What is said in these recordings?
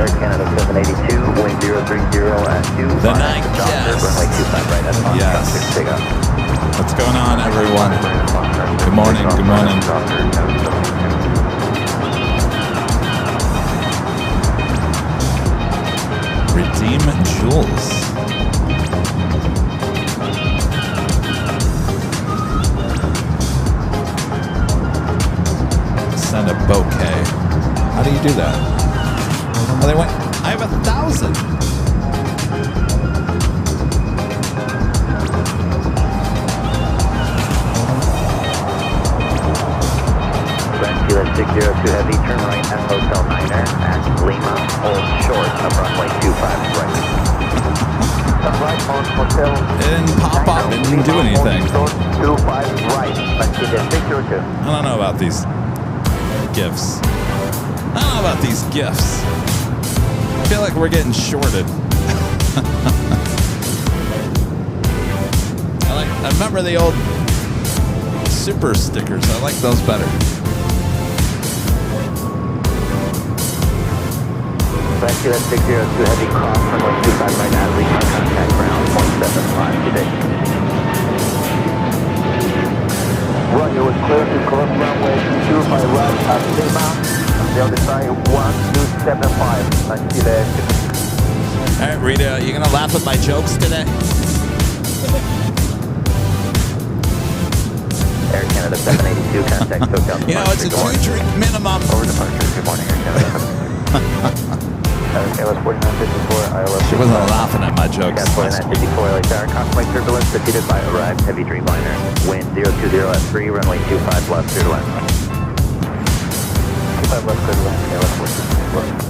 Air Canada 782, wind 030 at 2. The night cast. Runway 25 right at 5. Yes. Take off. What's going on, everyone? Good morning, good morning. Redeem jewels. Send a bouquet. How do you do that? Oh, they went. I have 1,000. Brent 602 Heavy, turn right at Hotel Niner at Lima, hold short of runway 25 right. Turn right on Hotel. It didn't pop up. It didn't do anything. 25 right. Brent 602. I don't know about these gifts. I don't know about these gifts. I feel like we're getting shorted. I remember the old super stickers. I like those better. Brent 602 Heavy, cross runway 25 right at Lima, contact ground 175 today. Roger, was clear to cross runway 25 right at Lima. On the other side, 1275. Until there. All right, Rita, you gonna laugh at my jokes today? Air Canada 782, contact Hotel. You know, it's a 2-drink minimum. Over departure. Good morning, Air Canada. AirLine's 4954, ILS. She wasn't laughing at my jokes. 4954, LAX Airport. Contemplate turbulence defeated by arrived heavy Dreamliner. Wind 020 at 3, runway 25 left, clear to land. 25 left, clear to land. AirLine's 4954.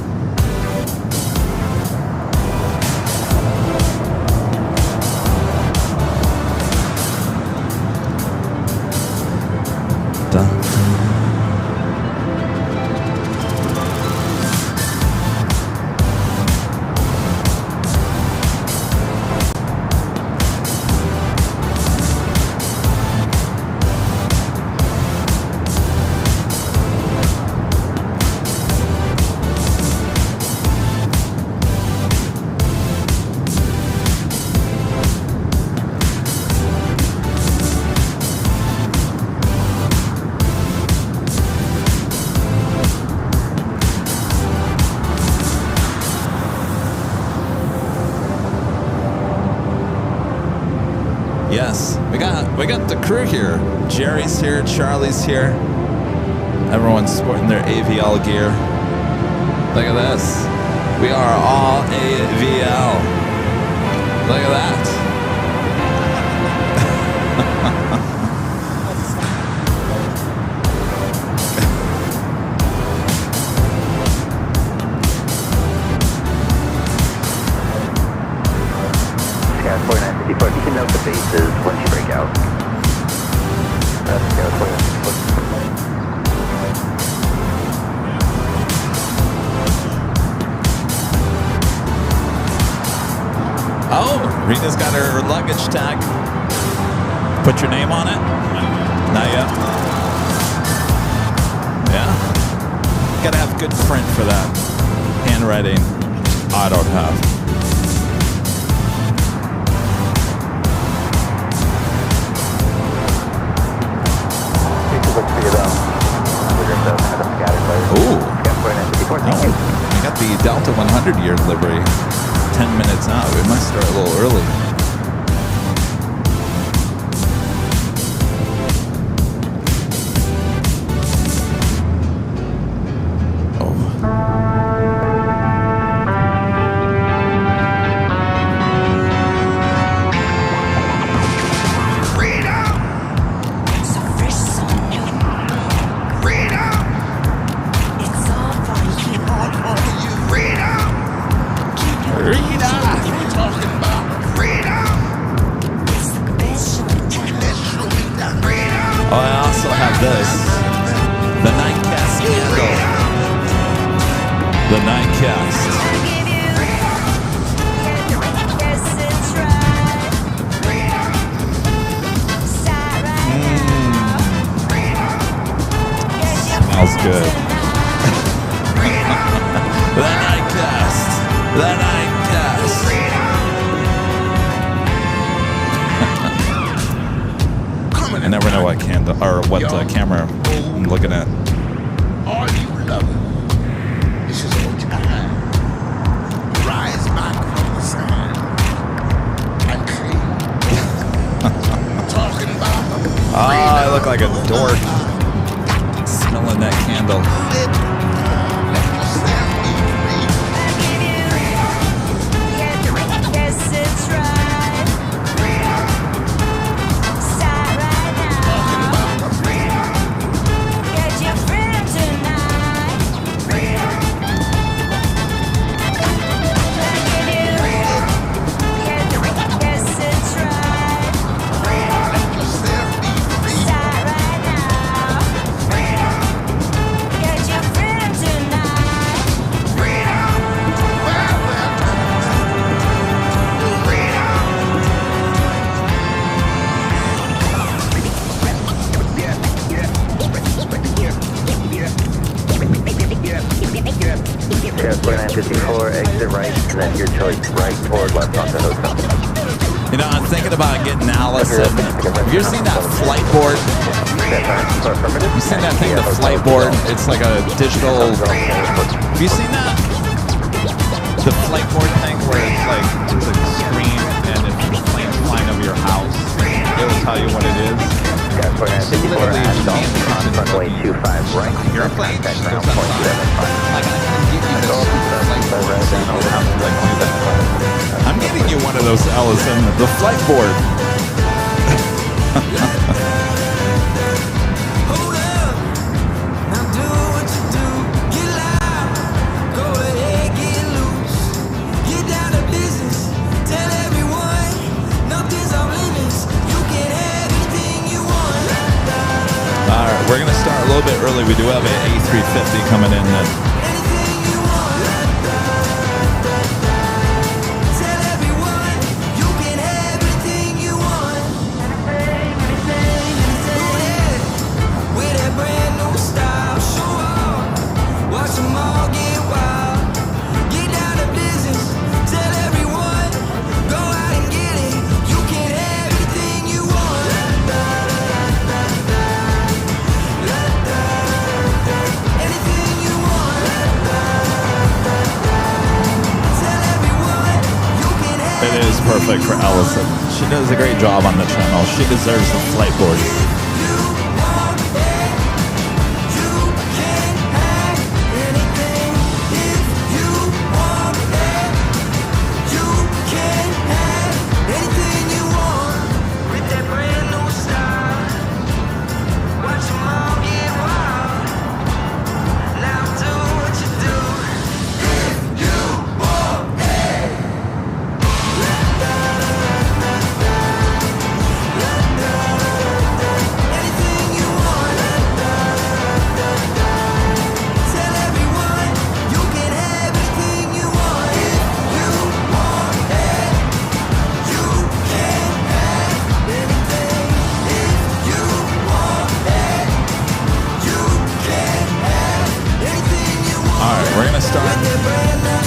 Yes, we got the crew here. Jerry's here, Charlie's here. Everyone's sporting their AVL gear. Look at this. We are all AVL. Look at that. Sky 4954, you can note the bases once you break out. That's Sky 4954. Oh, Rita's got her luggage tag. Put your name on it? Not yet. Yeah. Gotta have good print for that. Handwriting, I don't have. Ooh. I got the Delta 100 year livery 10 minutes out. We must start a little early. Smells good. The Nightcast. what camera I'm looking at. All you lovers, this is your time. Rise back from the sand and clean. Talking about I look like a dork. Smelling that candle. Yes, 4954, exit right, and then your choice, right or left onto hotel. You know, I'm thinking about getting Allison. Have you ever seen that flight board? You seen that thing, the flight board? It's like a digital. Have you seen that? The flight board thing where it's like it's a screen, and if the plane's flying over your house, it will tell you what it is. Yes, 4954, at Dalton on runway 25 right. Your plane Contact goes ground on point fire. 75. Like I can give you this flight board, so you don't have to like do that. I'm getting you one of those, Allison. The flight board. We're going to start a little bit early. We do have an A350 coming in. It is perfect for Allison. She does a great job on the channel. She deserves the flight board.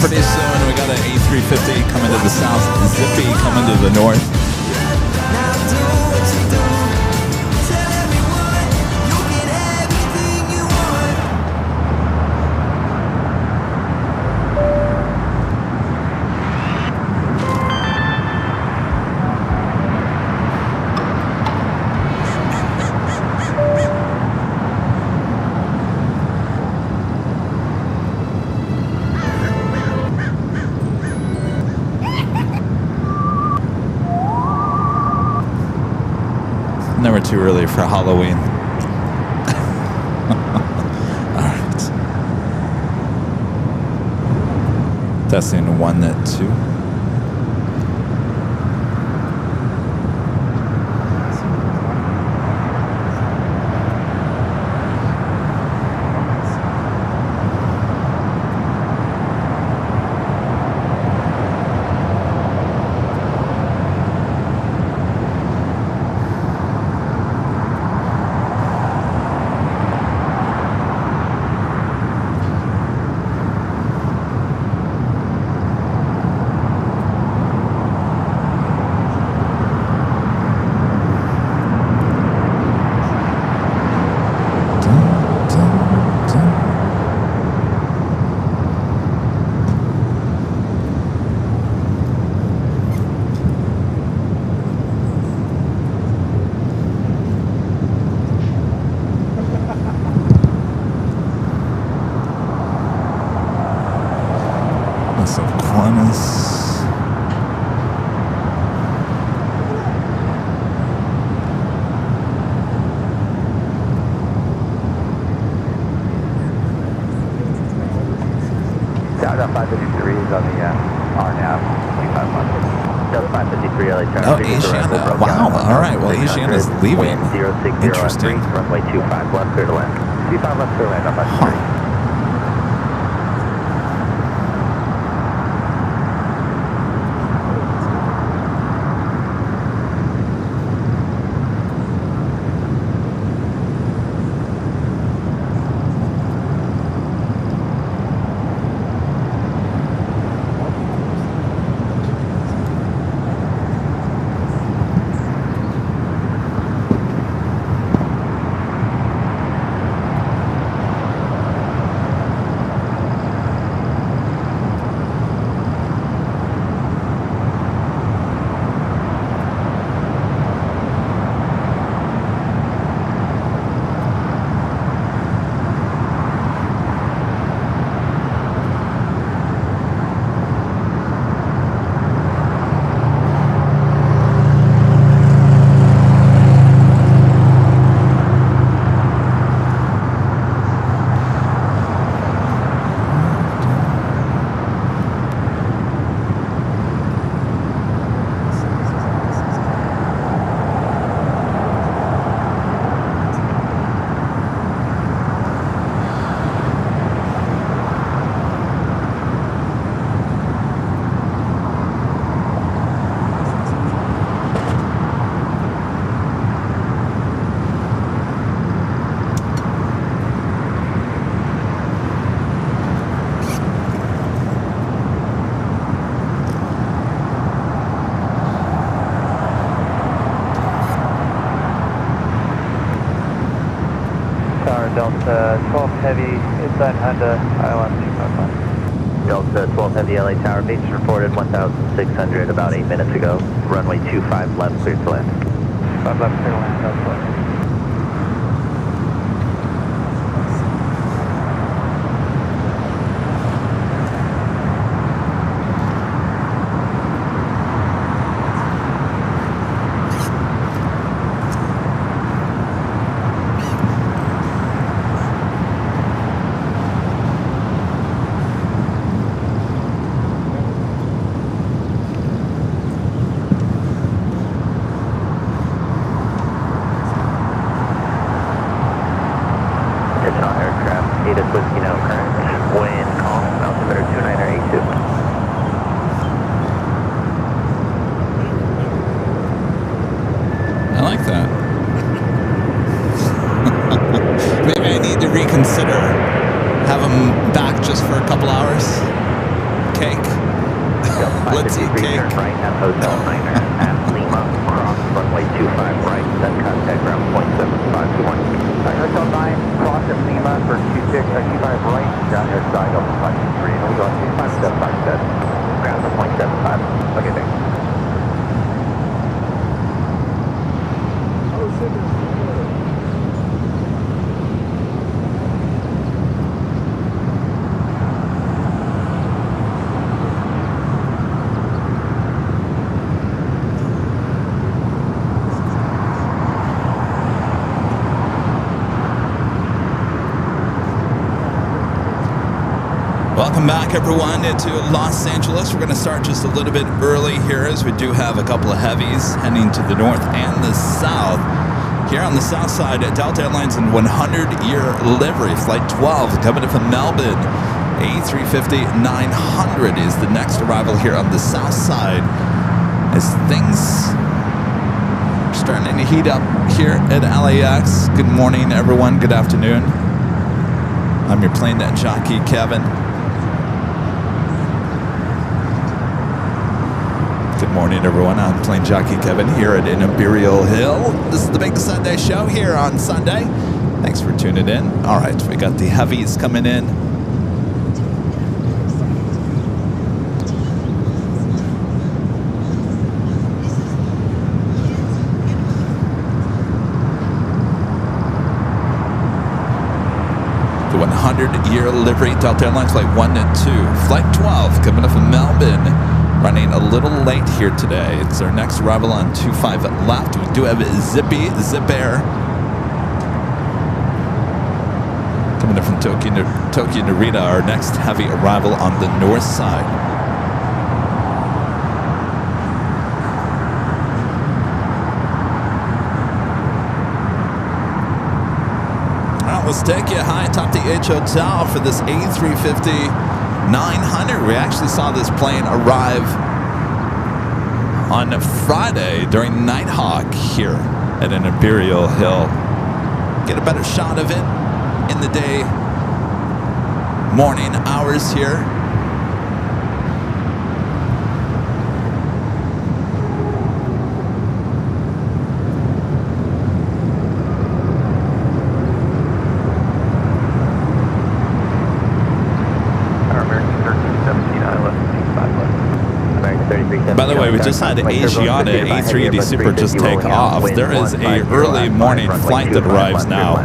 Pretty soon we got an A350 coming to the south, Zippy coming to the north. Never too early for Halloween. Alright. Testing 1 at 2. Los Aquinas. Delta 553 is on the RNAV, 25 months. Delta 553 LA Tower. Oh, Asiana. Wow. All right. Well, Asiana's leaving. Interesting. Runway 25 left, clear to land. 25 left, clear to land on 553. Delta 12 Heavy, inside Honda, ILM 255. Delta 12 Heavy LA Tower, beach reported 1,600 about 8 minutes ago. Runway 25 left, clear to land. 5 left, clear to land, southwest. Welcome back, everyone, to Los Angeles. We're going to start just a little bit early here as we do have a couple of heavies heading to the north and the south. Here on the south side, Delta Airlines in 100-year livery. Flight 12 coming in from Melbourne. A350-900 is the next arrival here on the south side as things are starting to heat up here at LAX. Good morning, everyone. Good afternoon. I'm your plane jockey, Kevin. Good morning, everyone. I'm plane jockey Kevin here at Imperial Hill. This is the Big Sunday Show here on Sunday. Thanks for tuning in. All right, we got the heavies coming in. The 100-year year livery, Delta Airlines Flight 1 and 2. Flight 12 coming up from Melbourne, running a little late here today. It's our next arrival on 25 left. We do have Zip Air coming in from Tokyo Narita, our next heavy arrival on the north side. Let's take you high atop the H Hotel for this A350-900. We actually saw this plane arrive on Friday during Nighthawk here at an Imperial Hill. Get a better shot of it in the day, morning hours here. By the way, we just had Asiana A380 Super just take off. There is a early morning flight that arrives now.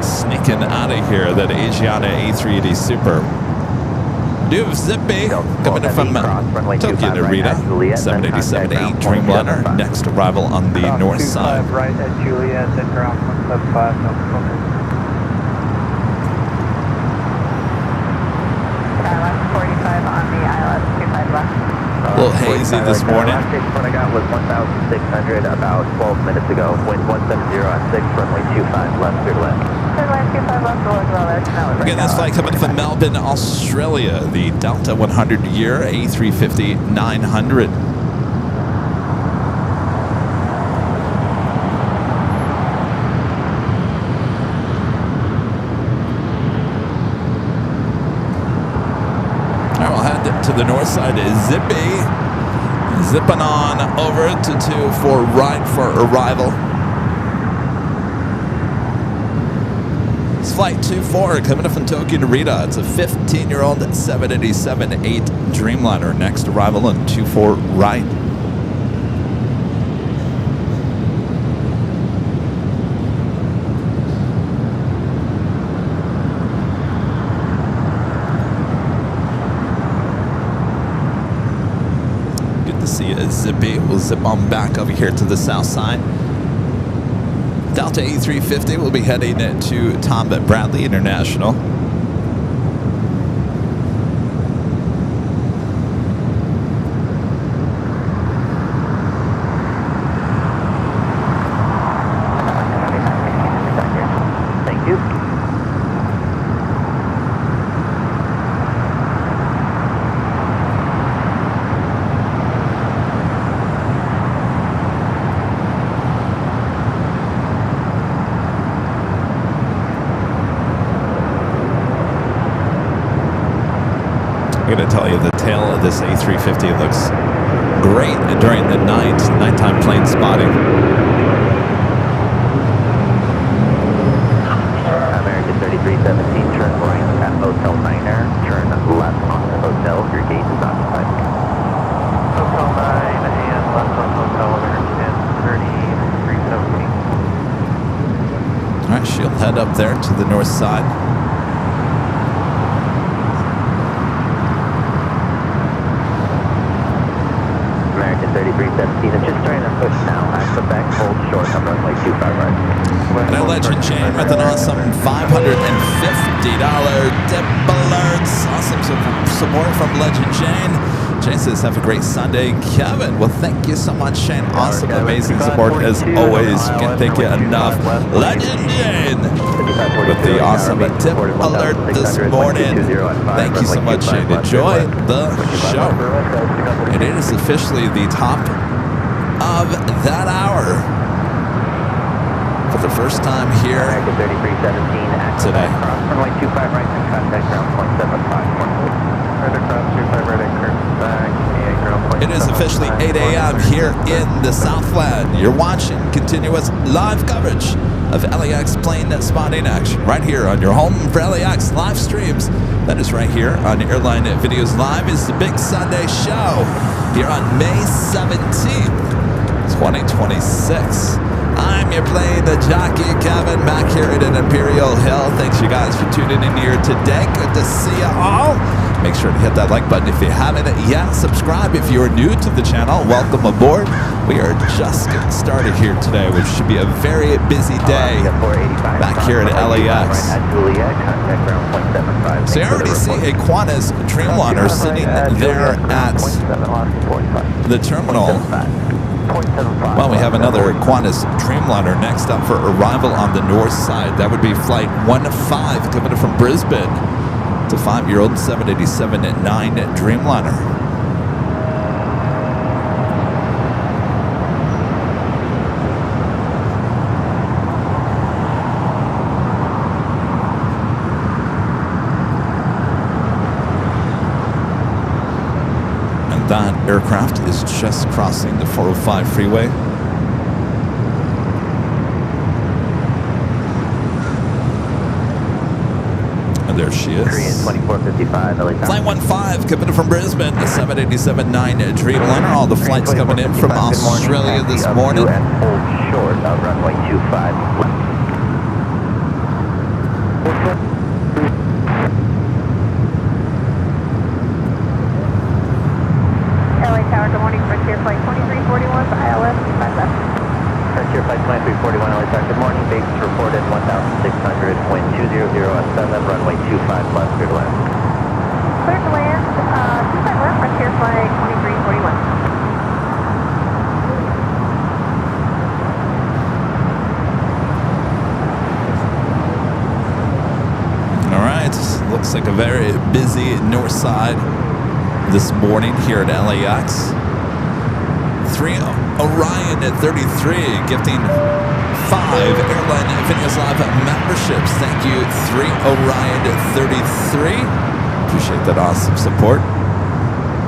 Sneaking out of here, that Asiana A380 Super. Do have Zippy coming in from Tokyo Narita, 787-8 Dreamliner. Next arrival on the north side. Right at Juliet and ground 175, no smoker. A little hazy this morning. Last one I got was 1,600 about 12 minutes ago. Wind 170 at 6, runway 25 left, clear to land. Runway 25 left, Again, this flight coming from Melbourne, Australia, the Delta 100 year A350-900. To the north side is Zippy, zipping on over to 24 right for arrival. It's flight 24 coming up from Tokyo Narita. It's a 15-year-old 787-8 Dreamliner. Next arrival on 24 right. See a Zippy. We'll zip on back over here to the south side. Delta A350 will be heading to Tom Bradley International. Thank you. I'm going to tell you the tail of this A350 looks great during the nighttime plane spotting. American 3317, turn right at Hotel Niner, turn left on the hotel, your gate is occupied. Hotel 9 and left on Hotel American 3317. All right, she'll head up there to the north side. American 3317, it's just starting to push now. Axle back, hold short on runway 25 right. And a Legend Jane with an awesome $550 tip alerts. Awesome support from Legend Jane. Jane says, have a great Sunday. Kevin, well, thank you so much, Shane. Awesome, amazing support as always. Can't thank you enough. Legend Jane with the awesome tip alert this morning. Thank you so much, Shane. Enjoy the show. And it is officially the top of that hour for the first time here today. Runway 25 right and contact ground 0.75. It is officially 8 a.m. here in the Southland. You're watching continuous live coverage of LAX plane spotting action right here on your home for LAX live streams. That is right here on Airline Videos Live. Is the big Sunday show here on May 17th, 2026. I'm your plane, the jockey, Kevin, back here at Imperial Hill. Thanks you guys for tuning in here today. Good to see you all. Make sure to hit that like button if you haven't yet. Subscribe if you're new to the channel. Welcome aboard. We are just getting started here today, which should be a very busy day back here at LAX. So you already see a Qantas Dreamliner sitting there at the terminal. Well, we have another Qantas Dreamliner next up for arrival on the north side. That would be flight 15 coming from Brisbane. It's a 5-year-old 787-9 Dreamliner. That aircraft is just crossing the 405 freeway. And there she is. Korean 2455, LA Tower. Flight 15 coming from Brisbane, the 787-9 Dreamliner. All the flights coming in from Australia this morning. And hold short of runway 25 left. Tower, good morning, Frontier Flight 2341 for ILS 25 left. Frontier Flight 2341, LA Tower, good morning. Base reported 1,600, wind 200 at 7, runway 25 left, clear to land. Clear to land, 25 left, Frontier Flight 2341. All right, looks like a very busy north side this morning here at LAX. 3 Orion at 33, gifting 5 AIRLINEVIDEOS Live memberships. Thank you, 3 Orion at 33. Appreciate that awesome support.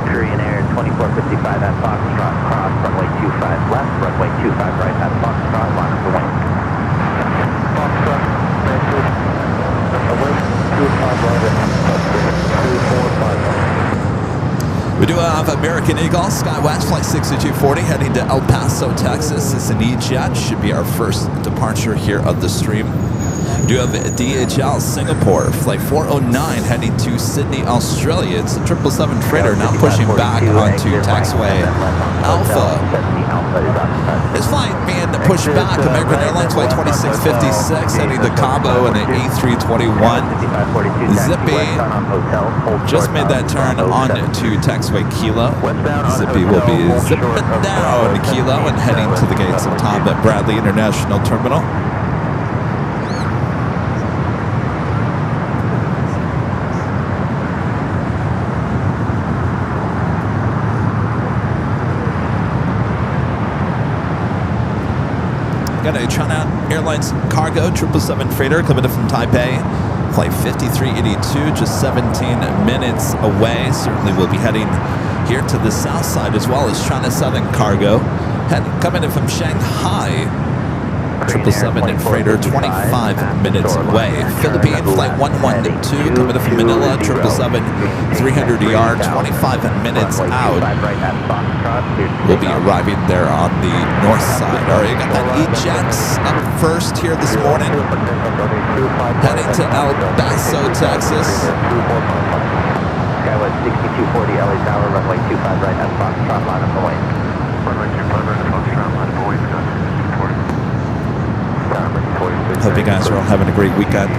Korean Air 2455 at Foxtrot, cross runway 25 left, runway 25 right at Foxtrot, line up the wing. Foxtrot, away 25 right at 245. We do have American Eagle, SkyWest Flight 6240 heading to El Paso, Texas. It's an E-Jet. Should be our first departure here of the stream. We do have DHL Singapore, Flight 409 heading to Sydney, Australia. It's a 777 freighter now pushing back onto taxiway Alpha. This flight being pushed back, American Airlines Flight 2656 heading to Cabo in the A321. Zippy just made that turn on to taxiway Kilo. Zippy will be zipping down Kilo and heading to the gates of Tom Bradley International Terminal. Got a China Airlines cargo 777 freighter coming in from Taipei. Flight 5382, just 17 minutes away. Certainly we'll be heading here to the south side as well as China Southern Cargo. Coming in from Shanghai. 777 freighter 25 minutes away. Philippine Flight 112 coming in from Manila. 777 300ER 25 minutes out. We'll be arriving there on the north side. All right, you got that E-Jet up first here this morning. Heading to El Paso, Texas. SkyWest 6240 LA Tower, runway 25 right at Foxtrot, line up the wing. Runway 25 right at Foxtrot, line up the wing. Hope you guys are all having a great weekend.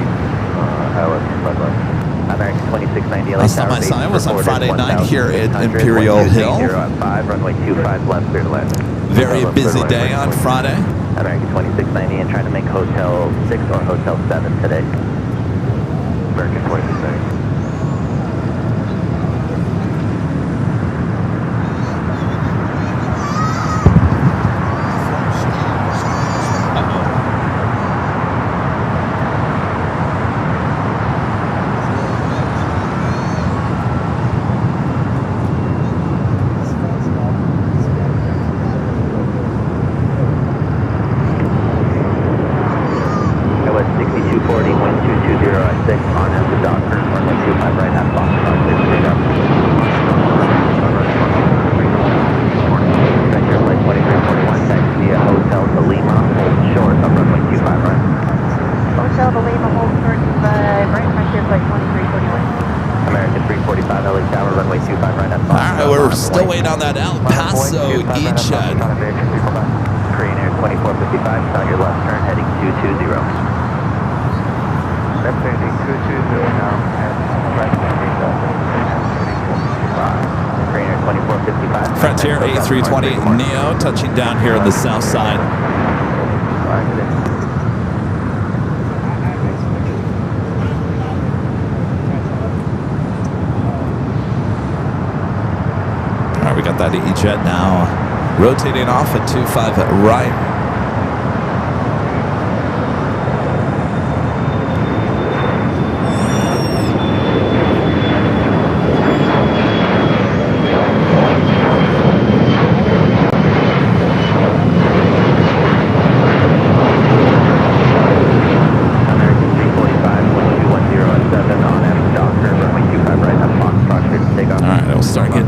American 2690 LA Last time I saw it was on Friday night here at Imperial Hill. Runway 25 left, clear to land. Very busy day on Friday. American 2690 and trying to make Hotel 6 or Hotel 7 today. American 2690. SkyWest 6240, wind 220 at 6 on as the Docker, runway 25 hold short of right frontier flight 2341. American 345 LA Tower, runway 25 right at Fox. All right, we're still waiting on that El Paso E-Jet. Korean Air 2455, on your left turn, heading 220. Left heading 220 now, and right heading Korean Air 2455. Frontier A320 Neo touching down here on the south side. All right, we got that E-Jet now rotating off at 25 right.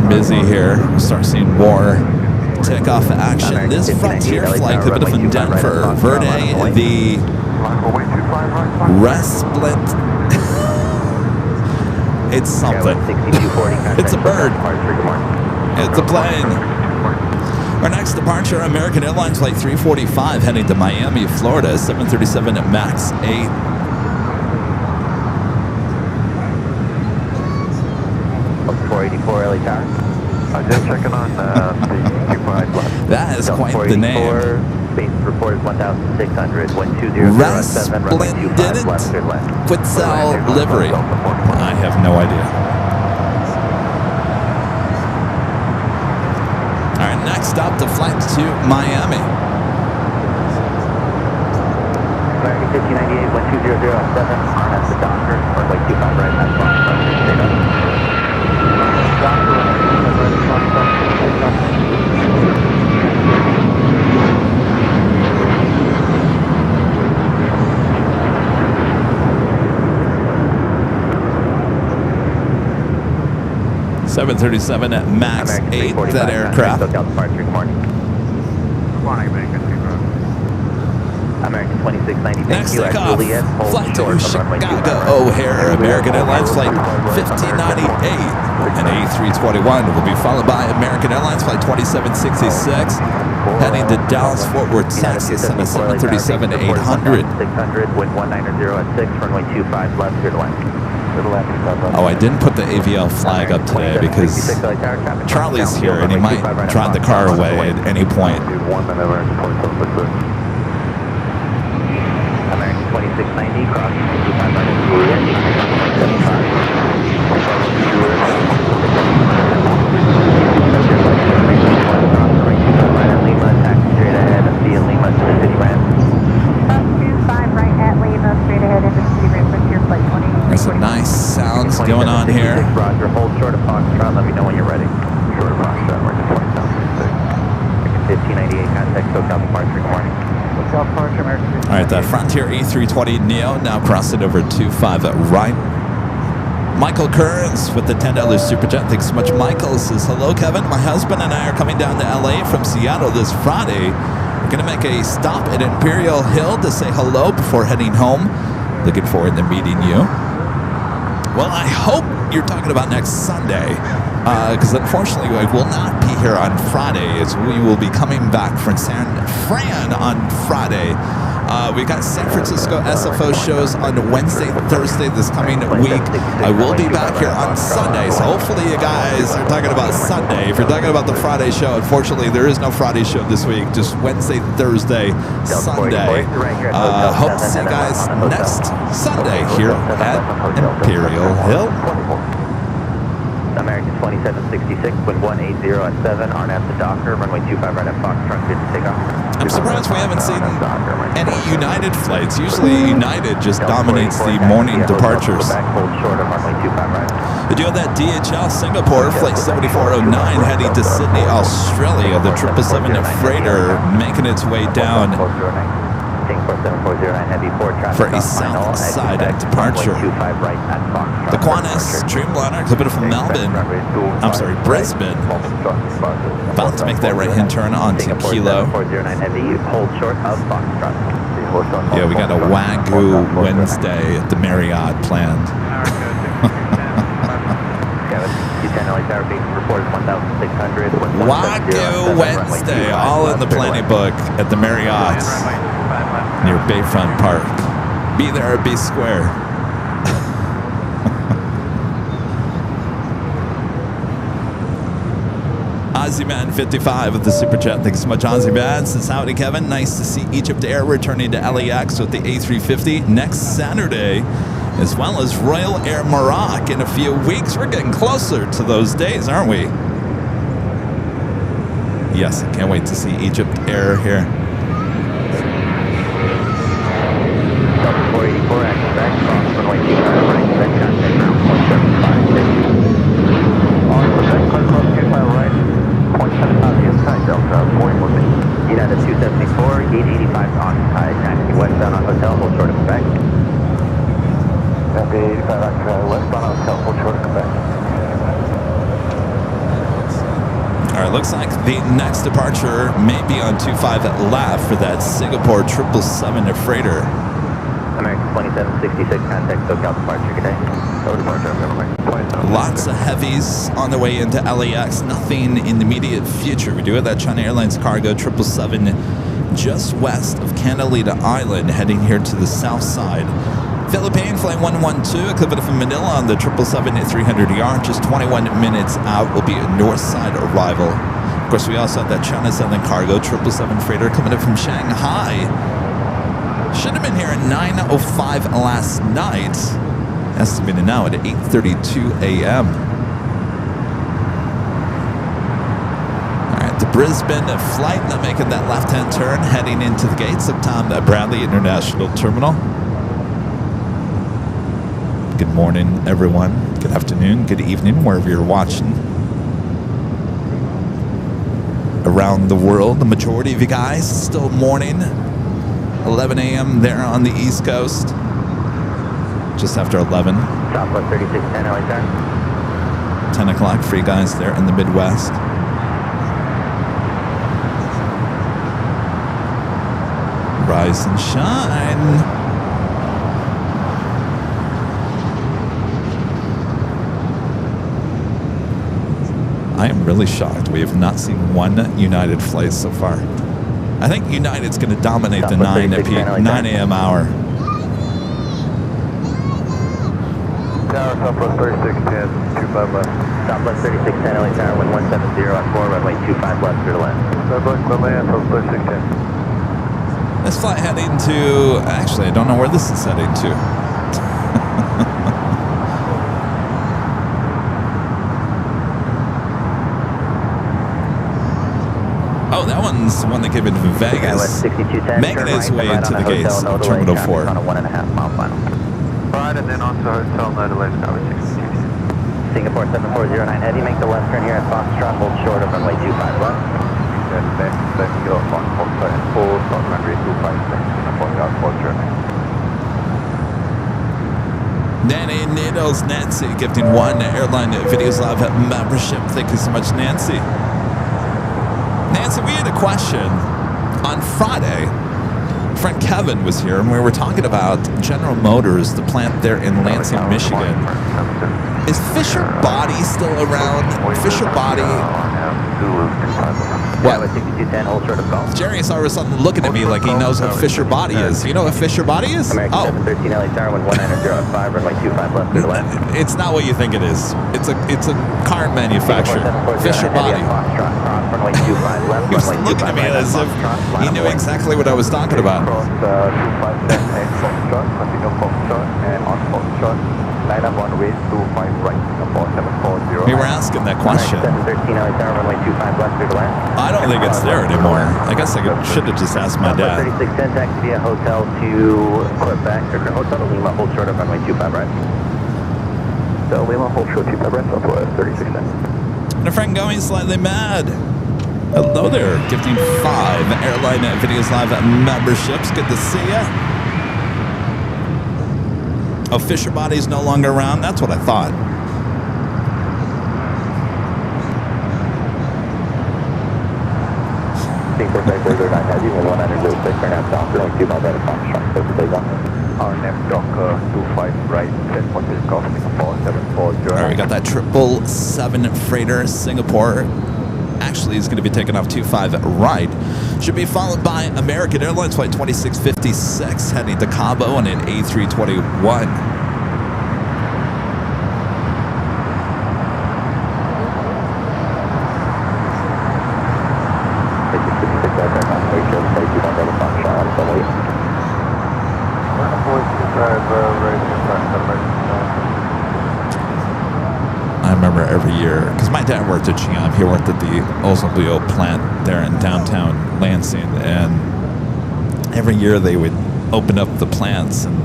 Busy here. We'll start seeing more takeoff action. This Frontier flight could have been Denver. Verde, the resplendent. It's something. It's a bird. It's a plane. Our next departure, American Airlines Flight 345 heading to Miami, Florida, 737 at MAX 8. LA Tower. Just checking on the Q5 left. That is quite the name. Base report is 1,600. 12007, runway 25 left, cleared left. Quetzal livery. I have no idea. All right, next stop, the flight to Miami. American 1598, 12007, RNS to Docker, runway 25 right, that's Fox, .737 at MAX 8, that aircraft. Good morning, American 2690. Next takeoff, flight to Chicago O'Hare, American Airlines Flight 1598. And A321 will be followed by American Airlines Flight 2766, heading to Dallas, Fort Worth, Texas, on a 737-800. 600, wind 190 at 6, runway 25 left, clear to land. Oh, I didn't put the AVL flag up today because Charlie's here and he might drive the car away at any point. American 2690, crossing 25 right at Lima, taxi straight ahead, via Lima to the city ramp. 25 right at Lima, straight ahead into the city ramp, frontier flight 20. There's some nice sounds going on here. Roger, hold short of Foxtrot, let me know when you're ready. Short of Foxtrot, we're at 20,006. 1598, contact SoCal departure, good morning. SoCal departure, American. All right, that Frontier A320 Neo now crossing over 25 right. Michael Kearns with the $10 Super Jet. Thanks so much, Michael. Says, hello, Kevin. My husband and I are coming down to LA from Seattle this Friday. We're going to make a stop at Imperial Hill to say hello before heading home. Looking forward to meeting you. Well, I hope you're talking about next Sunday, because unfortunately I will not be here on Friday, as we will be coming back from San Fran on Friday. We got San Francisco SFO shows on Wednesday, Thursday this coming week. I will be back here on Sunday, so hopefully you guys are talking about Sunday. If you're talking about the Friday show, unfortunately there is no Friday show this week, just Wednesday, Thursday, Sunday. Hope to see you guys next Sunday here at Imperial Hill. American 2766, wind 180 at 7, RNAV to Docker, runway 25 right at Foxtrot, good to take off. I'm surprised we haven't seen any United flights. Usually United just dominates the morning departures. Did you have that DHL Singapore Flight 7409 heading to Sydney, Australia? The 777 freighter making its way down for a south side departure. The Qantas Dreamliner coming from Brisbane, about to make that right-hand turn onto Kilo. Yeah, we got a Wagyu Wednesday at the Marriott planned. Wagyu Wednesday, all in the planning book at the Marriott near Bayfront Park. Be there or be square. Ozzyman55 with the Super Chat. Thanks so much, Ozzyman. Says, howdy, Kevin. Nice to see Egypt Air returning to LAX with the A350 next Saturday, as well as Royal Air Morocco in a few weeks. We're getting closer to those days, aren't we? Yes, I can't wait to see Egypt Air here. Delta 484, expect cross runway 25 right, then contact ground 1756. On percent, clear cross 25 right, 0.75 inside Delta 440. United 274, gate 85 occupied, taxi westbound on hotel, hold short of Quebec. Gate 85 occupied, westbound on hotel, hold short of Quebec. All right, looks like the next departure may be on 25 left for that Singapore 777 freighter. American 2766, contact SoCal departure, good day. Go departure, American. Lots of heavies on the way into LAX, nothing in the immediate future. We do have that China Airlines cargo 777 just west of Catalina Island, heading here to the south side. Philippine Flight 112, equivalent from Manila on the 777 at 300 just 21 minutes out will be a north side arrival. Of course, we also have that China Southern Cargo 777 freighter coming in from Shanghai. Should have been here at 9:05 last night. Estimated now at 8:32 a.m. All right, the Brisbane flight now making that left-hand turn, heading into the gates of Tom Bradley International Terminal. Good morning, everyone. Good afternoon, good evening, wherever you're watching. Around the world, the majority of you guys, still morning. 11 a.m. there on the East Coast. Just after 11. Southwest 3610, LA 10 o'clock for you guys there in the Midwest. Rise and shine. I am really shocked. We have not seen one United flight so far. I think United's going to dominate the 9 a.m. hour. Tower, Southwest 3610, 25 left. Southwest 3610, LA Tower, wind 170 at 4, runway 25 left, clear to land. Southwest LA, Southwest 3610. This flight heading to... Actually, I don't know where this is heading to. Oh, that one's the one that came into Vegas, making its way into the gates of Terminal 4. On a 1.5 mile final. Right, and then on to hotel, no delays, cover 62. Singapore 7409 heavy, make the left turn here at Foxtrot, hold short of runway 25 left. Then get off on Foxtrot and full, start runway 25 left, Singapore, hold short. Nanny Needles Nancy gifting one Airline Videos Live membership. Thank you so much, Nancy. Nancy, we had a question on Friday. Friend Kevin was here, and we were talking about General Motors, the plant there in Lansing, Michigan. Is Fisher Body still around? Fisher Body? What? Jerry is all of a sudden looking at me like he knows what Fisher Body is. You know what Fisher Body is? Oh. It's not what you think it is. It's a car manufacturer. Fisher Body. He was looking at me as if he knew exactly what I was talking about. We were asking that question. I don't think it's there anymore. I guess I should have just asked my dad. 3610, taxi via hotel to Quebec, or hotel to Lima, hold short of runway 25 right. So Lima, hold short 25 right, Southwest 3610. And a friend going slightly mad. Hello there, gifting 5 Airline Videos Live memberships. Good to see ya. Oh, Fisher Body's no longer around? That's what I thought. Heavy, 106, turn out down, 2 miles out of Foxtrot, close to takeoff. RNF Docker 25 right, 10.6 golf, Singapore, 74, All right, we got that 777 freighter, Singapore. Actually, is going to be taking off 25 right. Should be followed by American Airlines flight 2656 heading to Cabo on an A321. I remember every year, because my dad worked at GM, he worked at the Oldsmobile plant there in downtown Lansing, and every year they would open up the plants and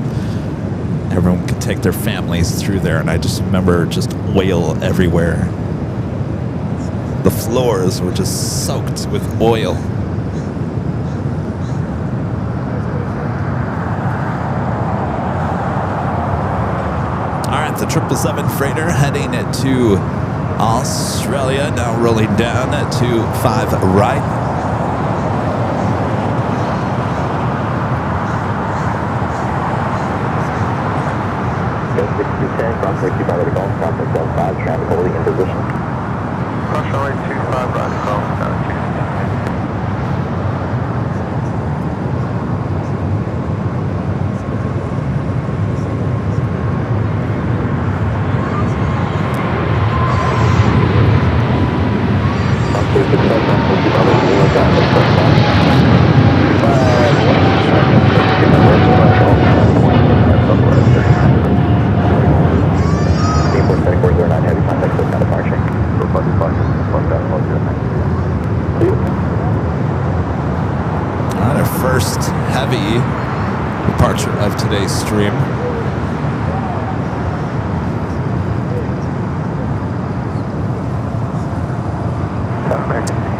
everyone could take their families through there, and I just remember just oil everywhere. The floors were just soaked with oil. The 777 freighter heading to Australia, now rolling down to 5 right. Traffic holding in position. Runway 25 right, call, First heavy departure of today's stream.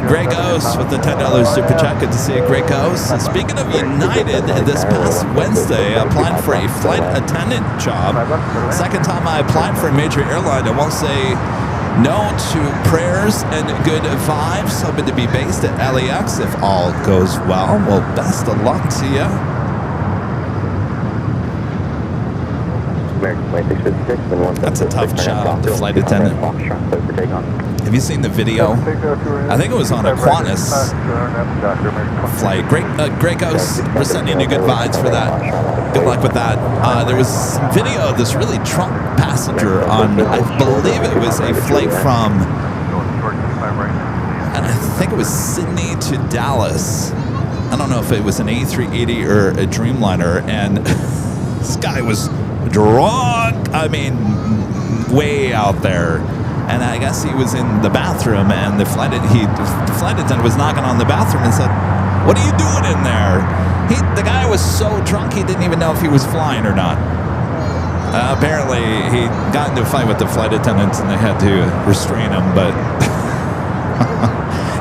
Grey Ghost with the $10 super chat. Good to see you, Grey Ghost. Speaking of United, this past Wednesday, I applied for a flight attendant job. Second time I applied for a major airline. I won't say no to prayers and good vibes. Hoping to be based at LAX if all goes well. Well, best of luck to you. That's a tough job, the flight attendant. Have you seen the video? I think it was on a Qantas flight. Great Ghost, we're sending you good vibes for that. Good luck with that. There was some video of this really drunk passenger on, I believe it was a flight from, and I think it was Sydney to Dallas. I don't know if it was an A380 or a Dreamliner, and this guy was drunk. I mean, way out there. And I guess he was in the bathroom, and the flight attendant was knocking on the bathroom and said, "What are you doing in there?" The guy was so drunk he didn't even know if he was flying or not. Apparently, he got into a fight with the flight attendants, and they had to restrain him. But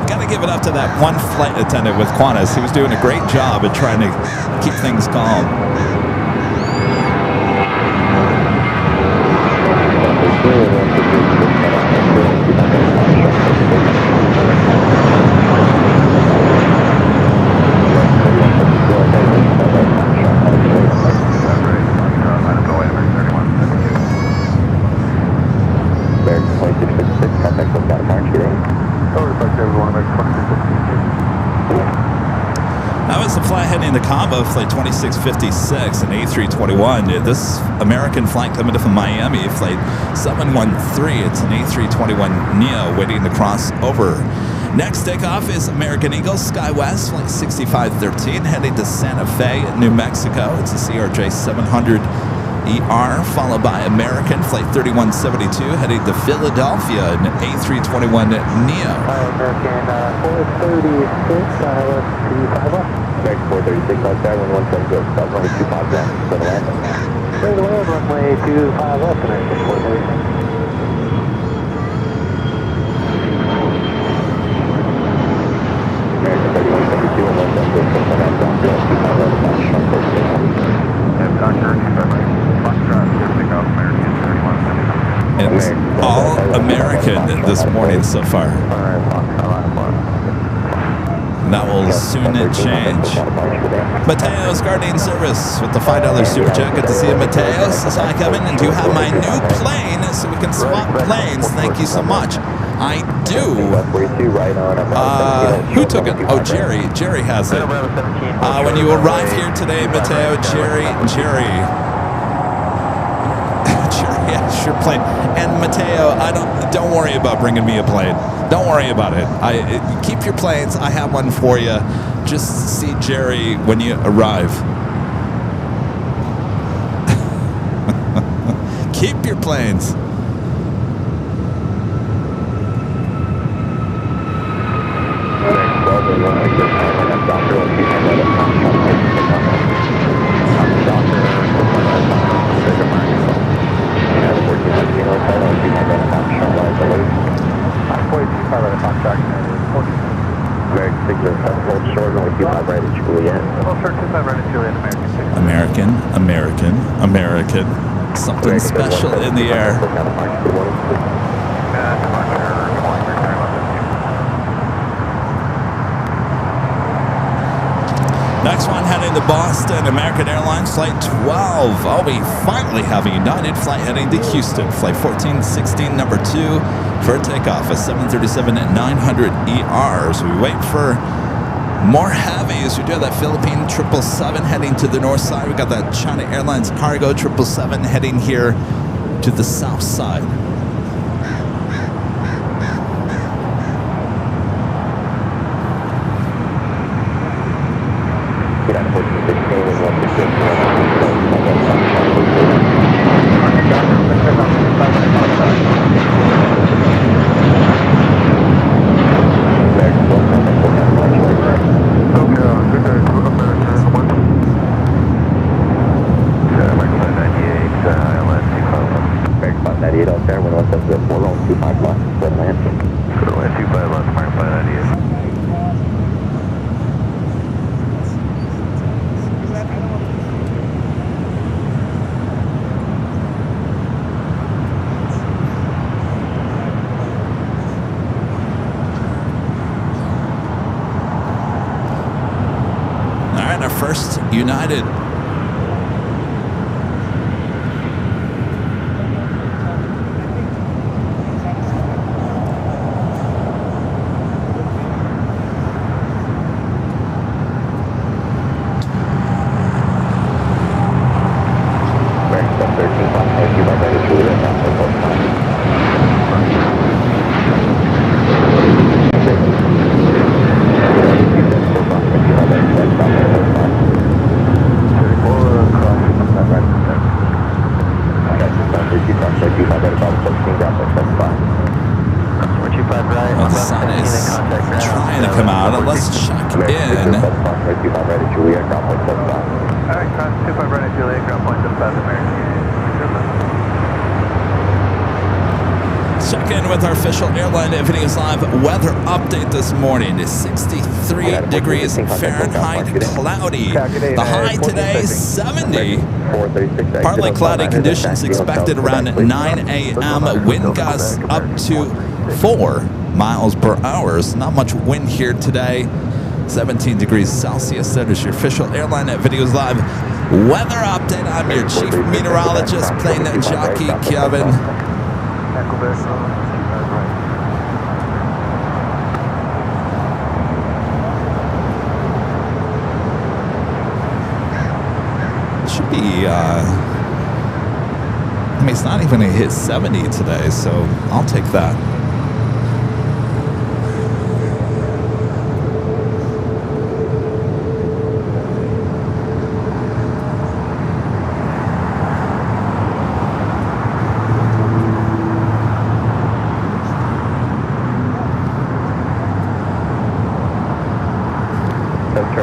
gotta give it up to that one flight attendant with Qantas. He was doing a great job at trying to keep things calm. That was the flight heading to Cabo, flight 2656, an A321. This American flight coming from Miami, flight 713. It's an A321neo waiting to cross over. Next takeoff is American Eagle SkyWest, flight 6513, heading to Santa Fe, New Mexico. It's a CRJ 700 ER, followed by American flight 3172, heading to Philadelphia, an A321neo. American 436, let's 25 up. American 436 outside, 1170, runway 25 left, for the land. Straight away, runway 25 left, American 436. American 3172, 1170, for the land, down 25 left, It's all American this morning so far. That will soon change. Mateo's Guardian Service with the $5 super chat. Good to see you, Mateo. Says, hi, Kevin. And do you have my new plane so we can swap planes? Thank you so much. I do. Who took it? Oh, Jerry. Jerry has it. When you arrive here today, Mateo, Jerry has your plane. And Mateo, don't worry about bringing me a plane. Don't worry about it. Keep your planes. I have one for you. Just see Jerry when you arrive. Keep your planes. American. Something special in the air. Next one heading to Boston, American Airlines Flight 12. Oh, we finally have a United flight heading to Houston. Flight 1416, number 2, for takeoff at 737 at 900 ER. So we wait for more heavies. We do have that Philippine 777 heading to the north side. We got that China Airlines Cargo 777 heading here to the south side. First United. Videos Live weather update this morning is 63 degrees Fahrenheit, cloudy. The high today 70. Partly cloudy conditions expected around 9 a.m. Wind gusts up to 4 miles per hour. So not much wind here today. 17 degrees Celsius. That is your official Airline Videos Live weather update. I'm your chief meteorologist, plane jockey Kevin. I mean, it's not even going to hit 70 today, so I'll take that.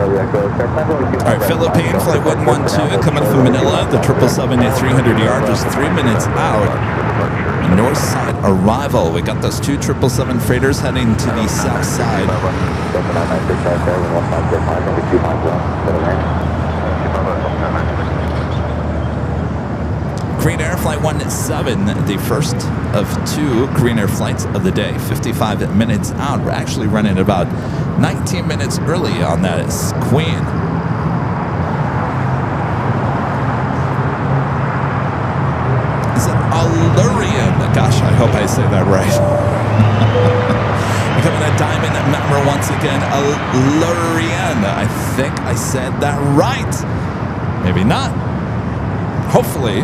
All right, Philippine Flight 112 coming from Manila. The 777 at 300 yards, just 3 minutes out. North side arrival. We got those 2 777 freighters heading to the south side. Green Air Flight 17, the first of 2 Green Air flights of the day, 55 minutes out. We're actually running about 19 minutes early on that Queen. Is it Allurian? Gosh, I hope I say that right. Becoming a diamond member once again, Allurian. I think I said that right. Maybe not. Hopefully.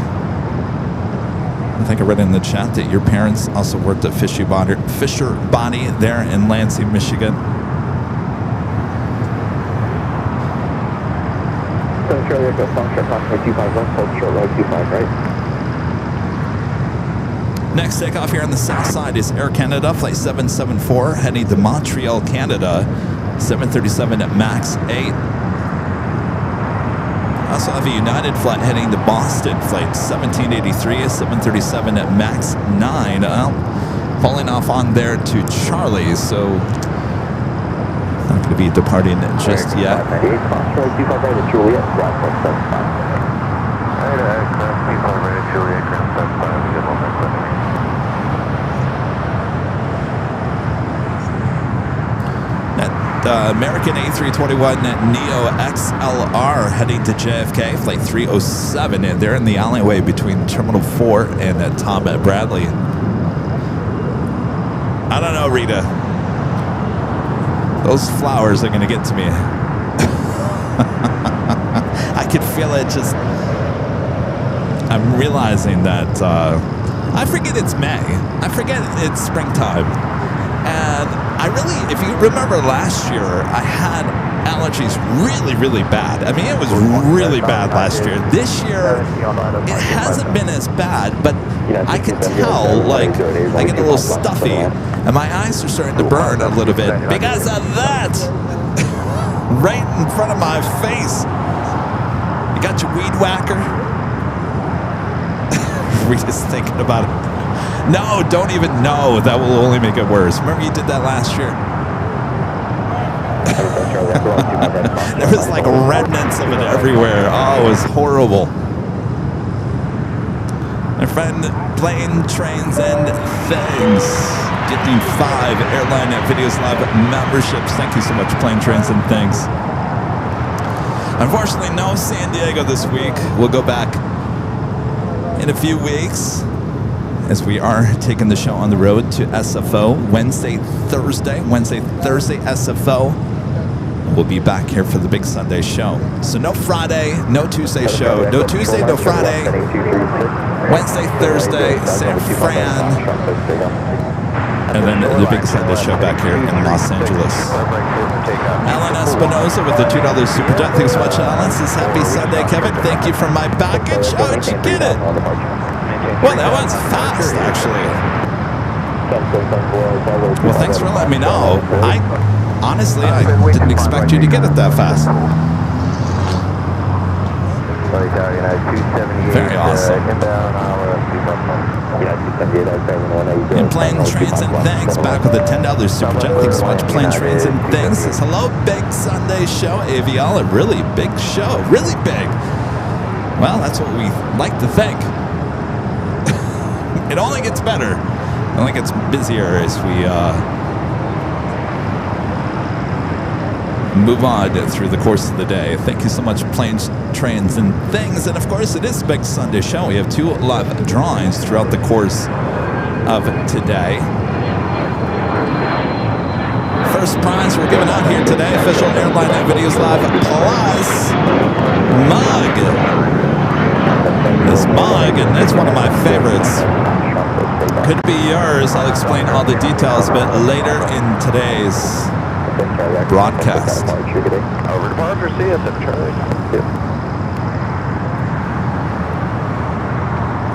I think I read in the chat that your parents also worked at Fisher Body there in Lansing, Michigan. Next takeoff here on the south side is Air Canada, Flight 774, heading to Montreal, Canada, 737 at MAX 8. Also have a United flight heading to Boston, Flight 1783, 737 at MAX 9. Falling off on there to Charlie, so not going to be departing just yet. American A321 Neo XLR heading to JFK, Flight 307. And they're in the alleyway between Terminal 4 and Tom Bradley. I don't know, Rita. Those flowers are going to get to me. I could feel it just... I'm realizing that... I forget it's May. I forget it's springtime. And I really, if you remember last year, I had allergies really, really bad. I mean, it was really bad last year. This year, it hasn't been as bad, but I can tell, like, I get a little stuffy, and my eyes are starting to burn a little bit because of that. Right in front of my face. You got your weed whacker? We're just thinking about it. No, don't even know. That will only make it worse. Remember you did that last year? There was like remnants of it everywhere. Oh, it was horrible. My friend, Plane, Trains, and Things. Getting 5 Airline Videos Live memberships. Thank you so much, Plane, Trains, and Things. Unfortunately, no San Diego this week. We'll go back in a few weeks, as we are taking the show on the road to SFO Wednesday, Thursday SFO. We'll be back here for the big Sunday show. So no Friday, no Tuesday show. No Tuesday, no Friday. Wednesday, Thursday, San Fran. And then the big Sunday show back here in Los Angeles. Alan Espinosa with the $2 super chat. Thanks so much, Alan. Says happy Sunday, Kevin. Thank you for my package. How'd you get it? Well, that one's fast, actually. Well, thanks for letting me know. Honestly, I didn't expect you to get it that fast. Very awesome. And Plane, Trains, and Things back with a $10 super chat. Thanks so much, Plane, Trains, and Things. Says hello, big Sunday show, AVL. A really big show. Really big. Well, that's what we like to think. It only gets better. It only gets busier as we move on through the course of the day. Thank you so much, Planes, Trains, and Things. And of course, it is a big Sunday show. We have 2 live drawings throughout the course of today. First prize we're giving out here today, official Airline Videos Live Plus mug. This mug, and that's one of my favorites. Could be yours. I'll explain all the details a bit later in today's broadcast. Over to Parker, see us at Charlie.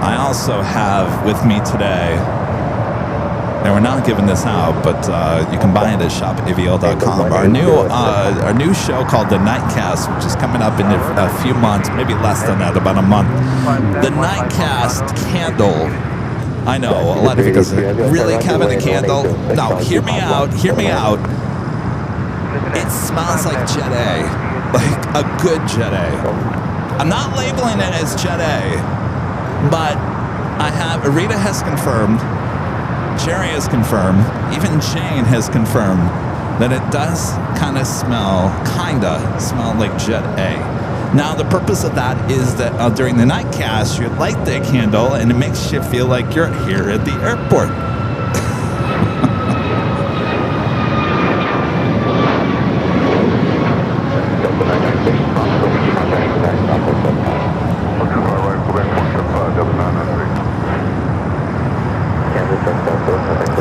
I also have with me today, and we're not giving this out, but you can buy it at shopavl.com. Our new show called The Nightcast, which is coming up in a few months, maybe less than that, about a month. The Nightcast candle. I know, a lot of you guys are, really, Kevin, a candle? No, hear me out, hear me out. It smells like Jet A, like a good Jet A. I'm not labeling it as Jet A. But I have, Rita has confirmed, Jerry has confirmed, even Jane has confirmed that it does kind of smell like Jet A. Now, the purpose of that is that during the night cast, you light that candle and it makes you feel like you're here at the airport.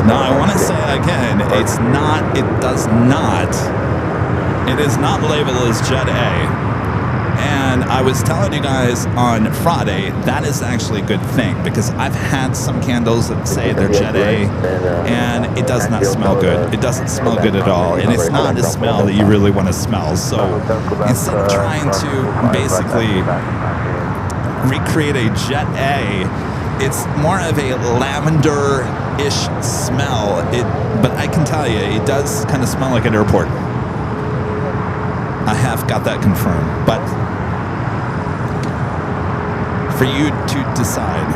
Now, I want to say again, it is not labeled as Jet A. And I was telling you guys on Friday, that is actually a good thing because I've had some candles that say they're Jet A and it does not smell good. It doesn't smell good at all. And it's not a smell that you really want to smell. So instead of trying to basically recreate a Jet A, it's more of a lavender-ish smell. But I can tell you, it does kind of smell like an airport. I have got that confirmed, but for you to decide.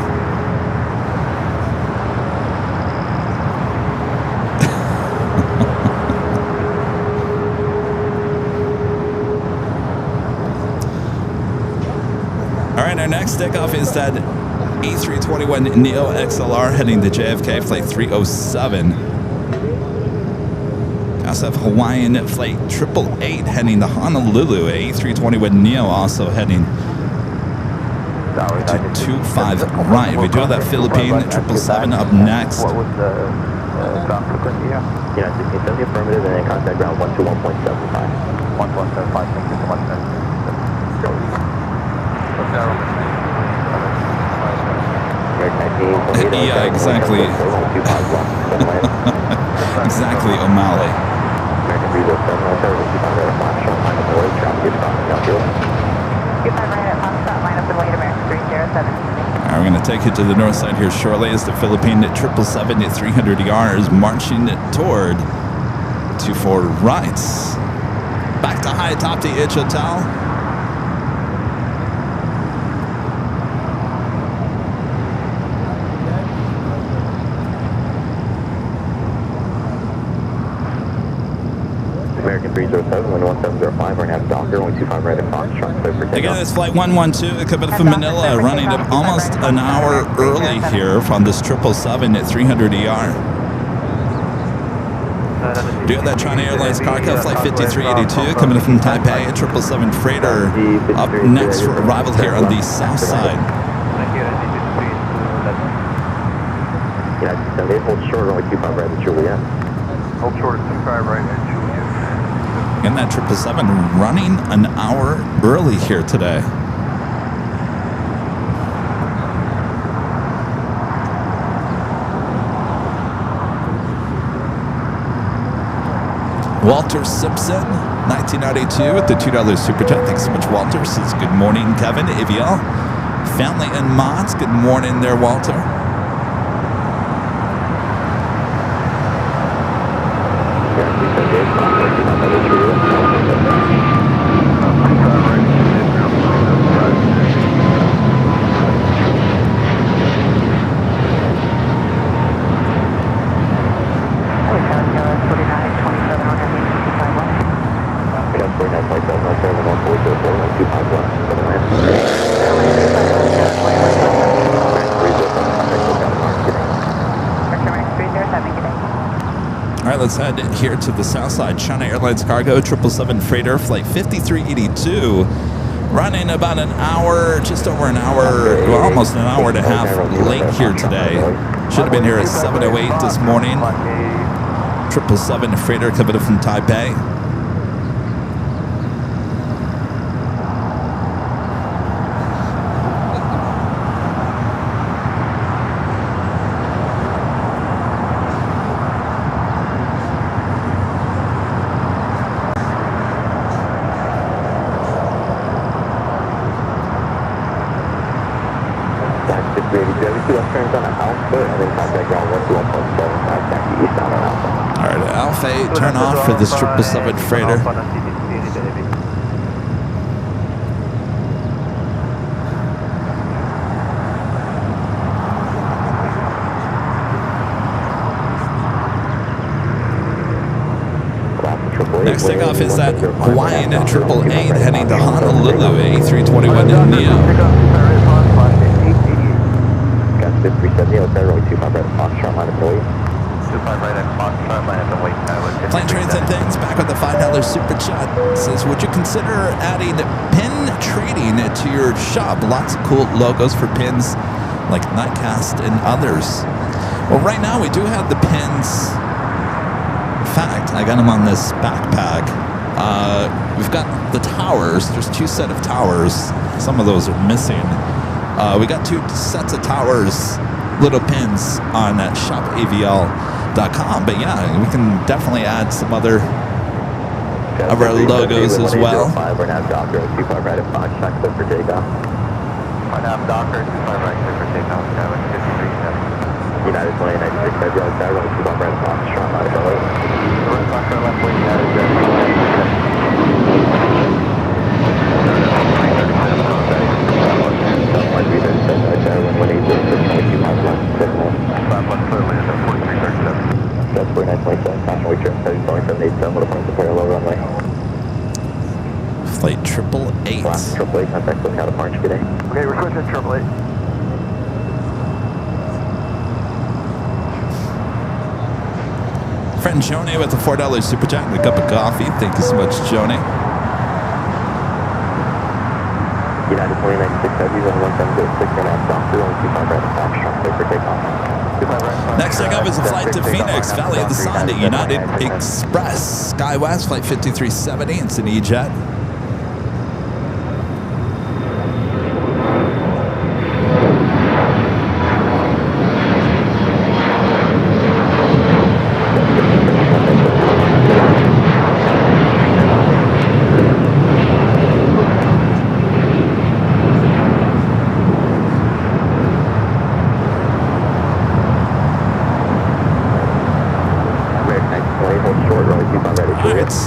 All right, our next takeoff is that A321neo XLR heading to JFK, flight 307. I also have Hawaiian flight 888 heading to Honolulu. A321neo also heading to 25 right. We do have that Philippine 777 up next. What was the ground frequency here? Yeah, it's in the affirmative and then contact ground 121.75. 1175, thank you so much, man. Yeah, exactly. Exactly, O'Malley. Alright, we're going to take it to the north side here shortly as the Philippine 777 at 300 yards marching toward 24 right. Back to high top the Edge Hotel. American 307, 11705, we're going to have Docker, 125 right at Foxtrot, clear for takeoff. Again, it's flight 112 coming from Manila, running almost an hour early here from this 777 at 300 ER. Do have that China Airlines cargo, flight 5382, coming in from Taipei, a 777 freighter up next for arrival here on the south side. Yeah, hold short, only 25 right at Juliet. Hold short at 25 right at Juliet. And that 777 running an hour early here today. Walter Simpson, 1992 with the $2 Super Chat. Thanks so much, Walter. Says good morning, Kevin, Aviel, family and mods. Good morning there, Walter. Let's head here to the south side. China Airlines cargo 777 freighter flight 5382, running about an hour, just over an hour, well, almost an hour and a half late here today. Should have been here at 7:08 this morning. 777 freighter coming from Taipei. Alright, Alpha 8, turn off for this 777 freighter. Next takeoff is that Hawaiian 888 heading to Honolulu, A321 Neo. Got 370, outside runway 25 right, Foxtrot, line up and wait. 25 right at Foxtrot, line up and wait. Plane Trains and Things back with the $5 super chat. Says, would you consider adding pin trading to your shop? Lots of cool logos for pins like Nightcast and others. Well, right now we do have the pins. In fact, I got them on this backpack. We've got the towers. There's 2 sets of towers. Some of those are missing. We got 2 sets of towers, little pins on shopavl.com. But yeah, we can definitely add some other of our logos as well. We're now Docker, 25 right at Foxtrot, clear for takeoff. We're now Docker, 25 right, clear for takeoff, Skyway 53. United 2096, February, Skyway 25 right at Foxtrot, line up and wait. Foxtrot, left wing, United 837. Flight 888. Triple eight, contact with counterpunch today. Okay, we're switching triple eight. Friend Joni with the $4 super chat and a cup of coffee. Thank you so much, Joni. United 2096, Heavy 11706, and I'm Doctor, 125 right at Foxtrot, clear for takeoff. Next takeoff is a flight to Phoenix, Valley of the Sun at United Express. SkyWest, flight 5370. It's an E-Jet.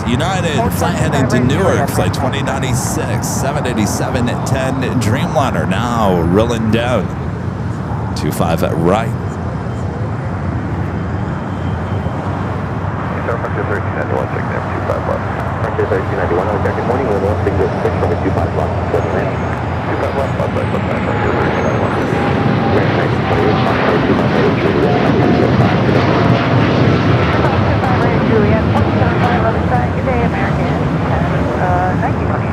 United flight heading to Newark, flight 2096, 787 at 10 Dreamliner, now rolling down. 25 at right. Frontier 1391, check there, 25 left. Frontier 1391, good morning, 11606, over 25 left, 7 land. 25 left, outside, left side, Frontier 1391. Grand 1928, Foxtrot, 25 right, Juliet, 1905, Juliet, 175 other side, good day, American, 1920.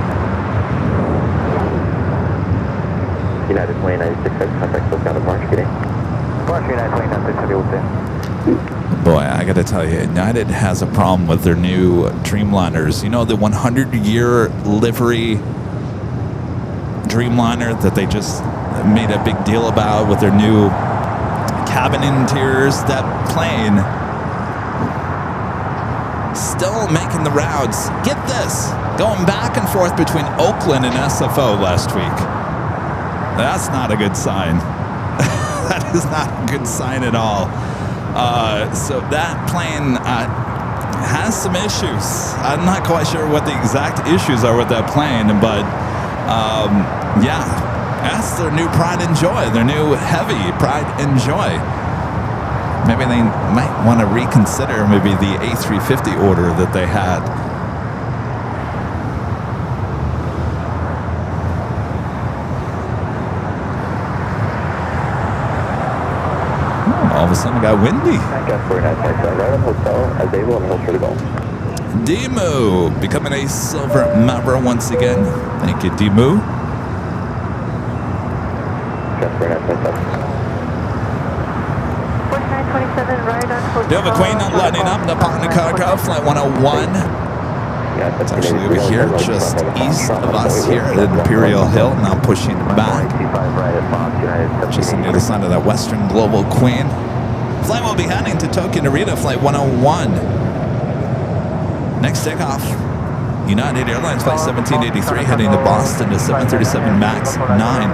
United 2096, contact with counterpunch, good day. Punch, United 2096, heavy, what's in? Boy, I gotta tell you, United has a problem with their new Dreamliners. You know, the 100-year livery Dreamliner that they just made a big deal about with their new cabin interiors? That plane still making the rounds. Get this, going back and forth between Oakland and SFO last week. That's not a good sign. That is not a good sign at all. So that plane has some issues. I'm not quite sure what the exact issues are with that plane, but yeah, that's their new Pride and Joy, their new heavy Pride and Joy. Maybe they might want to reconsider maybe the A350 order that they had. All of a sudden it got windy. Demu becoming a silver member once again. Thank you, Demu. Delta Queen lining up the Pontiac, flight 101. It's actually over here, just east of us here at Imperial Hill, now pushing back. Just on the other side of that Western Global Queen. Flight will be heading to Tokyo Narita, flight 101. Next takeoff, United Airlines flight 1783 heading to Boston to 737 MAX 9.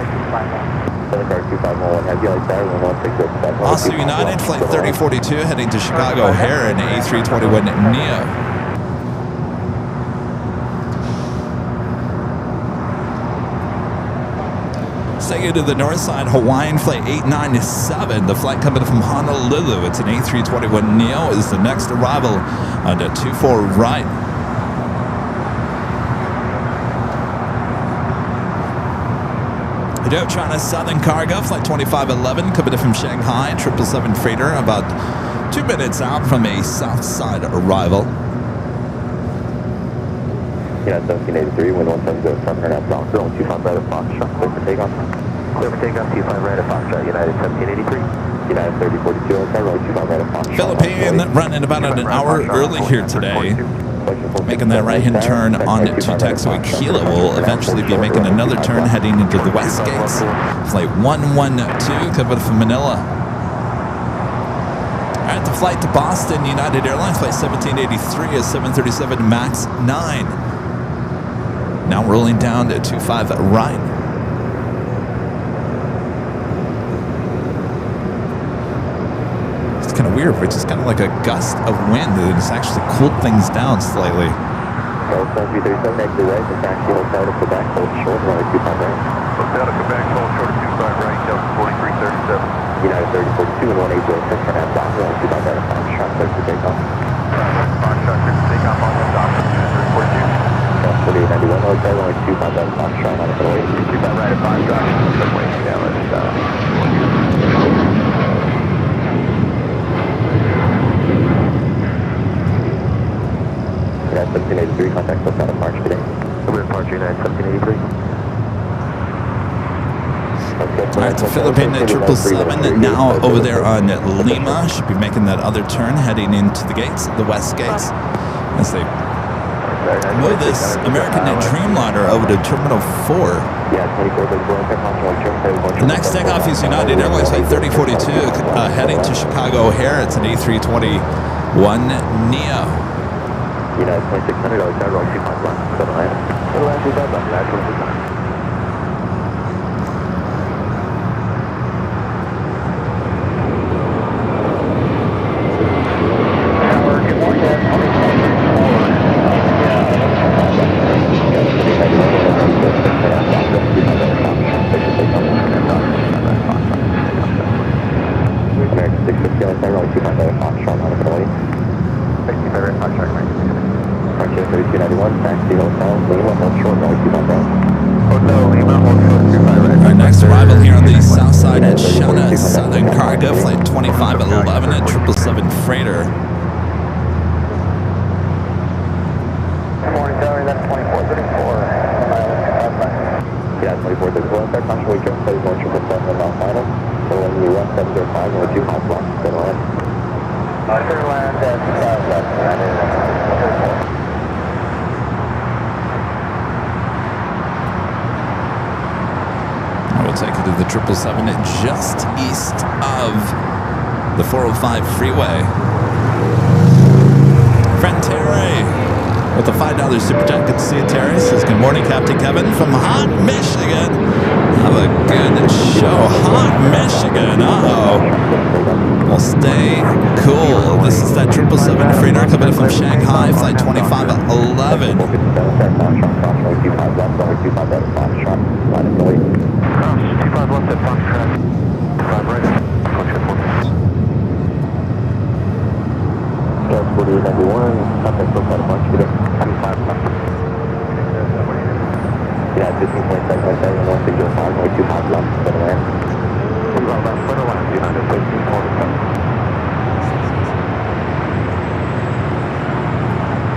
Also United flight 3042 heading to Chicago O'Hare in A321 Neo. Taking to the north side, Hawaiian flight 897, the flight coming from Honolulu. It's an A321 Neo, is the next arrival on the 24 right. LANEVIDEO, China Southern Cargo, Flight 2511, coming in from Shanghai, 777 freighter, about 2 minutes out from a south side arrival. Yeah, 1783, wind 170, turn out south, 25 right at Foxtrot, clear for takeoff. Clear for takeoff, 25 right at Foxtrot, United 1783. United 3042, runway 25 right at Foxtrot. Philippine running about an hour early here today. Making that right-hand turn on to taxiway Kilo. Will eventually be making another turn heading into the west gates. Flight 112 coming from Manila. All right, the flight to Boston, United Airlines, flight 1783 is 737 MAX 9. Now rolling down to 25 right. It's kind of weird, which is kind of like a gust of wind that has actually cooled things down slightly. Hotel 337, exit right, the taxi hotel to Quebec, hold short, runway 25 right. Hotel to Quebec, hold short, 25 right, Delta 4337. United 3042 and 1806, turn out south, runway 25 right at Foxtrot, clear for takeoff. Foxtrot, clear for takeoff on the south, 342. 4891, hotel, runway 25 right at Foxtrot, on the way. 25 right at Foxtrot, runway, yeah, let's, United 1783, contact us out of March today. We're departure United 1783. All right, the Philippine 777 now over there on Lima. Should be making that other turn heading into the gates, the west gates, as they move this American Dreamliner over to Terminal 4. The next takeoff is United Airlines Flight 3042 heading to Chicago O'Hare. It's an A321 Neo. United 2600, outside, wrong 25 left, 7 left. 7 left, 25 left, last 26 left. American 650, outside, wrong 25 left, Foxtrot, on the way. 65 right, Foxtrot, right. 3291, taxi hotel, Lima, hold short, runway 25 right. Hotel, Lima, hold short, 25 right. Our next arrival here on the south side at China Southern Cargo, flight 2511 at 777 freighter. Good morning, Tower, that's 2434. Yeah, 2434, that's our caution, we just played 1777 and final. So when you run 705, runway 25 left, go ahead. Turn left at 5 left, We'll take it to the 777 just east of the 405 freeway. Friend Terry with a $5 super chat. Good to see you, Terry. Says, good morning, Captain Kevin from Hot Michigan. Have a good show. Hot Michigan. Uh-oh. Well, stay cool. This is that 777 freighter coming in from Shanghai, flight 2511. Yeah, 15.757, 1605, only 25 left, for the land. 25 left, for the land, United 1347.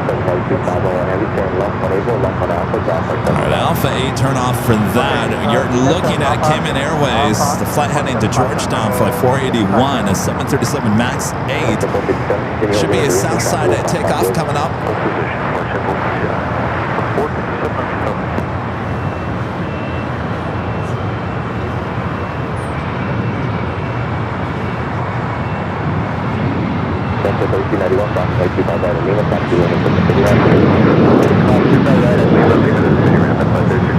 75250, heavy turn left on April, left on Alpha, drop like that. All right, Alpha 8, turn off for that. You're looking at Cayman Airways, the flight heading to Georgetown, flight 481, a 737 MAX 8. Should be a south side takeoff coming up. Delta 1391, approximately 25 right at Lima, taxi limit from the city ramp. 25 right at Lima, leaving the city ramp at 536.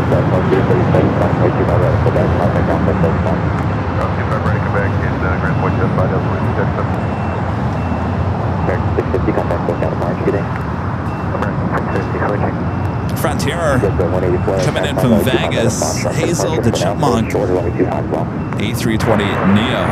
That's 1337, approximately 25 right at Quebec, contact Alpha 75. 25 right at Quebec in Grand Point 75, Delta 127. American 650, contact Coast out of March, good day. American 650, switching. Frontier coming in from Vegas, Hazel to Chipmunk, A320 Neo.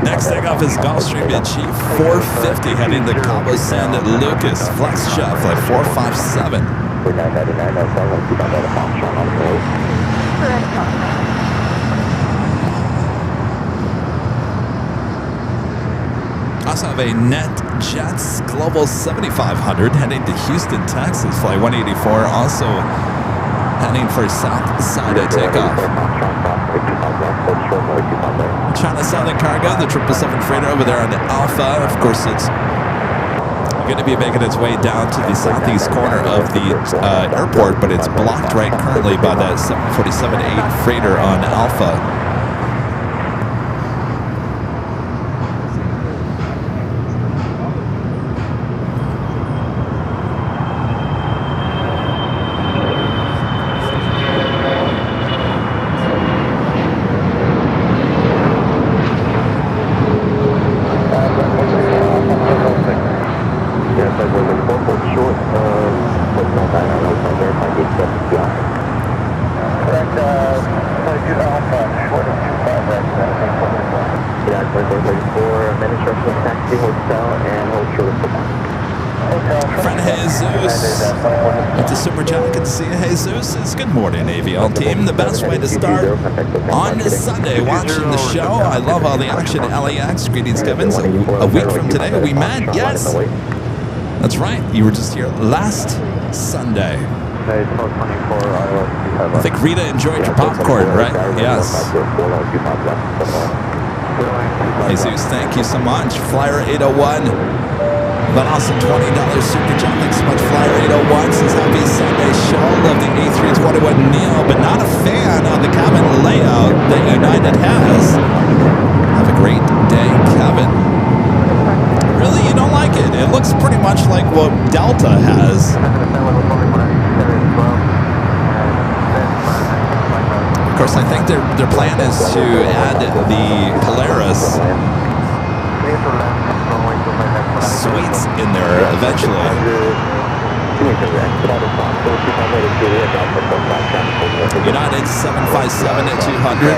Next takeoff is Gulfstream Chief 450 heading to Cabo San Lucas. Flex jet flight 457. Also have a NetJets Global 7500 heading to Houston, Texas. Flight 184 also heading for south side of takeoff. China Southern Cargo, the 777 freighter over there on the Alpha. Of course, it's going to be making its way down to the southeast corner of the airport, but it's blocked right currently by that 747-8 freighter on Alpha. Friend Jesus with the Super Jackets. See Jesus. Good morning, AVL team. The best way to start on Sunday watching the show. I love all the action at LAX. Greetings, Kevin. So a week from today, we met. Yes. That's right. You were just here last Sunday. I think Rita enjoyed your popcorn, right? Yes. Jesus, thank you so much. Flyer 801. But also $20 super chat. Thanks so much, Flyer 801. Says happy Sunday show. Love the A321neo, but not a fan of the cabin layout that United has. Have a great day, Kevin. Really? You don't like it? It looks pretty much like what Delta has. Of course, I think their plan is to add the Polaris suites in there eventually. United 757 at 200.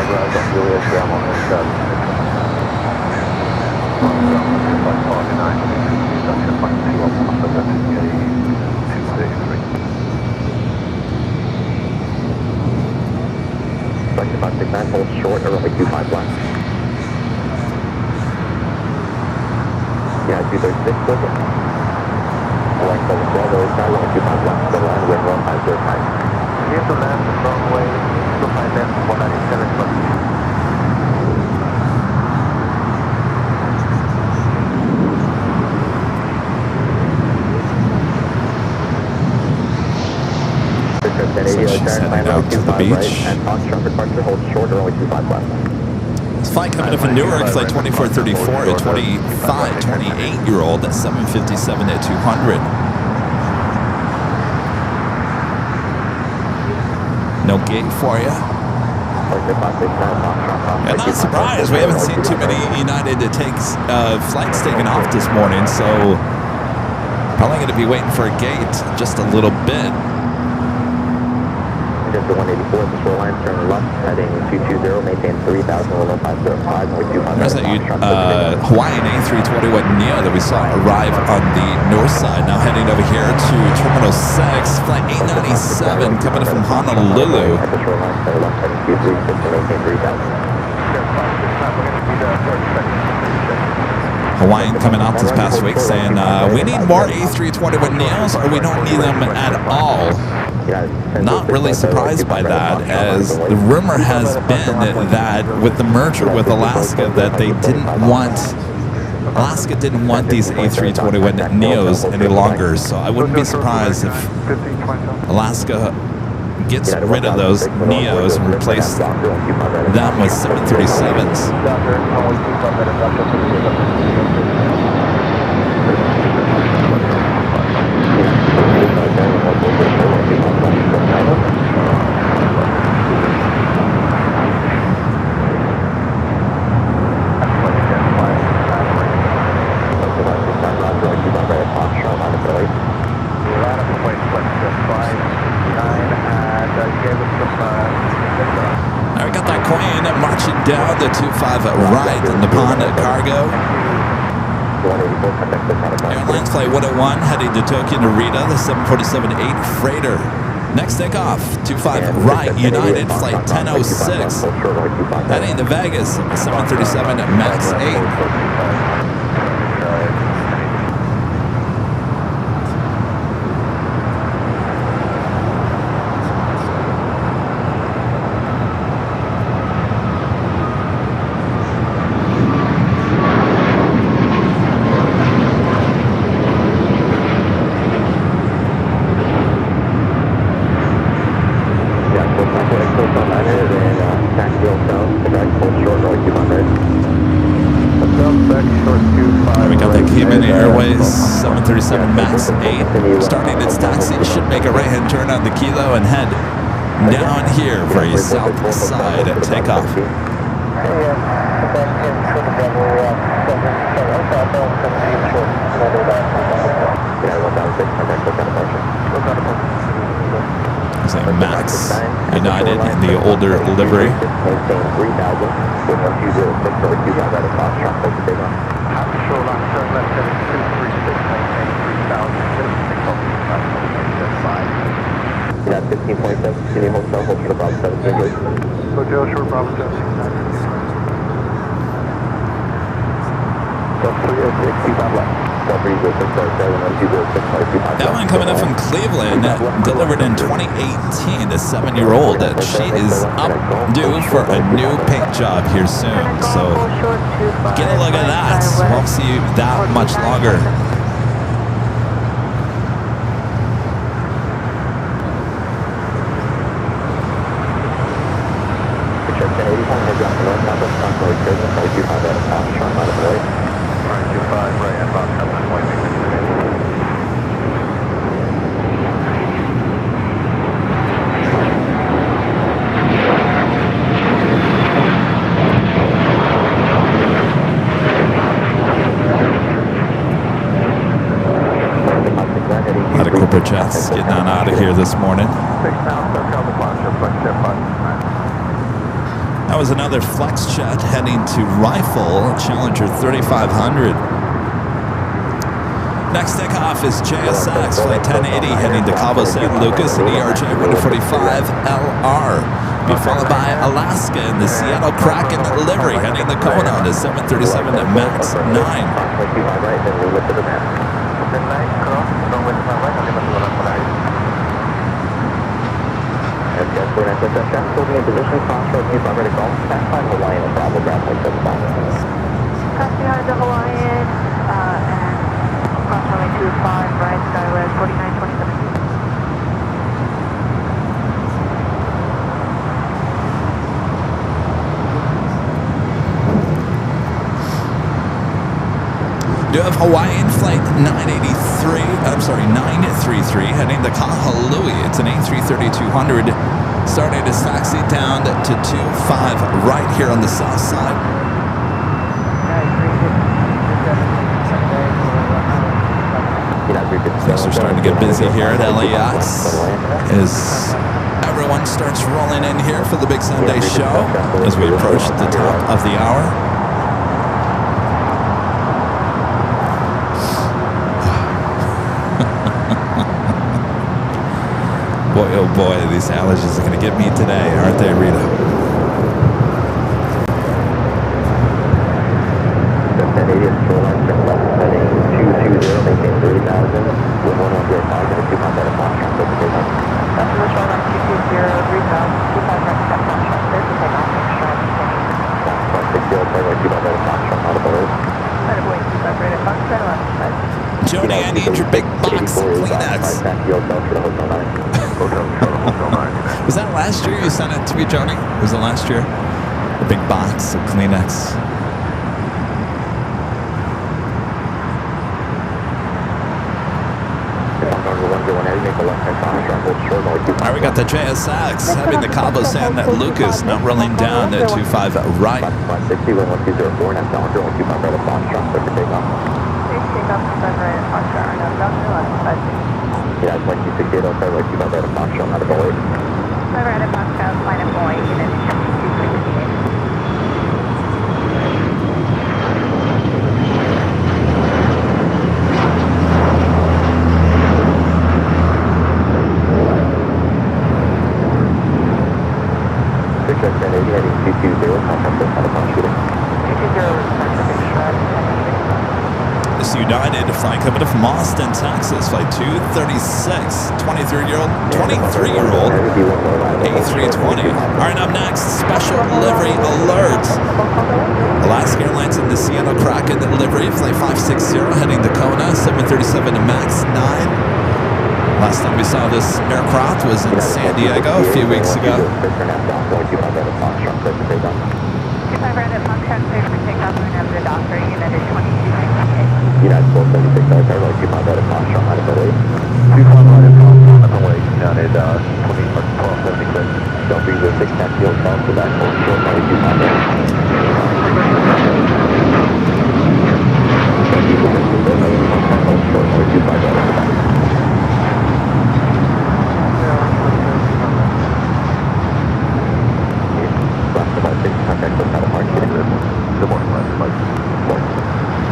Hold short, early 25 left. Yeah, 236 with it. Select 712, early sky, 125 left, the line, wind 1505. Near to land, the runway, 25 left, 197 left. So she's heading out to the beach. This flight coming up from Newark, flight 2434, a 28-year-old at 757 at 200. No gate for you. I'm not surprised. We haven't seen too many United flights taken off this morning, so probably going to be waiting for a gate just a little bit. Just the 184 at the shoreline, turn left, heading 220, maintain 3000, 10505, with 200. There's that Hawaiian A321neo that we saw arrive on the north side, now heading over here to Terminal 6, flight 897 coming from Honolulu. At the shoreline, turn left, heading 236, maintain 3000. Hawaiian coming out this past week saying, we need more A321neos or we don't need them at all. Not really surprised by that, as the rumor has been that with the merger with Alaska that they Alaska didn't want these A321neos any longer, so I wouldn't be surprised if Alaska gets rid of those neos and replaces them with 737s. down to 25 right, Nippon Cargo. Airlines Flight 101 heading to Tokyo Narita, the 747-8 freighter. Next takeoff, 25 right, United Flight 1006. Heading to Vegas, 737 MAX 8. We got the Cayman Airways 737 MAX 8 starting its taxi. Should make a right-hand turn on the Kilo and head down here for a south side takeoff. It's a MAX United in the older livery. That's 15.7, City Hotel, hold for about 17 years. Hotel Short Bravo 769. That one coming up from Cleveland, delivered in 2018, the 7-year-old. She is up due for a new paint job here soon. So get a look at that. Won't see you that much longer. Corporate jets getting on out of here this morning. That was another flex jet heading to Rifle, Challenger 3500. Next takeoff is JSX, Flight 1080, heading to Cabo San Lucas and ERJ 145LR. Be followed by Alaska in the Seattle Kraken livery, heading to Kona to 737 MAX 9. Behind the Hawaiian, and cross runway 25, right, Skywest 4927. Do have Hawaiian Flight 933 heading to Kahului. It's an A330-200 starting to taxi down to 25 right here on the south side. Things are starting to get busy here at LAX as everyone starts rolling in here for the big Sunday show as we approach the top of the hour. Boy, oh boy, these allergies are going to get me today, aren't they, Rita? Joni, I need your big box of Kleenex. Was that last year you sent it to me, Joni? Was it last year? A big box of Kleenex. All right, we got the JSX having the Cabo San Lucas now rolling down to 25 right. Yeah, 26 Hotel, right, 25 right at Foxtrot, not a Boeing. Right at Foxtrot, flight at Boeing, and then 268. LAX United, flying coming from Austin, Texas, flight 236, 23-year-old A320. All right, up next, special delivery alert. Alaska Airlines in the Seattle Kraken delivery, flight 560, heading to Kona, 737 MAX 9. Last time we saw this aircraft was in San Diego a few weeks ago. United 476, Airline 25 out of Foxtrot, out of Italy. 25 out of Foxtrot, on the way, United 1276. Don't be the 6 taxi hotel, so back on short, 25 out. Good morning, last flight.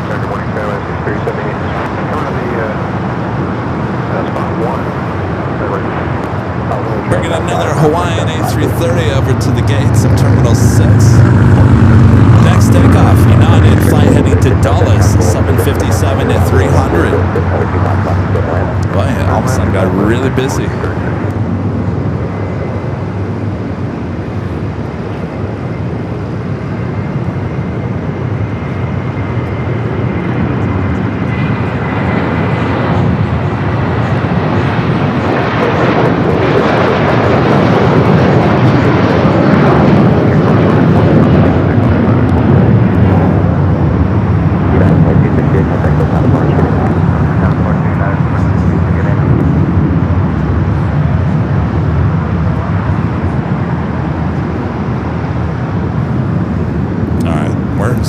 Good morning, Airline 637. Bringing another Hawaiian A330 over to the gates of Terminal 6. Next takeoff, United, flight heading to Dulles, 757 at 300. Boy, it all of a sudden got really busy.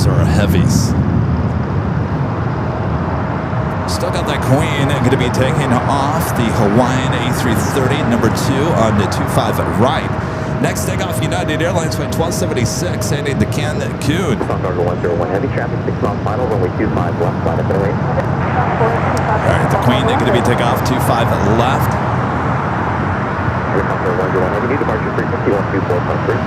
Are heavies. Still got that Queen going to be taking off the Hawaiian A330 number 2 on the 25 right. Next takeoff, United Airlines flight 1276 heading to Cancun. Cargo 101 heavy traffic 6 miles final, runway 25 left, flight up and away. All right, the Queen going to be taking off 25 left. Cargo 101 heavy, new departure frequency 124.3.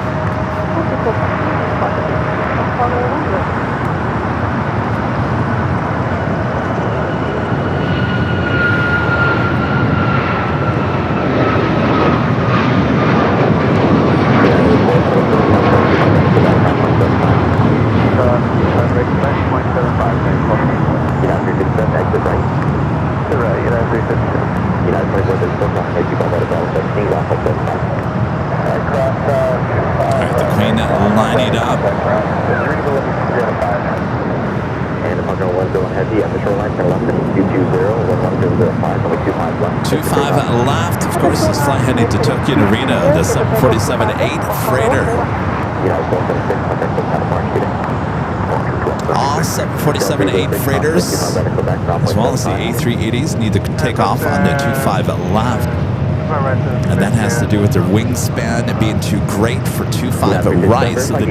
Lining up. And Apollo 101 heavy at the shoreline, turn left and 220-1105, only 25 left. 25 left. Of course, this flight heading to Tokyo Narita, the 747-8 freighter. All 747-8 freighters, as well as the A380s, need to take off on the 25 left. And that has to do with their wingspan being too great for 25 right. So the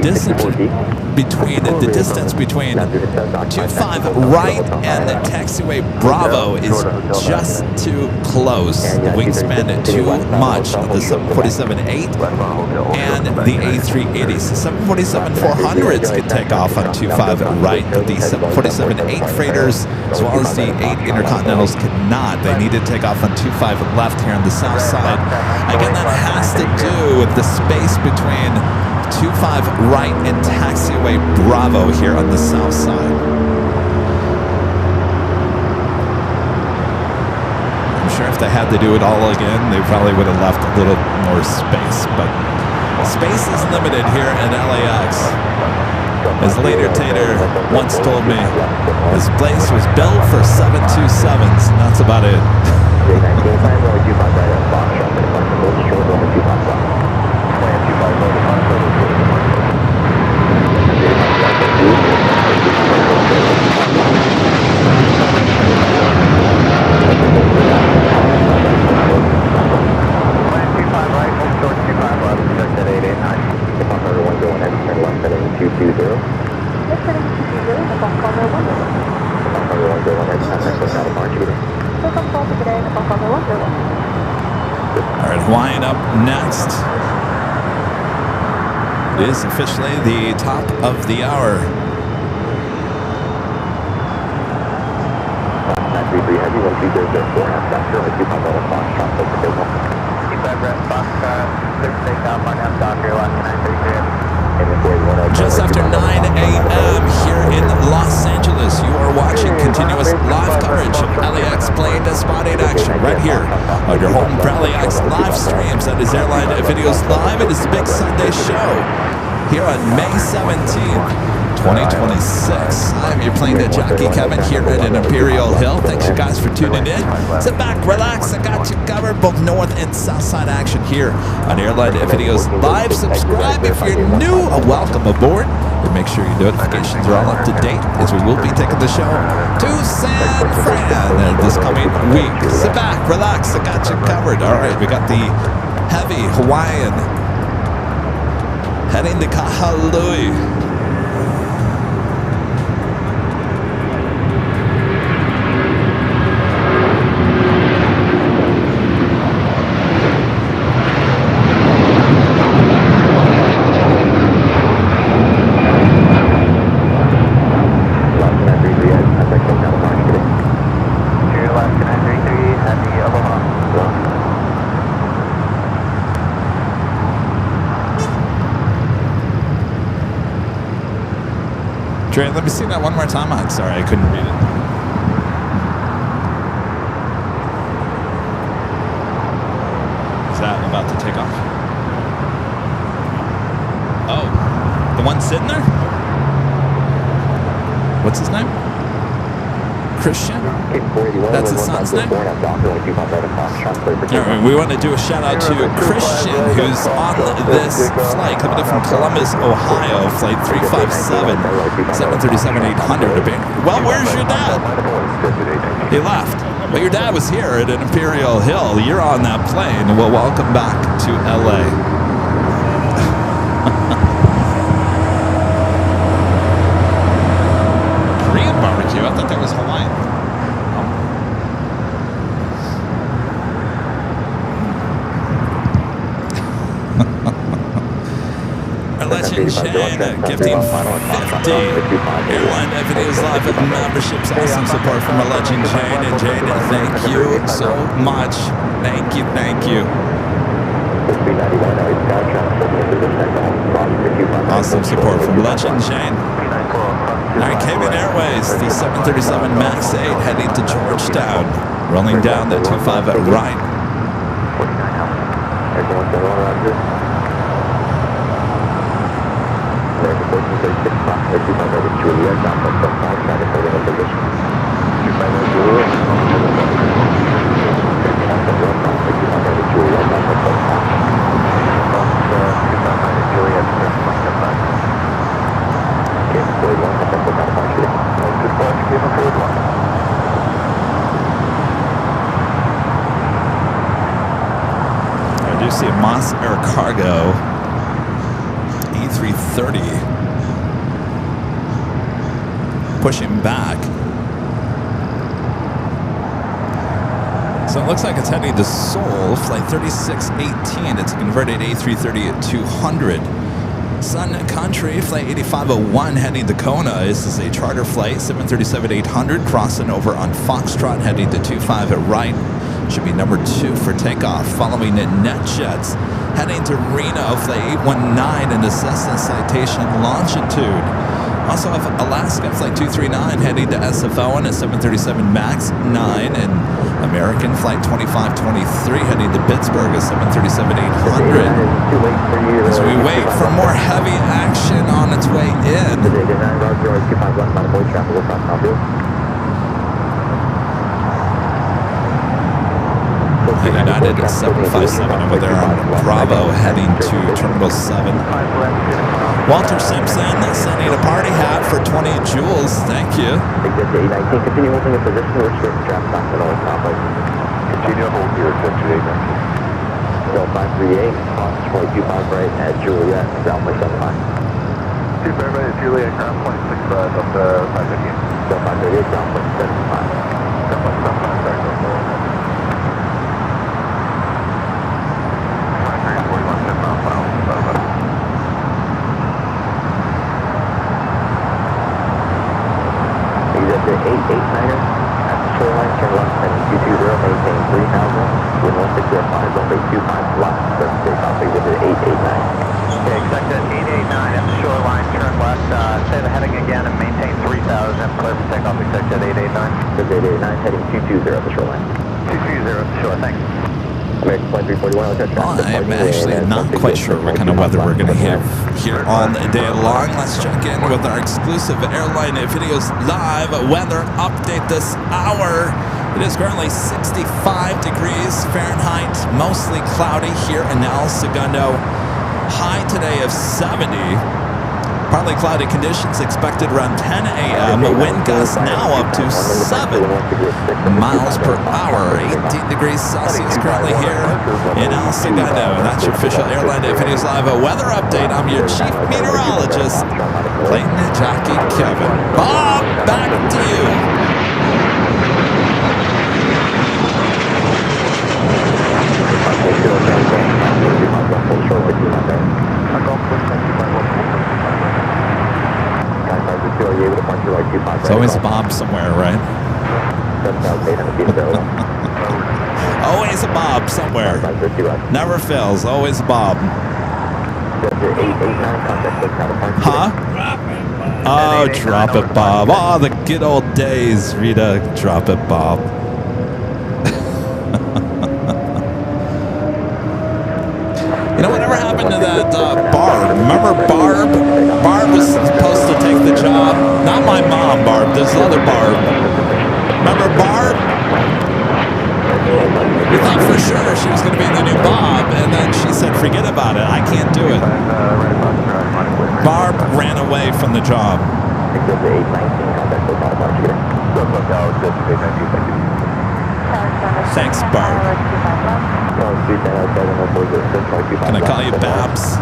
distance between 25 right and the taxiway Bravo is just too close. The wingspan too much of the 747-8 and the A380s. The 747-400s can take off on 25 right, but the 747-8 freighters, as well as the 8 Intercontinentals, cannot. They need to take off on 25 left here on the south side. Again, that has to do with the space between 25 right and taxiway Bravo here on the south side. I'm sure if they had to do it all again, they probably would have left a little more space, but space is limited here at LAX. As Later Tater once told me, this place was built for 727s, and that's about it. Alright, Hawaiian up next. It is officially the top of the hour. Heavy, 1204, half doctor, 25 Delta Foxtrot, clear for takeoff. 25 Brett Foxtrot, clear for takeoff, on half doctor, Alaska 933. Just after 9 a.m. here in Los Angeles, you are watching continuous live coverage of LAX plane to spot 8 action right here on your home for LAX live streams. That is Airline Videos Live. It is the big Sunday show here on May 17th. 2026. I'm your plane to jockey Kevin here at Imperial Hill. Thanks you guys for tuning in. Sit back, relax. I got you covered. Both north and south side action here on Airline Videos Live. Subscribe if you're new. Welcome aboard. And make sure your notifications are all up to date as we will be taking the show to San Fran this coming week. Sit back, relax. I got you covered. All right, we got the heavy Hawaiian heading to Kahului. Dre, let me see that one more time. I'm sorry, I couldn't read it. Is that about to take off? Oh, the one sitting there? What's his name? Christian? That's his son's name? We want to do a shout out to Christian, who's on this flight coming in from Columbus, Ohio, flight 357, 737-800. Well, where's your dad? He left. But your dad was here at Imperial Hill. You're on that plane. Well, welcome back to LA. Korean barbecue? I thought that was Hawaiian. Legend Shane gifting 50 Airline Videos Live with memberships. Awesome support from a Legend Shane. And Jane, thank you so much. Thank you, thank you. Awesome support from Legend Shane. All right, Cayman Airways, the 737 MAX 8 heading to Georgetown. Rolling down the 25 at right. I do see a Moss Air Cargo E330 pushing back. So it looks like it's heading to Seoul, flight 3618. It's a converted A330 at 200. Sun Country, flight 8501 heading to Kona. This is a charter flight, 737-800, crossing over on Foxtrot, heading to 25 at right. Should be number 2 for takeoff. Following it, NetJets, heading to Reno, flight 819 in the Cessna Citation Longitude. Also have Alaska, flight 239, heading to SFO on a 737 MAX 9, and American flight 2523, heading to Pittsburgh, a 737-800. As we wait for more heavy action on its way in. United 757 over there on Bravo, heading to Terminal 7. Walter Simpson sending a party hat for 20 joules. Thank you. Continue holding a position to restrict draft back at all topics. Continue to hold your attention 819. 538, 25 right at Juliet, down by 75. 25 right at Juliet, ground point 65 up to 538. 538, down point 75. Down point 75, sorry, go forward. The 889er at the shoreline, turn left, heading 220, maintain 3000, wind 1605, runway 25 left, start takeoff, exhibit 889. Okay, expect that 889 at the shoreline, turn left, say the heading again and maintain 3000, clear for takeoff, expect that 889. Exhibit 889, heading 220 at the shoreline. 220 at the shore, thanks. American Flight 341, I'll touch Well, I'm actually not quite sure what kind of weather we're going to have here all day long. Let's check in with our exclusive Airline Videos live weather update this hour. It is currently 65 degrees Fahrenheit, mostly cloudy here in El Segundo. High today of 70. Partly cloudy conditions expected around 10 a.m. Wind gusts now up to 7 miles per hour. 18 degrees Celsius currently here in El Segundo. That's your official Airline Videos live weather update. I'm your chief meteorologist, Clayton Jockey Kevin. Bob, back to you. It's always Bob somewhere, right? Always a Bob somewhere. Never fails. Always a Bob. Huh? Oh, drop it, Bob. Oh, the good old days, Rita. Drop it, Bob. You know, whatever happened to that Barb? Remember Barb? Barb was supposed to take the job. Not my mom, Barb. There's other Barb. Remember Barb? We thought for sure she was going to be the new Bob, and then she said, forget about it. I can't do it. Barb ran away from the job. Thanks, Barb. Can I call you Babs?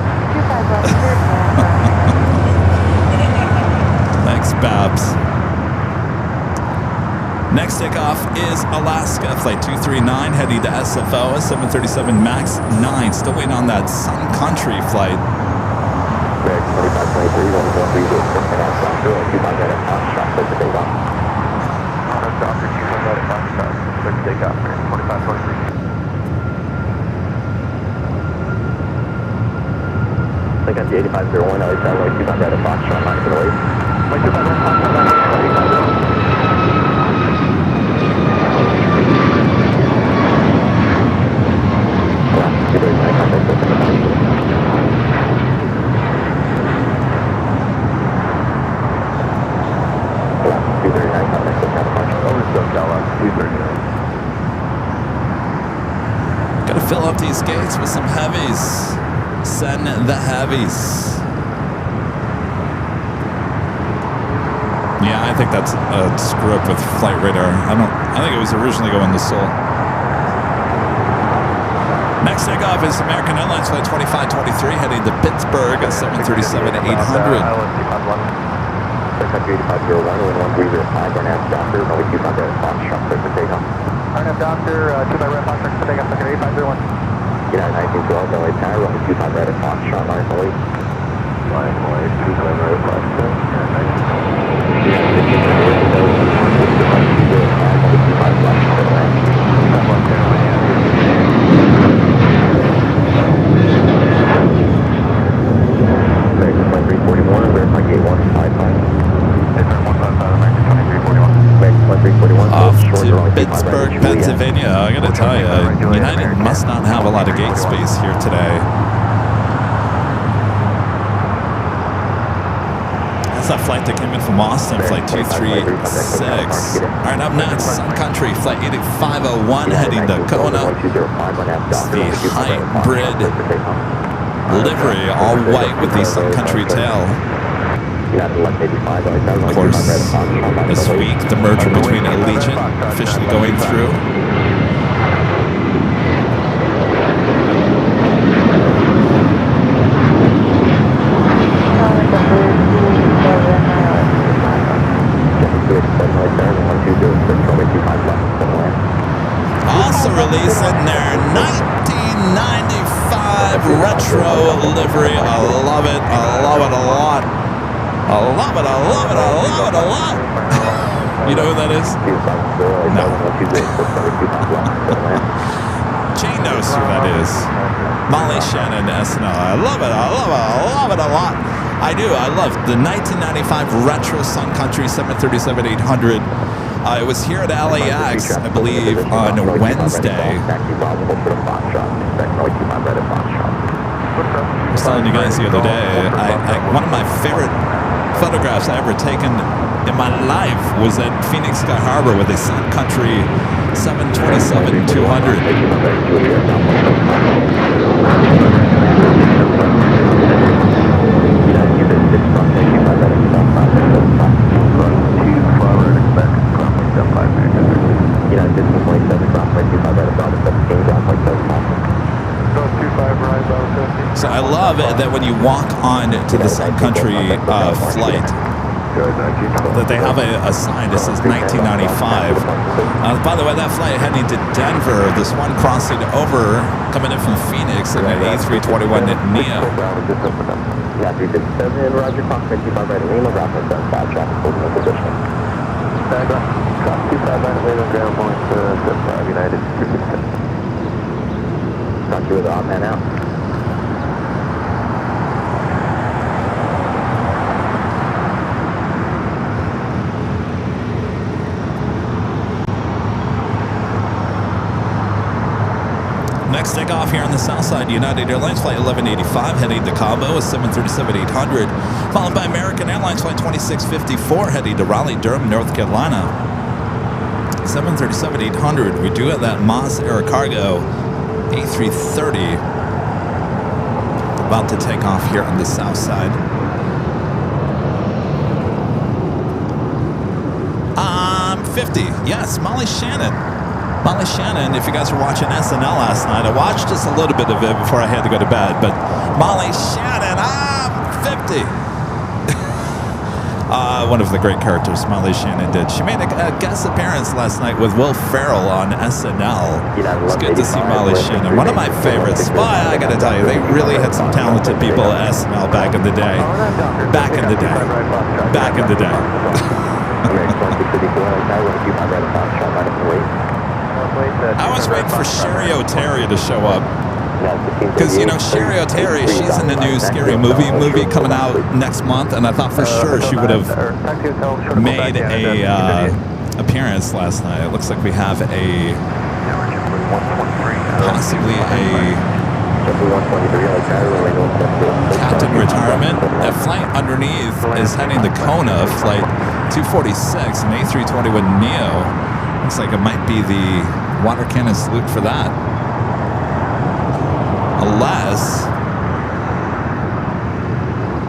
Thanks, Babs. Next takeoff is Alaska, flight 239, heading to SFO, 737 MAX 9. Still waiting on that Sun Country flight. I got the 8501, LA Satellite 25 out of Foxtrot, line for the late. Like 25 out of Foxtrot, line for the late. Gotta fill up these gates with some heavies. Send the heavies. Yeah, I think that's a screw up with flight radar. I think it was originally going to Seoul. Next takeoff is American Airlines flight 2523 heading to Pittsburgh at 737-800. RNF Doctor, 2 by Red Fox, take up second 8501. United 1912, LA Tower, runway 25 right at Foxtrot, line for late. Line for late, 2 by Red Fox, Off to Pittsburgh, Pennsylvania. I gotta tell you, United must not have a lot of gate space here today. That's that flight that came in from Austin, flight 236. All right, up next, Sun Country, flight 8501 heading to Kona. It's the hybrid livery, all white with the Sun Country tail. Of course, this week, the merger between Allegiant officially going through. Also releasing their 1995 retro livery. I love it. I love it a lot. I love it, I love it, I love it a lot. You know who that is? No. Jane knows who that is. Molly Shannon, SNL. I love it. I love it. I love it a lot. I do. I love the 1995 Retro Sun Country 737-800. It was here at LAX, I believe, on Wednesday. I was telling you guys the other day, one of my favorite photographs I ever taken in my life was at Phoenix Sky Harbor with a Sun Country 727-200. So I love that when you walk on to the Sun Country flight, that they have a sign that says 1995. By the way, that flight heading to Denver, this one crossing over, coming in from Phoenix in an A321 Neo. Roger, Fox 25 right, Lima, Bravo, 75, traffic, holding no position. Cross 25 right, Lima, ground point, 75, United, 360. Roger with the odd man out. Next takeoff here on the south side, United Airlines Flight 1185 heading to Cabo, a 737-800, followed by American Airlines Flight 2654 heading to Raleigh-Durham, North Carolina. 737-800, we do have that Moss Air Cargo A330 about to take off here on the south side. 50, yes, Molly Shannon. Molly Shannon, if you guys were watching SNL last night, I watched just a little bit of it before I had to go to bed, but Molly Shannon, I'm 50. One of the great characters Molly Shannon did. She made a guest appearance last night with Will Ferrell on SNL. It's good to see Molly Shannon. One of my favorites. But I gotta tell you, they really had some talented people at SNL back in the day. Back in the day. Back in the day. I was waiting for Sherry O'Terry to show up. Because, you know, Sherry O'Terry, she's in the new Scary Movie coming out next month, and I thought for sure she would have made a appearance last night. It looks like we have possibly a captain retirement. That flight underneath is heading to Kona, flight 246, an A321 Neo. Looks like it might be the water cannon salute for that. Unless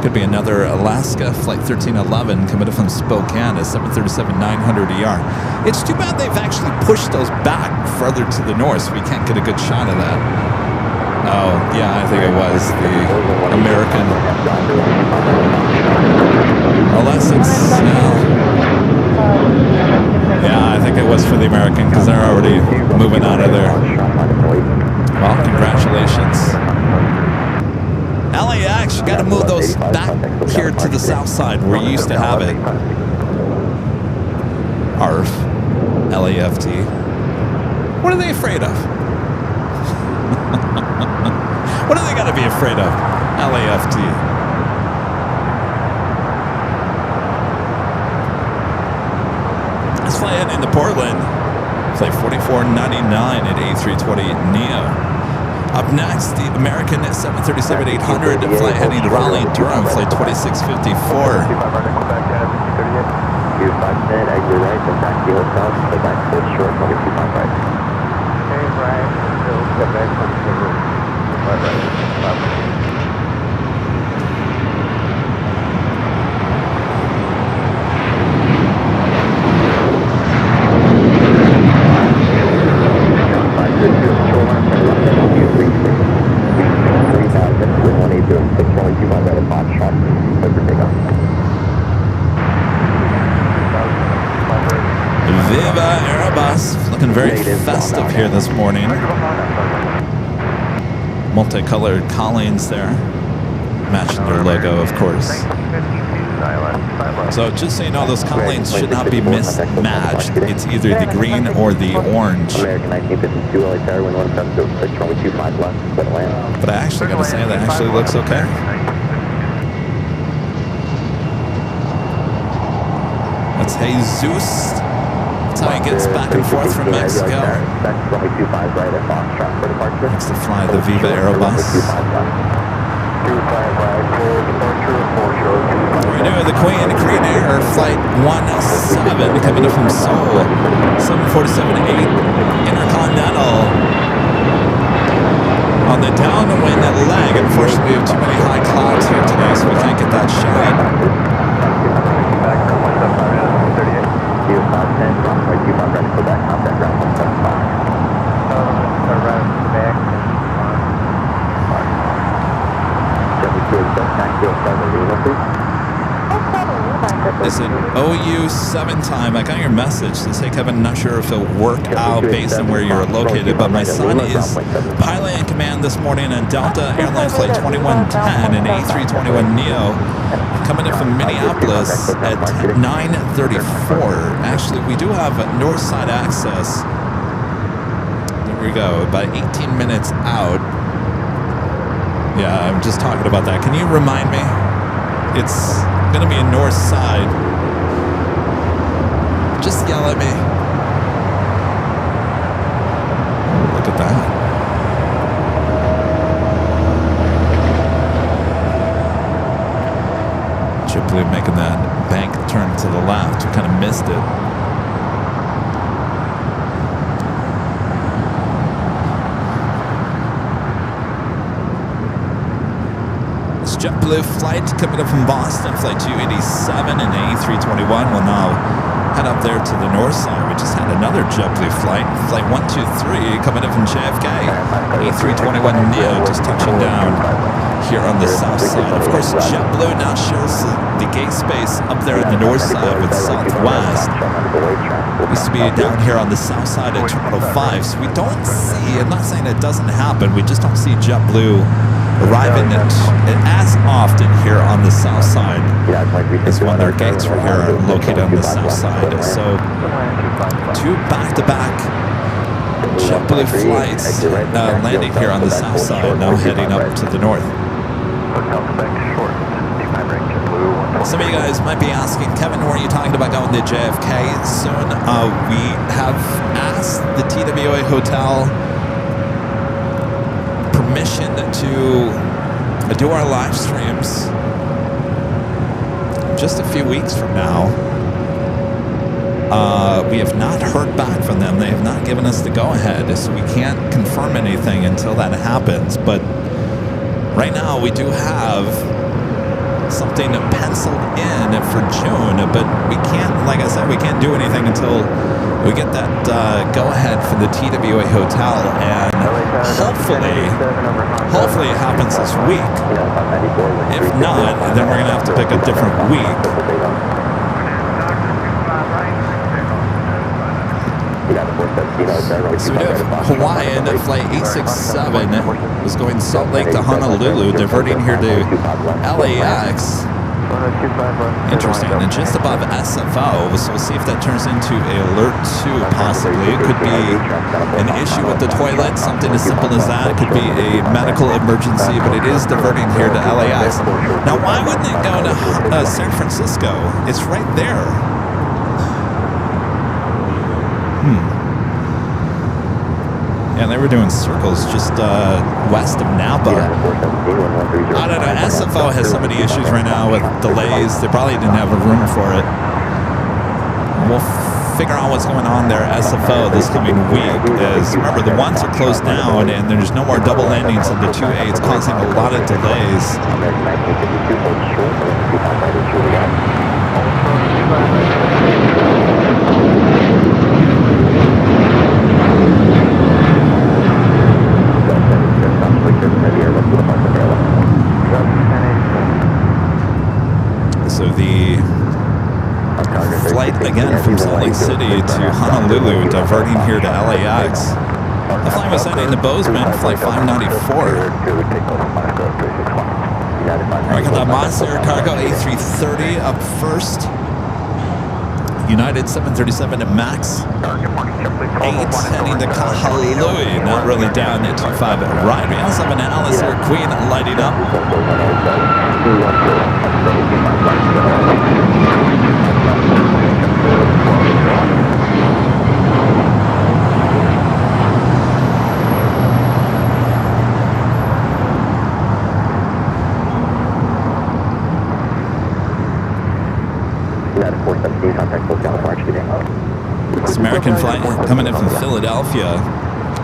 could be another Alaska flight 1311 coming from Spokane, a 737-900ER. It's too bad they've actually pushed those back further to the north, so we can't get a good shot of that. Oh, yeah, I think it was the American. Unless it's... yeah, I think it was for the American because they're already moving out of there. Well, congratulations. LAX, you got to move those back here to the south side where you used to have it. ARF. LAFT. What are they afraid of? What are they got to be afraid of? LAFT. Let's fly in into Portland. Flight 4499 at A320 Neo. Up next, the American 737-800 flight heading to Raleigh-Durham, flight 2654. Viva Airbus, looking very festive here this morning. Multicolored Collins there, matching their logo, of course. So just so you know, those call lanes should not be mismatched. It's either the green or the orange. American 1952 LA Tower, wind 1706, runway 25 left, clear to land. But I actually got to say that actually looks okay. That's Jesus. That's how he gets back and forth from Mexico. Runway 25 right at Foxtrot for departure. Likes to fly the Viva Aerobus. Renew the Queen Air Flight 17 coming in from Seoul. 747-8 Intercontinental. On the downwind leg, unfortunately, we have too many high clouds here today, so we can't get that shot. It's an OU7 time. I got your message to say, Kevin, not sure if it'll work out based on where you're located, but my son is pilot in command this morning on Delta Airlines Flight 2110 and A321neo coming in from Minneapolis at 9:34. Actually, we do have north side access. There we go, about 18 minutes out. Yeah, I'm just talking about that. Can you remind me? It's going to be a north side. Just yell at me. Look at that. JetBlue making that bank turn to the left. We kind of missed it. JetBlue flight coming up from Boston, flight 287 and A321 will now head up there to the north side. We just had another JetBlue flight, flight 123 coming up from JFK. A321neo just touching down here on the south side. Of course, JetBlue now shares the gate space up there in the north side with Southwest. Used to be down here on the south side of Terminal 5, so we don't see, I'm not saying it doesn't happen, we just don't see JetBlue arriving as often here on the south side as when their gates are here located on the south side. So two back-to-back JetBlue flights landing here on the south side, now heading up to the north. Some of you guys might be asking, Kevin, were you talking about going to JFK soon? We have asked the TWA Hotel permission to do our live streams just a few weeks from now. We have not heard back from them. They have not given us the go-ahead, so we can't confirm anything until that happens. But right now we do have something penciled in for June, but we can't, like I said, we can't do anything until we get that go-ahead from the TWA Hotel, and hopefully it happens this week. If not, then we're going to have to pick a different week. So we have Hawaiian flight 867 was going Salt Lake to Honolulu, diverting here to LAX. Interesting, and just above SFO, so we'll see if that turns into Alert 2 possibly. It could be an issue with the toilet, something as simple as that. It could be a medical emergency, but it is diverting here to LAX. Now, why wouldn't it go to San Francisco? It's right there. Yeah, they were doing circles just west of Napa. I don't know, SFO has so many issues right now with delays. They probably didn't have a room for it. We'll figure out what's going on there, SFO, this coming week. As remember, the ones are closed down, and there's no more double landings on the 2A. It's causing a lot of delays. So the flight again from Salt Lake City to Honolulu, diverting here to LAX. The flight was heading to Bozeman, flight 594. I got that Monster Cargo A330 up first. United 737 MAX 8 heading to Kahului. Not really down at 25 right. We also have an Alice Air Queen lighting up. This American flight coming in from Philadelphia,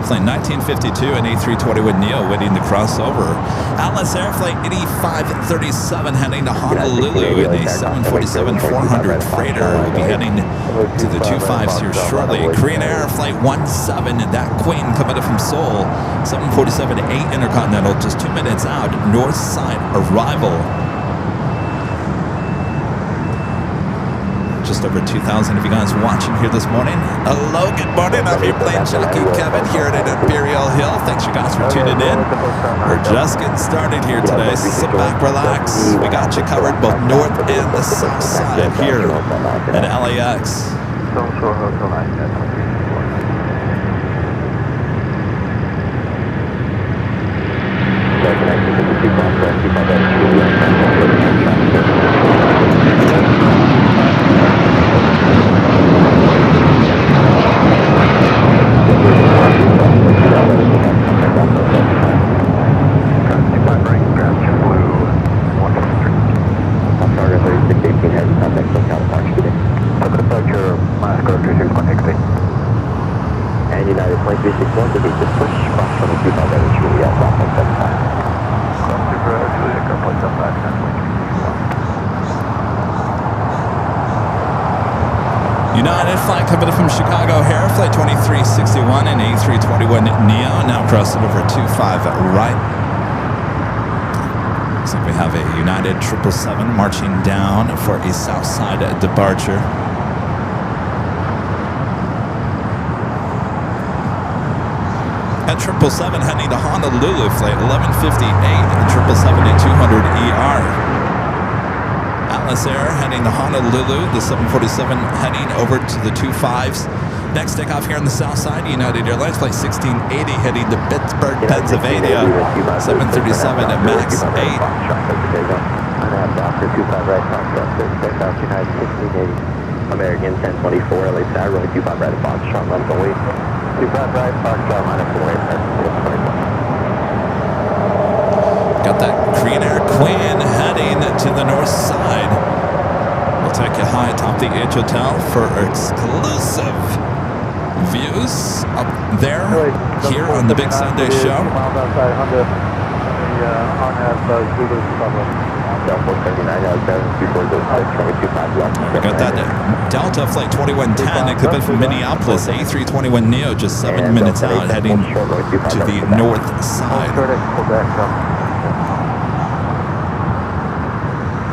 flight 1952 and A321neo waiting to cross over. Atlas Air Flight 8537 heading to Honolulu in a 747-400 freighter. We'll be heading to the 25s here shortly. Korean Air Flight 17, that Queen coming in from Seoul, 747-8 Intercontinental, just 2 minutes out, north side arrival. Just over 2,000 of you guys watching here this morning. Hello, good morning. I'm your plane jockey, Kevin, here at Imperial Hill. Thanks you guys for tuning in. We're just getting started here today. Sit back, relax. We got you covered both north and the south side here at LAX. And United Flight 361 to be just push cross runway 25 right Juliet, 1.75. Cross Juliet, 1.75. United flight coming in from Chicago here, flight 2361 and A321neo, now crossing over 25 right. Looks like we have a United 777 marching down for a south side departure. At 777 heading to Honolulu, flight 1158 and 777-200ER. Atlas Air heading to Honolulu, the 747 heading over to the 25s. Next takeoff here on the south side, United Airlines flight 1680 heading to Pittsburgh, Pennsylvania, 737 at MAX 8. American 1024, LA Tower, runway 25 right at Foxtrot, left away. 25 right, Foxtrot, line up 4 Got that Korean Air Queen heading to the north side. We'll take you high atop the H Hotel for exclusive views up there here on the Big Sunday Show. We got that Delta Flight 2110, it could be from Minneapolis, A321neo, just 7 minutes out, heading to the north side.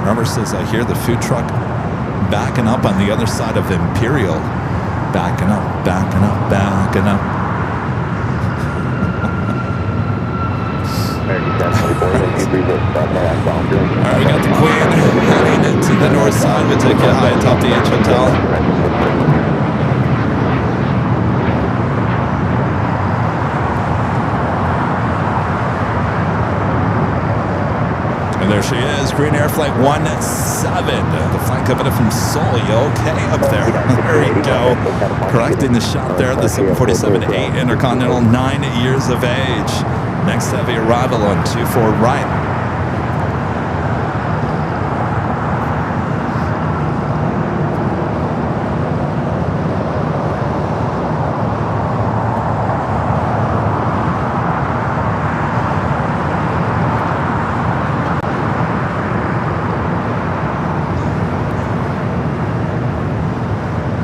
Remember, says I hear the food truck backing up on the other side of Imperial. Backing up, backing up, backing up. Alright, we got the Queen heading to the north side. We'll take you high atop the H Hotel. And there she is, Green Air Flight 17. The flight coming in from Seoul. You okay up there? There we go. Correcting the shot there. The 747-8 Intercontinental, 9 years of age. Next heavy arrival on 24 right.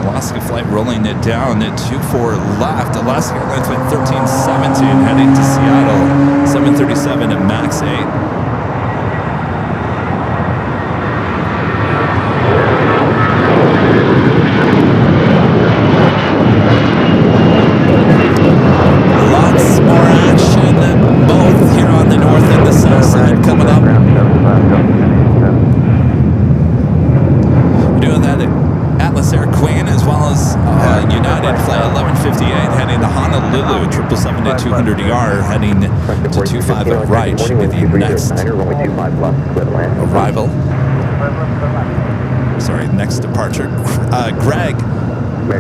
Alaska flight rolling it down at 24 left. Alaska Airlines flight 1317 heading to Seattle, 737 at MAX 8. Lots more action, both here on the north and the south side coming up. We're doing that at Atlas Air Queen 11:58 heading to Honolulu, 777 to 200ER, heading to 25 at right. Should be the next arrival. Sorry, next departure. Greg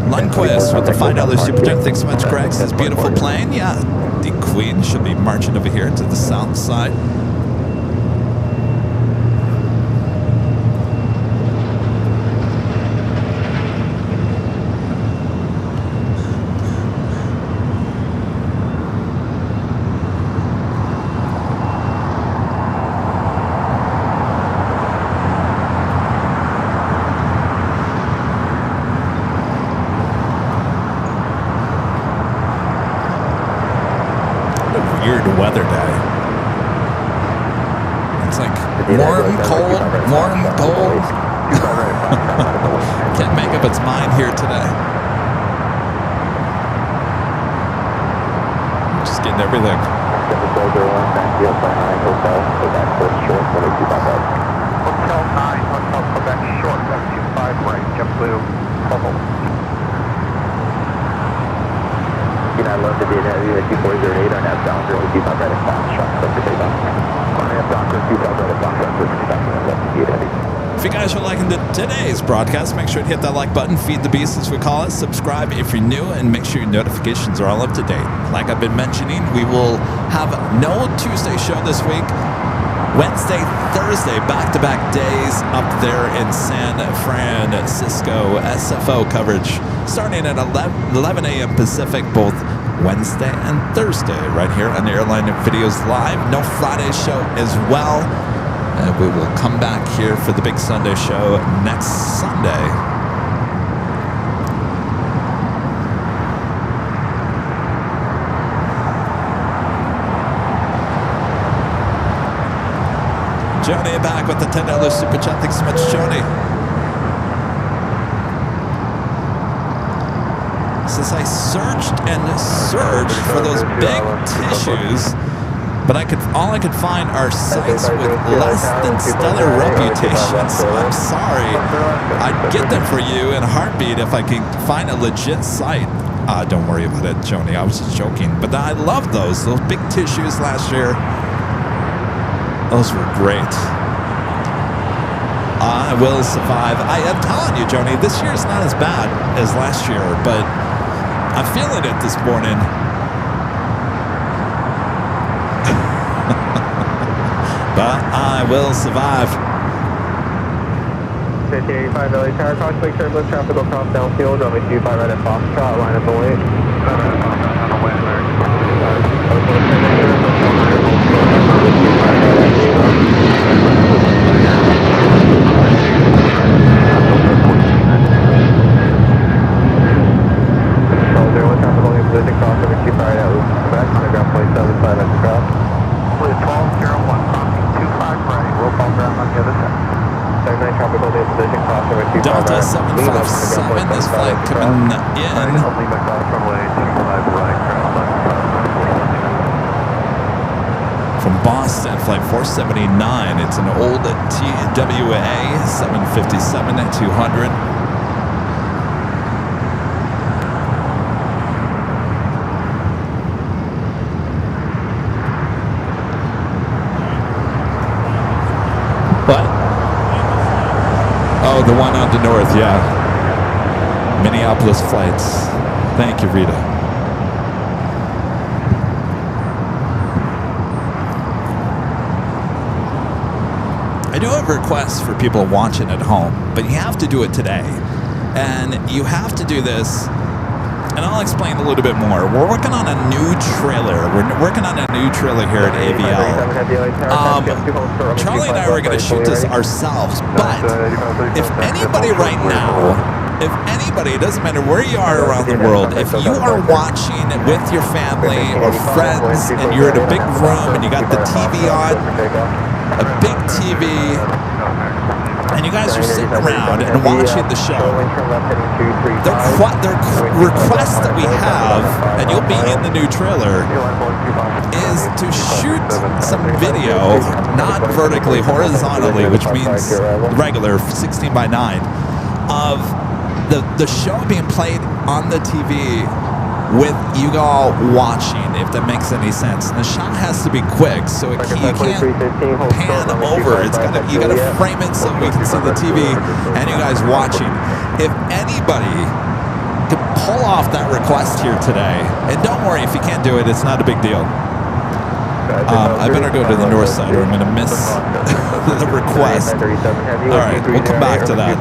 Lundquist with the $5 super chat. Thanks so much, Greg. This beautiful plane. Yeah, the Queen should be marching over here to the south side. Weather day. It's like warm, cold, warm, cold. Can't make up its mind here today. Just getting everything. Hotel 9, Hotel Quebec short, 125 right, JetBlue, bubble. I'd love to be at heavy at 2408 on that down 025 right at Foxtrot, so to take off. On that down 025 right at Foxtrot, so to take off. I'd love to be at heavy. If you guys are liking today's broadcast, make sure to hit that like button, feed the beast as we call it, subscribe if you're new, and make sure your notifications are all up to date. Like I've been mentioning, we will have no Tuesday show this week. Wednesday, Thursday, back-to-back days up there in San Francisco. SFO coverage starting at 11 a.m. Pacific, both Wednesday and Thursday, right here on the Airline Videos Live. No Friday show as well. And we will come back here for the big Sunday show next Sunday. Joni back with the $10 super chat. Thanks so much, Joni. Says I searched and searched for those big tissues, but all I could find are sites with less than stellar reputations. So I'm sorry. I'd get them for you in a heartbeat if I could find a legit site. Don't worry about it, Joni. I was just joking. But I love those big tissues last year. Those were great. I will survive. I am telling you, Joni, this year's not as bad as last year, but I'm feeling it this morning. But I will survive. 1585 LA Tower, contact turbulence, traffic will cross downfield, runway 25 right at Foxtrot, line up the way. Delta 757, this flight coming in. From Boston, flight 479. It's an old TWA 757 at 200. What? Oh, the one on the north, yeah. Minneapolis flights. Thank you, Rita. I do have requests for people watching at home, but you have to do it today. And you have to do this, and I'll explain a little bit more. We're working on a new trailer. We're working on a new trailer here at AVL. Charlie and I were going to shoot this ourselves, but if anybody right now, it doesn't matter where you are around the world, if you are watching with your family or friends and you're in a big room and you got the TV on, a big TV, and you guys are sitting around and watching the show, the request that we have, and you'll be in the new trailer, is to shoot some video, not vertically, horizontally, which means regular 16:9, of the show being played on the TV with you all watching, if that makes any sense. And the shot has to be quick, so you can't pan over. You gotta frame it so we can see the TV and you guys watching. If anybody can pull off that request here today, and don't worry, if you can't do it, it's not a big deal. I better go to the north side or I'm going to miss the request. All right, we'll come back to that.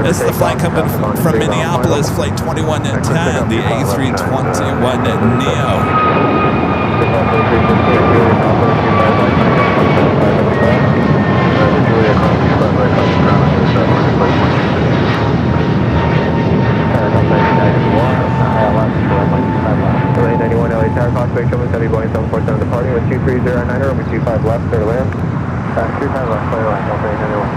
This is the flight coming from Minneapolis, flight 2110, the A321 Neo. LA Tower, Foxway, coming steady, Boeing 747 departing with 2309, runway 25 left, clear to land. 25 left, clear to land, LA 91.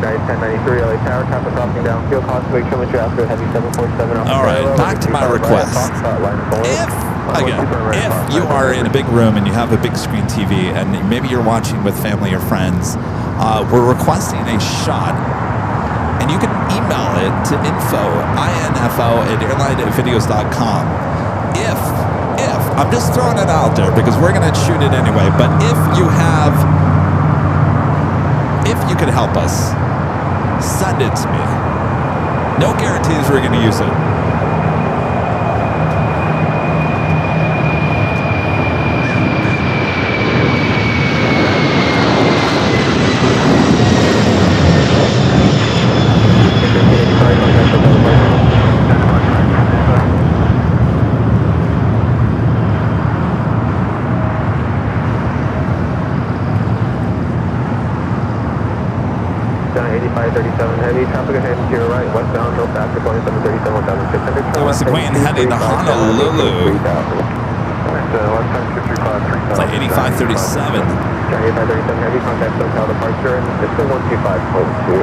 Guys, 1093, LA Tower, traffic crossing downfield, Foxway, coming to after heavy 747. All right, back to my request. If you are in a big room and you have a big screen TV and maybe you're watching with family or friends, we're requesting a shot. And you can email it to info@airlinevideos.com. If I'm just throwing it out there because we're going to shoot it anyway, but if you could help us, send it to me. No guarantees we're going to use it. That was the Queen heading to Honolulu. It's like 8537. 8537 heavy, contact SoCal departure, and it's still 125.2.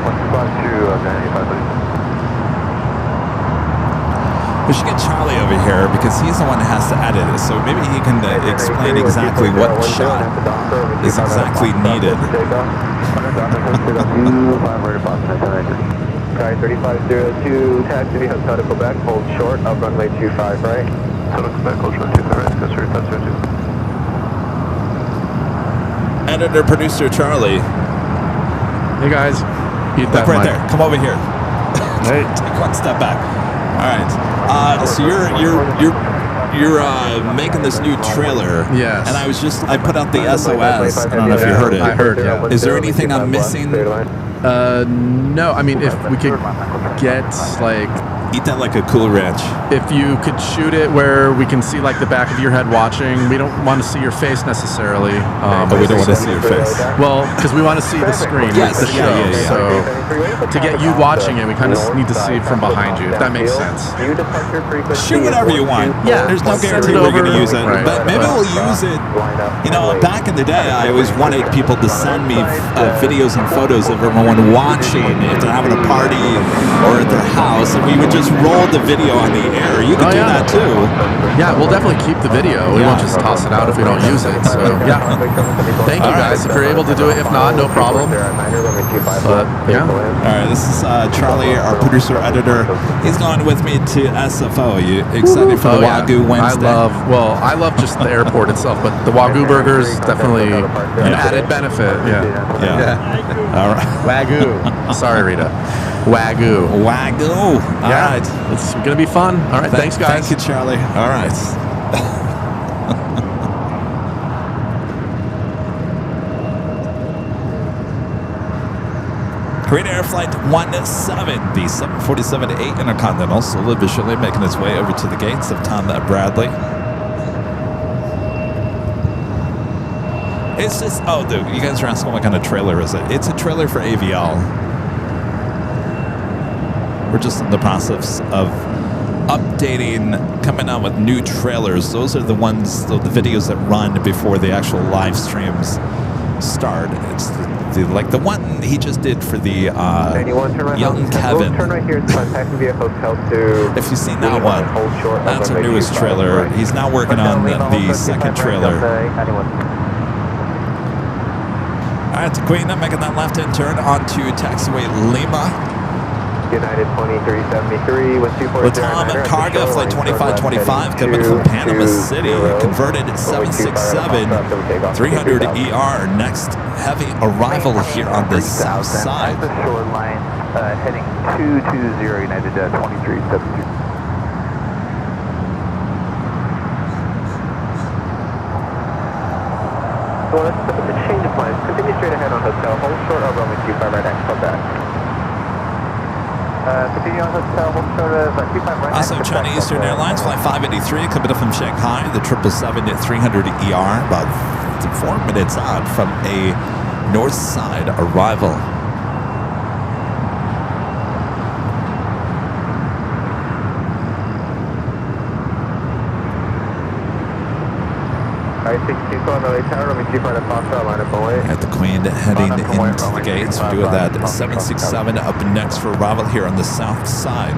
125.2, We should get Charlie over here because he's the one that has to edit it. So maybe he can explain exactly what shot is exactly needed. Sky 3502, taxi to Hotel to Quebec, hold short of runway 25 right. Hotel Quebec, hold short 25 right, Sky 3502. Editor, producer Charlie. Hey guys, eat that Look right mic. there. Come over here. Hey. Take one step back. All right. So you're making this new trailer. Yes. And I put out the SOS. I don't know if you heard it. I heard, yeah. Is there anything I'm missing? No, I mean, if we could get, like... Eat that like a Cool Ranch. If you could shoot it where we can see, like, the back of your head watching. We don't want to see your face necessarily. But we don't want to see your face. Well, because we want to see the screen, Yes, the show. yeah. So to get you watching it, we kind of need to see it from behind you, if that makes sense. Shoot whatever you want. Yeah. There's no Send guarantee it we're going to over. use it. Right. But maybe we'll use it. You know, back in the day, I always wanted people to send me videos and photos of everyone watching if they're having a party or at their house, and we would just roll the video on the air. You can do that too. Yeah, we'll definitely keep the video. We won't just toss it out if we don't use it. So yeah, thank you guys if you're able to do it. If not, no problem. But yeah. All right, this is Charlie, our producer editor. He's going with me to SFO. You excited for the Wagyu Wednesday? I love just the airport itself, but the Wagyu burger is definitely an added benefit. Yeah. All right. Wagyu. Sorry, Rita. Wagyu. All right. It's going to be fun. All right, thanks, guys. Thank you, Charlie. All right. Korean Air Flight 17, the 747-8 Intercontinental, slowly but surely making its way over to the gates of Tom Bradley. It's just, dude, you guys are asking what kind of trailer is it? It's a trailer for AVL. We're just in the process of updating, coming out with new trailers. Those are the ones, the videos that run before the actual live streams start. It's like the one he just did for the young Kevin. If you've seen that one, that's our newest trailer. He's now working on the second trailer. right, the Queen making that left-hand turn onto taxiway Lima. United 2373 with 240. Latam Cargo Flight 2525 coming from Panama City, converted 767 300 ER. Next heavy arrival here on the south side. The shoreline heading 220 United 2373. Well, that's a change of plans. Continue straight ahead on hotel. Hold short of runway 25 right next. Come back. Continue on hotel. Hold short of 25 right next. Also, China Eastern Airlines Flight 583 coming up from Shanghai, the 777 at 300 ER, about 4 minutes out from a north side arrival. At the Queen heading into the gates. We're doing that 767 up next for arrival here on the south side.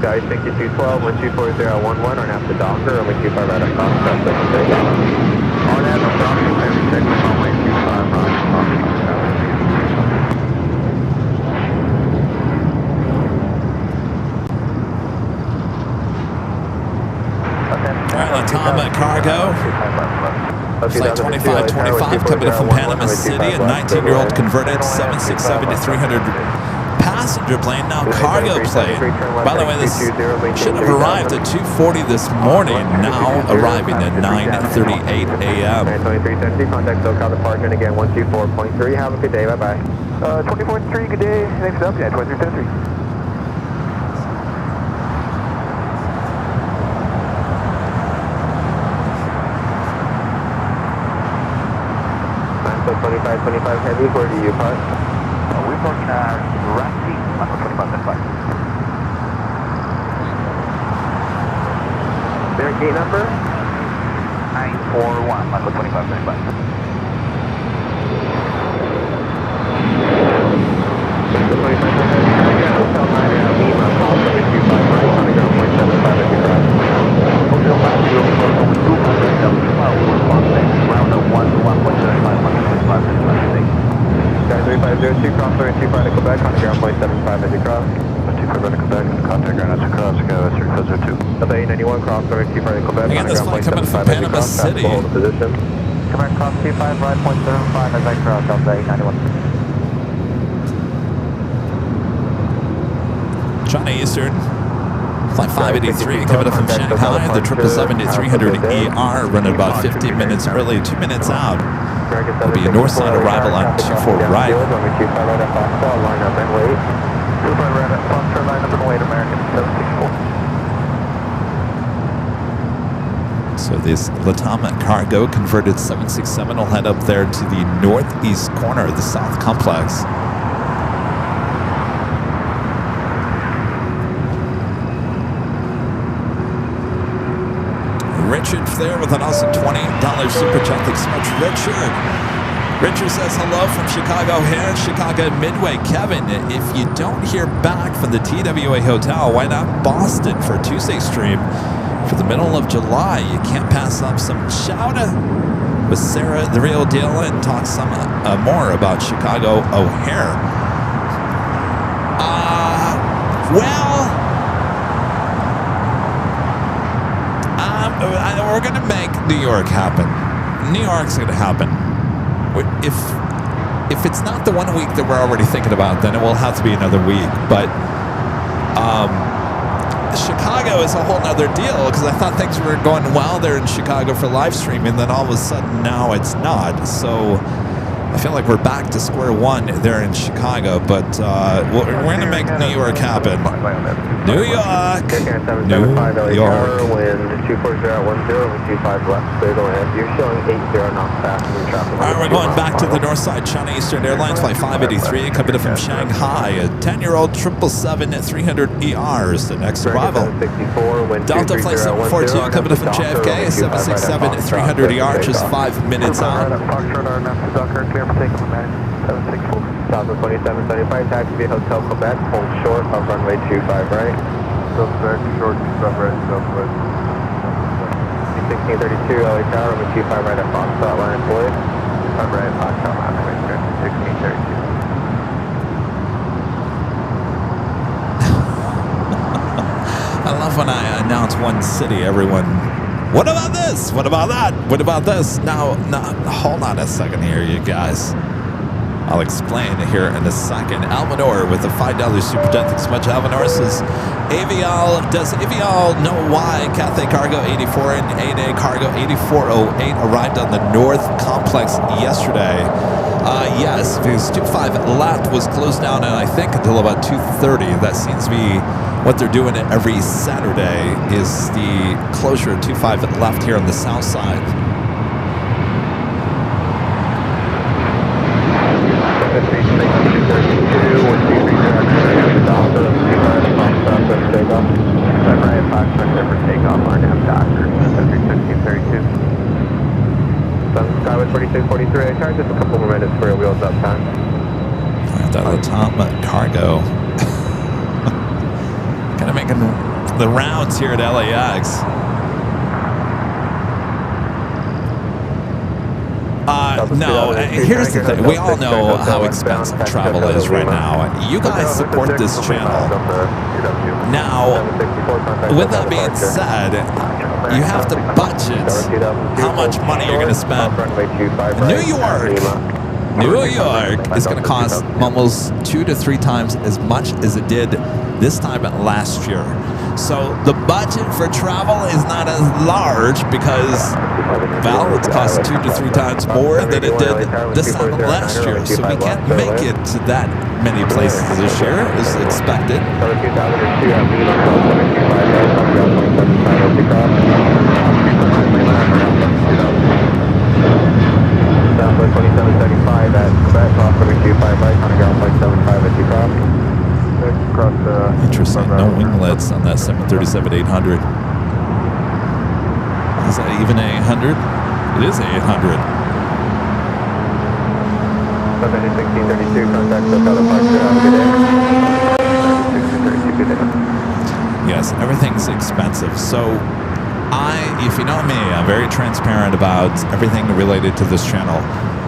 Guys, thank you 212, 124011, or now the Docker, or 25 right across, that's the take off. On that, the Docker, maybe check the runway 25 right across. Alright, Latam Cargo. Flight 2525 coming in from Panama City, a 19-year-old converted 767 to 300 passenger plane, now cargo plane. By the way, this should have arrived at 2:40 this morning, now arriving at 9:38 a.m. 2370, contact SoCal department again, 124.3. Have a good day, bye-bye. 24.3, good day. Next up, yeah, 2373. So 2525 heavy, where do you park? We're parking right seat, 2575. Their gate number? 941, 2575. Guys, 3502, cross 25 to Quebec, on the ground point 75 as you cross. 25 to Quebec, contact ground as you cross, go, that's your closer 2. Delta 891, cross 25 to Quebec, Again, this flight coming from Panama City. Hold the position. Quebec, cross 25, right point 75 as I cross, Delta 891. China Eastern Flight 583 coming up from Shanghai, the 777 to 300 ER, running about 15 minutes early, 2 minutes out. Will be a north side arrival on 24 right. Line up and wait. 25 right at Foxtrot, line up and wait, American 764. So this Latam Cargo converted 767 will head up there to the northeast corner of the South Complex. Richard there with an awesome $20 super chat. Thanks so much, Richard. Richard says hello from Chicago here, Chicago Midway. Kevin, if you don't hear back from the TWA Hotel, why not Boston for a Tuesday stream for the middle of July? You can't pass up some shout-out with Sarah, the real deal, and talk some more about Chicago O'Hare. We're going to make New York happen. New York's going to happen. If it's not the 1 week that we're already thinking about, then it will have to be another week. But Chicago is a whole nother deal, because I thought things were going well there in Chicago for live streaming, then all of a sudden now it's not. So I feel like we're back to square one there in Chicago, but we're going to make New York happen. New York! New York. Wind 24010, 25 left, clear to land. You're showing 80 knots passenger traffic. All right, we're going back to the north side. China Eastern Airlines Flight 583 coming in from Shanghai. A 10-year-old 777 at 300 ER is the next arrival. Delta Flight 742 coming in from JFK. 767 at 300 ER, just 5 minutes out. clear for takeoff, man. 764. Southwest 2775, taxi via Hotel Quebec, hold short of runway 25 right. Suspect, short, sub-right, southwest. 1632, LA Tower, runway 25 right at Foxtrot, line employed. 25 right at Foxtrot, line employed, 1632. I love when I announce one city, everyone, what about this? What about that? What about this? Now, hold on a second here, you guys. I'll explain here in a second. Almanor with the $5 super jet. Thanks so much, Almanor says, Avial, does Avial know why Cathay Cargo 84 and 8A Cargo 8408 arrived on the North Complex yesterday? Yes, because 25 left was closed down, and I think until about 2:30. That seems to be what they're doing every Saturday, is the closure of 25 left here on the south side. Skyway 4643, I charge just a couple more minutes for your wheels up time. That top cargo. Kind of making the rounds here at LAX. No, here's the thing. We all know how expensive travel is right now. You guys support this channel. Now, with that being said, you have to budget how much money you're going to spend. New York is going to cost almost 2 to 3 times as much as it did this time last year. So the budget for travel is not as large because, well, it's cost 2 to 3 times more than it did this time last year. So we can't make it to that many places this year as expected. Southwest 2775 at Quebec, off runway 25 right, on ground flight 75 at 2 cross. Interesting, no winglets on that 737-800. Is that even a 800? It is a 800. 1632, contact Hotel departure, have a good day. 1632, good day. Yes, everything's expensive. So if you know me, I'm very transparent about everything related to this channel.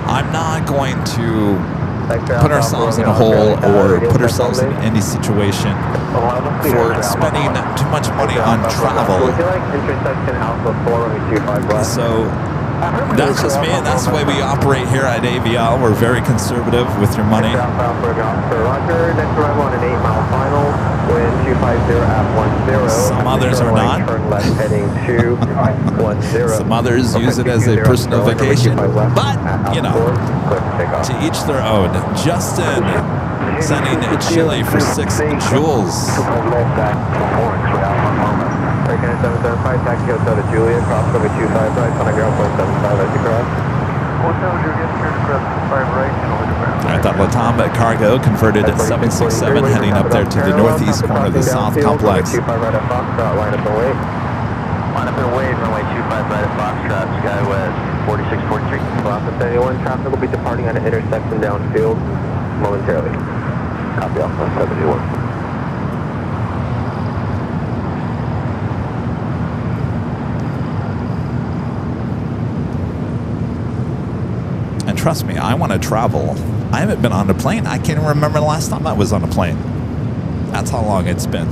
I'm not going to put ourselves in a hole or put ourselves in any situation for spending too much money on travel. So that's just me, and that's the way we operate here at AVL. We're very conservative with your money. Some others are not. Some others use it as a personal vacation. But, you know, to each their own. Justin sending Chile for 6 joules. American 775, taxi Hotel to Julia, cross over 25 right, on a ground point 75 as you cross. Hotel Julia, clear to cross 5 right, and over to ground. At that Latam Cargo converted at 767, heading up there to the northeast corner of the South Complex. 25 right at Foxtrot, line up and wait. Line up and wait, runway 25 right at Foxtrot, Skywest 4643. Office 81, traffic will be departing at an intersection downfield momentarily. Copy off 171. And trust me, I want to travel. I haven't been on a plane. I can't even remember the last time I was on a plane. That's how long it's been.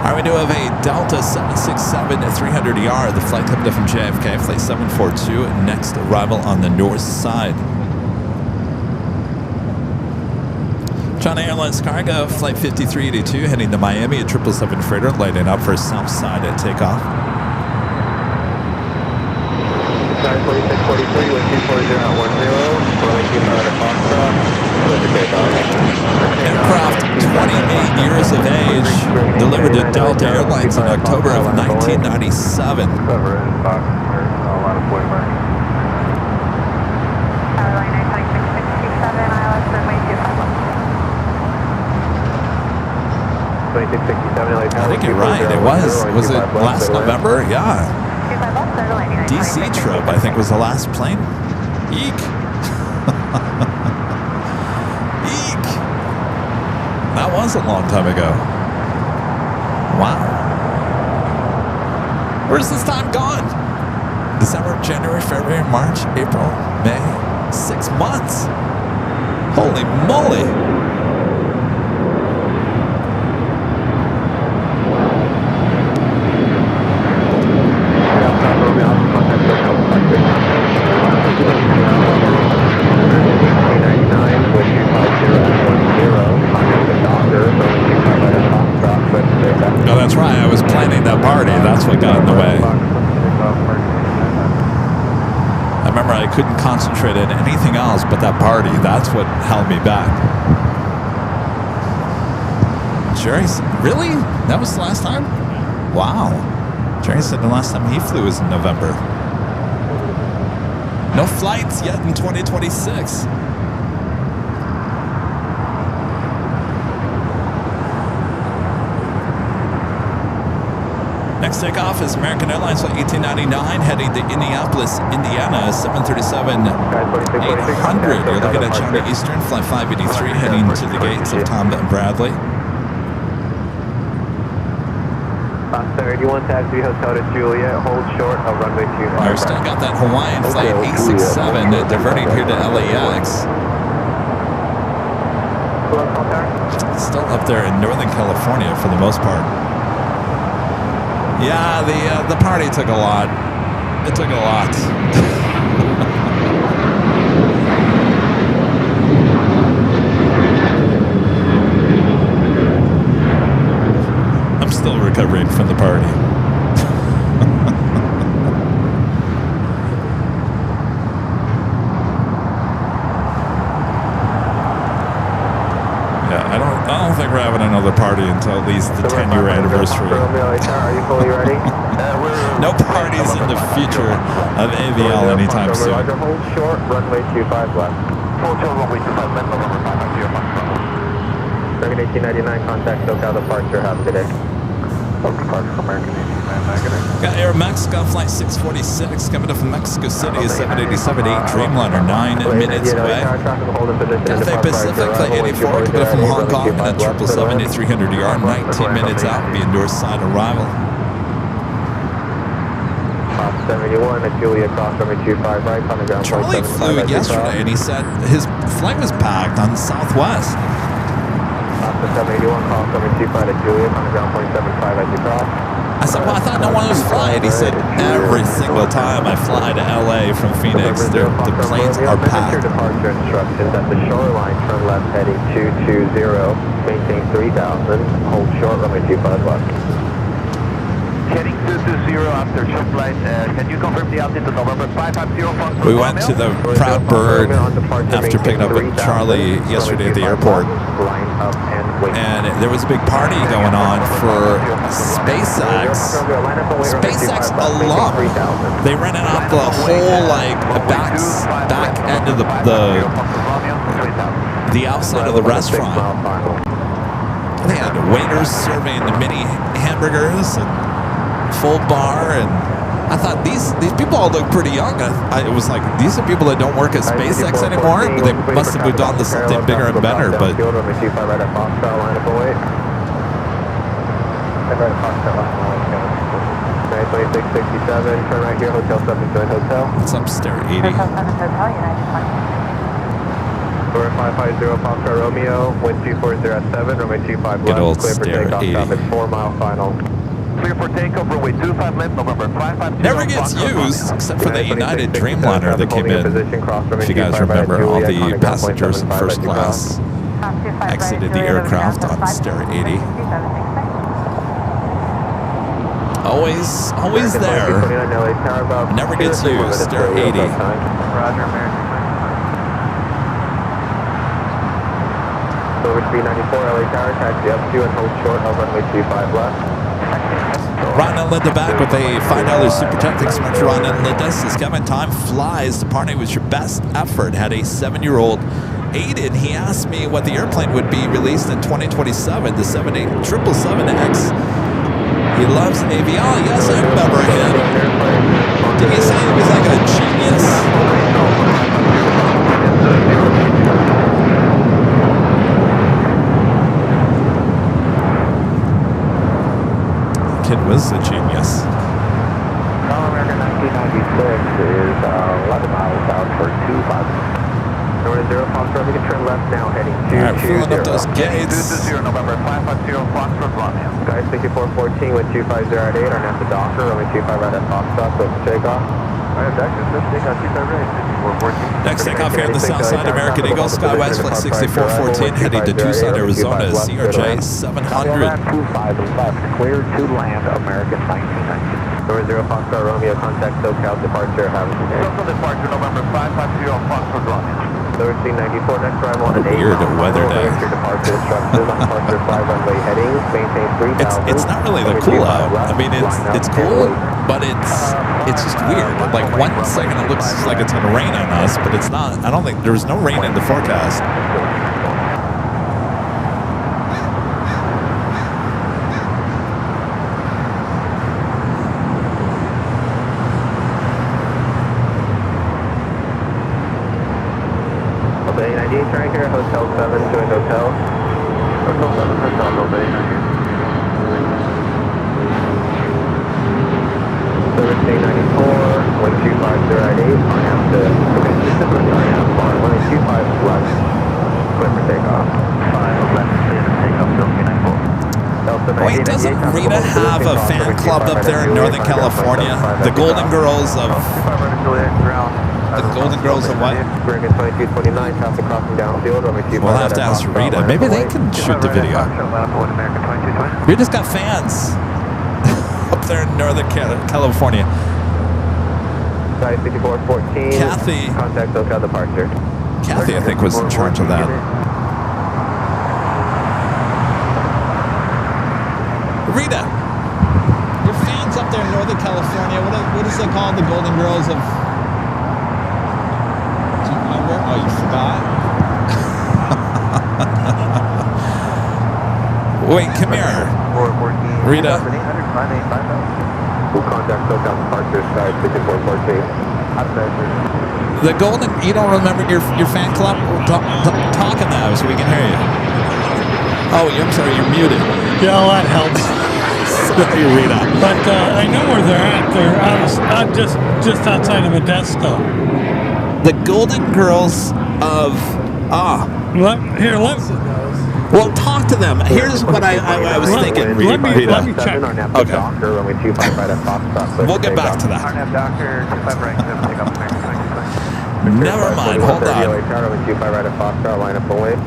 All right, we do have a Delta 767-300ER, the flight coming from JFK, flight 742, next arrival on the north side. China Airlines Cargo, flight 5382, heading to Miami, a 777 freighter, lighting up for south side at takeoff. 4643 with 24010, Aircraft 28 years of age, delivered to Delta Airlines in October of 1997. I think think you're right. It was. Was it last November? Yeah. DC trip, I think, was the last plane. Eek. Eek. That was a long time ago. Wow. Where's this time gone? December, January, February, March, April, May. 6 months. Holy moly. Oh, that's right. I was planning that party. That's what got in the way. I remember I couldn't concentrate on anything else but that party. That's what held me back. Jerry's, really? That was the last time? Wow. Jerry said the last time he flew was in November. No flights yet in 2026. Next takeoff is American Airlines Flight 1899 heading to Indianapolis, Indiana, 737-800. You're looking at China Eastern, Flight 583 heading to the gates of Tom and Bradley. 31 taxi Hotel to Juliet, hold short of runway 25. I've still got that Hawaiian Flight 867 diverting here to LAX. Still up there in Northern California for the most part. Yeah, the party took a lot. It took a lot. I'm still recovering from the party. I don't think we're having another party until at least the 10-year anniversary. Are you fully ready? No parties in the future of AVL anytime soon. Roger, hold short, runway 25 left. Hold short, runway 25 left, November 550, American 1899, contact SoCal departure, have a good day. Departure from American 1899, Got Aeromexico Flight 646 coming up from Mexico City, 787-8 Dreamliner, 9 minutes away. Cathay Pacific Flight 84 coming up from Hong Kong and a 777-300ER, 19 minutes out, be endorsed side arrival. 71 at Julia cross runway 25 right on the ground. Charlie flew yesterday and he said his flight was packed on Southwest. 781 cross runway 25 at Julia on the ground 0.75 as you cross. I said, well, I thought no one was flying. He said, every single time I fly to LA from Phoenix, the planes are packed. Departure instructions at the shoreline, turn left heading 220, maintain 3000, hold short runway 25 left. Heading 220 after short flight. Can you confirm the altitude to November 550? We went to the Proud Bird after picking up with Charlie yesterday at the airport. And there was a big party going on for SpaceX. SpaceX alum. They rented out the whole back end of the outside of the restaurant. They had waiters serving mini hamburgers and full bar, and I thought these people all look pretty young. It was like, these are people that don't work at SpaceX anymore, but they must have moved on to something bigger and better. But turn right here, Hotel 7 Joint Hotel. What's up, Stair 80? Hotel 7 Hotel, United 20. 550 Foxtrot Romeo, wind 240 at 7, runway 25 Good old left, clear for Stair takeoff, 80. stop at 4 mile final. Clear for takeoff, runway 25 left, November 550. Never gets used except for the United Dreamliner that came in. If you guys remember, all the passengers in first class exited the aircraft on Stair 80. Always there. Never gets used. Stair 80. Roger, American. Over 394 LA Tower, taxi up to and hold short of runway 25 left. Ron and Linda back with a $5 super chat. Thanks so much, Ron and Linda. Says, Kevin, time flies. The party was your best effort. Had a 7-year-old Aiden. He asked me what the airplane would be released in 2027. The 777X He loves AVL. Yes, I remember him. Did he say he was like a genius? Kid was a genius. American 1996 is 11 miles out for 25. Number 0 Foxtrot, we can turn left now, heading to All right, filling up those gates. 220 November 550 Foxtrot Romeo. Guys, 6414 with 250 at 8, our NASA Docker, runway 25 right at Foxtrot, so it's takeoff. Alright, Docker, let's take off 25 right, 6414. Next takeoff here on the south side, American Eagle, Skywest Flight 6414, heading to Tucson, Arizona, CRJ 700. 25 left, clear to land, American 1990. Number 0 Foxtrot Romeo, contact SoCal departure, have a good day. Total departure November 550 Foxtrot Romeo. Number 94, next drive on an 8. Weird weather day. Departure instructions on departure 5 runway headings, maintain 3000. It's not really the cool out. I mean, it's cool, but it's just weird. Like 1 second it looks like it's gonna rain on us, but it's not. I don't think there's no rain in the forecast. Bay 98 right here, Hotel 7, join Hotel. Hotel 7, Hotel, no Bay 98. Service Bay 94, 125 at 8, on out to, on 125 left, clear for takeoff. 5 left, clear for takeoff, Philippine 94. Wait, doesn't Rita have a fan club up there in Northern California? The Golden Girls of... The Golden Girls of what? We'll have to ask Rita. Maybe they can shoot the video. Rita's got fans up there in Northern California. Kathy. Contact SoCal departure. Kathy, I think, was in charge of that. Rita, your fans up there in Northern California, what is it called? The Golden Girls of... Oh, you forgot? Wait, come here. Rita. We'll contact SoCal departure, side 6414. The Golden, you don't remember your fan club? Talking now so we can hear you. Oh, I'm sorry, you're muted. Yeah, well, that helps. Sorry, Rita. But I know where they're at. They're out just outside of Modesto. The Golden Girls of Well, talk to them. Here's what I was thinking. Let me check. Okay. We'll get back to that. Never mind. Hold on.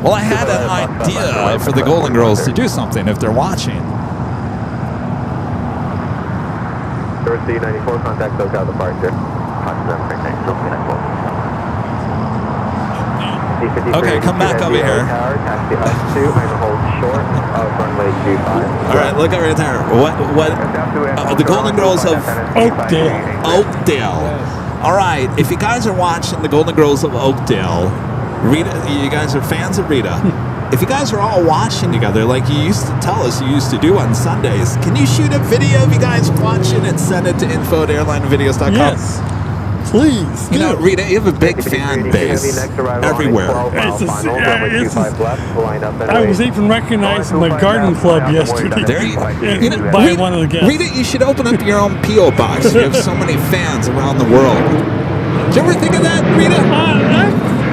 Well, I had an idea for the Golden Girls to do something if they're watching. Service 94, contact SoCal departure. Okay, come back over here. All right, look over there. What? The Golden Girls of Oakdale. All right, if you guys are watching the Golden Girls of Oakdale, Rita, you guys are fans of Rita. If you guys are all watching together, like you used to tell us you used to do on Sundays, can you shoot a video of you guys watching and send it to info@airlinevideos.com? Yes. Please. You know, Rita, you have a big fan base everywhere. I was even recognized in the garden club yesterday by one of the guests. Rita, you should open up your own P.O. box. You have so many fans around the world. Did you ever think of that, Rita?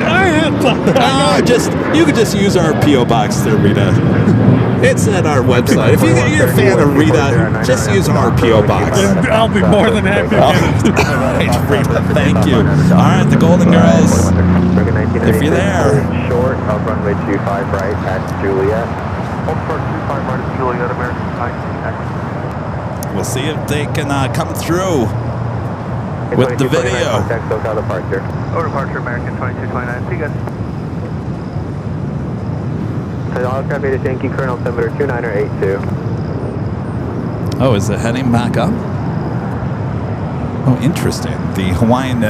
I had thought that. You could just use our P.O. box there, Rita. It's at our website. If you're a fan of Rita, just use our P.O. box. I'll be more than happy to get it. All right, Rita, thank you. All right, the Golden Girls. If you're there. Short of runway 25 right at Juliet. Hold for 25 right at Juliet, American 19. We'll see if they can come through with the video. Contact SoCal departure. Over departure American 2229. See you guys. All traffic to Yankee Colonel altimeter 2982. Oh, is it heading back up? Oh, interesting. The Hawaiian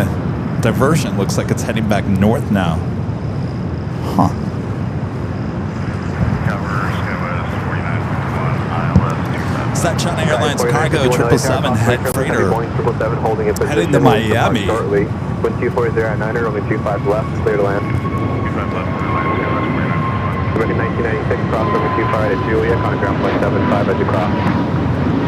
diversion looks like it's heading back north now. Huh. Ascension Airlines Cargo 777 head freighter heading to Miami. Wind 240 at 9er, only 25 left, clear to land. American 1996, cross over 25 at Julia, on ground point 75 as you cross.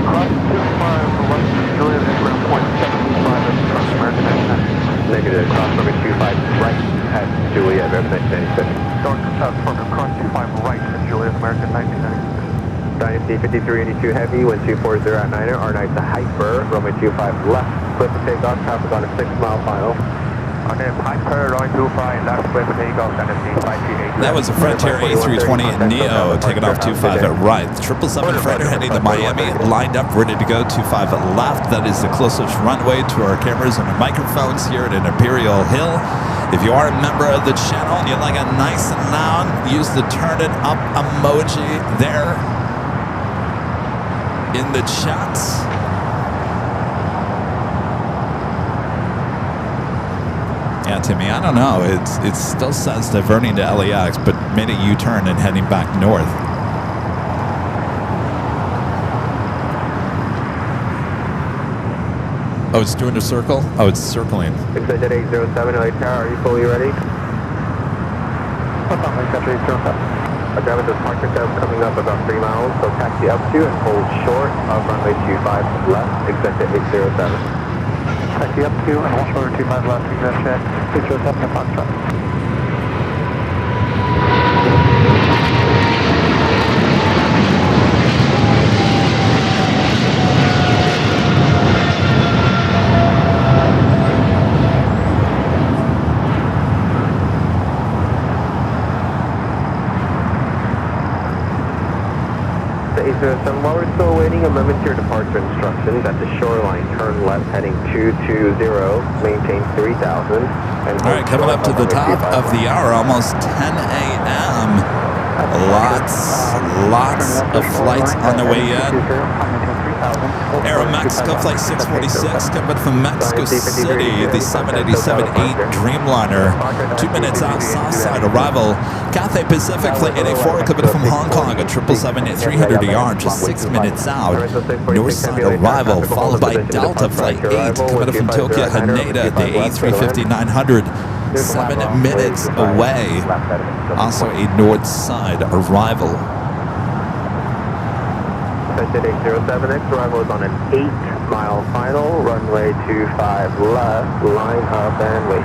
Cross 25 left Julia, ground point 75 as you cross American 1996. Negative, cross over 25 right at Julia, American 1996. Dark program, cross 25 right at Julia, American 1996. Dynasty 5382 heavy, wind 240 at 9er, R9 to Hyper, runway 25 left, clear for takeoff, traffic on a 6-mile final. On a Hyper, runway 25 left, clear for takeoff, Dynasty 538. That was a Frontier A320 Neo taking off 25 at right. The 777 freighter heading to Miami, lined up, ready to go 25 at left. That is the closest runway to our cameras and our microphones here at Imperial Hill. If you are a member of the channel and you like it nice and loud, use the turn it up emoji there in the chat. Yeah, Timmy, I don't know. It still says diverting to LAX, but made a U-turn and heading back north. Oh, it's doing a circle? Oh, it's circling. Exit 807, LA Tower, are you fully ready? What's on, Exit 807? Driver to departure curve coming up about 3 miles, so taxi up to and hold short of runway 25 left, exit 807. Taxi up to and hold short of 25 left, exit 807 at Foxtrot. While we're still waiting, amendment to your departure instructions at the shoreline, turn left heading 220, maintain 3000. All right, coming up to the top of the hour, almost 10 a.m. Lots of flights on the way in. Aeromexico Flight 646 coming from Mexico City, the 787-8 Dreamliner, 2 minutes out Southside arrival. Cathay Pacific Flight 884 coming from Hong Kong, a 777-300ER, just 6 minutes out. Northside arrival, followed by Delta Flight 8 coming from Tokyo Haneda, the A350-900, 7 minutes away. Also a north side arrival. Exit 807X, arrival is on an 8-mile final, runway 25 left, line up and wait.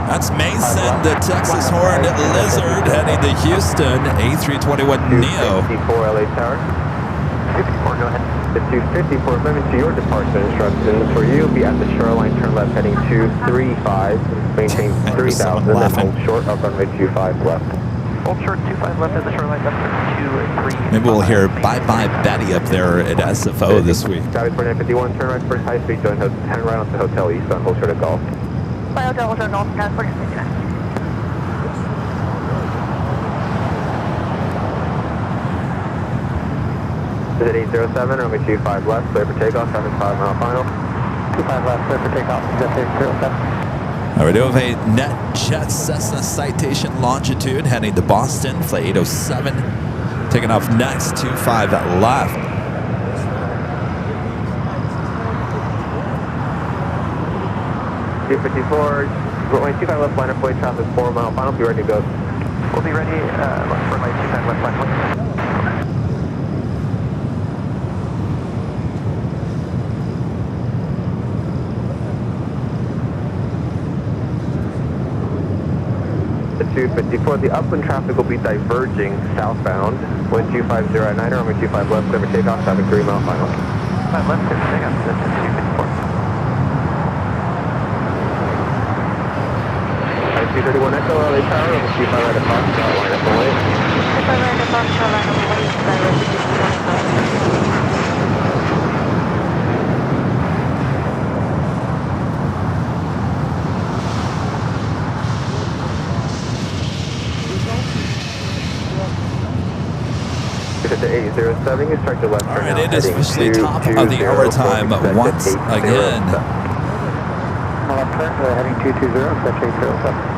That's Mason, the Texas Horned Lizard, heading to Houston, A321 Neo. 254 LA Tower. 54, go ahead. The 254, amendment to your departure instructions for you, be at the shoreline, turn left heading 235, maintain 3000, and hold short of runway 25 left. Hold short 25 left at the shoreline, left 2 and 3. Maybe we'll hear bye-bye Betty up there at SFO this week. Charlie 4951, turn right first high speed, join turn right onto Hotel East on hold short of Golf. By Hotel North, California 59. Visit 807, runway 25 left, clear for takeoff, 5-mile final. 25 left, clear for takeoff, exit 807. All right, we do have a NetJet Cessna Citation Longitude heading to Boston, flight 807, taking off next, 25 left. Runway 25 left, line up, way traffic, 4-mile final, be ready to go. We'll be ready for my 25 left, line. The 254, the upwind traffic will be diverging southbound. Wind 250 at 9er, runway 25 left, clear for takeoff, traffic 3-mile final. 5 left, clear for takeoff, that's 254. 231 Echo, LA Tower, runway 25 right at Foxtrot, line up and wait. 25 right at Foxtrot, line up and wait, direct to Foxtrot. At the 807, you start to left. All right, it is officially top of the hour time once again. Left turn, heading 220, that's 807.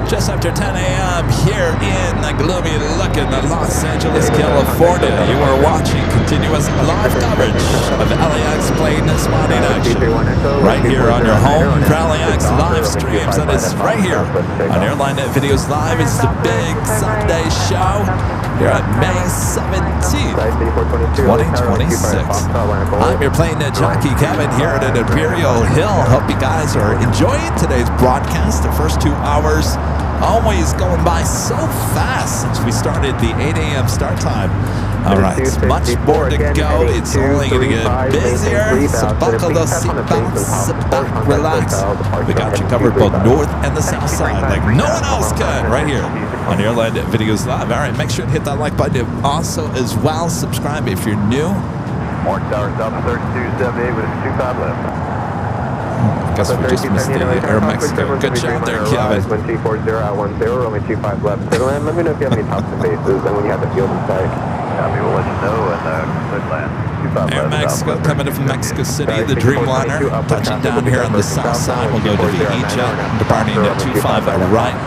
Just after 10 a.m. here in the gloomy looking Los Angeles, California. You are watching continuous live coverage of LAX plane spotting action right here on your home for LAX live streams. That is right here on Airline Videos Live. It's the big Sunday show here on May 17th, 2026. I'm your plane jockey Kevin here at Imperial Hill. Hope you guys are enjoying today's broadcast. The first 2 hours always going by so fast since we started the 8 a.m. start time. All right, much more to go. It's only going to get busier, so buckle those seatbelts, sit back, relax. We got you covered both north and the south side like no one else can right here on Airline Videos Live. All right, make sure to hit that like button. Also, as well, subscribe if you're new. Orange Tower South 3278 with 25 left. I guess we just missed the Air Mexico. Good job there, Kevin. 1240 only 25 left. So let me know if you have any tops and bases and when you have the field in sight. We will let you know and good land. Air Mexico coming in from Mexico City, the Dreamliner, touching down here on the south side. We'll go to the E-Jet, departing at 25 right.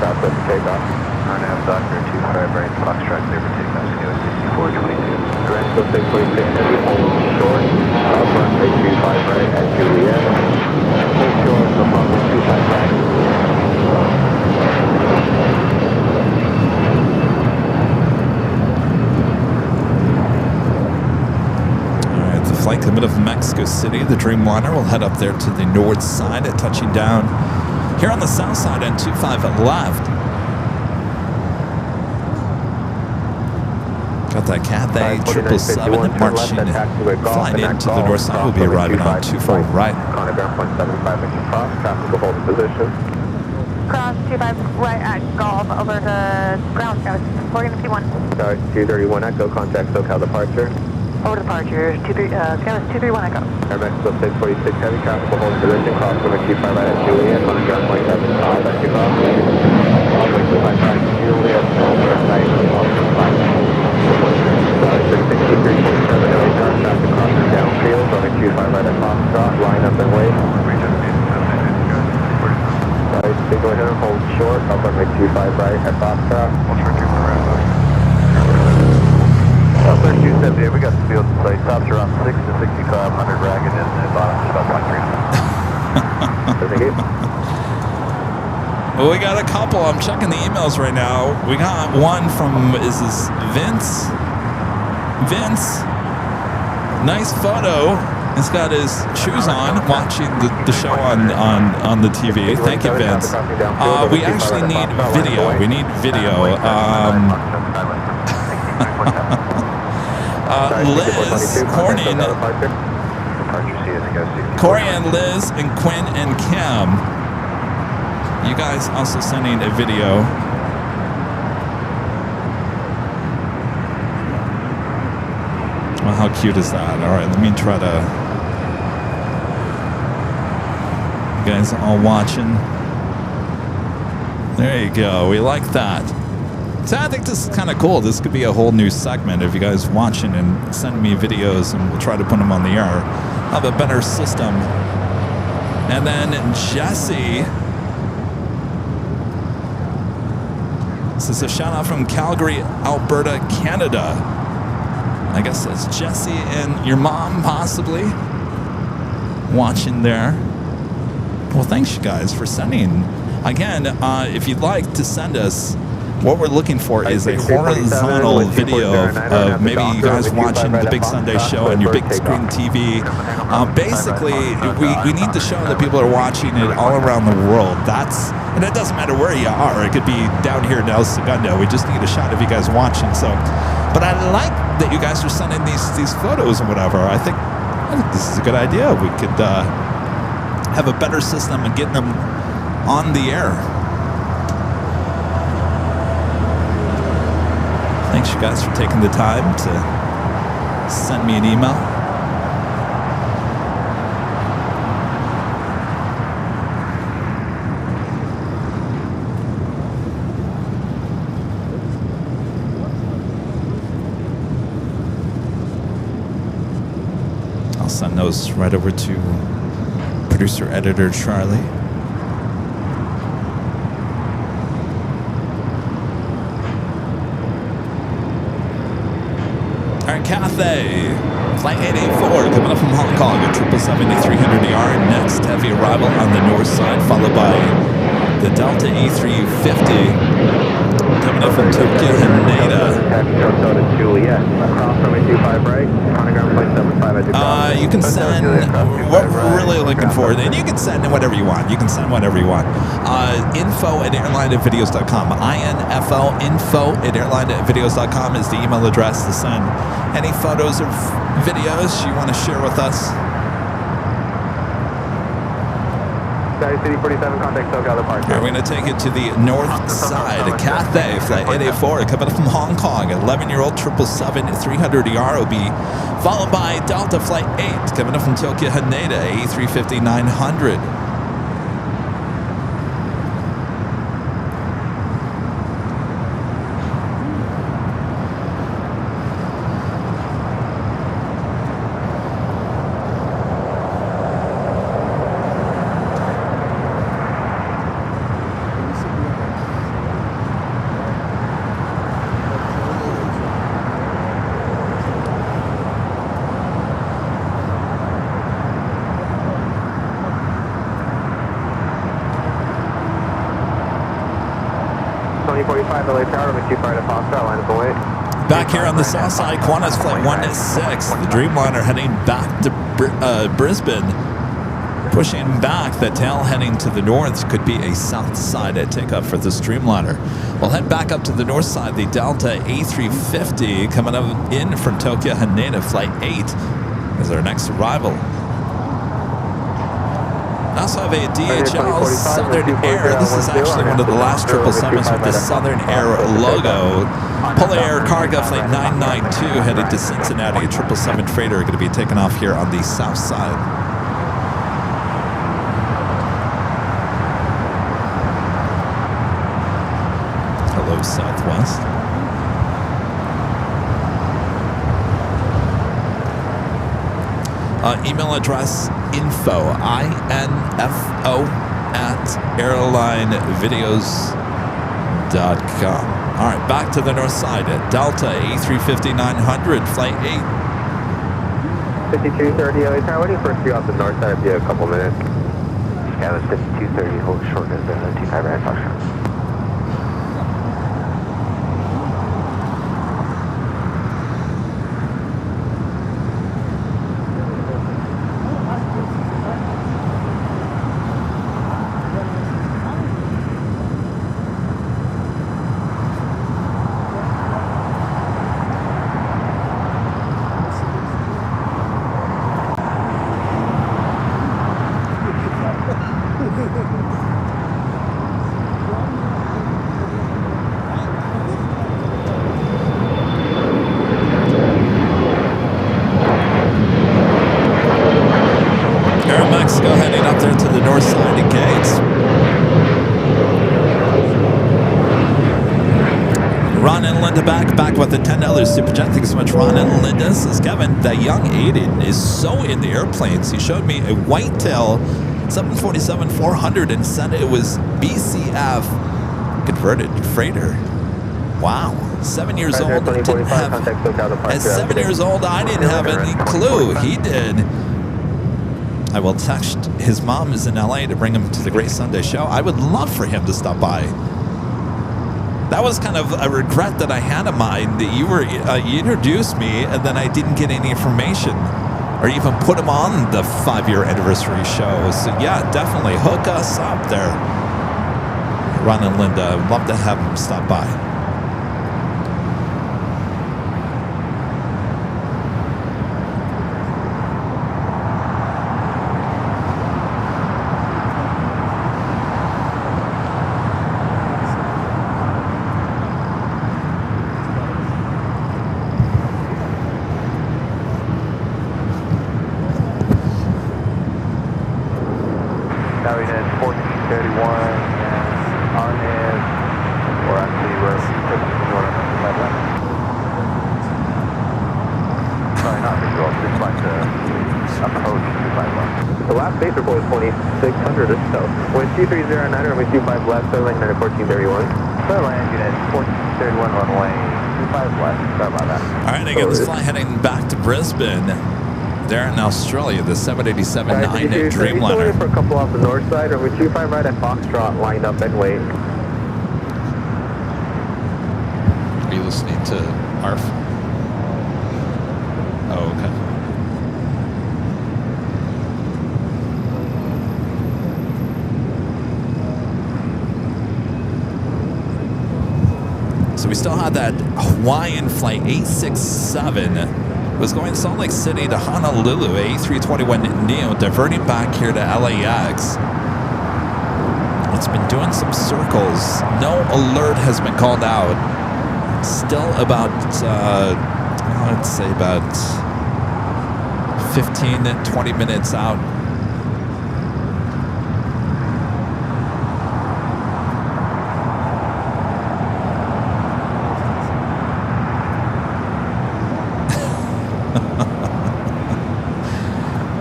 Dr. 25 right, Foxtrot, clear for takeoff, Scout 6422. Grand 646 heavy, hold short, runway 25 right at Juliet. Hold short, no problem, 25 right. Flight coming from Mexico City, the Dreamliner will head up there to the north side, touching down here on the south side and 25 left. Got that Cathay 777 marching, flying into the north side. We'll be arriving on 24 right. Cross 25 right at Golf over to ground Scout. We're going to P1. Scout 231 Echo, contact SoCal departure. Over departure, Scout 231 Echo. Air Mexico 646 heavy traffic will hold position, cross runway 25 right at Juliet, on ground 175 at kickoff. Runway 25 right at Juliet, over site, Sorry, 66347, LA Tower, traffic crossing downfield, runway 25 right at Foxtrot, line up and wait. Sorry, signal here, hold short, up runway 25 right at Foxtrot. South 3278, we got the field in sight. Tops are around 6 to 6,500 ragged and bottoms about 1.3. Well, we got a couple. I'm checking the emails right now. We got one from, is this Vince? Vince, nice photo. He's got his shoes on, watching the show on the TV. Thank you, Vince. We actually need video. We need video. Liz, Corey and Liz and Quinn and Kim, you guys also sending a video. Well, how cute is that? All right, let me try to. You guys all watching? There you go. We like that. So I think this is kind of cool. This could be a whole new segment if you guys watching and send me videos and we'll try to put them on the air. Have a better system. And then Jesse. This is a shout out from Calgary, Alberta, Canada. I guess that's Jesse and your mom possibly watching there. Well, thanks you guys for sending. Again, if you'd like to send us, what we're looking for is a horizontal video of maybe you guys watching the Big Sunday Show on your big screen TV. Basically, we need to show that people are watching it all around the world. And it doesn't matter where you are. It could be down here in El Segundo. We just need a shot of you guys watching. But I like that you guys are sending these photos and whatever. I think this is a good idea. We could have a better system and getting them on the air. Thanks, you guys, for taking the time to send me an email. I'll send those right over to producer editor Charlie. Cathay. Flight 884 coming up from Hong Kong at 777-300ER. Next heavy arrival on the north side, followed by the Delta A350 coming up from Tokyo Haneda. You can send what we're really looking for, and you can send whatever you want. You can send whatever you want. Info@airlinevideos.com. info@airlinevideos.com is the email address to send any photos or videos you want to share with us. City 47, contact SoCal departure. We're going to take it to the north side. Cathay, flight 884, coming up from Hong Kong. 11-year-old 777-300ER will be followed by Delta Flight 8, coming up from Tokyo Haneda, A350-900. Back here on the south side, Qantas Flight 1-6, the Dreamliner heading back to Brisbane. Pushing back, the tail heading to the north could be a south side at takeoff for this Dreamliner. We'll head back up to the north side, the Delta A350 coming up in from Tokyo Haneda, Flight 8 is our next arrival. I also have a DHL Southern Air. This is actually one of the last 777s with the Southern Air logo. Polar Air Cargo Flight 992 headed to Cincinnati. A 777 freighter going to be taken off here on the south side. Hello, Southwest. Email address info@airlinevideos.com. All right, back to the north side at Delta A350-900, Flight 8. 5230 LA Tower, waiting for you off the north side. Be a couple minutes. Yeah, it was 5230, hold short of the 25 right Foxtrot. Back with the $10 super chat. Thank you so much, Ron and Linda. This is Kevin. The young Aiden is so into airplanes. He showed me a whitetail 747-400 and said it was BCF converted freighter. Wow. 7 years old. Didn't have, at 7 years old, I didn't have any clue. He did. I will text his mom is in LA to bring him to the Great Sunday Show. I would love for him to stop by. That was kind of a regret that I had of mine, that you introduced me and then I didn't get any information or even put him on the 5-year anniversary show. So yeah, definitely hook us up there, Ron and Linda. I would love to have him stop by. Left, Airline 1431. Airline unit 1431 runway 25 left. Sorry about that. All right, again, this flight heading back to Brisbane. There in Australia, the 787-9 Dreamliner. For a couple off the north side, runway 25 right at Foxtrot, line up and wait. Are you listening to ARF? Oh, okay. So we still had that Hawaiian flight 867. It was going Salt Lake City to Honolulu, A321neo, diverting back here to LAX. It's been doing some circles. No alert has been called out. Still about, let's say about 15 to 20 minutes out.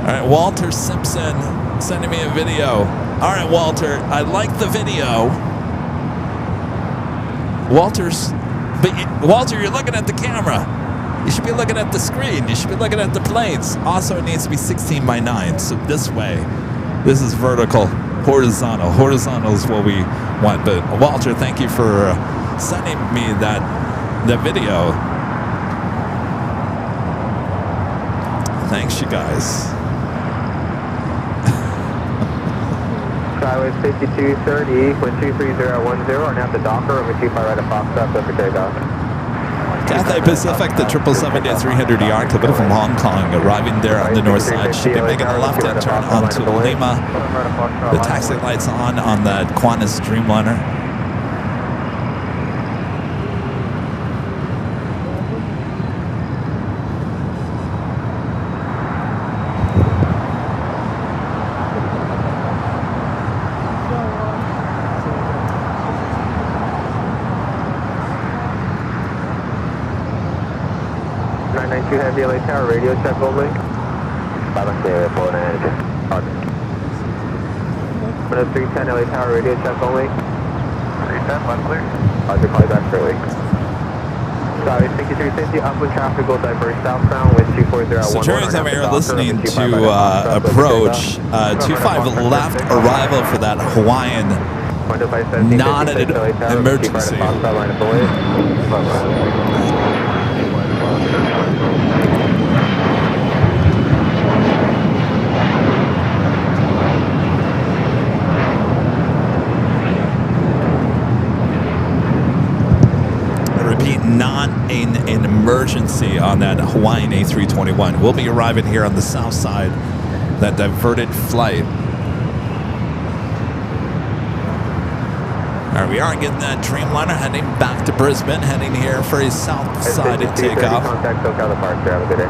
All right, Walter Simpson sending me a video. All right, Walter, I like the video. Walter, you're looking at the camera. You should be looking at the screen. You should be looking at the planes. Also, it needs to be 16 by 9. So this way, this is vertical, horizontal. Horizontal is what we want. But Walter, thank you for sending me that video. Thanks, you guys. Skyway 5230, wind 23010, and at the Docker, runway 25 right at Foxtrot, go for takeoff. Cathay Pacific, the 777-300ER, coming from Hong Kong, arriving there on the north side. Should be making a left-hand turn onto Lima. The taxi lights on that Qantas Dreamliner. Heavy LA Tower, radio check only. 5 Airport and 310 LA Tower, radio check only. 310, one clear. Roger, call you back shortly. Sorry, 6350, upwind traffic will diverge southbound with 240. So Tourism Air listening to approach 25 left arrival for that Hawaiian, not an emergency. Not an emergency on that Hawaiian A321. We'll be arriving here on the south side, that diverted flight. All right, we are getting that Dreamliner heading back to Brisbane, heading here for a south side takeoff. Contact SoCal departure. Have a good day.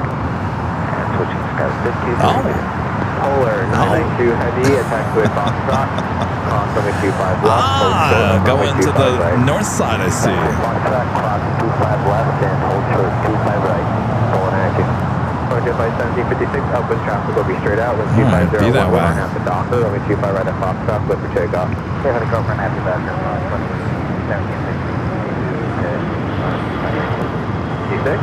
Switching Sky 52. Polar 992 heavy, attack to a Foxtrot. Cross runway 25 left. Going to the north side, I see. Cross 25 left and hold short 25 right. Polar 992. Roger, flight 1756, upwind traffic will be straight out. Wind 250, that way. half the Docker, runway 25 right at Foxtrot, flip for takeoff. Okay, had a girlfriend, happy back here. 1760. G6?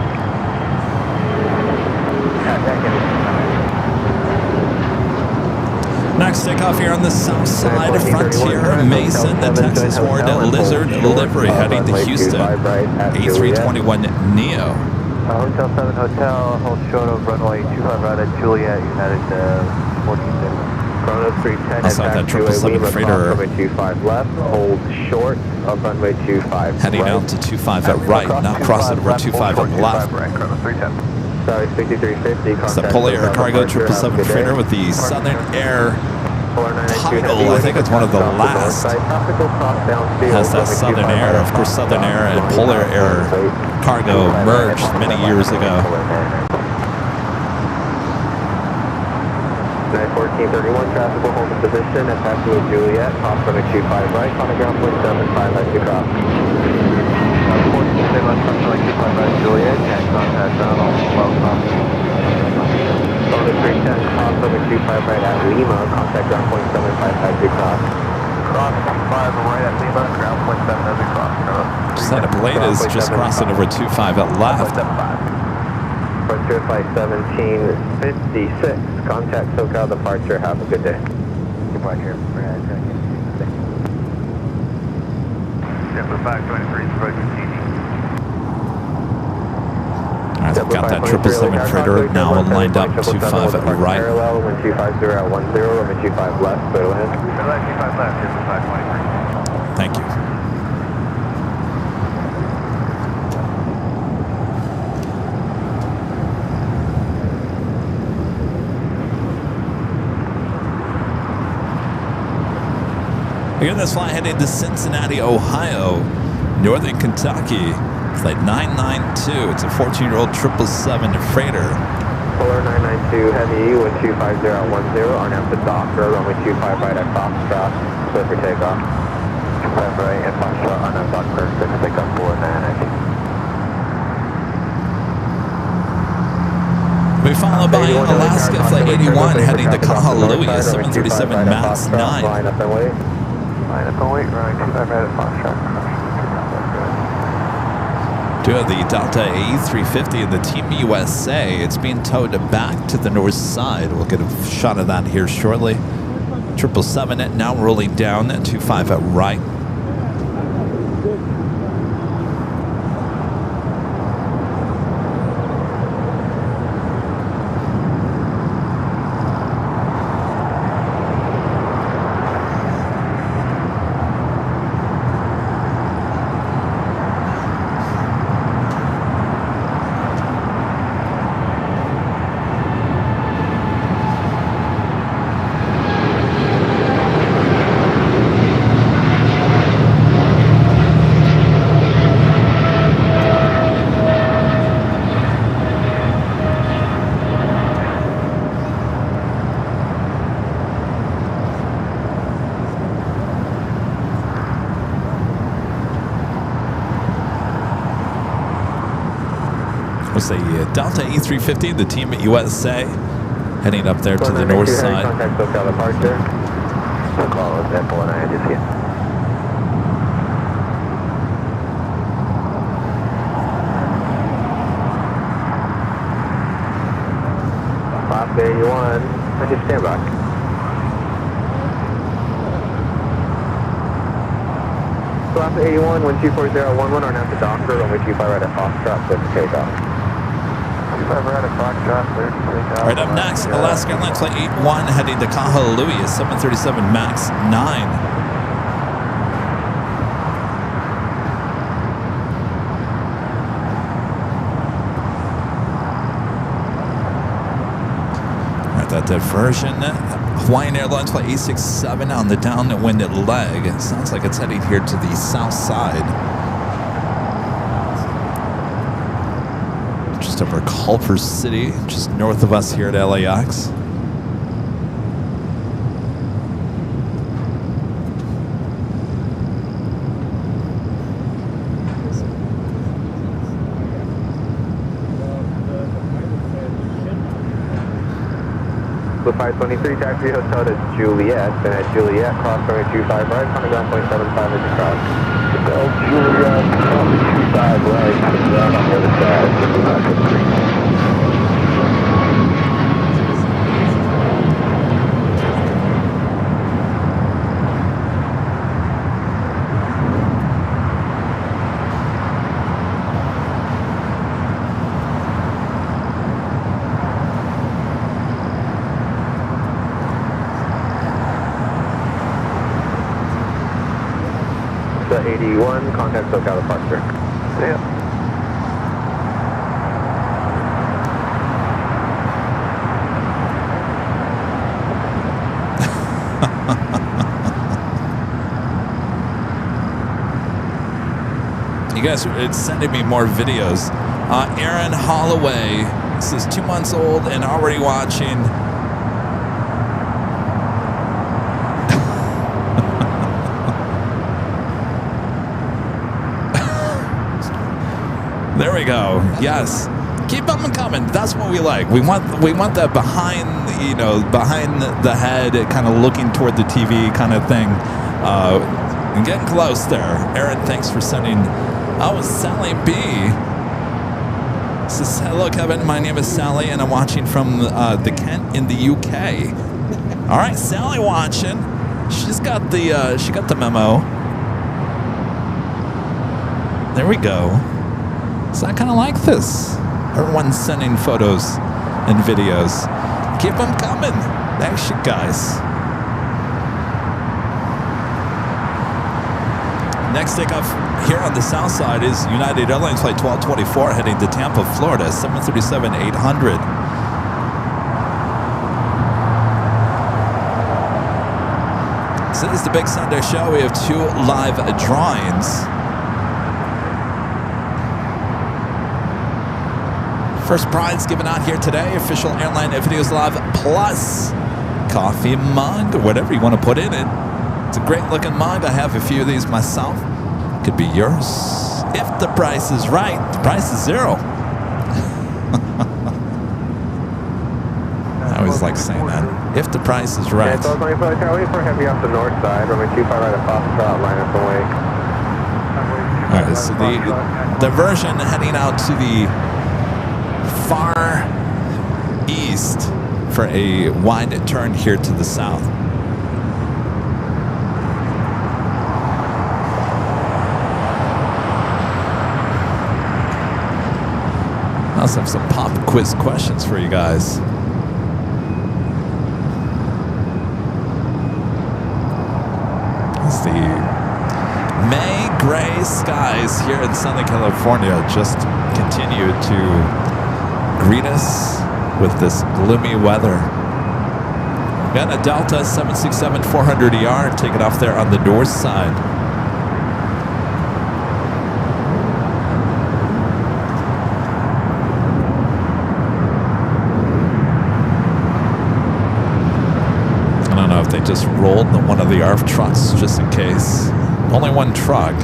Next takeoff here on the south side of Frontier Mason, the Texas Ward Lizard livery heading to Houston, A321neo. Hotel 7 Hotel, hold short of runway 25 right at Juliet, United 14. Chronos 310, outside that 777 freighter. Runway 25 left, hold short of runway 25 heading right. out to 25 at right, not crossing over 25 at left. Chronos 310. Sorry, 6350. It's the Polar Air Cargo 777 freighter with the Southern Air title. I think it's one of the last. Has that Southern Air. Of course, Southern Air and Polar Air Cargo merged many years ago. 1431 traffic will hold the position. Attach to a Juliet. Top runway 25 right. On the ground point 75 left to cross. 14 left on runway 25 right Juliet. And contact ground on well top. On the 310 top runway 25 right at Lima. Contact ground point 75 left to cross. cross 5 right at Lima, ground point 7 as we cross. Santa Blade is just crossing over 25 at left. 1756. Contact SoCal departure. Have a good day. Departure. Denver 523 is approaching TD. I've got that 777 freighter now lined up 25 at right. Parallel 1250 at 10, 25 left, clear to land. 25 left, Denver 523. Thank you. Again, this flight heading to Cincinnati, Ohio, Northern Kentucky. Flight 992. It's a 14-year-old 777 freighter. Polar 992 Heavy, 1250 at 10, on up to Docker, runway 25 right at Foxtrot, clear for takeoff. 25 right at Foxtrot, on up Docker, clear for takeoff, 4990. We followed by Alaska Flight 81 heading to Kahului, 737 MAX 9. Line up and wait. Line up and wait, runway 25 right at Foxtrot. Do have the Delta AE350 in the Team USA. It's being towed back to the north side. We'll get a shot of that here shortly. 777 now rolling down at 25 at right. Was a Delta E350, the Team at USA, heading up there to the north side. Contact SoCal departure. Call us at 49, just here. Class 81, and just stand by. Class 81, 124011, on out to Docker, runway 25 right at Foxtrot, clear for takeoff. Right up next, Alaska Airlines Flight 81 heading to Kahului, a 737 MAX 9. At that diversion, Hawaiian Airlines Flight 867 on the downwind leg. It sounds like it's heading here to the south side. Just over Culver City, just north of us here at LAX. The 523 taxi hotel to Juliet, and at Juliet, cross runway 25 right, on the ground point 75 as you cross. Hotel Juliet, cross 25 right, on the ground on the other side, 5553. The 81, contact SoCal departure. See ya. You guys are sending me more videos. Aaron Holloway says 2 months old and already watching. There we go. Yes. Keep them coming. That's what we like. We want that behind, behind the head, kind of looking toward the TV kind of thing. And getting close there. Aaron, thanks for sending. Oh, Sally B. Says, hello, Kevin. My name is Sally, and I'm watching from the Kent in the UK. All right, Sally watching. She got the memo. There we go. So I kind of like this. Everyone's sending photos and videos. Keep them coming. Thanks, you guys. Next takeoff here on the south side is United Airlines Flight 1224 heading to Tampa, Florida, 737-800. So this is the Big Sunday show. We have 2 live drawings. First prize given out here today, official Airline Videos Live Plus coffee mug, or whatever you want to put in it. It's a great looking mug. I have a few of these myself. Could be yours. If the price is right, the price is $0. I always like saying that. If the price is right. Yeah, so waiting for heavy off the north side. Runway 25 right at Foxtrot, line up away. All right, so the version heading out to the far east for a wide turn here to the south. I also have some pop quiz questions for you guys. It's the May gray skies here in Southern California just continue to greet us with this gloomy weather. We've got a Delta 767-400ER taking off there on the north side. I don't know if they just rolled one of the ARF trucks just in case. Only one truck.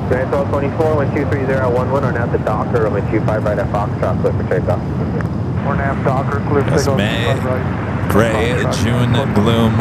Grand 1224, 123011, or now the Docker, runway 25 right at Foxtrot, clear for takeoff. Or nav Docker, clear for That's takeoff. May, Right. gray, June, gloom.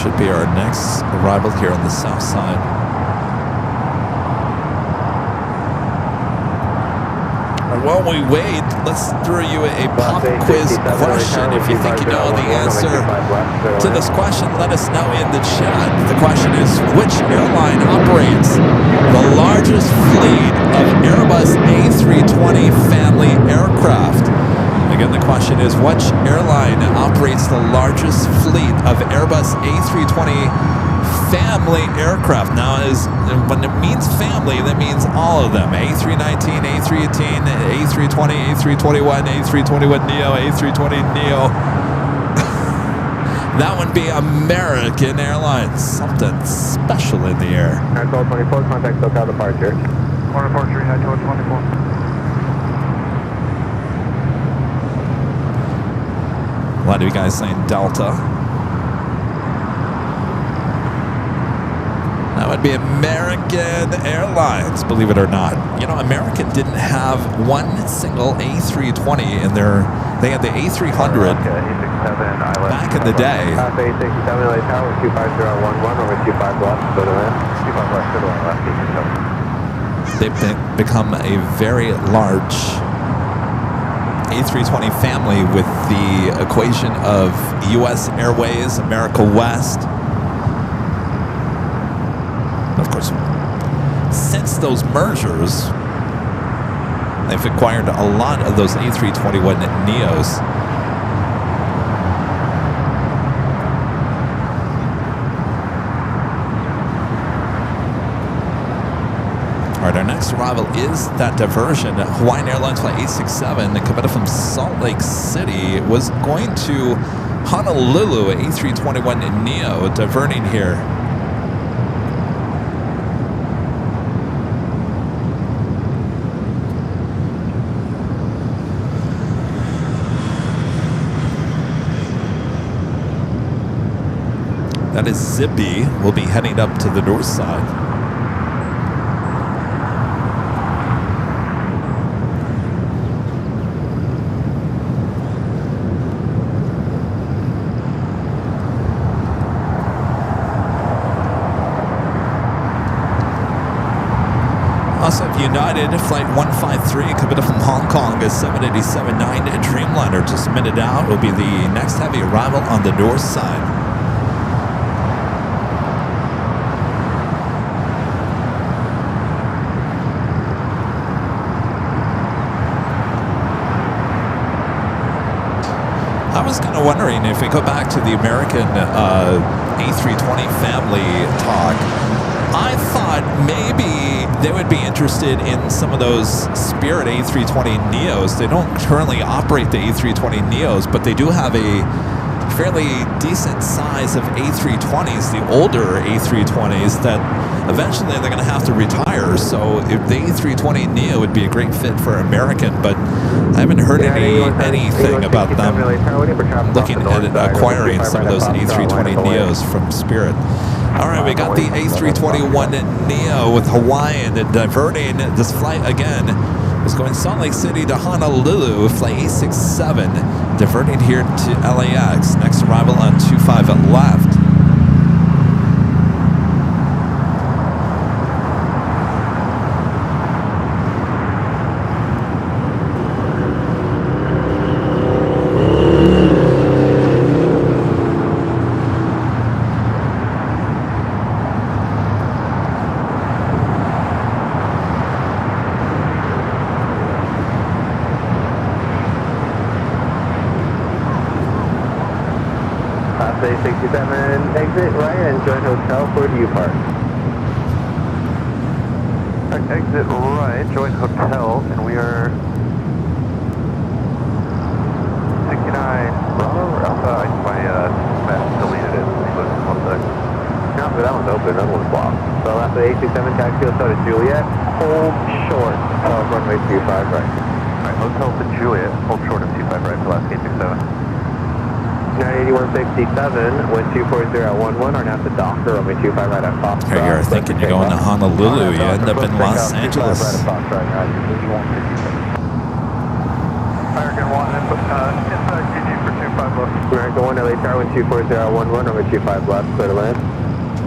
Should be our next arrival here on the south side. While we wait, let's throw you a pop quiz question. If you think you know the answer to this question, let us know in the chat. The question is, which airline operates the largest fleet of Airbus A320 family aircraft? Again, the question is, which airline operates the largest fleet of Airbus A320 family aircraft? Now, when it means family, that means all of them. A319, A318, A320, A321, A321neo, A320neo. That would be American Airlines. Something special in the air. 1224, contact SoCal departure. Or departure, 1224. A lot of you guys saying Delta. That would be American Airlines, believe it or not. You know, American didn't have one single A320 in their... They had the A300 back in the day. A67 LA Tower, 25011, over 25 left, go to land. They've become a very large A320 family with the equation of US Airways, America West. Of course, since those mergers, they've acquired a lot of those A321 NEOs. All right, our next arrival is that diversion. Hawaiian Airlines Flight 867, coming from Salt Lake City, was going to Honolulu, A321 NEO, diverting here. That is Zippy. We'll be heading up to the north side. Also, United Flight 153 coming from Hong Kong is 787-9 Dreamliner just a minute out. Will be the next heavy arrival on the north side. I was kind of wondering if we go back to the American A320 family talk. I thought maybe they would be interested in some of those Spirit A320 NEOs. They don't currently operate the A320 NEOs, but they do have a fairly decent size of A320s, the older A320s that eventually they're going to have to retire. So if the A320 NEO would be a great fit for American, but I haven't heard anything about them looking at acquiring some of those A320 NEOs from Spirit. All right, we got the A321 NEO with Hawaiian diverting. This flight again is going Salt Lake City to Honolulu, flight 867, diverting here to LAX. Next arrival on 25 left. Exit right and join hotel. Where do you park? Exit right, join hotel, and we are 69 Bravo or Alpha. My map deleted it. One sec. No, but that one's open. That one's blocked. So after 827 taxi hotel to Juliet, hold short of runway 25 right. Alright, hotel to Juliet, hold short of 25 right for last gate 67. 98167, 1240 at 11, are now at the docker, runway 25 right at Fox. Here you're thinking you're going to Honolulu, you end up in Los Angeles. American 1, inside GG for 25 left. American 1, LA Tower, 1240 at 11, runway 25 left, clear to land.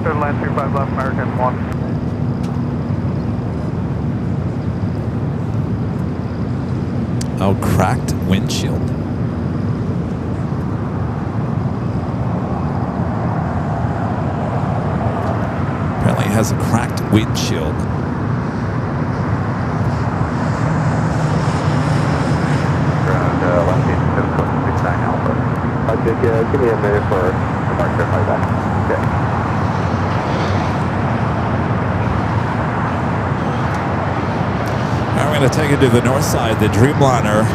Clear to land 25 left, American 1. Oh, cracked windshield. Apparently it has a cracked windshield. Ground left gate 69 Alpha. Give me a minute for departure like that. Okay. All right, we're going to take it to the north side, the Dreamliner.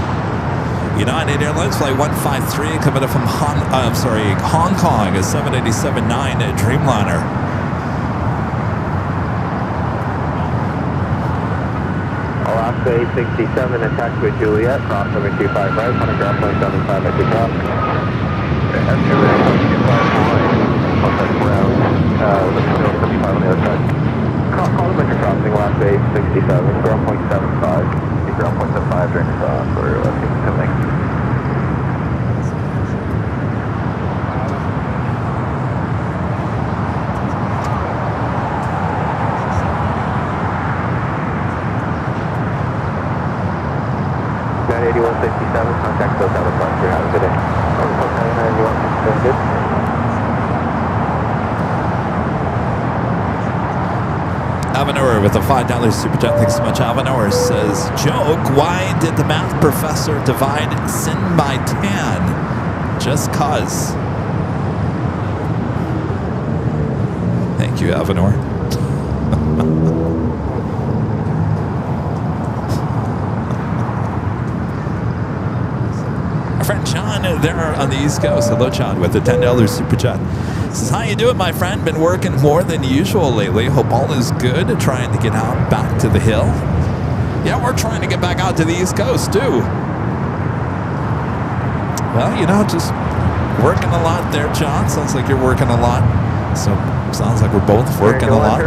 United Airlines Flight 153 coming up from Hong Kong, a 787-9 Dreamliner. Alaska 867, attack with Juliet, cross over 25 right, 100 ground point 75 at the top. Okay, that's Juliet, 25 right, outside ground, let's go 75 on the other side. Call them like you're crossing Alaska 867, ground point 75. Ground point 75 during for last gate 7. Got 8167, contact those out of Buster. Have a good day. 91, good. Avenor with a $5 super chat. Thanks so much. Avenor says, joke, why did the math professor divide sin by tan? Just cause. Thank you, Avenor. Our friend John there on the East Coast. Hello, John, with a $10 super chat. Says, how you doing, my friend? Been working more than usual lately. Hope all is good. Trying to get out back to the hill. Yeah, we're trying to get back out to the East Coast, too. Well, you know, just working a lot there, John. Sounds like you're working a lot. So, sounds like we're both working a lot.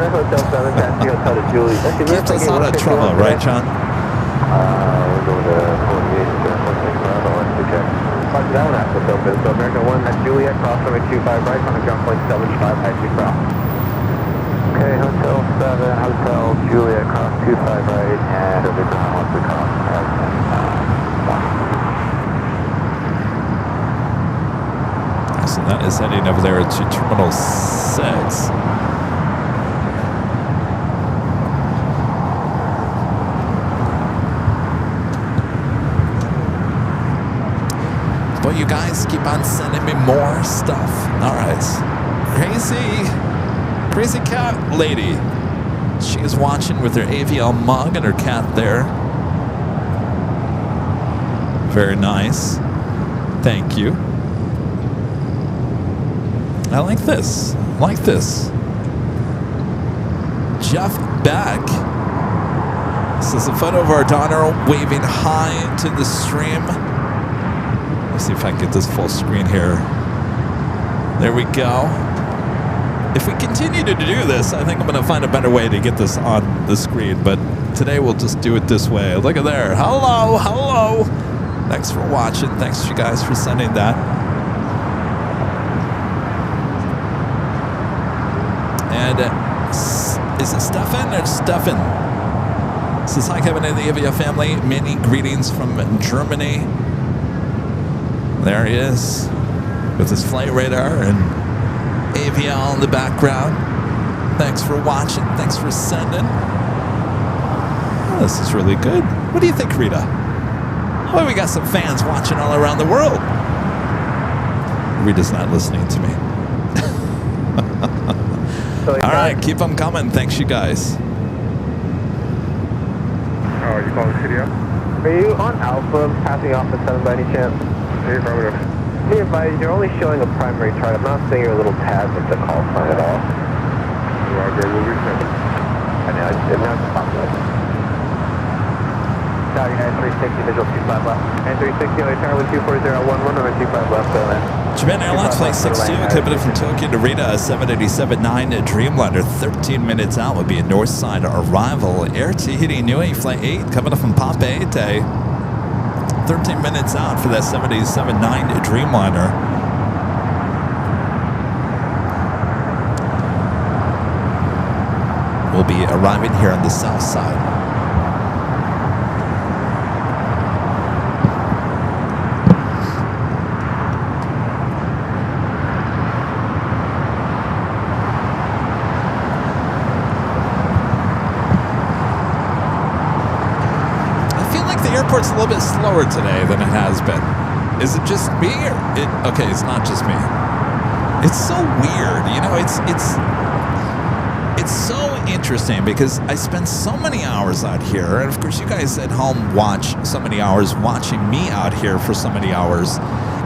Keeps us out of trouble, right, John? We're going to 48, that one has to open. So American 1, that's Juliet, cross runway 25 right, on the ground point 75, taxi cross. Okay, Hotel 7, Hotel Juliet, cross 25 right, and over ground, once we cross. So that is heading over there to Terminal 6. But you guys keep on sending me more stuff. All right. Crazy cat lady. She is watching with her AVL mug and her cat there. Very nice. Thank you. I like this. Like this. Jeff Beck. This is a photo of our daughter waving hi to the stream. Let's see if I can get this full screen here. There we go. If we continue to do this, I think I'm going to find a better way to get this on the screen. But today we'll just do it this way. Look at there. Hello, hello. Thanks for watching. Thanks you guys for sending that. And is it Stefan or Stefan? Says, hi Kevin and the Avia family. Many greetings from Germany. There he is with his flight radar and AVL in the background. Thanks for watching. Thanks for sending. Oh, this is really good. What do you think, Rita? Well, we got some fans watching all around the world. Rita's not listening to me. All right, keep them coming. Thanks, you guys. Oh, you calling the city up? Are you on Alpha passing off at 7 by any chance? Hey, affirmative. Hey, buddy, you're only showing a primary chart. I'm not seeing your little tab with the call sign at all. Roger, we'll resend it. I know, it now just popped up. United 360, visual 25 left. And 360, only tower with 24011, number 25 left, go in. Japan Airlines Flight 62, coming from Tokyo to Rita, 787-9 Dreamliner. 13 minutes out would be a north side arrival. Air Tahiti Nui Flight 8, coming up from Papeete. 13 minutes out for that 787-9 Dreamliner. We'll be arriving here on the south side. It's a little bit slower today than it has been. Is it just me? Or okay, it's not just me. It's so weird, you know. It's so interesting because I spend so many hours out here, and of course, you guys at home watch so many hours watching me out here for so many hours.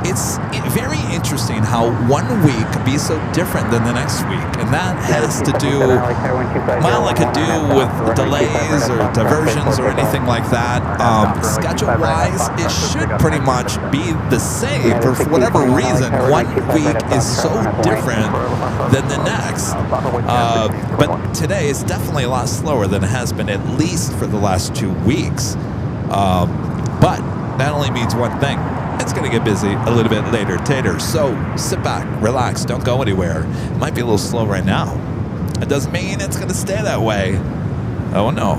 It's very interesting how 1 week can be so different than the next week, and that has to do, well, it could do with delays or diversions or anything like that. Schedule-wise, it should pretty much be the same, but for whatever reason, 1 week is so different than the next. But today is definitely a lot slower than it has been, at least for the last 2 weeks. But that only means one thing. It's going to get busy a little bit later, Tater. So sit back, relax, don't go anywhere. It might be a little slow right now. It doesn't mean it's going to stay that way. Oh, no.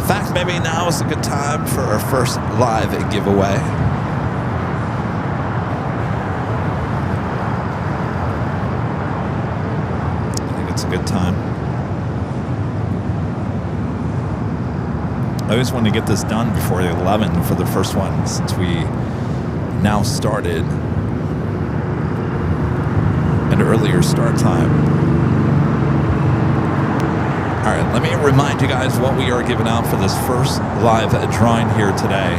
Fact maybe now is a good time for our first live giveaway. I think it's a good time. I always want to get this done before the 11 for the first one, since we now started an earlier start time. All right, let me remind you guys what we are giving out for this first live drawing here today.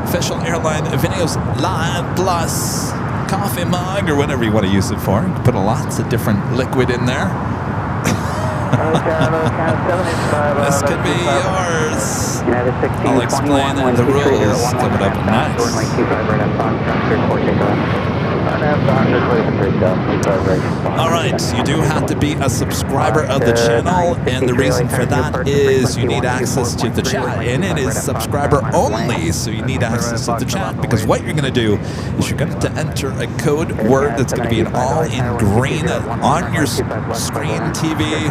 Official Airline Videos Live Plus coffee mug, or whatever you want to use it for. You can put lots of different liquid in there. This could be yours. I'll explain the rules coming up next. All right, you do have to be a subscriber of the channel, and the reason for that is you need access to the chat, and it is subscriber only, so you need access to the chat, because what you're going to do is you're going to enter a code word that's going to be all in green on your screen, TV,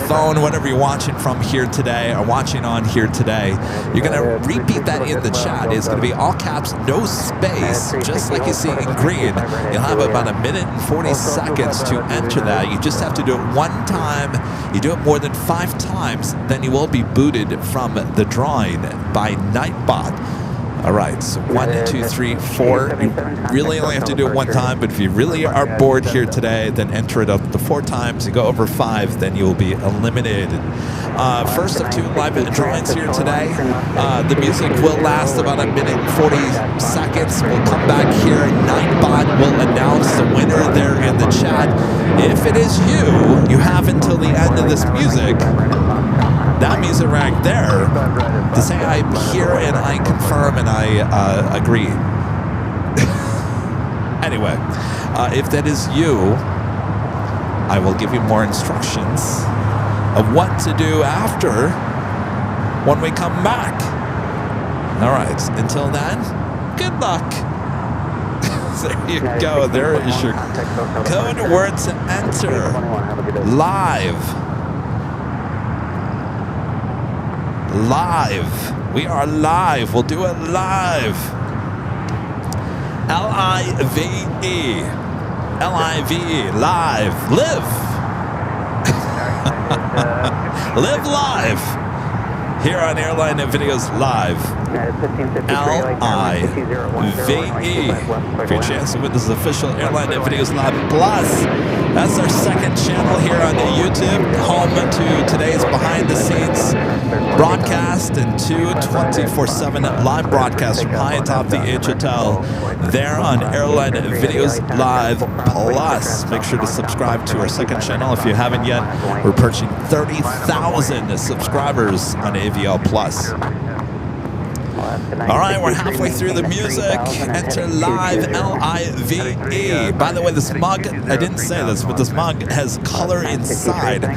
phone, whatever you're watching from here today or watching on here today. You're going to repeat that in the chat. It's going to be all caps, no space, just like you see in green. You'll have about 1 minute and 40 seconds to enter that. You just have to do it one time. You do it more than 5 times, then you will be booted from the drawing by Nightbot. All right, so 1, 2, 3, 4. You really only have to do it one time, but if you really are bored here today, then enter it up to 4 times. You go over 5, then you will be eliminated. First of 2 live drawings here today. The music will last about 1 minute and 40 seconds. We'll come back here. Nightbot will announce the winner there in the chat. If it is you, you have until the end of this music. That music right there to say I'm here and I confirm and I agree. Anyway, if that is you, I will give you more instructions of what to do after when we come back. All right, until then, good luck. There you go. There is your code word to enter. Live. Live. We are live. We'll do it live. L-I-V-E. L-I-V-E. Live. Live. Live live. Here on Airline Videos Live. L-I-V-E. For your chance to win this official Airline Videos Live Plus. That's our second channel here on YouTube, home to today's behind-the-scenes broadcast and 2 24/7 live broadcasts from high atop the H Hotel there on Airline Videos Live Plus. Make sure to subscribe to our second channel if you haven't yet. We're approaching 30,000 subscribers on AVL Plus. All right, we're halfway through the music. Enter live, L-I-V-E. By the way, this mug, I didn't say this, but this mug has color inside.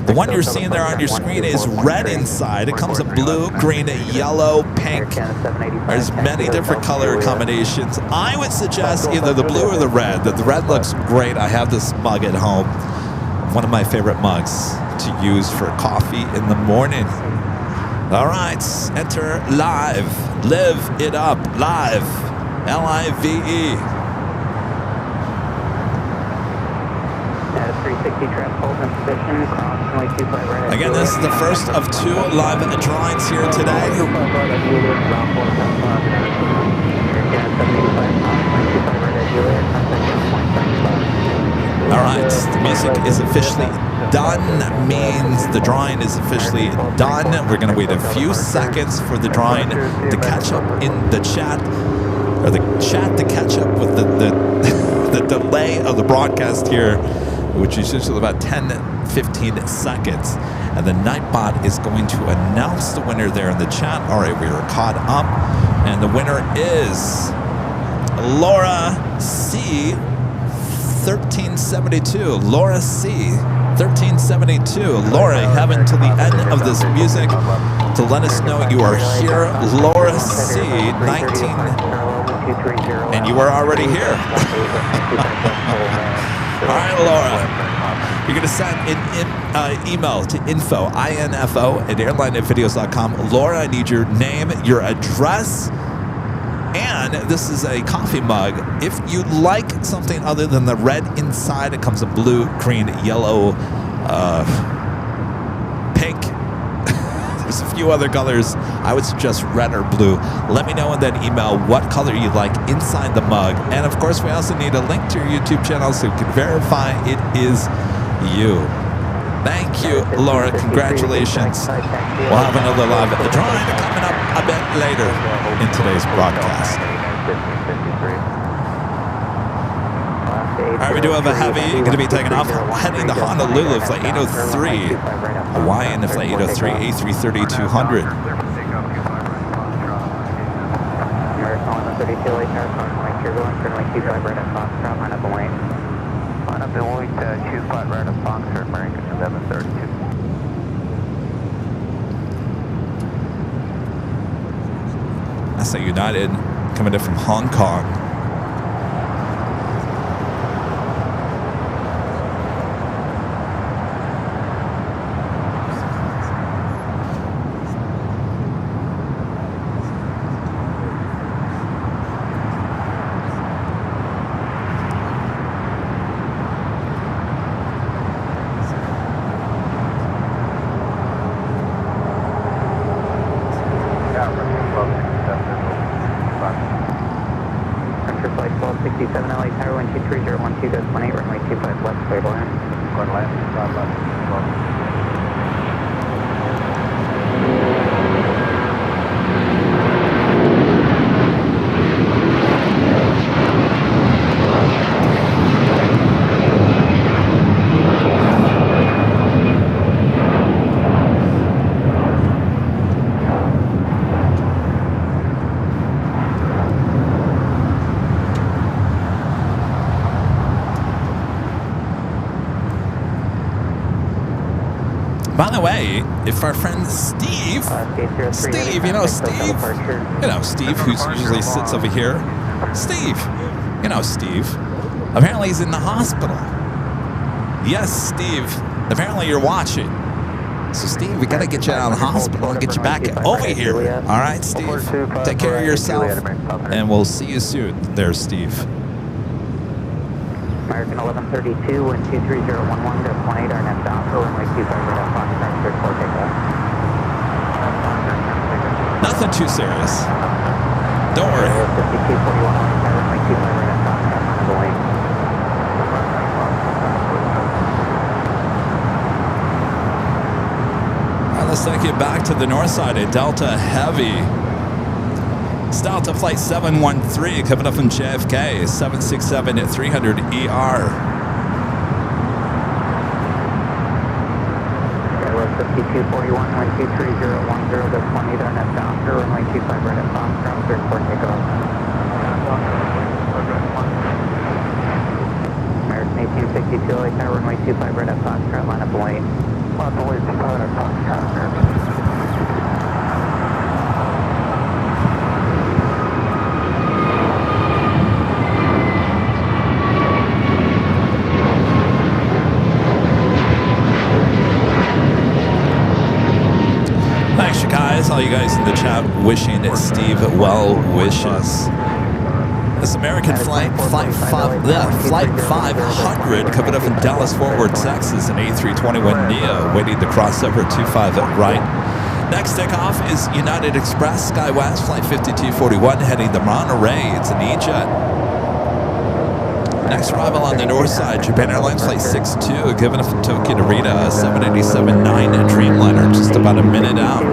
The one you're seeing there on your screen is red inside. It comes in blue, green, yellow, pink. There's many different color combinations. I would suggest either the blue or the red. The red looks great. I have this mug at home. One of my favorite mugs to use for coffee in the morning. All right, enter live. Live it up. Live. L-I-V-E. Again, this is the first of 2 live drawings here today. All right, the music is officially done. Means the drawing is officially done. We're going to wait a few seconds for the drawing to catch up in the chat, or the chat to catch up with the delay of the broadcast here, which is usually about 10-15 seconds. And the Nightbot is going to announce the winner there in the chat. All right, we are caught up, and the winner is Laura C. 1372. Laura C. 1372. Laura, you have until the end of this music to let us know you are here. Laura C. 19. And you are already here. All right, Laura. You're going to send an email to info@airlinevideos.com. Laura, I need your name, your address, and this is a coffee mug. If you like something other than the red inside, it comes in blue, green, yellow, pink. There's a few other colors. I would suggest red or blue. Let me know in that email what color you like inside the mug. And of course, we also need a link to your YouTube channel so we can verify it is you. Thank you, Laura. Congratulations. We'll have another live drawing coming up a bit later in today's broadcast. All right, we do have a heavy going to be taking off, heading to Honolulu, flight 803, Hawaiian, flight 803, A330-200. On up and wait, choose flat right of Foxtrot, American 1132. That's a United coming in from Hong Kong. By the way, if our friend Steve, Steve, who usually sits over here, Steve, apparently he's in the hospital. Yes, Steve, apparently you're watching. So, Steve, we got to get you out of the hospital and get you back over here. All right, Steve, take care of yourself, and we'll see you soon there, Steve. American 1132, wind 23011, gust 18, our next down for runway 25 right up Foxtrot, clear for takeoff. Nothing too serious. Don't worry. 5241, runway 25 right up Foxtrot, on the lane. All right, let's take it back to the north side at Delta Heavy. It's Delta Flight 713 coming up from JFK, 767 at 300 ER. Airline 5241, wind 23010, gust 18, our next down for runway 25 right up Foxtrot, clear for takeoff. American 1862, LA Tower, runway 25 right up Foxtrot, line up lane. Line up lane, 25 right up Foxtrot, American. All you guys in the chat wishing Steve well wishes. This American flight 500 coming up from Dallas Fort Worth, Texas, an A321neo waiting to cross over 25 at right. Next takeoff is United Express SkyWest flight 5241 heading to Monterey. It's an E-Jet. Next arrival on the north side, Japan Airlines flight 62, giving up from Tokyo to Rita, 787-9 Dreamliner, just about a minute out.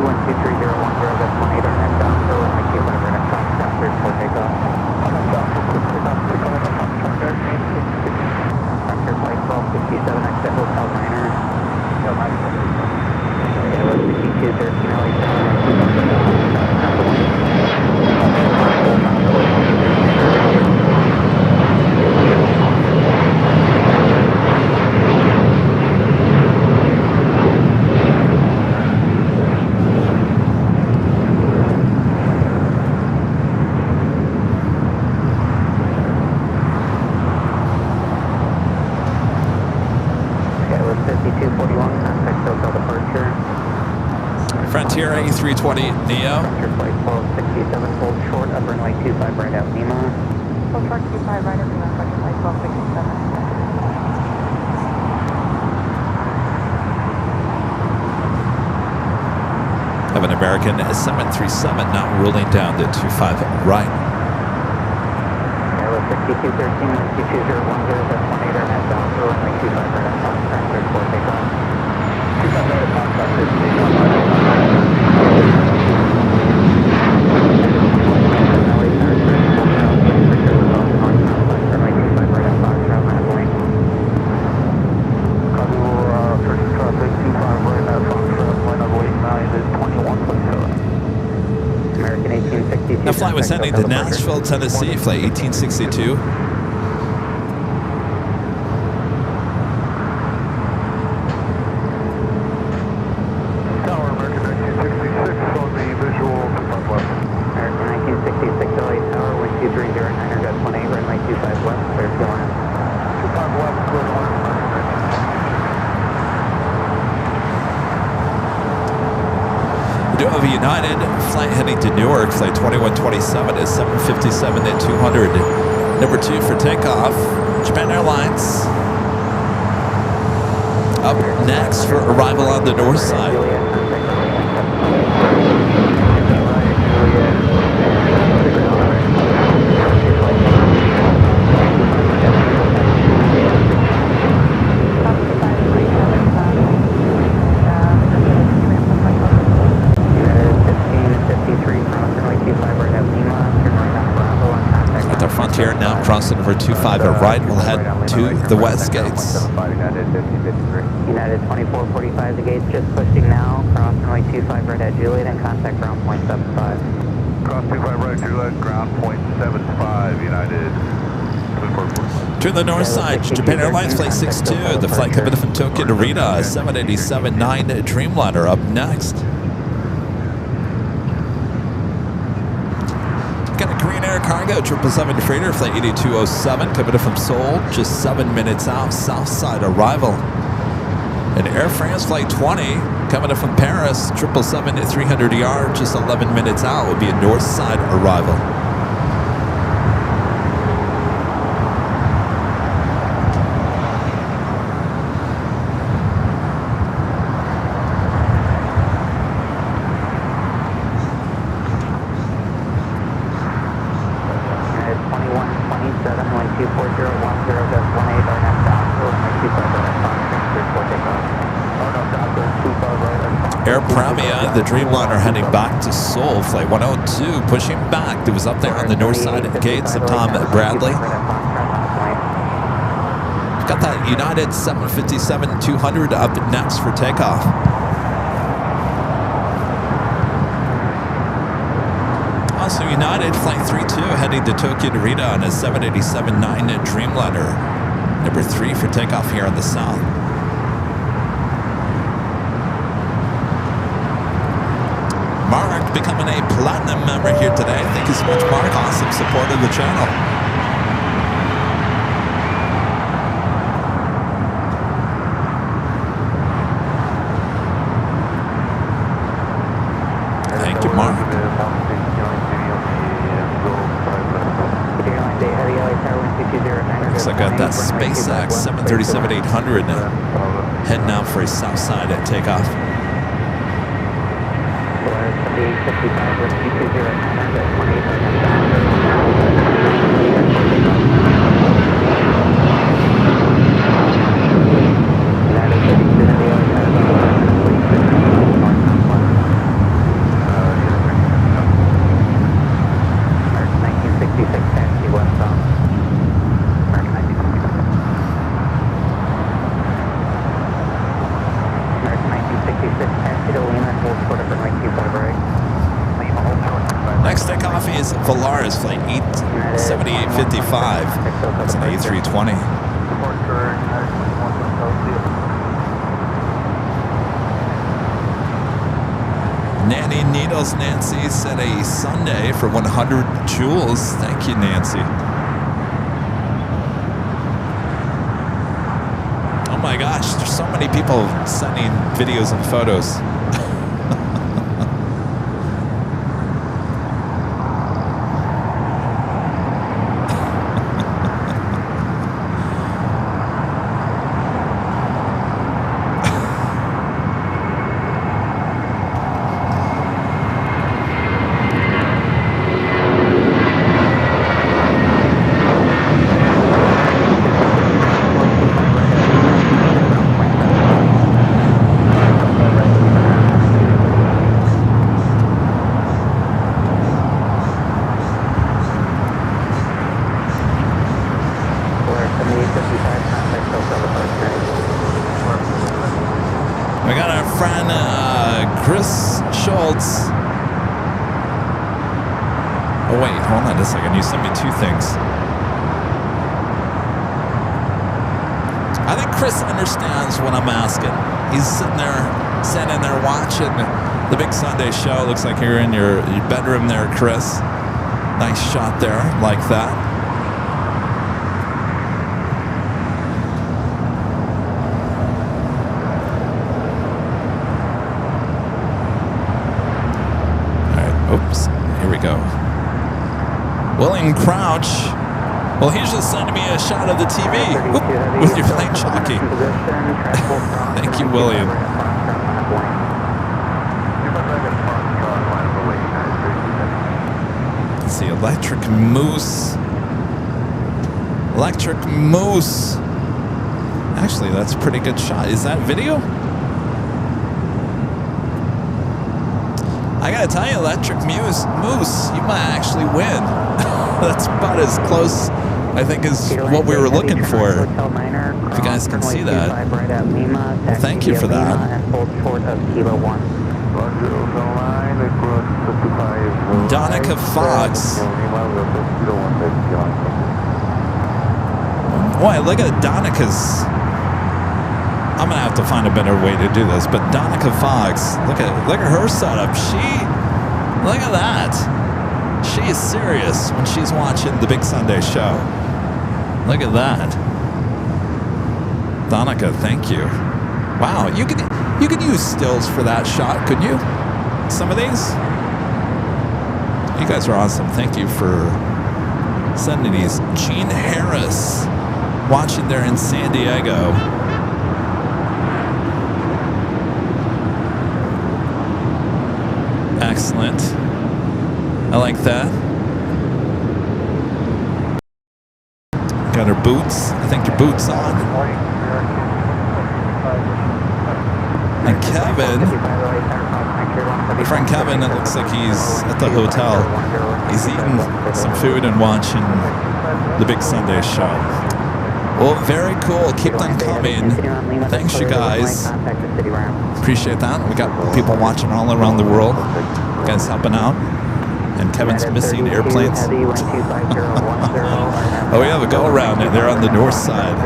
Frontier A320 Neo. Frontier flight 1267, hold short, up runway 25 right out Lima. Hold short 25 right at Lima, Frontier flight 1267. Have an American 737 now ruling down to 25 right. Airline 6213, 22010, that's 18 or head down to runway 25 right at Fox, transfer for takeoff. 25 right at Fox, transfer for takeoff. The flight was heading to Nashville, Tennessee, flight 1862. Tower, American 1966 on the visual to front left. American 1966 LA Tower, 12309, runway 25 left, clear to land. 25 left, clear to land. We do have a United flight heading to Newark, flight 2127 at 757 at 200. Number 2 for takeoff, Japan Airlines. Up next for arrival on the north side. At the Frontier now crossing over 25 at right, we'll head to the west gates. United 2445, the gates just pushing now, cross runway 25 right at Juliet and contact ground point 75. Cross 25 right, Juliet, ground point 75, United. To the north side, Japan Airlines Flight 62, the flight coming from Tokyo to Rita, 787-9 Dreamliner up next. Got a Korean Air Cargo 777 freighter, flight 8207, coming in from Seoul, just 7 minutes out, south side arrival. An Air France Flight 20, coming in from Paris, 777-300ER, just 11 minutes out, will be a north side arrival. Air Premia, the Dreamliner heading back to Seoul, flight 102, pushing back. It was up there on the north side gates of Tom Bradley. Got that United 757-200 up next for takeoff. Also United Flight 32 heading to Tokyo to Rita on a 787-9 Dreamliner. Number 3 for takeoff here on the south. Mark becoming a platinum member here today. Thank you so much, Mark. Awesome support of the channel. Thank you, Mark. Looks like I got that SpaceX 737-800 heading out for a south side at takeoff. Next takeoff is Valaris Flight 7855. That's an A320. Nanny Needles Nancy said a Sunday for 100 joules. Thank you, Nancy. Oh my gosh, there's so many people sending videos and photos. Chris Schultz. Oh wait, hold on a second. You sent me two things. I think Chris understands what I'm asking. He's sitting there watching the Big Sunday show. Looks like you're in your bedroom there, Chris. Nice shot there, like that. All right, oops, here we go. William Crouch. Well, he's just sending me a shot of the TV. Oop, with your flight jockey. Thank you, William. Let's see, Electric Moose. Electric Moose. Actually, that's a pretty good shot. Is that video? I gotta tell you, Electric Moose, you might actually win. That's about as close, I think, is what we were looking for. If you guys can see that. Well, thank you for that. Donica Fox. Boy, look at Donica's. I'm gonna have to find a better way to do this, but Donica Fox, look at her setup. Look at that. She is serious when she's watching the Big Sunday show. Look at that. Donica, thank you. Wow, you could use stills for that shot, couldn't you? Some of these? You guys are awesome. Thank you for sending these. Gene Harris, watching there in San Diego. Excellent. I like that. Got her boots. I think your boots on. And Kevin, my friend Kevin, it looks like he's at the hotel. He's eating some food and watching the Big Sunday show. Well, very cool. Keep them coming. Thanks, you guys. Appreciate that. We got people watching all around the world. You guys helping out. And Kevin's missing airplanes. Oh, we have a go-around there on the north side.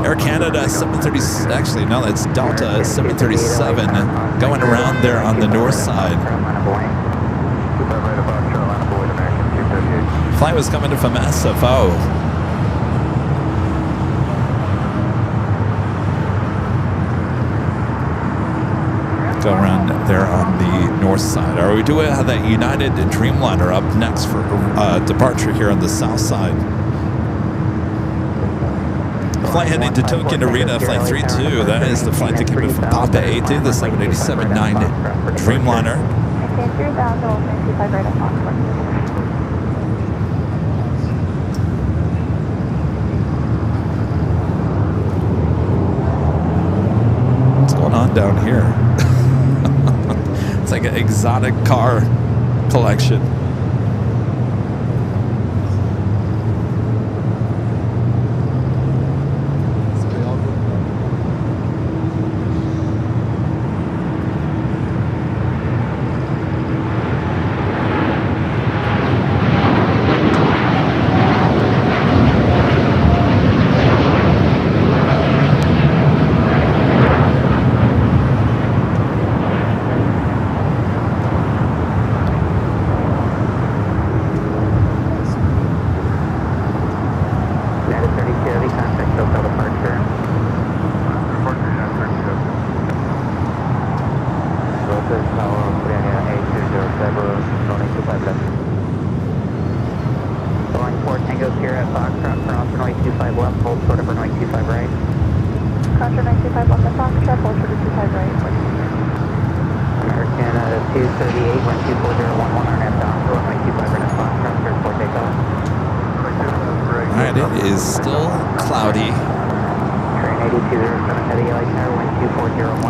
Air Canada 730, actually, no, that's Delta 737 going around there on the north side. Flight was coming in from SFO. Go around there on the north side. Or we do have that United Dreamliner up next for departure here on the south side. Flight heading to Tokyo Narita, flight 32. That is the flight that came in from Papa 80, the 787-9 Dreamliner. What's going on down here? It's like an exotic car collection.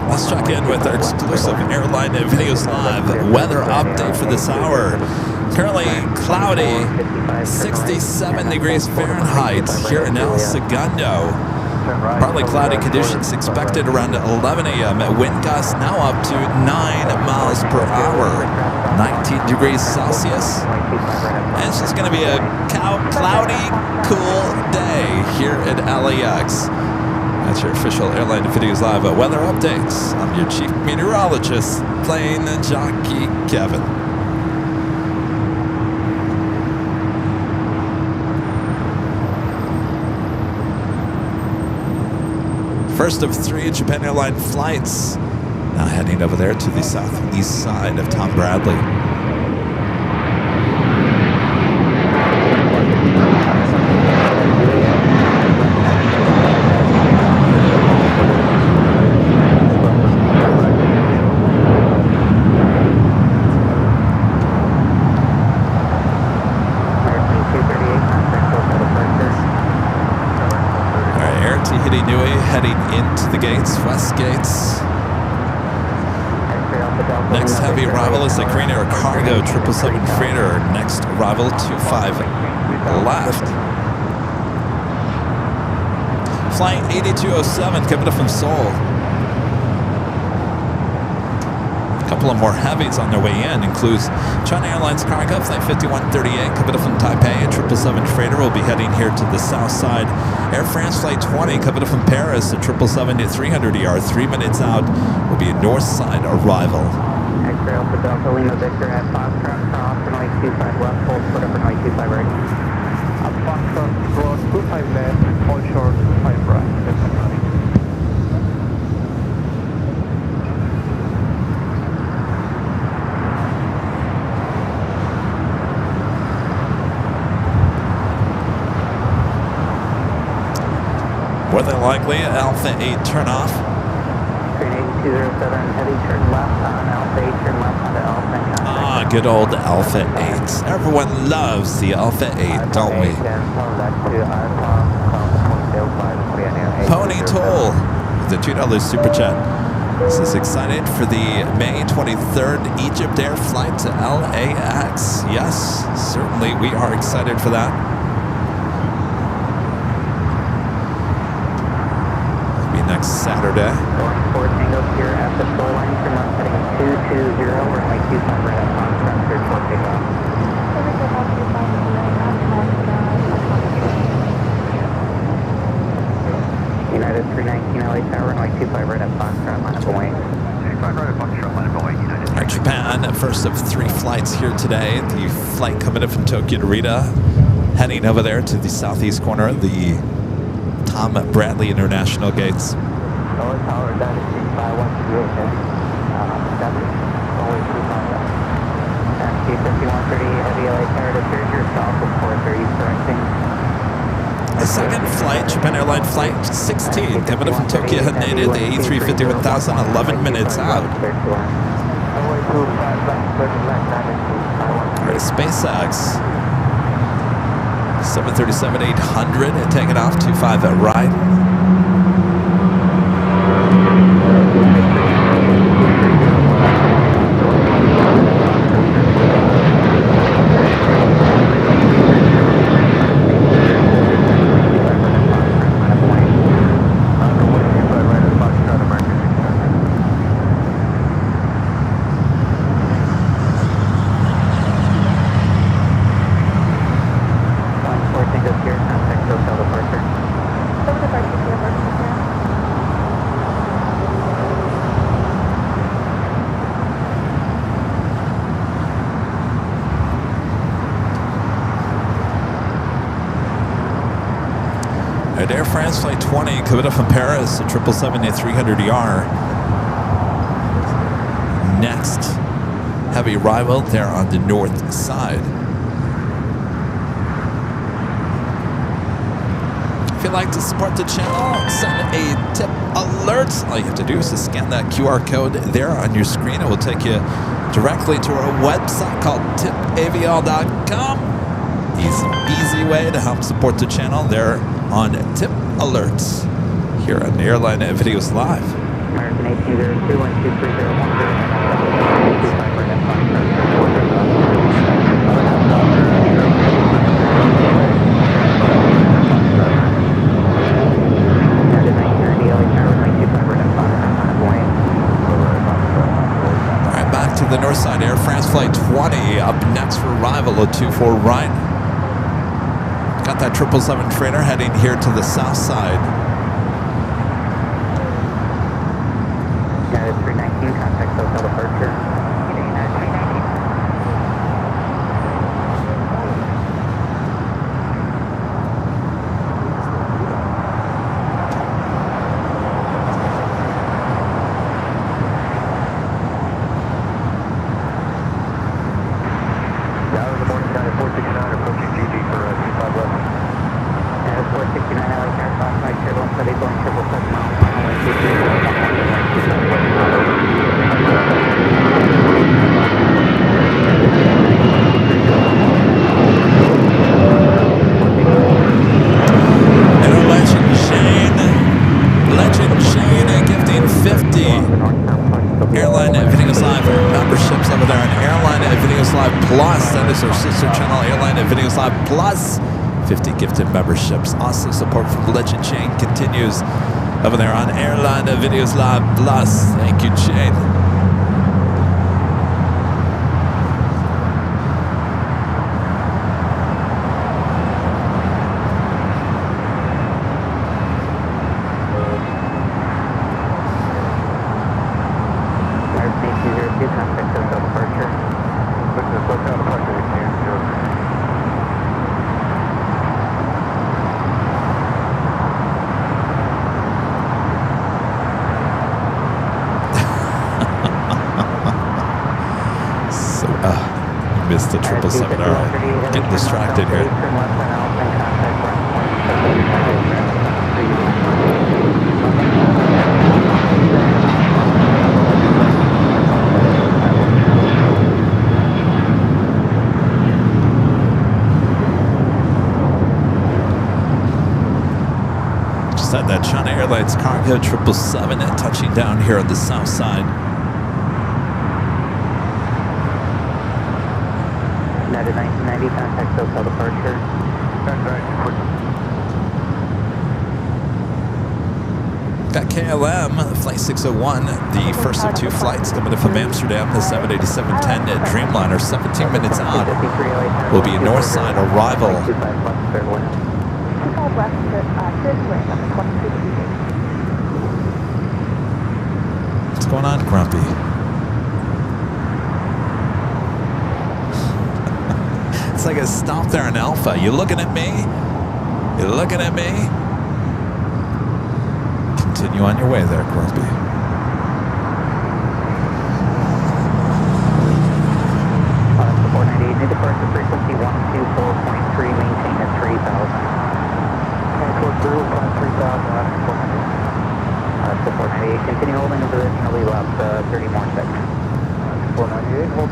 Let's check in with our exclusive Airline Videos Live weather update for this hour. Currently cloudy, 67 degrees Fahrenheit here in El Segundo. Partly cloudy conditions expected around 11 a.m. Wind gusts now up to 9 miles per hour. 19 degrees Celsius. And it's just going to be a cloudy, cool day here at LAX. That's your official Airline Videos Live weather updates. I'm your chief meteorologist, Plane Jockey Kevin. First of 3 Japan Airline flights. Now heading over there to the southeast side of Tom Bradley. Heading into the gates, west gates. Next heavy arrival is the Korean Air Cargo 777 freighter. Next arrival 25 left. Flight 8207 coming up from Seoul. A couple of more heavies on their way in. Includes China Airlines Cargo Flight 5138 coming up from Taipei. A 777 freighter will be heading here to the south side. Air France Flight 20 coming up from Paris. A 777-300ER 3 minutes out will be a north side arrival. X-ray Alpha Delta Lima Victor at Foxtrot, cross runway 25 left, hold put up runway 25 right. Foxtrot, cross 25 left, hold short 25 right. More than likely, Alpha 8 turnoff. Train 8207, heavy turn left on Alpha 8, turn left onto Alpha 9. Ah, good old Alpha 8. Everyone loves the Alpha 8, don't we? Pony Toll, the $2 super chat. This is excited for the May 23rd Egypt Air flight to LAX. Yes, certainly we are excited for that. Next Saturday. Going 4 Tango here at the full line, turn left heading 220, runway 25 right at Foxtrot, clear for takeoff. United 319 LA Tower, runway 25 right at Foxtrot, line of Boeing. 25 right at Foxtrot, line of Boeing, United. Japan, first of 3 flights here today. The flight coming up from Tokyo to Narita, heading over there to the southeast corner of the Tom Bradley International gates. Lower tower, that is 510, that is always 25 and C-5130, heavy LA Tower, appears your south of 430, correcting. The second flight, Japan Airline Flight 16, coming up from Tokyo, heading to the A350-1000, 11 minutes out. Alright, SpaceX. 737-800 taking off 25 at right. At Air France Flight 20, coming up from Paris, a 777-300ER. Next heavy arrival there on the north side. If you'd like to support the channel, send a tip alert. All you have to do is to scan that QR code there on your screen. It will take you directly to our website called tipavl.com. Easy way to help support the channel there on Tip Alerts here on Airline Videos Live. American 1802 1230 1 the north side. Air France Flight 20 up next for arrival at 24 right. Got that 777 freighter heading here to the south side. United 319, contact hotel departure. United 319. Plus 50 gifted memberships. Awesome support from Legend Chain continues over there on Airline Videos Live Plus. Thank you, Chain. Missed the 777. All right, getting distracted here. Just had that China Airlines cargo 777 and touching down here on the south side. United 1990, contact hotel departure. Got KLM, flight 601, the first of two flights coming in from Amsterdam, the 787-10 at Dreamliner, 17 minutes out. Will be a north side arrival. What's going on, Grumpy? It's like a stop there in Alpha. You looking at me? You looking at me? Continue on your way there, Grumpy. Support 98, new departure frequency 124.3, maintain at 3,000. Airport 3,000, support 98, continue holding the position, I'll leave up 30 more seconds. Support 98, hold.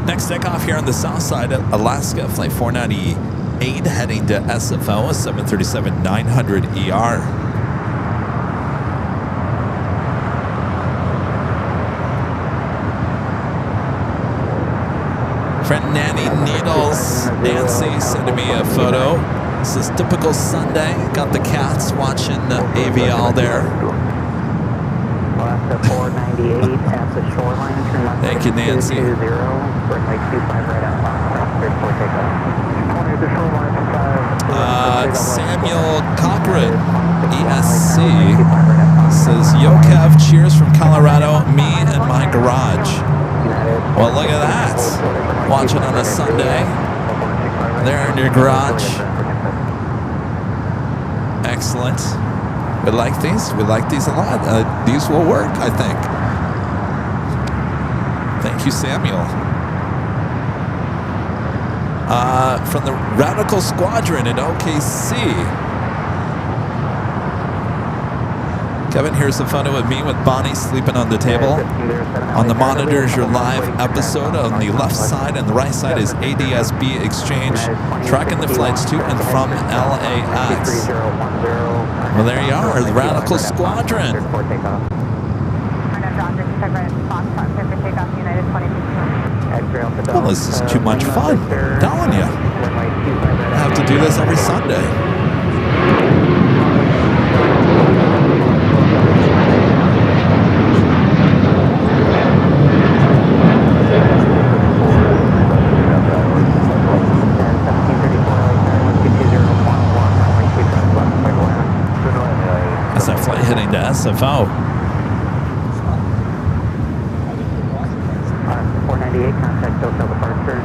Next takeoff here on the south side of Alaska, flight 498 heading to SFO, 737-900ER. Friend Nanny Needles, Nancy sending me a photo. This is typical Sunday. Got the cats watching AVL there. Alaska 498 at the shoreline. Thank you, Nancy. Samuel Cochran, ESC, says, Yo Kev, cheers from Colorado, me and my garage. Well, look at that. Watching on a Sunday. There in your garage. Excellent. We like these. We like these a lot. These will work, I think. Thank you, Samuel. From the Radical Squadron in OKC. Kevin, here's a photo of me with Bonnie sleeping on the table. On the monitor is your live episode. On the left side and the right side is ADSB Exchange, tracking the flights to and from LAX. Well, there you are, the Radical Squadron. Well, this is too much fun. I'm telling you. I have to do this every Sunday. That's that flight heading to SFO. 498, contact hotel departure.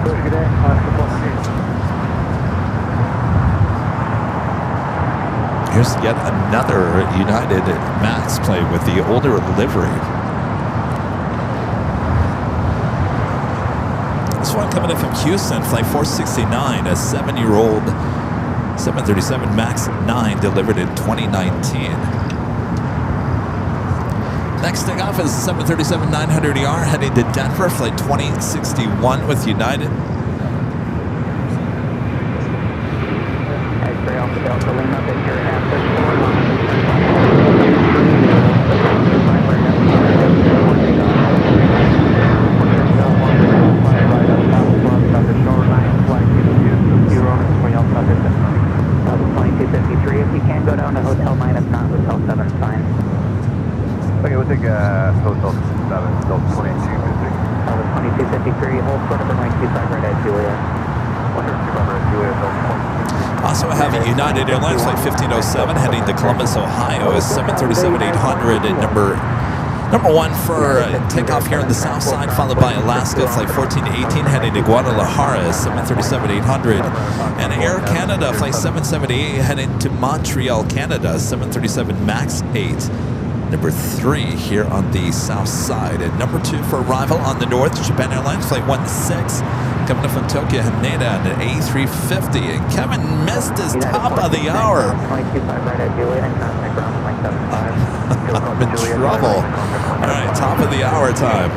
Good day, Here's yet another United Max plane with the older livery. This one coming in from Houston, flight 469, a 7-year-old 737 MAX 9 delivered in 2019. Next thing off is 737-900ER heading to Denver, flight 2061 with United. X-ray Alpha Delta Lima, Victor and after. If you can go down to Hotel 9, if not, Hotel 7 is fine. Okay, we'll take Hotel 7, Hotel 2253. 2253, hold short of the 925 right at Julia. 125 right at Julia, Also have United Airlines flight 1507 heading to Columbus, Ohio, is 737-800 at number 1 for takeoff here on the south side, followed by Alaska flight 1418 heading to Guadalajara, is 737-800, and Air Canada flight 778 heading to Montreal, Canada, 737 MAX 8. Number 3 here on the south side. And number 2 for arrival on the north, Japan Airlines flight 16 coming up from Tokyo, Haneda, and an A350. And Kevin missed his top of the hour. I'm in trouble. All right, top of the hour time.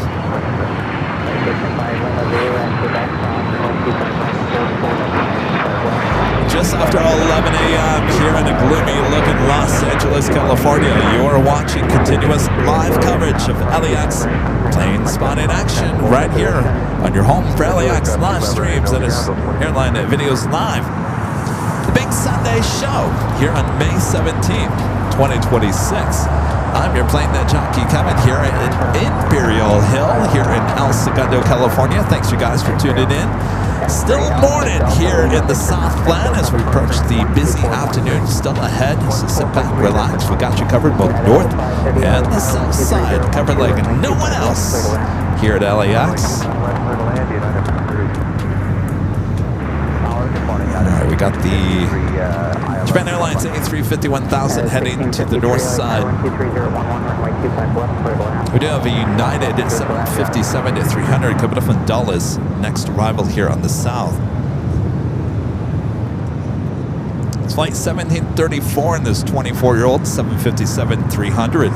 Just after 11 a.m. here in a gloomy looking Los Angeles, California, you are watching continuous live coverage of LAX plane spotting action right here on your home for LAX live streams and its Airline Videos Live. The big Sunday show here on May 17th, 2026. I'm your plane jockey Kevin here at Imperial Hill here in El Segundo, California. Thanks you guys for tuning in. Still morning here in the South Plan as we approach the busy afternoon still ahead. So sit back, relax. We got you covered both north and the south side, covered like no one else here at LAX. All right, we got the Japan Airlines A350-1000 heading to the north side. We do have a United 757-300 coming up from Dulles. Next arrival here on the south. It's flight 1734 in this 24-year-old 757-300.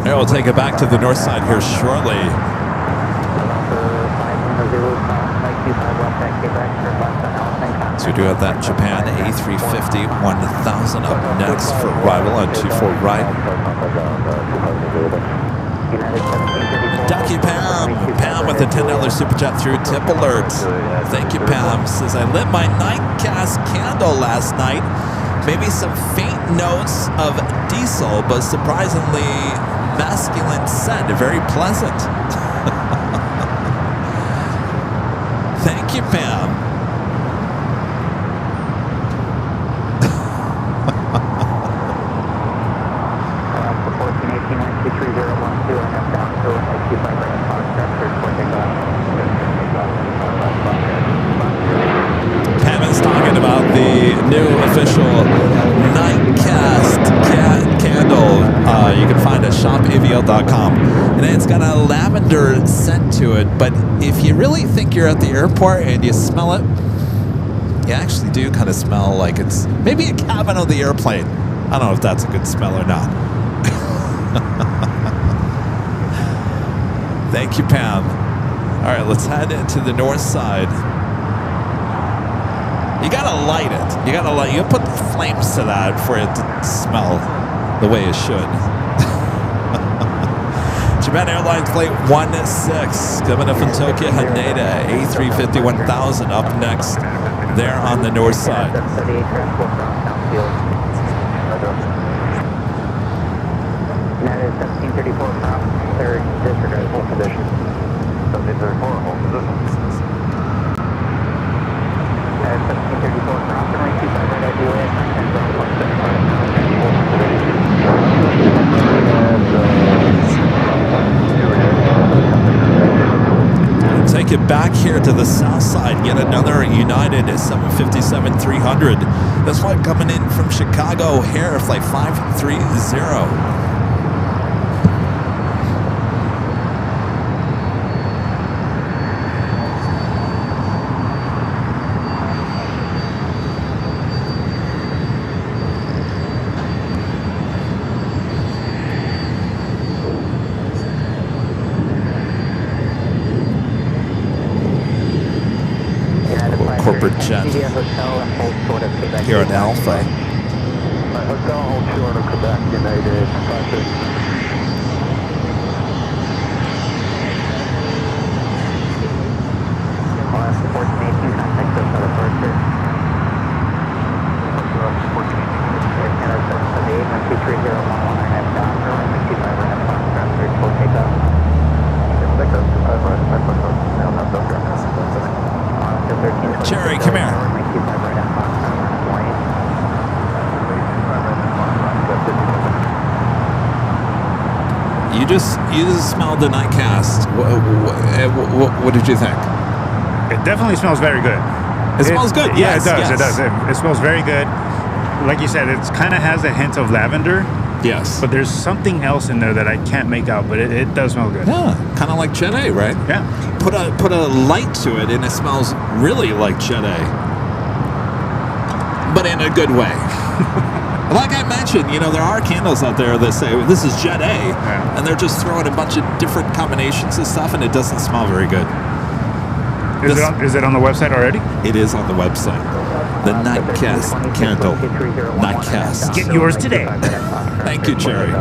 We'll take it back to the north side here shortly. So we do have that Japan A350-1000 up next for arrival on 24 right. Ducky Pam with a $10 super chat through tip alert. Thank you, Pam. Says, I lit my nightcast candle last night. Maybe some faint notes of diesel, but surprisingly masculine scent, very pleasant. Thank you, Pam. Pam is talking about the new official AirlineEVL.com. And it's got a lavender scent to it, but if you really think you're at the airport and you smell it, you actually do kind of smell like it's maybe a cabin of the airplane. I don't know if that's a good smell or not. Thank you, Pam. All right, let's head into the north side. You gotta light it. You gotta put the flames to that for it to smell the way it should. Japan Airlines flight 16 coming up from Tokyo Haneda, A350 1000 up next there on the north side. That is 1734 from 3rd disregard hold position. 1734 hold position. That is 1734 from runway 25 right at UAS 910 Take it back here to the south side. Yet another United 757-300. This flight coming in from Chicago O'Hare, flight 530. Corporate jet here at Alpha. Hotel hold short of Quebec United. Last 1418 contact us for the first year. Cherry, come here. You just smelled the nightcast. What did you think? It definitely smells very good. It smells good. Yeah, Yes, it does. yes. It does. It smells very good. Like you said, it kind of has a hint of lavender. Yes. But there's something else in there that I can't make out, but it does smell good. Yeah, kind of like Jet A, right? Yeah. Put a light to it, and it smells really like Jet A, but in a good way. Like I mentioned, there are candles out there that say this is Jet A, and they're just throwing a bunch of different combinations of stuff, and it doesn't smell very good. Is it on the website already? It is on the website. The Nightcast candle. Nightcast. Get yours today. Thank you, Jerry.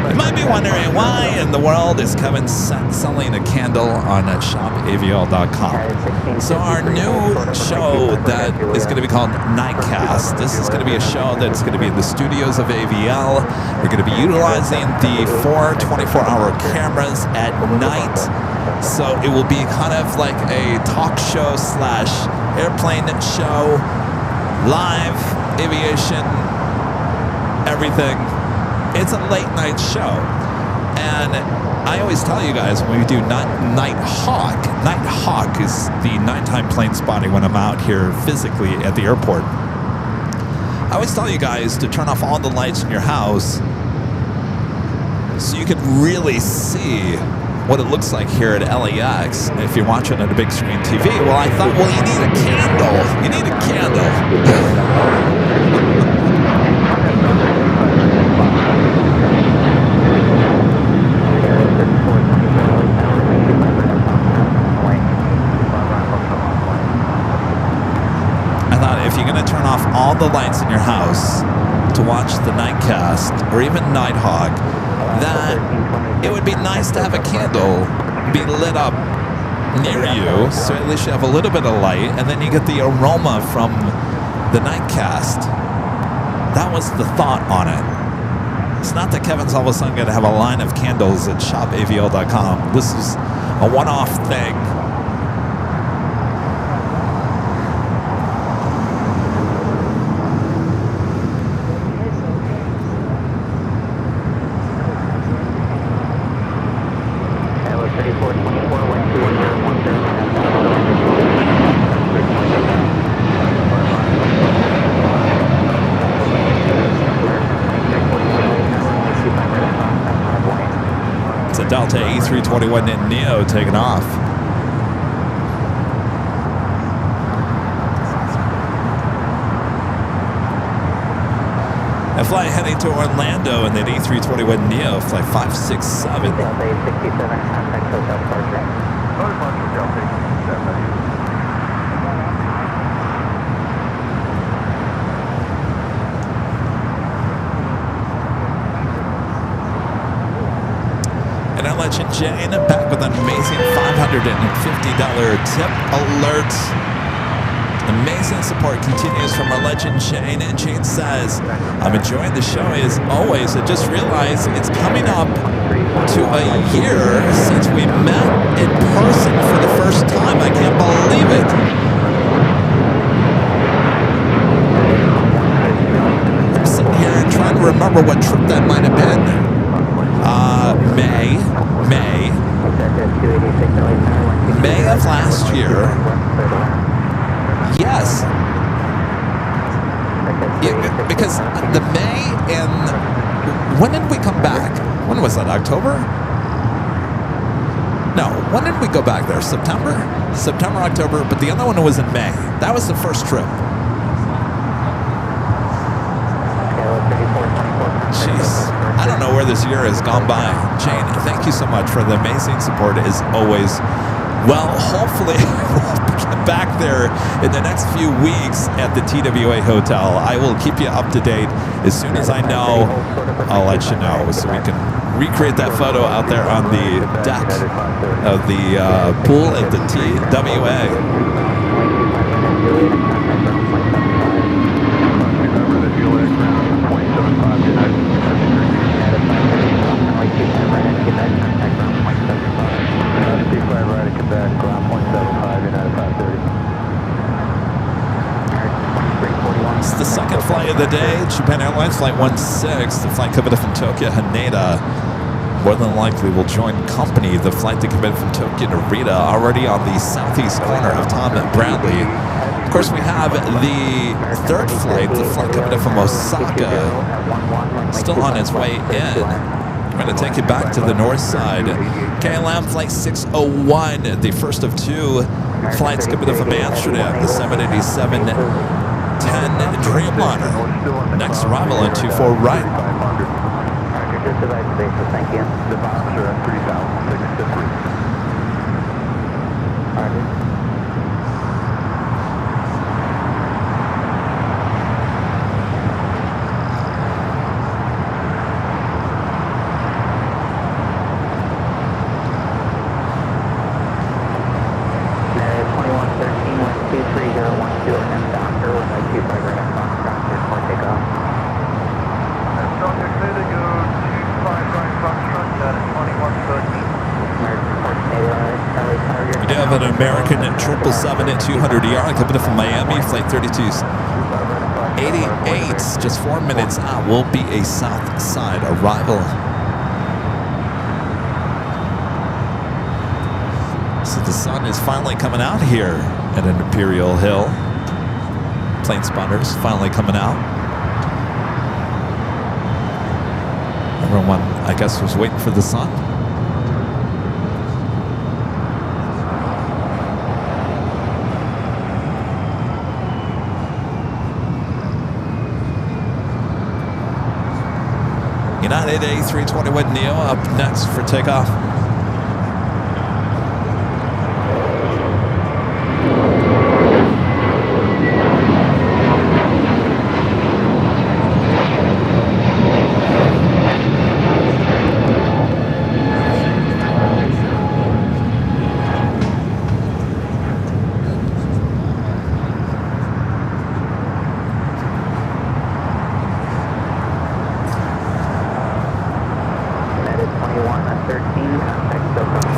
You might be wondering why in the world is Kevin selling a candle on shopavl.com. So our new show that is going to be called Nightcast. This is going to be a show that's going to be in the studios of AVL. We're going to be utilizing the 4 24-hour cameras at night. So it will be kind of like a talk show / airplane show, live aviation, everything. It's a late night show, and I always tell you guys when we do Night Hawk is the nighttime plane spotting when I'm out here physically at the airport. I always tell you guys to turn off all the lights in your house so you can really see what it looks like here at LAX if you're watching on a big screen TV. Well, I thought, you need a candle. You need a candle. If you're going to turn off all the lights in your house to watch the Nightcast or even Nighthawk, that it would be nice to have a candle be lit up near you, so at least you have a little bit of light, and then you get the aroma from the Nightcast. That was the thought on it. It's not that Kevin's all of a sudden going to have a line of candles at shopavl.com. This is a one-off thing. Delta A321neo taking off. A flight heading to Orlando and then A321neo, flight 567. Delta 867, contact hotel departure. Delta 867. And our legend Jane back with an amazing $550 tip alert. Amazing support continues from our legend Jane, and Jane says, I'm enjoying the show as always. I just realized it's coming up to a year since we met in person for the first time. I can't believe it. I'm sitting here and trying to remember what trip that might have been. May of last year. Yes. Yeah, because the May and when did we come back? When was that? October? No. When did we go back there? September? September, October. But the other one was in May. That was the first trip. Jeez. I don't know where this year has gone by. Jane, thank you so much for the amazing support as always. Well, hopefully we'll get back there in the next few weeks at the TWA Hotel. I will keep you up to date. As soon as I know, I'll let you know so we can recreate that photo out there on the deck of the pool at the TWA. It's the second flight of the day. Japan Airlines Flight 16, the flight coming from Tokyo Haneda. More than likely will join company. The flight that came in from Tokyo Narita, already on the southeast corner of Tom and Bradley. Of course, we have the third flight, the flight coming in from Osaka, still on its way in. We're going to take you back to the north side. KLM Flight 601, the first of two flights coming in from Amsterdam, the 787-10 Dreamliner. Next arrival on 24 right. Thank you. The bombs are at 3,650. An American 777 at 200ER coming up from Miami, flight 3288, just 4 minutes out, will be a south side arrival. So the sun is finally coming out here at an Imperial Hill. Plane spotters finally coming out. Everyone, I guess, was waiting for the sun. United A321neo up next for takeoff.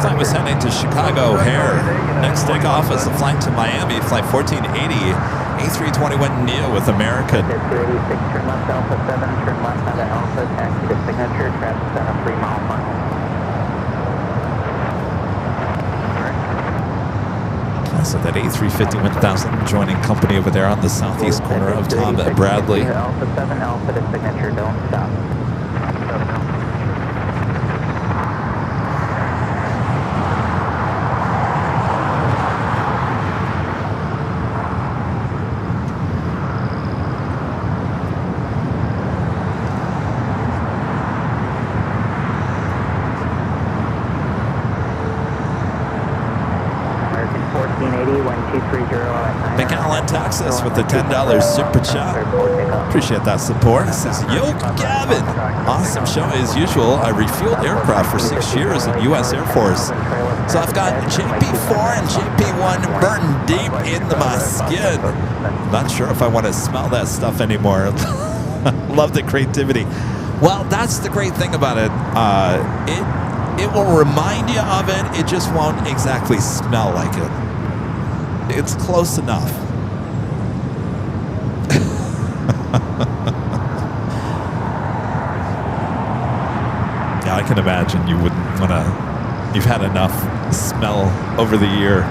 Flight was heading to Chicago O'Hare. Next takeoff is the flight to Miami, flight 1480, A321neo with American. 286, turn left Alpha 7, turn left out of Alpha, taxi to Signature, traffic center, 3 mile final. So that A350 1000 joining company over there on the southeast corner of Tom Bradley. Alpha 7, Alpha to Signature, don't stop. Big Allen, Texas with the $10 super chat. Appreciate that support. It says, yo, Gavin. Awesome show as usual. I refueled aircraft for 6 years in U.S. Air Force. So I've got JP4 and JP1 burned deep into my skin. I'm not sure if I want to smell that stuff anymore. Love the creativity. Well, that's the great thing about it. It will remind you of it. It just won't exactly smell like it. It's close enough. Yeah, I can imagine you wouldn't want to. You've had enough smell over the year.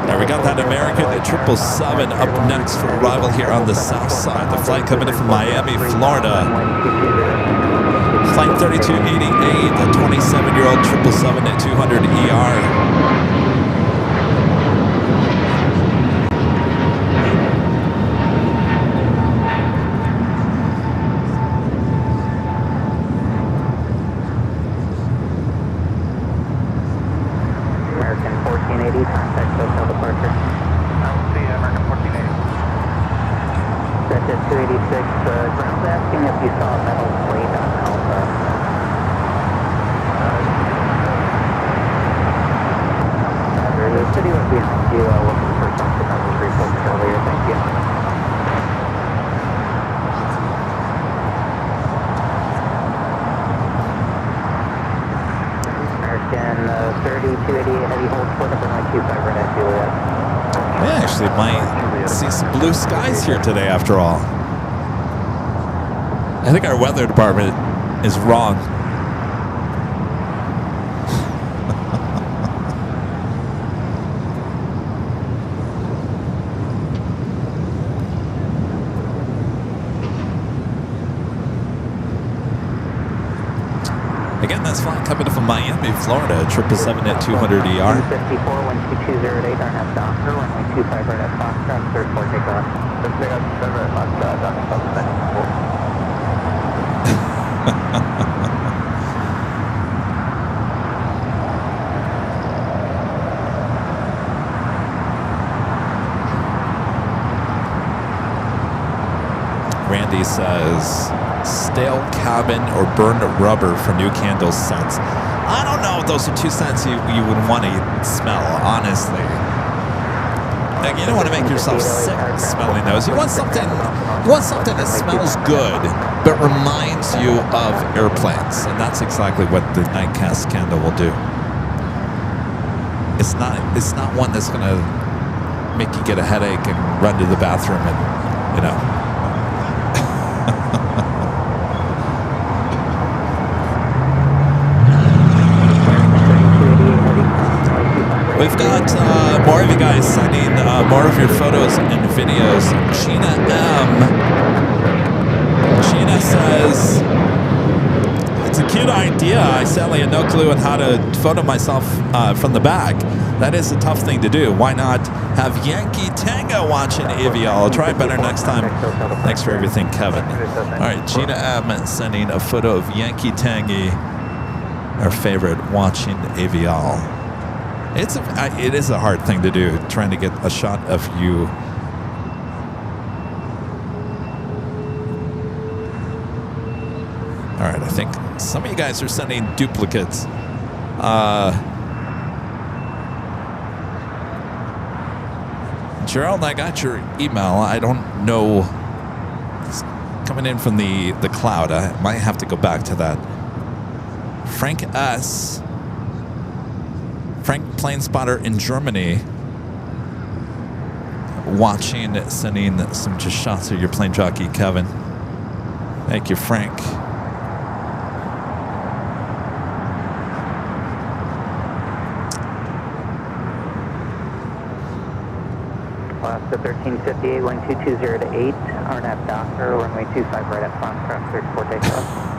Now we got that American at 777 up next for arrival here on the south side. The flight coming in from Miami, Florida. Flight 3288, a 27-year-old 777 at 200 ER. American 1480, contact hotel departure. I'll see American 1480. That's at 286. Ground's asking if you saw a metal plate on Alpha. The city was behind you, looking for something that was reported earlier. Thank you. American 3288, heavy hold for the runway 25 right at Juliet. We actually might see some blue skies here today after all. I think our weather department is wrong. Again, that's flight coming from Miami, Florida, 777 at 200 ER. 54, 12208, RNAV Doctor, runway 25 right at Foxtrot, third floor takeoff. Let's take out 7 right at Foxtrot, Doctor. Randy says, stale cabin or burned rubber for new candle scents. I don't know if those are two scents you would want to smell, honestly. Like, you don't want to make yourself sick smelling those. You want something that smells good but reminds you of airplanes, and that's exactly what the Nightcast candle will do. It's not one that's gonna make you get a headache and run to the bathroom and, you know. We've got more of you guys sending more of your photos and videos. Gina says, it's a cute idea. I sadly had no clue on how to photo myself from the back. That is a tough thing to do. Why not have Yankee Tango watching AVL? I'll try better next time. Thanks for everything, Kevin. All right, Gina M sending a photo of Yankee Tangy, our favorite, watching AVL. It is a hard thing to do, trying to get a shot of you. All right, I think some of you guys are sending duplicates. Gerald, I got your email. I don't know. It's coming in from the cloud. I might have to go back to that. Frank S. Frank Plane Spotter in Germany, watching, sending some just shots of your plane jockey, Kevin. Thank you, Frank. Alaska 1358, 12208 to 8, RNAV Doctor, runway 25 right at Foxtrot, third floor takeoff.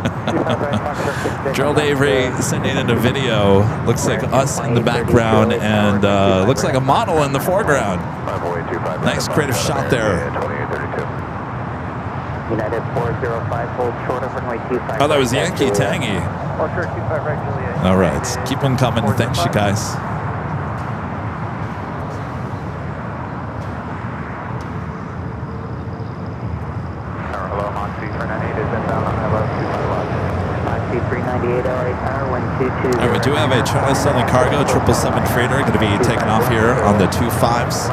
Gerald Avery sending in a video. Looks like us in the background and looks like a model in the foreground. Nice creative shot there. United 405, hold short of runway 25. Oh, that was Yankee Tangy. Hold short 25 right, Juliet. All right, keep them coming. Thanks, you guys. Hello, Moxie 398 is inbound on LS 251. Moxie 398 LA Tower 122. All right, we do have a China Southern Cargo 777 freighter going to be taking off here on the 25s.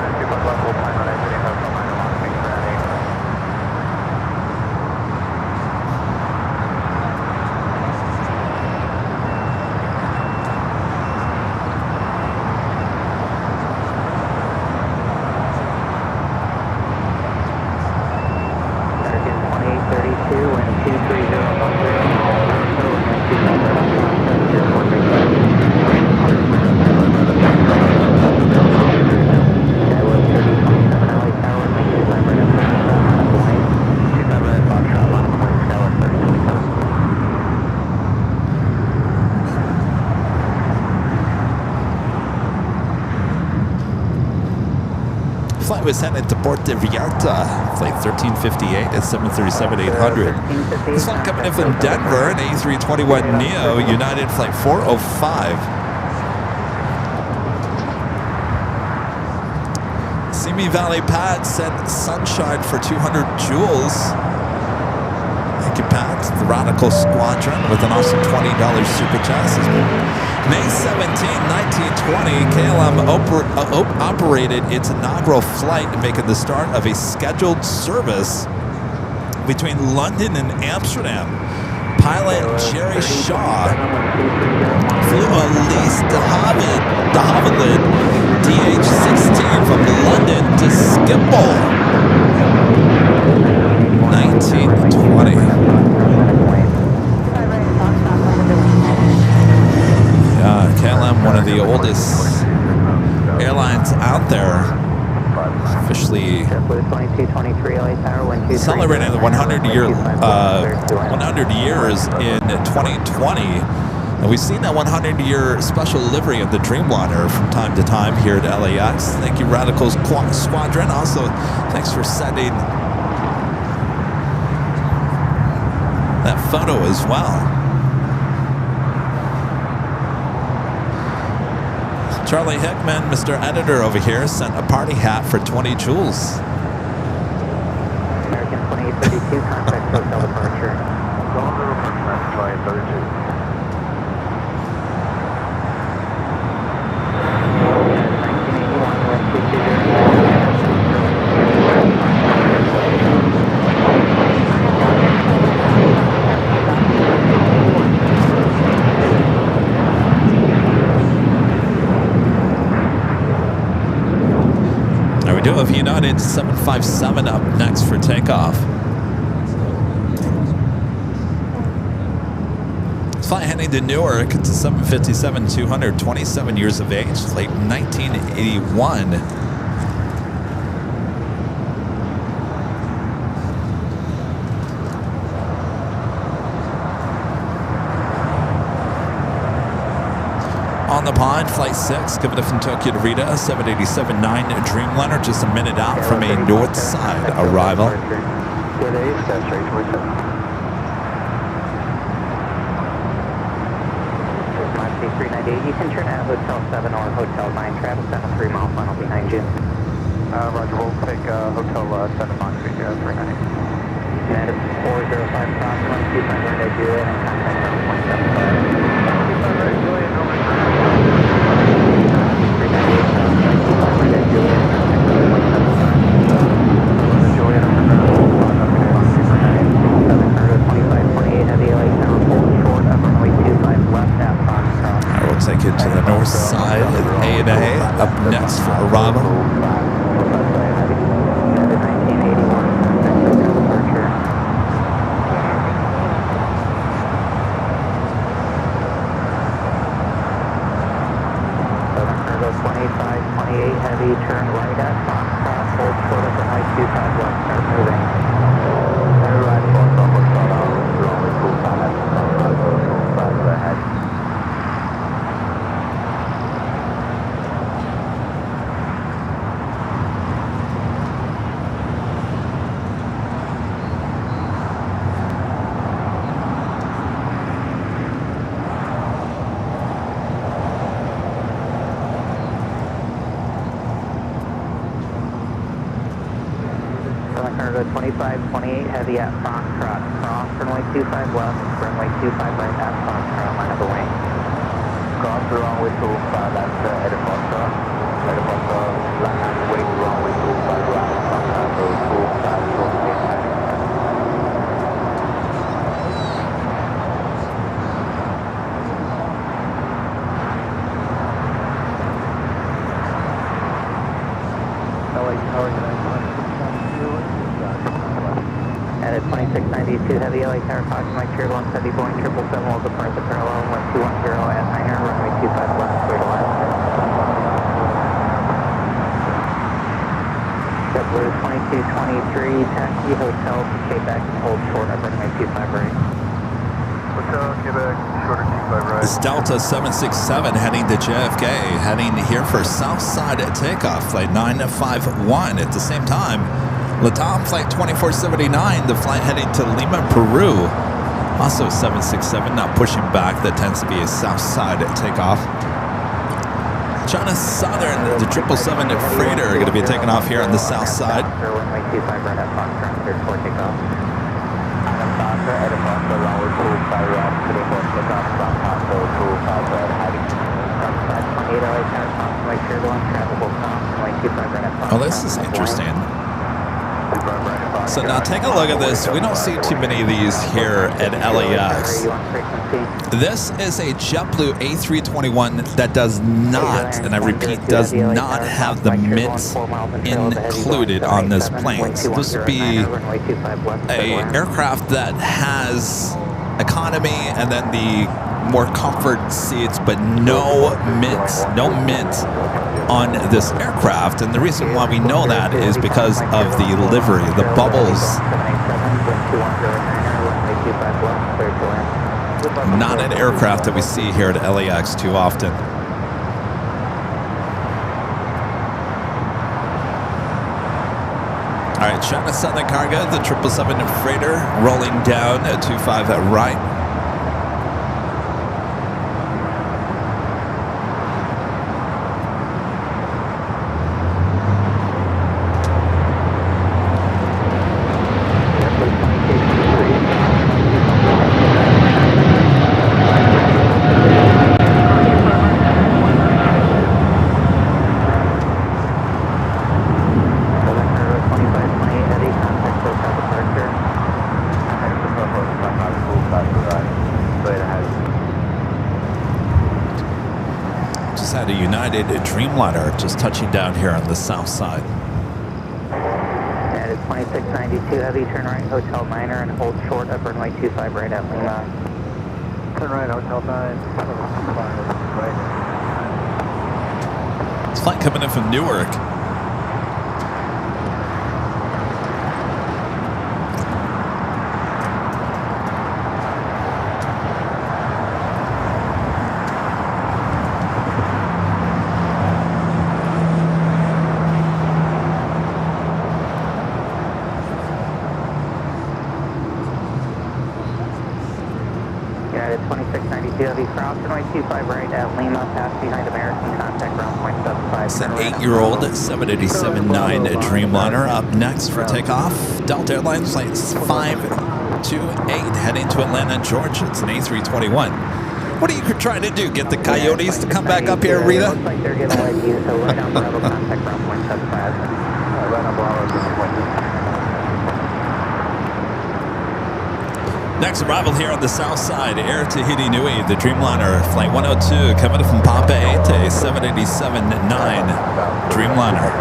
Flight was headed to Puerto Vallarta, flight 1358 at 737-800. This one coming in from Denver, an A321neo, United flight 405. Simi Valley Pat sent sunshine for 200 joules. Thank you, Pat. The Radical Squadron with an awesome $20 super chat. May 17, 1920, KLM operated its inaugural flight, making the start of a scheduled service between London and Amsterdam. Pilot Jerry Shaw flew Elise de Havilland DH-16 from London to Schiphol, 1920. KLM, one of the oldest airlines out there, officially celebrating the 100 years in 2020. And we've seen that 100-year special livery of the Dreamliner from time to time here at LAX. Thank you, Radical Squadron. Also, thanks for sending that photo as well. Charlie Hickman, Mr. Editor over here, sent a party hat for 20 joules. American 2832, contact hotel departure. Golden flight 32. We do have United 757 up next for takeoff. Flight heading to Newark. It's a 757-200, 27 years of age, late 1981. On the pond, flight 6, coming up from Tokyo to Rita, 787-9 Dreamliner, just a minute out from a north side arrival. Moxie 398, you can turn at Hotel 7 or Hotel 9, travel 73 mile final behind you. Roger, we'll take Hotel 7 Moxie 398. United 405 cross 125 right at Juliet and contact 7.75. 125 right Juliet, over. I will take it to the north side of A&A, up next for arrival. Heavy, turn right at Foxtrot, hold short of runway 25 left, start moving. Airline 4 ahead. 2528 heavy at Foxtrot, cross runway 25 left, runway 25 right at Foxtrot, line of the wing. Cross the runway 25 left at Foxtrot, line of the wing, runway 25 right at Foxtrot, so 25 runway 25. At 2692 heavy LA Tower, caution Mike Sierra 170 Boeing 777 will depart the parallel 1210 at 9 runway 25 left, clear to left. JetBlue 2223, taxi hotel, Quebec, hold short of runway 25 right. Hotel, Quebec, shorter 25 right. It's Delta 767 heading to JFK, heading here for Southside takeoff, flight 951. At the same time, Latam flight 2479, the flight heading to Lima, Peru. Also 767, not pushing back. That tends to be a Southside takeoff. China Southern, the 777 freighter are going to be taking off here on the south side. Runway 25 right at Foxtrot, clear for takeoff. Oh, this is interesting. So now take a look at this. We don't see too many of these here at LAX. This is a JetBlue A321 that does not, and I repeat, does not have the MITs included on this plane. So this would be an aircraft that has economy and then the more comfort seats, but no MITs, on this aircraft. And the reason why we know that is because of the livery, the bubbles. Not an aircraft that we see here at LAX too often. All right, China Southern Cargo, the 777 freighter rolling down at 25 at right. Had a United Dreamliner just touching down here on the south side. That is 2692 heavy, turn right, Hotel 9er, and hold short of runway 25 right at Lima. Turn right, Hotel 9. It's flight coming in from Newark. United 2692 heavy, cross runway 25 right at Lima, pass behind American, contact ground point 75. It's an 8-year-old 787-9 Dreamliner up next for takeoff. Delta Airlines flight 528 heading to Atlanta, Georgia. It's an A321. What are you trying to do? Get the Coyotes to come back up here, Rita? Looks like they're going to let you, so right on Bravo, contact ground point 75. Right on Bravo, Next arrival here on the south side, Air Tahiti Nui, the Dreamliner, flight 102, coming from Papa Ete, 787-9 Dreamliner.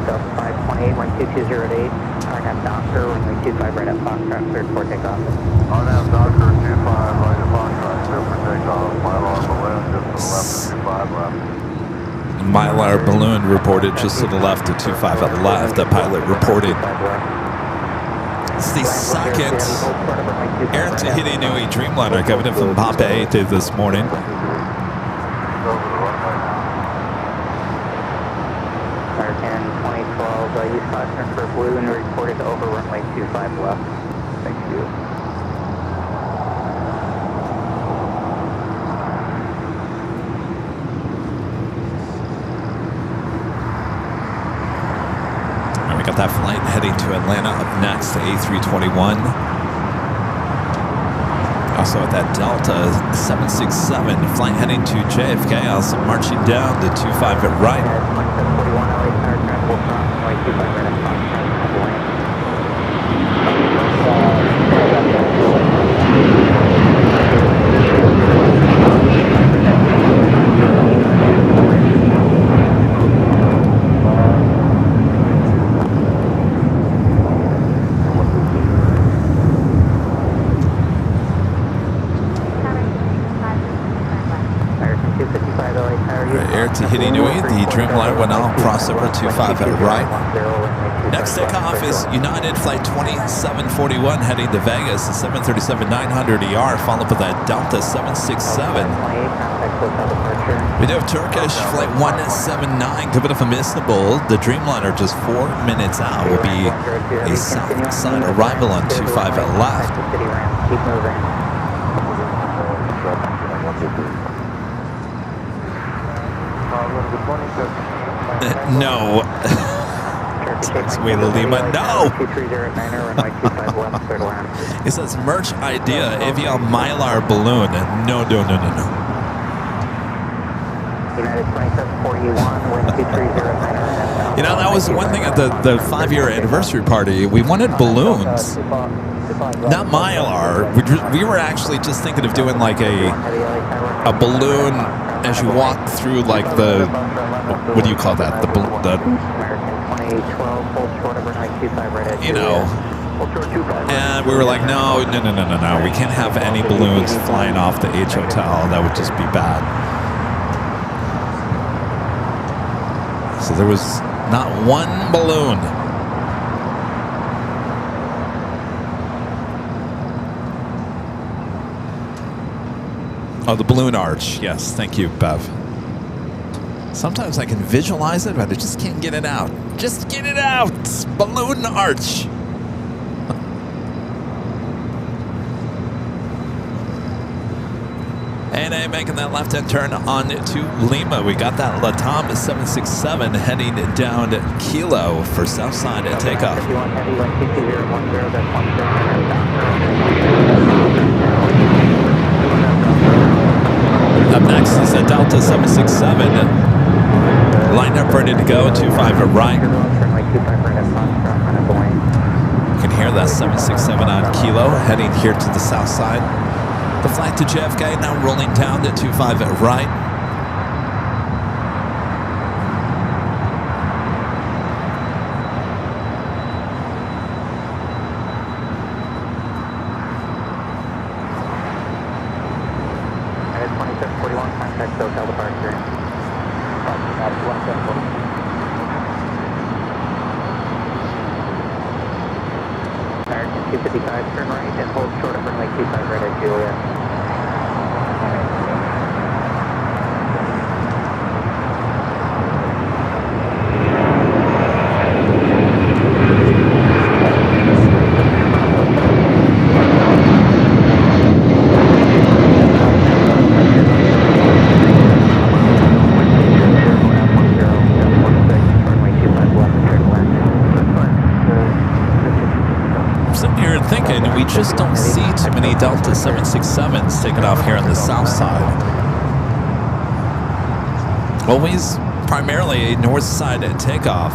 Delta 528, 12208, RNAV Doctor, runway 25 right at Foxtrot, cleared for takeoff. RNAV Doctor, 25 right at Foxtrot, cleared for takeoff. Mylar balloon just to the left, 25 left. Mylar balloon reported just to the left at 25 at left. The pilot reported. It's the second Air Tahiti Nui Dreamliner coming in from Papa Ete this morning. American 2012, use caution for blue and reported over runway 25 left. Thank you. We got that flight heading to Atlanta. Up next, the A321. Also at that Delta 767 flight heading to JFK. Also marching down to 25 at right. 41 LA Tower, transport from runway 25 right at Air Tahiti Nui, the Dreamliner will now cross over 25 at right. Next takeoff is United Flight 2741 heading to Vegas, the 737-900ER, followed by that Delta 767. We do have Turkish Flight 179, coming up from Istanbul. The Dreamliner just 4 minutes out will be a south side arrival on 25 at left. Keep moving. No. Wait, Lima, no! It says merch idea, Avion Mylar balloon. No. United 2741, wind 2309. You know, that was one thing at the 5-year anniversary party. We wanted balloons. Not Mylar. We were actually just thinking of doing like a balloon as you walk through like the, what do you call that? The you know. And we were like, no. We can't have any balloons flying off the H Hotel. That would just be bad. So there was not one balloon. Oh, the balloon arch. Yes, thank you, Bev. Sometimes I can visualize it, but I just can't get it out. Just get it out! Balloon arch! ANA making that left-hand turn on to Lima. We got that Latam 767 heading down to Kilo for Southside at takeoff. Up next is a Delta 767. Lined up ready to go, 25 at right. You can hear that 767 on Kilo heading here to the south side. The flight to JFK now rolling down to 25 at right. American 255, turn right and hold short of runway 25 right at Juliet. We just don't see too many Delta 767s taking off here on the south side. Always primarily a north side at takeoff.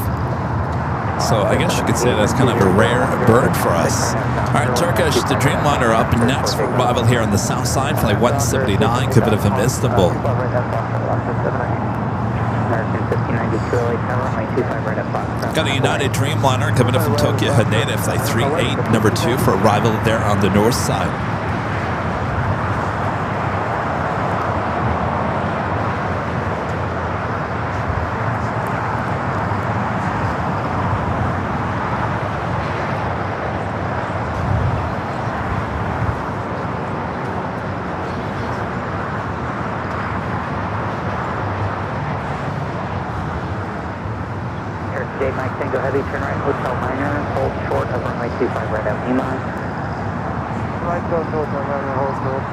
So I guess you could say that's kind of a rare bird for us. All right, Turkish, the Dreamliner up next for arrival here on the south side, flight 179, coming from Istanbul. Got a United Dreamliner coming up from Tokyo Haneda, flight 38, number 2 for arrival there on the north side. J Mike Tango Heavy, turn right, Hotel Minor, hold short of runway 25 right at Lima. Right, go short, runway, hold short,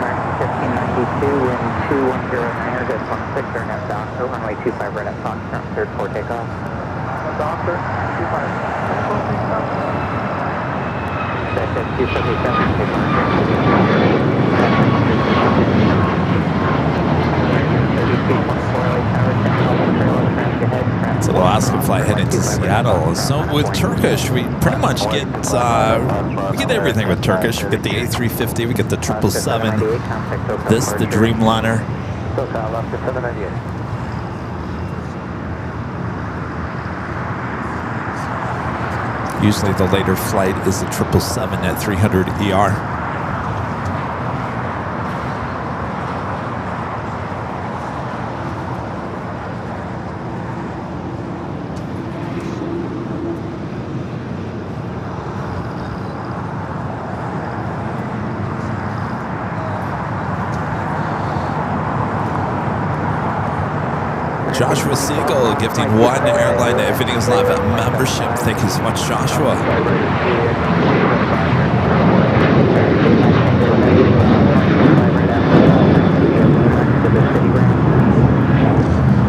American 1592, wind 2109, good 16, turn at Doctor, runway 25 right at Foxtrot, third 4 takeoff. Doctor, 25. That's at 277, It's a Alaska flight heading to Seattle. So with Turkish, we pretty much get everything with Turkish. We get the A350, we get the 777, this the Dreamliner. Usually the later flight is the 777 at 300 ER. Joshua Siegel gifting 1 Airline Videos Live membership. Thank you so much, Joshua.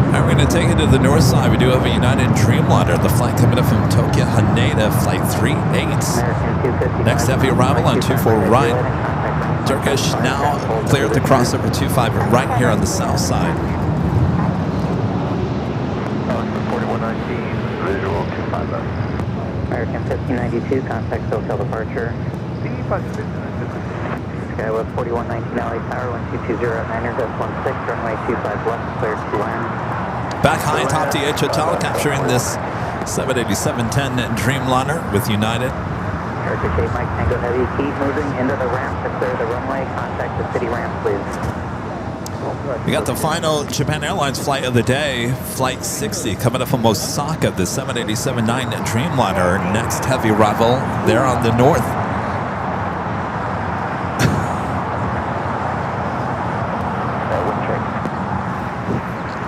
Alright, we're going to take it to the north side. We do have a United Dreamliner. The flight coming up from Tokyo, Haneda, flight 38. Next heavy arrival on 24 right. Turkish now cleared the crossover 25 right here on the south side. American 1592, contact hotel departure. Skywest 4119 LA Tower, 1220 at Niners, S16, runway 25 left, cleared to land. Back high, top DH Hotel, capturing this 787-10 Dreamliner with United. Turkish 8 Mike Tango Heavy, keep moving into the ramp to clear the runway. Contact the city ramp, please. We got the final Japan Airlines flight of the day, Flight 60, coming up from Osaka, the 787-9 Dreamliner. Next heavy arrival there on the north.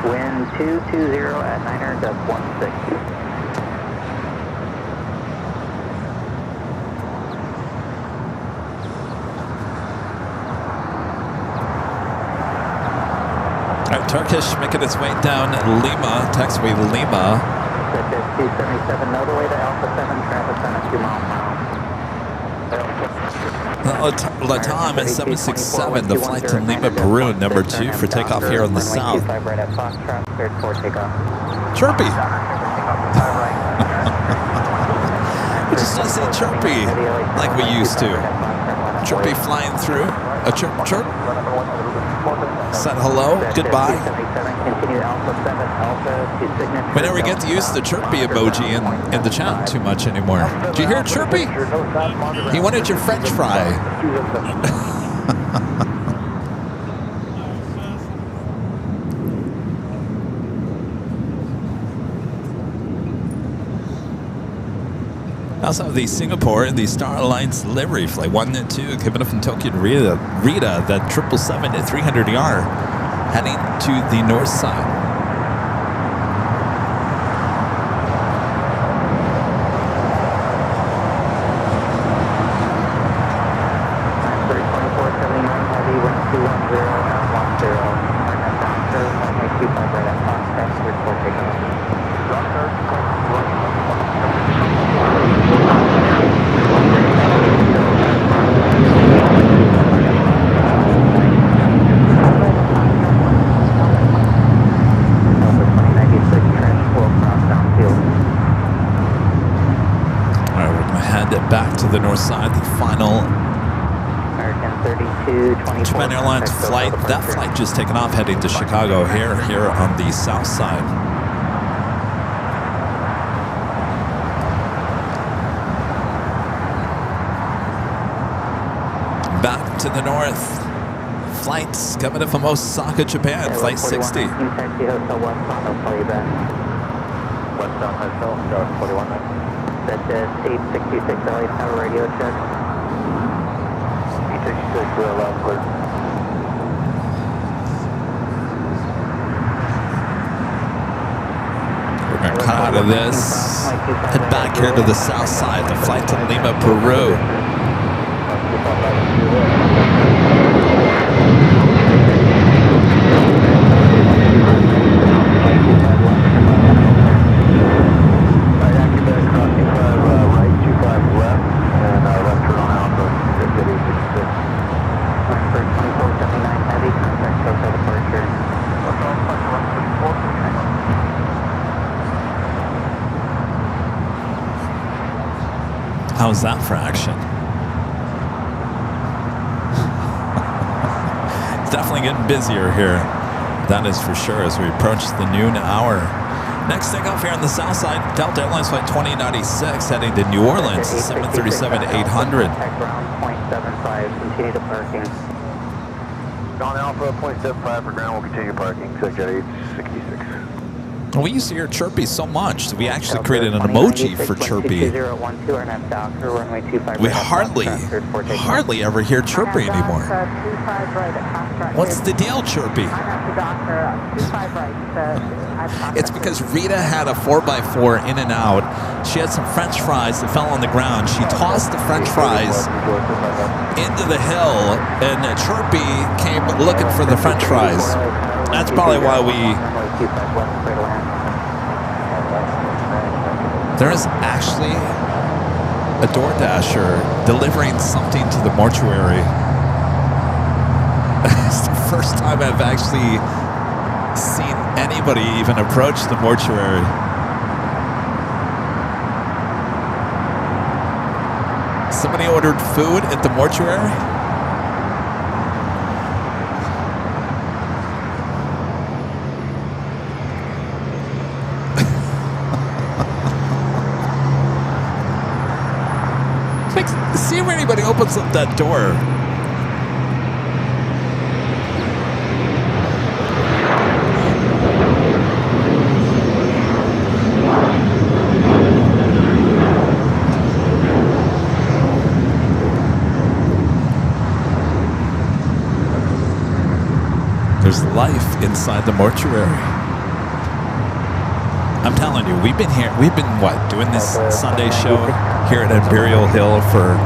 Wind 220 at Niners, S16. Turkish making its way down Lima, taxiway Lima. 277, no, the way to Alpha 7, traffic on a 2 mile per hour. Latam at 767, the flight to Lima, Peru, number 2 for takeoff here on the south. Chirpy! We just don't say chirpy like we used to. Chirpy flying through. A chirp, chirp. Said hello, goodbye. We never get to use the chirpy emoji in the chat too much anymore. Did you hear chirpy? He wanted your French fry. Also, the Singapore and the Star Alliance livery flight 1 and 2 coming up from Tokyo to Rita, that 777 at 300 ER, heading to the north side. The north side, the final Japan Airlines flight. That flight just taken off, heading to Chicago here on the south side. Back to the north. Flights coming up from Osaka, Japan, flight 60. Westbound Hotel, 41. That's 866 LA Tower radio check. 866, we're allowed clear. of this. Head back here to the south side, the flight to Lima, Peru. How's that for action? It's definitely getting busier here. That is for sure as we approach the noon hour. Next takeoff here on the south side, Delta Airlines flight 2096 heading to New Orleans, 737-800. .75, continue to parking. Don Alpha, 0.75 for ground, we'll continue parking, sector 866. We used to hear Chirpy so much that we actually created an emoji for Chirpy. We hardly ever hear Chirpy anymore. What's the deal, Chirpy? It's because Rita had a 4x4 in and out. She had some French fries that fell on the ground. She tossed the French fries into the hill, and Chirpy came looking for the French fries. That's probably why there is actually a DoorDasher delivering something to the mortuary. It's the first time I've actually seen anybody even approach the mortuary. Somebody ordered food at the mortuary? See if anybody opens up that door. There's life inside the mortuary. I'm telling you, we've been what, doing this Sunday show here at Imperial Hill for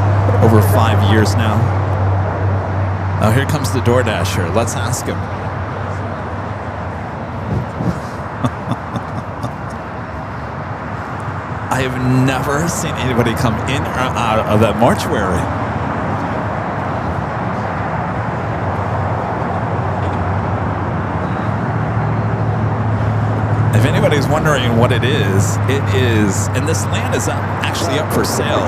over 5 years now. Oh, here comes the DoorDasher. Let's ask him. I have never seen anybody come in or out of that mortuary. If anybody's wondering what it is, and this land is actually up for sale.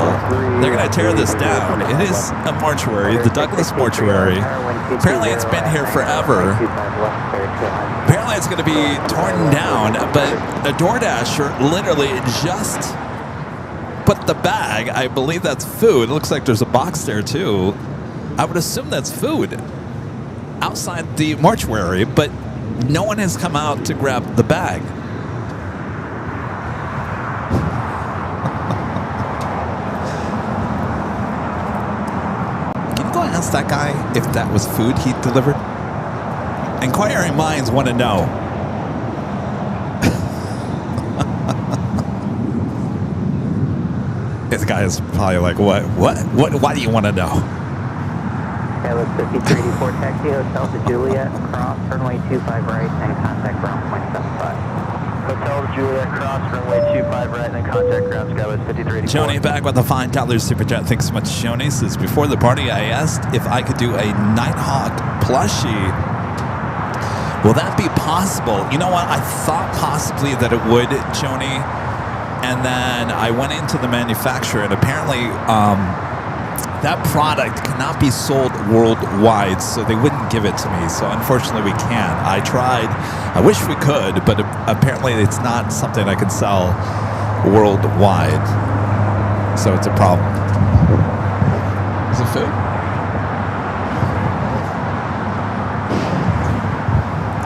They're going to tear this down. It is a mortuary, the Douglas Mortuary. Apparently it's been here forever. Apparently it's going to be torn down, but a DoorDasher literally just put the bag, I believe that's food. It looks like there's a box there too. I would assume that's food outside the mortuary, but no one has come out to grab the bag. Can you go ask that guy if that was food he delivered? Inquiring minds want to know. This guy is probably like, what? Why do you want to know? LAX 5384 taxi, Hotel to Juliet, cross, runway 25 right, and contact ground 0.75. Hotel to Juliet, cross, runway 25 right, and then contact ground, Skywest 5384. Joni back with a $5 super chat. Thanks so much, Joni. Says, before the party, I asked if I could do a Nighthawk plushie. Will that be possible? You know what? I thought possibly that it would, Joni. And then I went into the manufacturer, and apparently that product cannot be sold worldwide, so they wouldn't give it to me. So unfortunately, we can't. I tried. I wish we could, but apparently it's not something I can sell worldwide. So it's a problem. Is it food?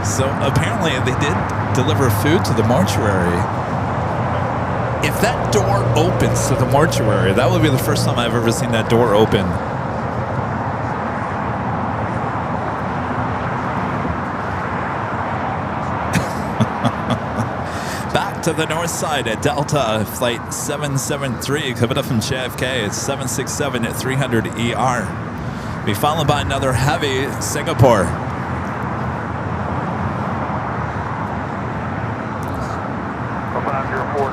So apparently they did deliver food to the mortuary. If that door opens to the mortuary, that would be the first time I've ever seen that door open. Back to the north side at Delta Flight 773, coming up from JFK. It's 767 at 300 ER. Be followed by another heavy Singapore.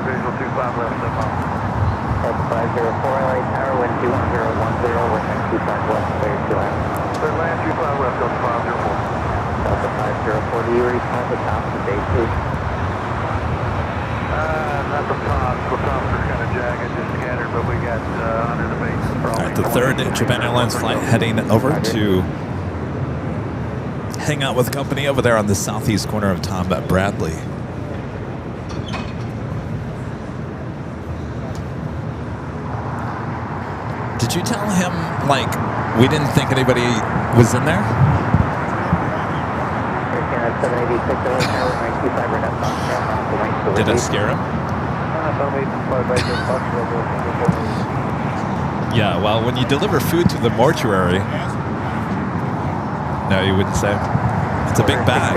Visual 25 left, step on. Delta 504, LA Tower, wind 21010, wind 25 west, clear to land. Third land, 25 left, Delta 504. Delta 504, do you recall the top of the base, please? Not the tops. The tops are kind of jagged, just scattered, but we got under the base. All right, the third Japan Airlines flight heading over to hang out with company over there on the southeast corner of Tom at Bradley. Did you tell him, like, we didn't think anybody was in there? Did it scare him? Yeah, well, when you deliver food to the mortuary, no, you wouldn't say. It's a big bag.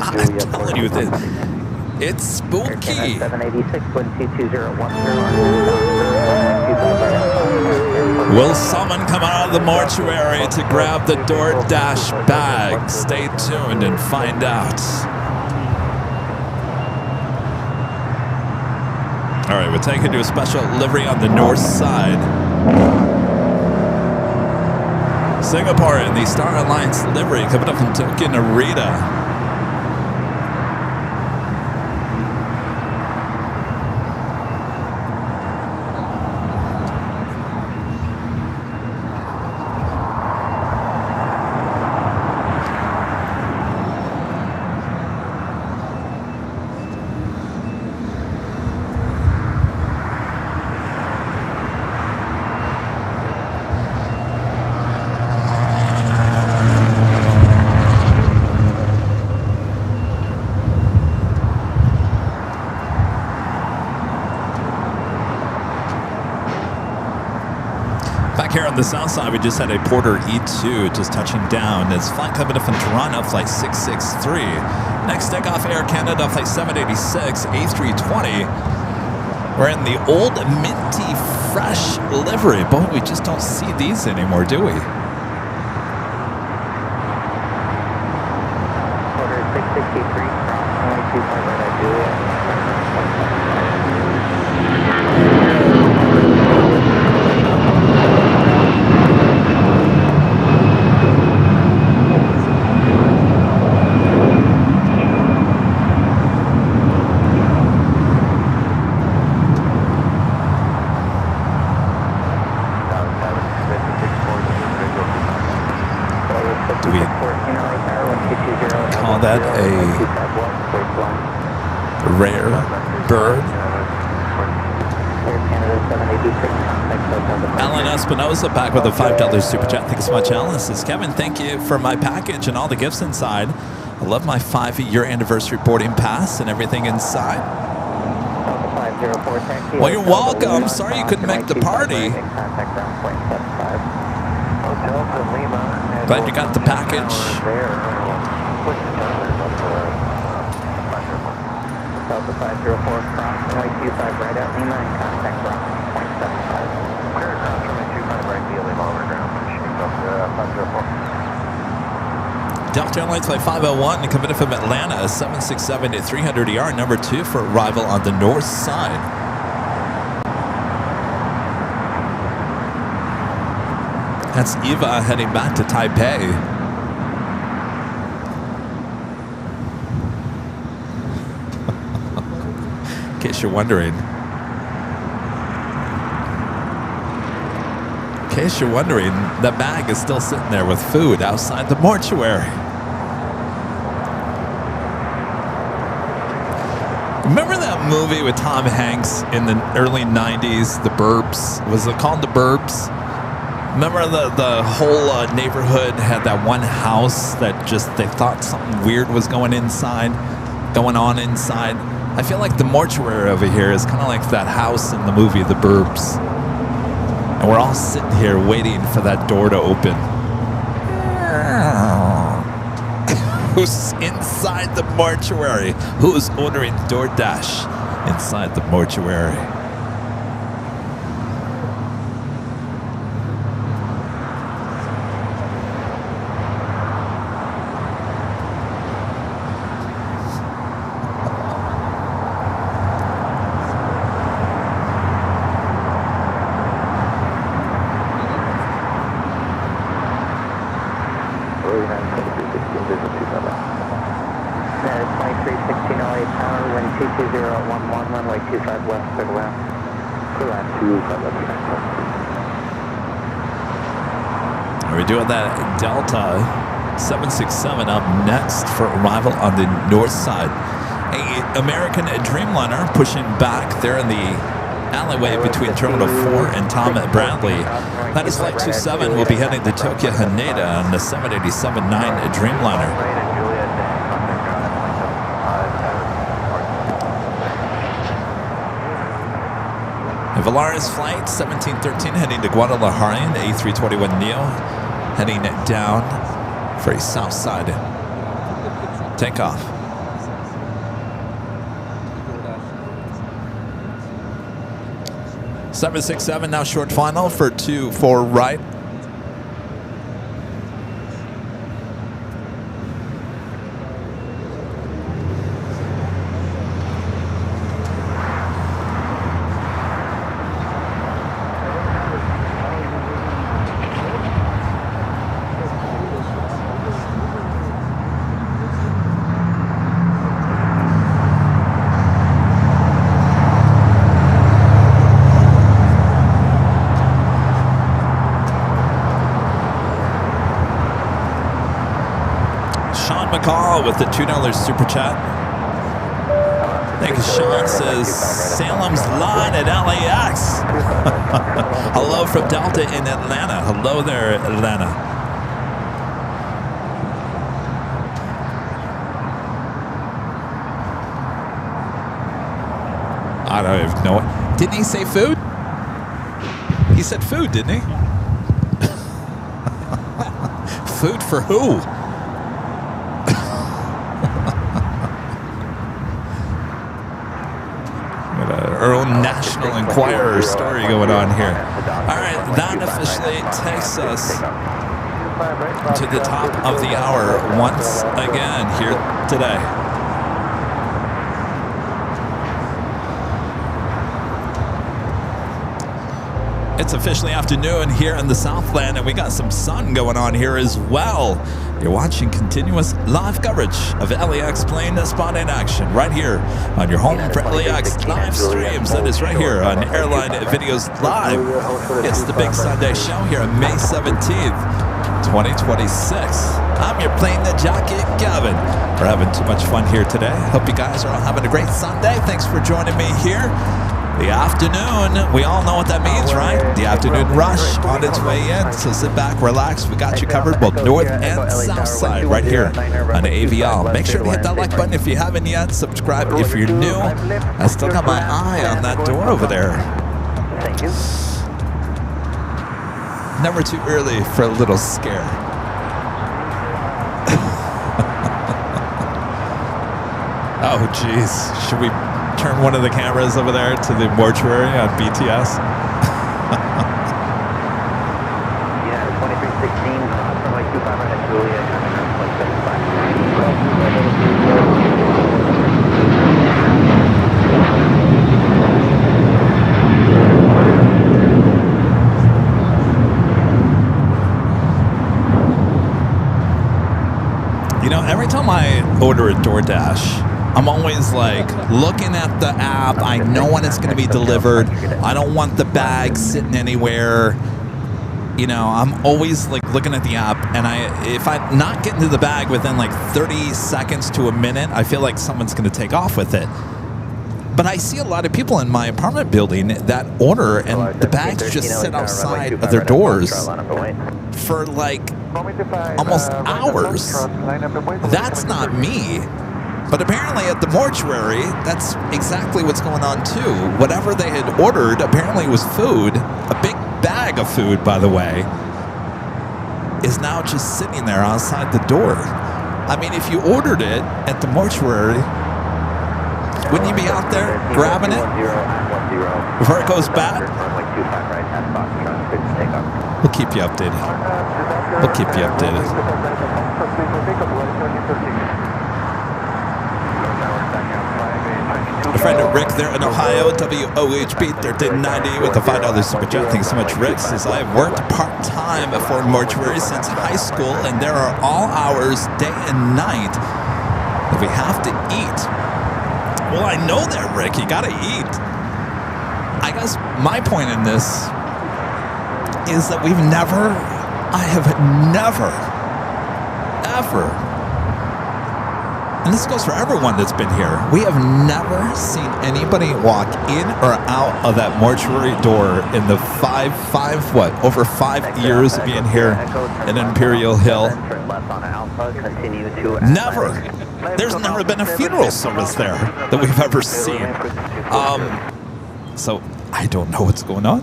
I'm telling you, it's spooky. Will someone come out of the mortuary to grab the DoorDash bag? Stay tuned and find out. All right, we're taking to a special livery on the north side. Singapore in the Star Alliance livery coming up from Tokyo Narita. Here on the south side, we just had a Porter E2 just touching down. It's flight coming up from Toronto, flight 663. Next takeoff, Air Canada, flight 786, A320. We're in the old minty fresh livery. Boy, we just don't see these anymore, do we? Porter 663, only 25 Julia. That a rare bird. Alan Espinosa back with a $5 super chat. Thanks so much, Alan. This is Kevin. Thank you for my package and all the gifts inside. I love my 5-year anniversary boarding pass and everthing inside. Well, you're welcome. Sorry you couldn't make the party. Glad you got the package. Delta 504, cross runway 25 right at Lima and contact ground 0.75. Clear cross runway 25 right via Lima over ground. Delta 504. Delta Airlines flight 501 coming in from Atlanta, 767 at 300 ER, number 2 for arrival on the north side. That's Eva heading back to Taipei. In case you're wondering. In case you're wondering, the bag is still sitting there with food outside the mortuary. Remember that movie with Tom Hanks in the early 90s, The Burbs? Was it called The Burbs? Remember the whole neighborhood had that one house that just they thought something weird was going on inside. I feel like the mortuary over here is kind of like that house in the movie The Burbs. And we're all sitting here waiting for that door to open. Who's inside the mortuary? Who's ordering DoorDash inside the mortuary? We're doing that Delta 767 up next for arrival on the north side. A American Dreamliner pushing back there in the alleyway between Terminal 4 and Tom Bradley. That is Flight 27. We'll be heading to Tokyo Haneda on the 787-9 Dreamliner. Volaris Flight 1713 heading to Guadalajara in the A321neo, heading down for a south side takeoff. $767 now short final for 24 right. With the $2 super chat. Thank you, Sean. Says Salem's line at LAX. Hello from Delta in Atlanta. Hello there, Atlanta. I don't even know it. Didn't he say food? He said food, didn't he? Food for who? Our own National Enquirer story going on here. All right, that officially takes us to the top of the hour once again here today. It's officially afternoon here in the Southland, and we got some sun going on here as well. You're watching continuous live coverage of LAX plane spotting action right here on your home for LAX live streams. That is right here on Airline Videos Live. It's the Big Sunday show here on May 17th, 2026. I'm your plane jockey, Gavin. We're having too much fun here today. Hope you guys are all having a great Sunday. Thanks for joining me here. The afternoon, we all know what that means, right? The afternoon rush on its way in. So sit back, relax. We got you covered both north and south side right here on AVL. Make sure to hit that like button if you haven't yet. Subscribe if you're new. I still got my eye on that door over there. Thank you. Never too early for a little scare. Oh, geez. Should we turn one of the cameras over there to the mortuary on BTS? Yeah, 2316, from like 25 at Julia, You know, every time I order a DoorDash, I'm always like looking at the app. I know when it's going to be delivered. I don't want the bag sitting anywhere. You know, I'm always like looking at the app, and if I'm not getting to the bag within like 30 seconds to a minute, I feel like someone's going to take off with it. But I see a lot of people in my apartment building that order, and the bags just sit outside of their doors for like almost hours. That's not me. But apparently at the mortuary, that's exactly what's going on too. Whatever they had ordered apparently was food. A big bag of food, by the way, is now just sitting there outside the door. I mean, if you ordered it at the mortuary, wouldn't you be out there grabbing it before it goes bad? We'll keep you updated. We'll keep you updated. A friend of Rick there in Ohio, WOHB 1390 with a $5 super chat. Thanks so much, Rick. Says, I have worked part-time for mortuary since high school, and there are all hours, day and night, that we have to eat. Well, I know that, Rick. You got to eat. I guess my point in this is that I have never, ever, and this goes for everyone that's been here, we have never seen anybody walk in or out of that mortuary door in the over 5 years of being here in Imperial Hill. Never. There's never been a funeral service there that we've ever seen. So I don't know what's going on.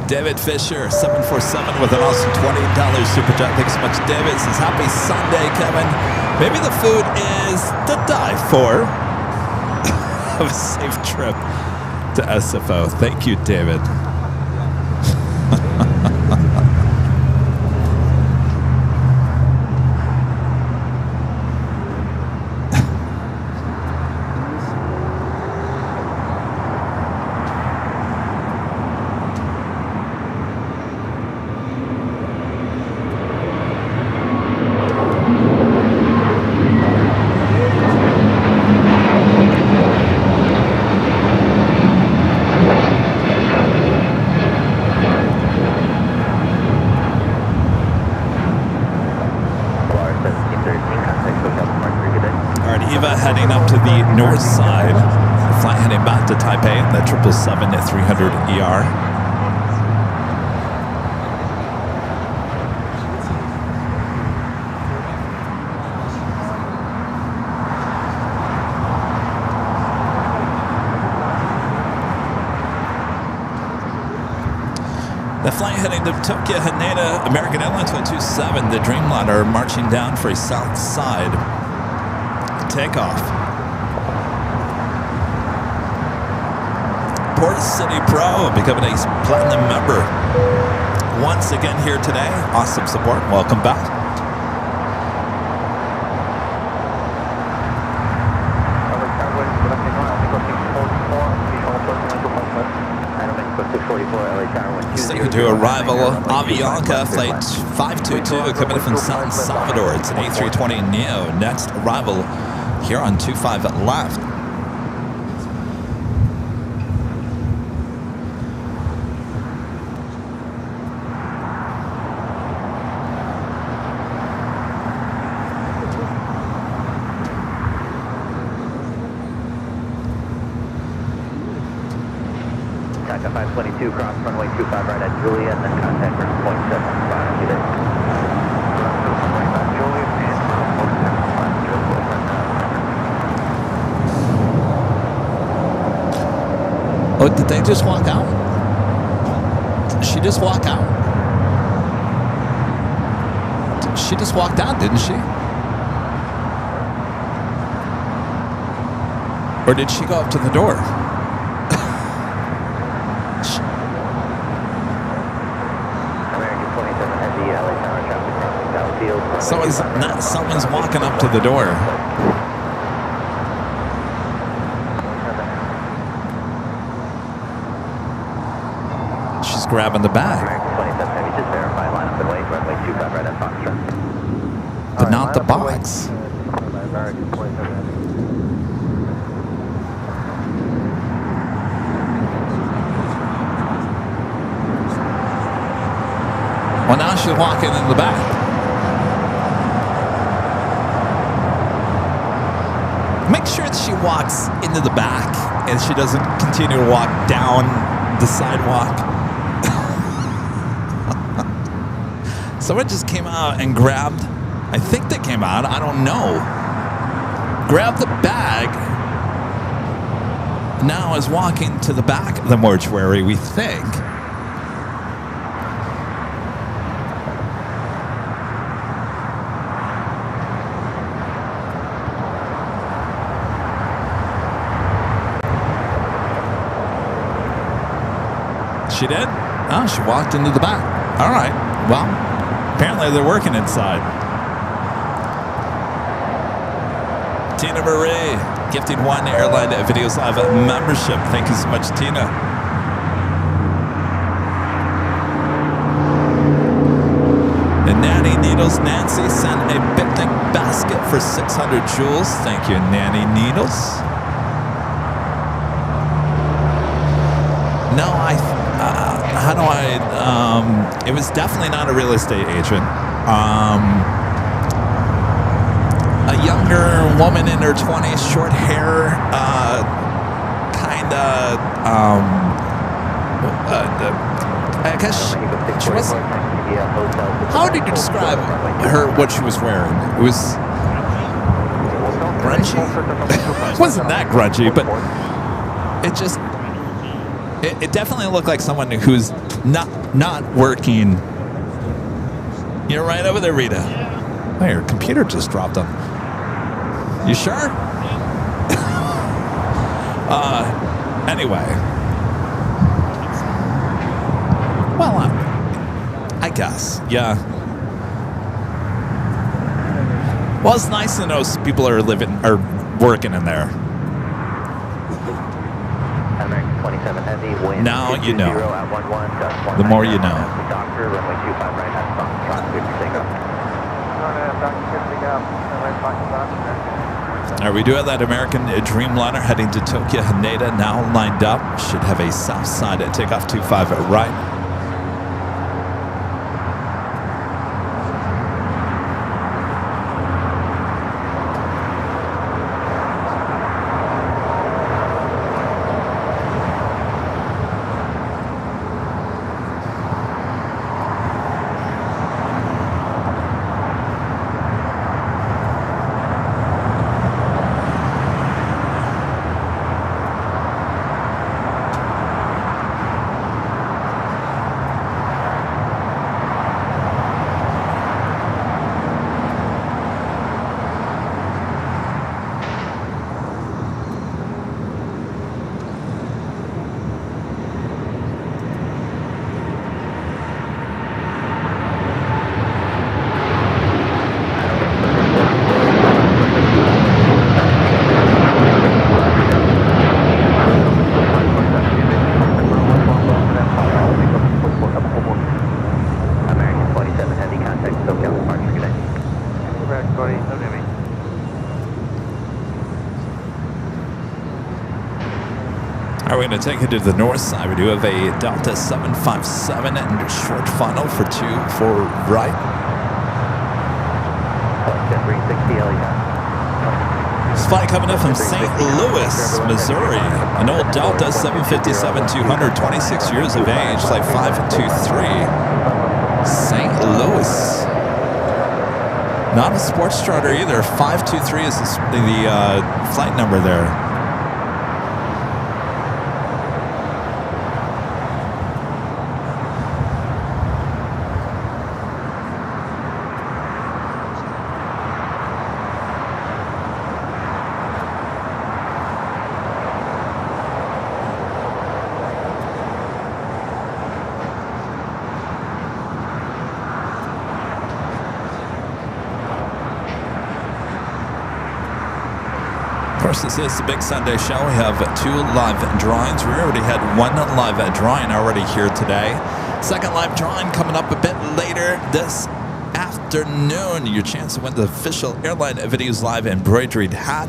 David Fisher, 747 with an awesome $20 super chat. Thanks so much, David. Says, happy Sunday, Kevin. Maybe the food is to die for. Have a safe trip to SFO. Thank you, David. North side, flight heading back to Taipei, the 777-300ER. The flight heading to Tokyo Haneda, American Airlines 127, the Dreamliner marching down for a south side takeoff. Port City Pro becoming a platinum member once again here today. Awesome support. Welcome back. Second to arrival, Avianca flight 522 coming from San Salvador. It's an A320neo. Next arrival here on 25 left. Taka 522, cross runway 25 right at Julia, and then contact ground point 75. Oh, did they just walk out? Did she just walk out? She just walked out, didn't she? Or did she go up to the door? Someone's walking up to the door. She's grabbing the bag. But not the box. Well, now she's walking in the back. Make sure that she walks into the back and she doesn't continue to walk down the sidewalk. Someone just came out and grabbed, I think they came out, I don't know, grabbed the bag, now is walking to the back of the mortuary, we think. She did? Oh, she walked into the back. All right. Well, apparently they're working inside. Tina Marie gifting 1 Airline Videos Live membership. Thank you so much, Tina. And Nanny Needles Nancy sent a picnic basket for 600 joules. Thank you, Nanny Needles. No, how do I, it was definitely not a real estate agent. A younger woman in her 20s, short hair, kind of, I guess she was, how did you describe her, what she was wearing? It was grungy? It wasn't that grungy, but it just, it definitely looked like someone who's not working. You're right over there, Rita. Oh, your computer just dropped on. You sure? Anyway. Well, I guess, yeah. Well, it's nice to know people are working in there. American 27 Heavy, wind Now you know. at 11, The more you know. Doctor, runway 25 right, that's fine. Traffic to take off. All right, we do have that American Dreamliner heading to Tokyo Haneda now lined up. Should have a south side at takeoff 25 right. We're going to take it to the north side. We do have a Delta 757 and short funnel for 24 right. This flight coming up from St. Louis, Missouri. An old Delta 757-200, 26 years of age, flight 523. St. Louis. Not a sports charter either. 523 is the flight number there. This is the big Sunday show. We have 2 live drawings. We already had 1 live drawing already here today. Second live drawing coming up a bit later this afternoon. Your chance to win the official Airline Videos Live embroidered hat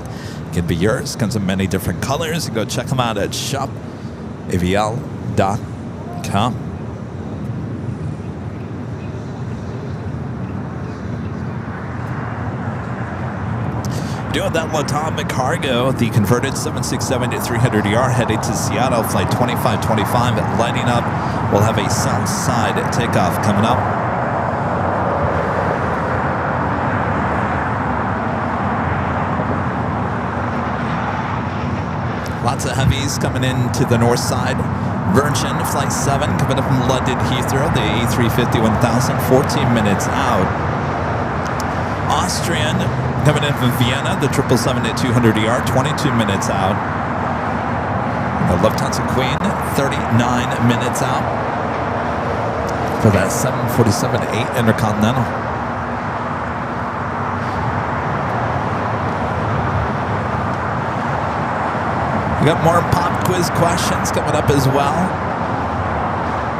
can be yours. Comes in many different colors. Go check them out at shopavl.com. Doing that Atomic Cargo, the converted 767-300ER headed to Seattle, flight 2525 lighting up. We'll have a south side takeoff coming up. Lots of heavies coming in to the north side. Virgin Flight 7 coming up from London Heathrow, the A350-1000, 14 minutes out. Austrian coming in from Vienna, the 777-200ER, 22 minutes out. The Lufthansa Queen, 39 minutes out for that 747-8 Intercontinental. We got more pop quiz questions coming up as well.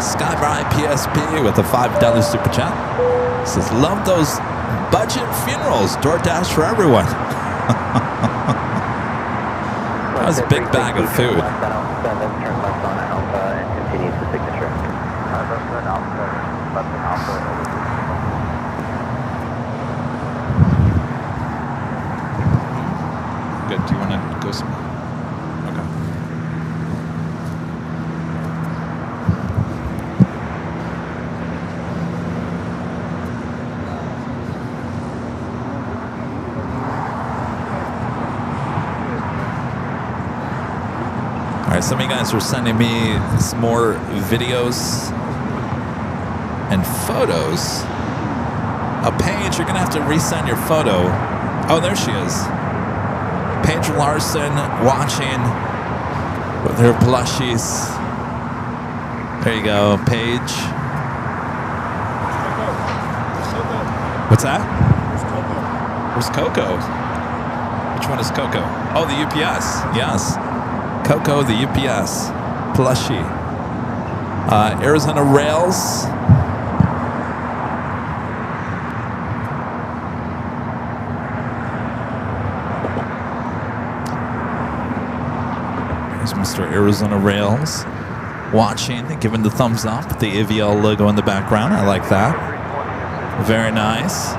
Skybride PSP with a $5 super chat. Says, love those budget funerals. DoorDash for everyone. That was a big bag of food. Turn left on Alpha and continue to signature. Left on Alpha. Good. Do you want to go somewhere? Okay. All right, some of you guys are sending me some more videos and photos. Paige, you're going to have to resend your photo. Oh, there she is. Paige Larson watching with her plushies. There you go, Paige. What's that? Where's Coco? Which one is Coco? Oh, the UPS. Yes. Coco, the UPS plushie. Arizona Rails. There's Mr. Arizona Rails watching, giving the thumbs up. The AVL logo in the background. I like that. Very nice.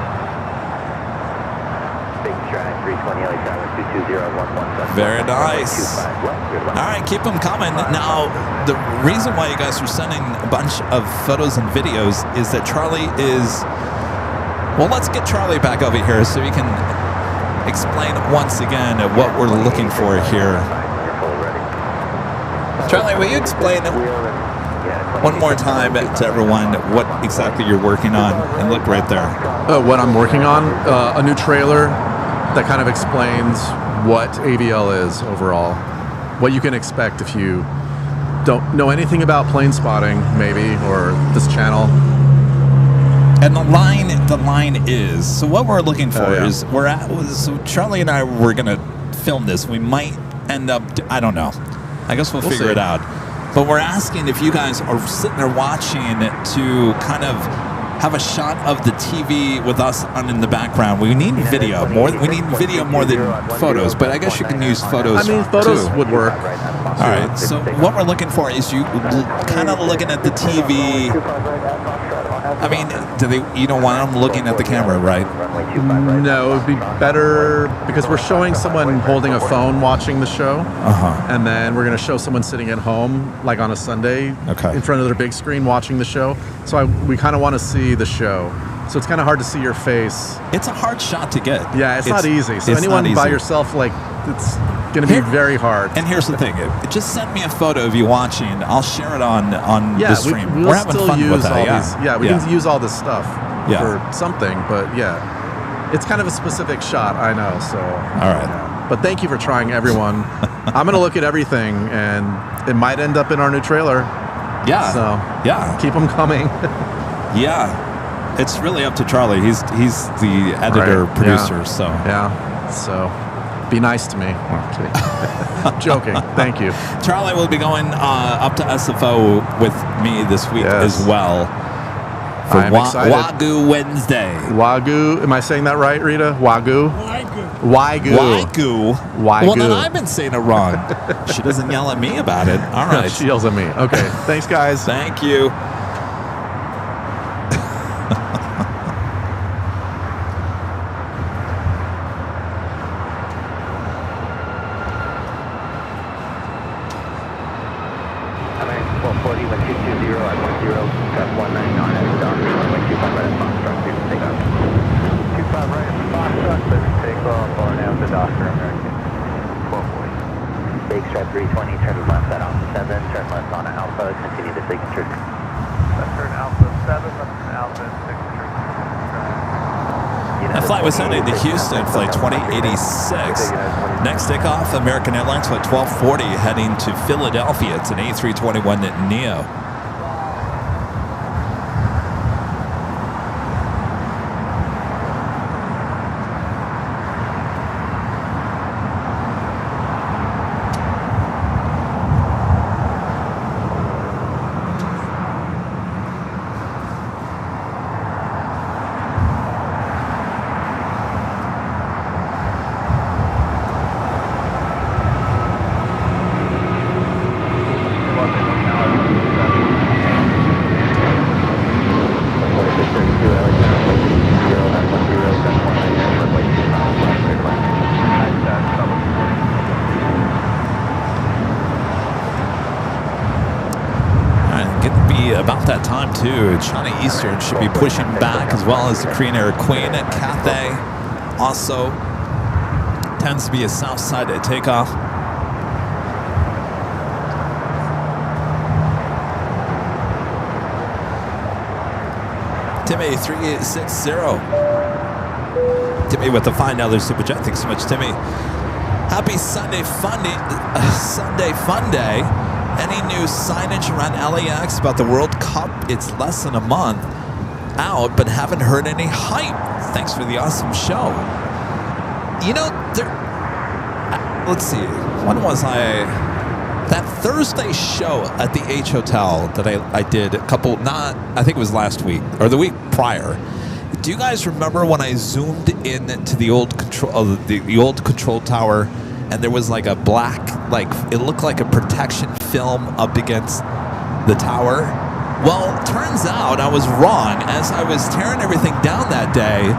Very nice. All right, keep them coming. Now, the reason why you guys are sending a bunch of photos and videos is that Charlie is... Well, let's get Charlie back over here so he can explain once again what we're looking for here. Charlie, will you explain one more time to everyone what exactly you're working on? And look right there. What I'm working on? A new trailer that kind of explains what AVL is overall. What you can expect if you don't know anything about plane spotting, maybe, or this channel. And the line is, so what we're looking for is, so Charlie and I were going to film this. We might end up, I don't know. I guess we'll figure it out. But we're asking if you guys are sitting there watching to kind of have a shot of the TV with us on in the background. We need video more. We need video more than photos. But I guess you can use photos. I mean, photos too. would work. All right. So what we're looking for is you kind of looking at the TV. I mean, you don't want them looking at the camera, right? No, it would be better because we're showing someone holding a phone watching the show. And then we're going to show someone sitting at home, like on a Sunday, in front of their big screen watching the show. So we kind of want to see the show. So it's kind of hard to see your face. It's a hard shot to get. Yeah, it's not easy. So anyone by yourself, like, it's going to be very hard. And here's the thing. Just send me a photo of you watching. I'll share it on the stream. We're having fun with that. We can use all this stuff for something. But it's kind of a specific shot, I know. So all right. But thank you for trying, everyone. I'm going to look at everything, and it might end up in our new trailer. Yeah. So keep them coming. It's really up to Charlie. He's the editor, producer. So So be nice to me. I'm joking. Thank you. Charlie will be going up to SFO with me this week as well. For I'm excited. Wagyu Wednesday. Wagyu. Am I saying that right, Rita? Wagyu. Wagyu. Well, then I've been saying it wrong. She doesn't yell at me about it. All right. She yells at me. Okay. Thanks, guys. Thank you. That flight was heading to Houston, flight 2086. Next takeoff, American Airlines, flight 1240, heading to Philadelphia. It's an A321neo. About that time too, China Eastern should be pushing back, as well as the Korean Air Queen. Cathay also tends to be a south side at takeoff. Timmy 3860. Timmy with the $5 super chat. Thanks so much, Timmy. Happy Sunday fun day. Sunday fun day. Any new signage around LAX about the World Cup? It's less than a month out, but haven't heard any hype. Thanks for the awesome show. You know, let's see. When was I? That Thursday show at the H Hotel that I did a couple, I think it was last week or the week prior. Do you guys remember when I zoomed in to the old control tower? And there was like a black, it looked like a protection film up against the tower. Well, turns out I was wrong. As I was tearing everything down that day,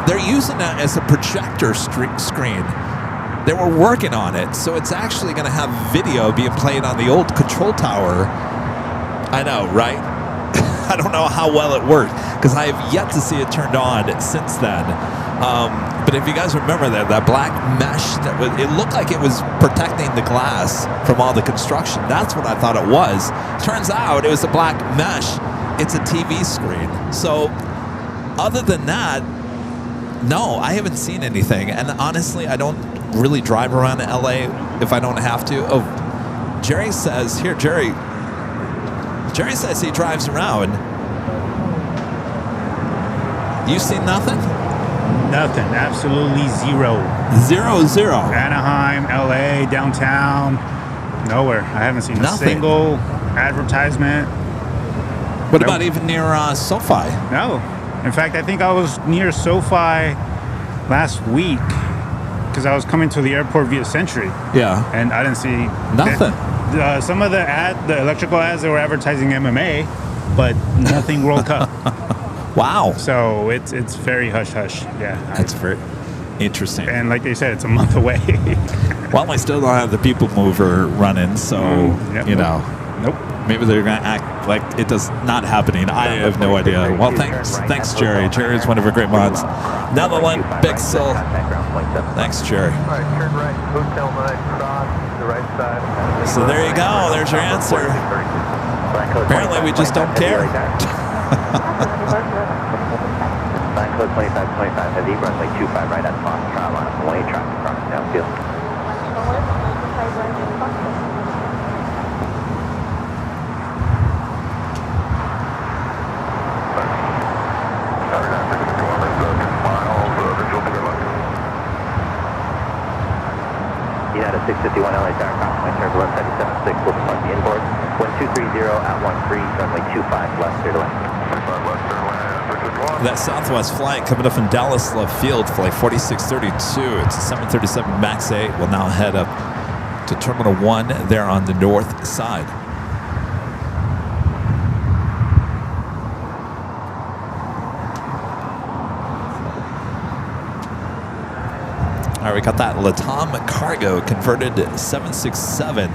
they're using that as a projector screen. They were working on it, so it's actually going to have video being played on the old control tower. I know, right? I don't know how well it worked, because I have yet to see it turned on since then. But if you guys remember that black mesh, it looked like it was protecting the glass from all the construction. That's what I thought it was. Turns out it was a black mesh. It's a TV screen. So other than that, no, I haven't seen anything. And honestly, I don't really drive around LA if I don't have to. Oh, Jerry says, here, Jerry says he drives around. You seen nothing? Nothing. Absolutely zero. Zero. Anaheim, LA, downtown, nowhere. I haven't seen a single advertisement. What about even near SoFi? No. In fact, I think I was near SoFi last week because I was coming to the airport via Century. Yeah. And I didn't see nothing. Some of the electrical ads, they were advertising MMA, but nothing World Cup. Wow. So it's very hush-hush. Yeah. That's very interesting. And like they said, it's a month away. Well, I still don't have the people mover running, so, you know. Nope. Maybe they're going to act like it does not happening. I have no idea. Well, thanks, Jerry. Jerry's one of our great mods. Netherland, Big Soul. Thanks, Jerry. All right, turn right, Hotel 9, cross the right side. So there you go. There's your answer. Apparently, we just don't care. Line code 2525 heavy, runway 25 right at Foxtrot, line up away, traffic cross downfield. United 651 LA Tower, crossing turbulence 776, will depart the inboard. 1230 at 13, runway 25 left, clear to land. That Southwest flight coming up from Dallas Love Field, flight 4632. It's a 737 MAX 8. Will now head up to Terminal 1 there on the north side. All right, we got that Latam Cargo converted 767.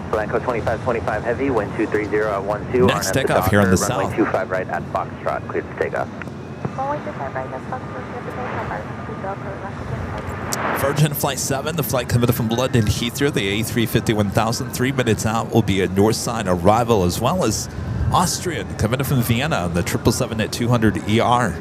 Blanco 2525 heavy, wind 230 at 12. Next takeoff here in the south. Runway 25 right at Foxtrot, cleared to take off. Virgin Flight 7, the flight coming from London Heathrow, the A350-1000. 3 minutes out will be a north side arrival, as well as Austrian coming in from Vienna, the 777 at 200 ER.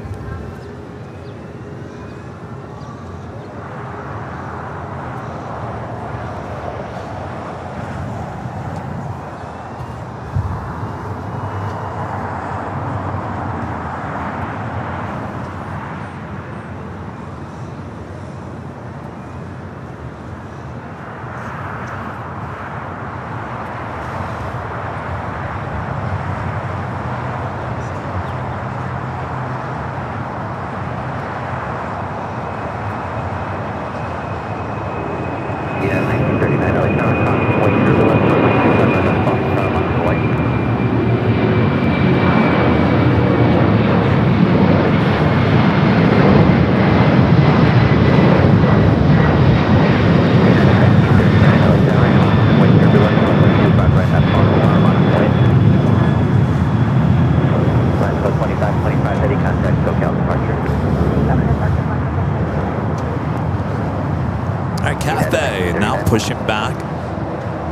right, Cathay now pushing back.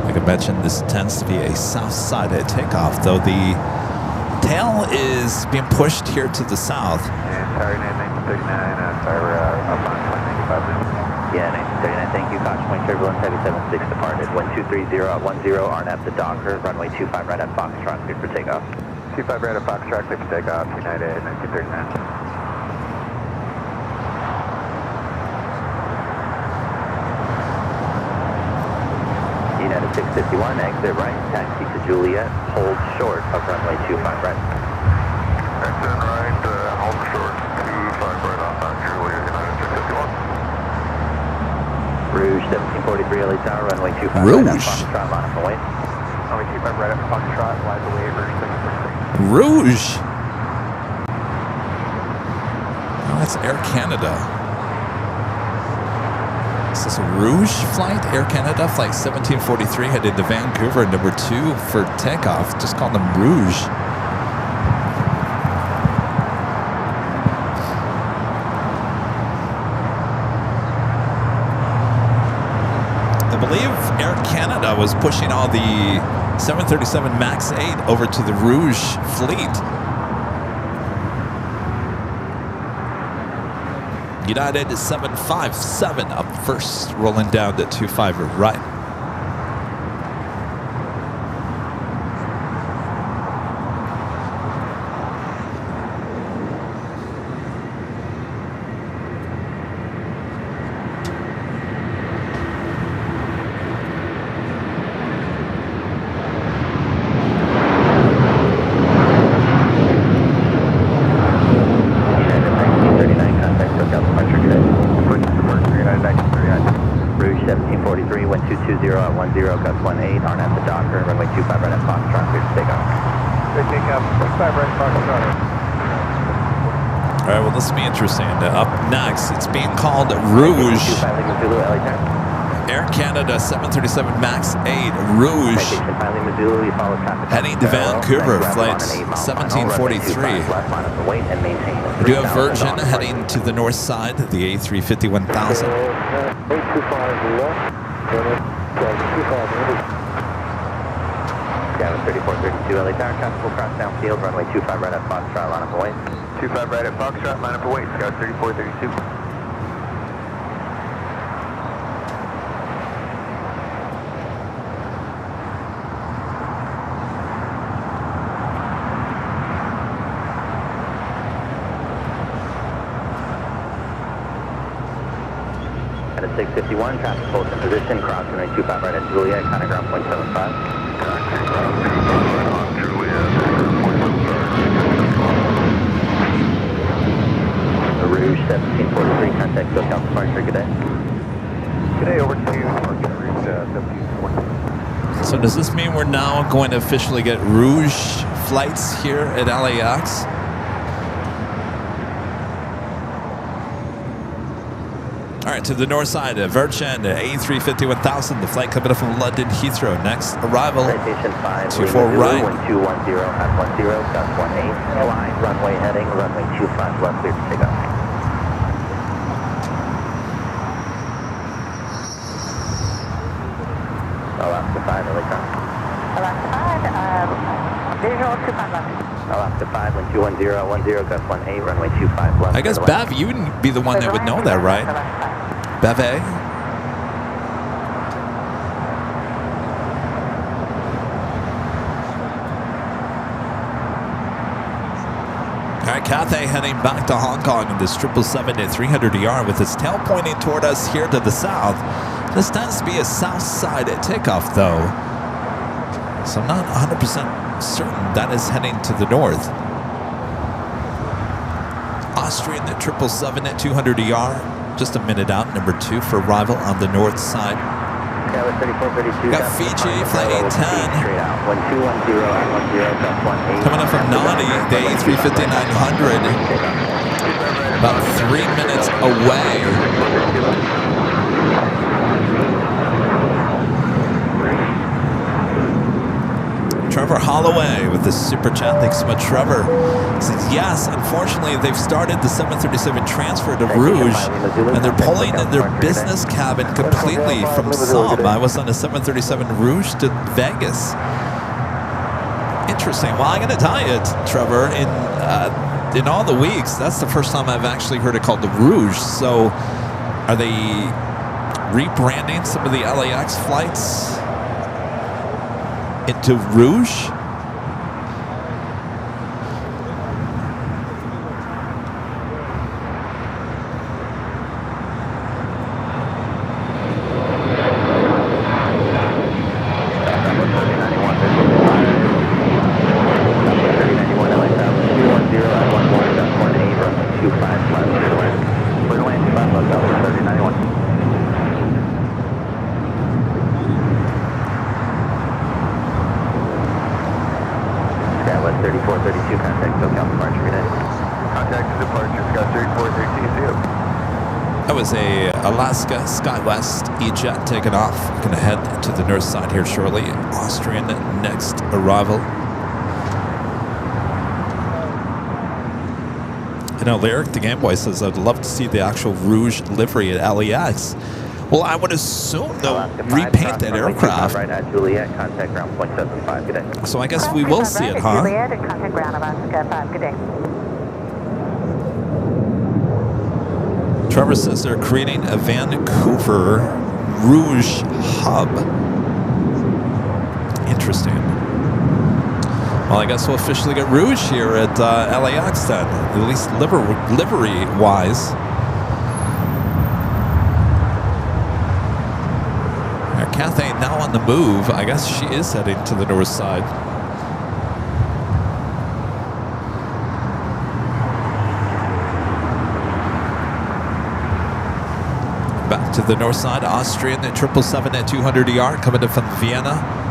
Like I mentioned, this tends to be a south-sided takeoff, though the tail is being pushed here to the south. Sorry, 1939, sorry, we're up on 195. Yeah, 1939, thank you. Caution point turbulence, heavy 76 departed. 1230 at 10, RNAV to Docker, runway 25 right at Foxtrot, cleared for takeoff. 25 right at Foxtrot, cleared for takeoff, United 1939. United 651, exit right, taxi to Juliet, hold short of runway 25 right. Exit right, hold short, 25 right on Juliet, United 651. Rouge 1743 LA Tower, runway 25 Rouge. right at Foxtrot, line up and wait. Runway 25 right at Foxtrot, wide away, Rouge 743. Rouge. Oh, that's Air Canada. Is this a Rouge flight? Air Canada, flight 1743, headed to Vancouver, number 2 for takeoff. Just call them Rouge. I believe Air Canada was pushing all the 737 MAX 8 over to the Rouge fleet. United is 757 up first, rolling down to 25 right. Interesting. Up next, it's being called Rouge. Air Canada 737 MAX 8 Rouge. Heading to Vancouver, flight 1743. We do have Virgin heading to the north side, the A350 1000. Down 3432 LA Tower, traffic will cross downfield, runway 25 right at Foxtrot, line up and wait. 25 right at Foxtrot, line up and wait, Scout 3432. At 651, traffic holds in position, cross runway 25 right at Juliet, contact ground point 75. Rouge 1743, contact SoCal departure, good day. Good day, over to Rouge 1743. So does this mean we're now going to officially get Rouge flights here at LAX? All right, to the north side, Virgin, A350 1000, the flight coming up from London Heathrow. Next arrival, 24 right. 1210 at 10, Gus 18, Airline, runway heading, runway 25 left, clear to take off. Alaska 5, LA Tower. Alaska 5, visual 25 left. Alaska 5, 1210 at 10, Gus 18, runway 25 left. I guess Bev, you would be the one that would know that, right? Beve? All right, Cathay heading back to Hong Kong in this 777 at 300 ER with its tail pointing toward us here to the south. This tends to be a south side takeoff, though. So I'm not 100% certain that is heading to the north. Austrian, the 777 at 200 ER. Just a minute out, number 2 for arrival on the north side. Got Fiji, flight 810. Coming up from Nadi, the A350-900. About 3 minutes away. Trevor Holly away with the super chat. Thanks so much, Trevor. He says, yes, unfortunately, they've started the 737 transfer to Rouge, and they're pulling their business cabin completely from some. I was on a 737 Rouge to Vegas. Interesting. Well, I'm going to tell you, Trevor, in all the weeks, that's the first time I've actually heard it called the Rouge. So are they rebranding some of the LAX flights into Rouge? Alaska SkyWest E-Jet taking off. Going to head to the north side here shortly. Austrian next arrival. You know, Lyric, the Game Boy, says, I'd love to see the actual Rouge livery at LAX. Well, I would assume they'll repaint that aircraft. Right at Juliet, contact ground 0.75. Good day. So I guess we will see it, huh? Juliet at contact ground Alaska 5. Good day. Trevor says they're creating a Vancouver Rouge hub. Interesting. Well, I guess we'll officially get Rouge here at LAX then, at least livery-wise. Cathay now on the move. I guess she is heading to the north side. Back to the north side, Austrian at 777 at 200 ER coming in from Vienna.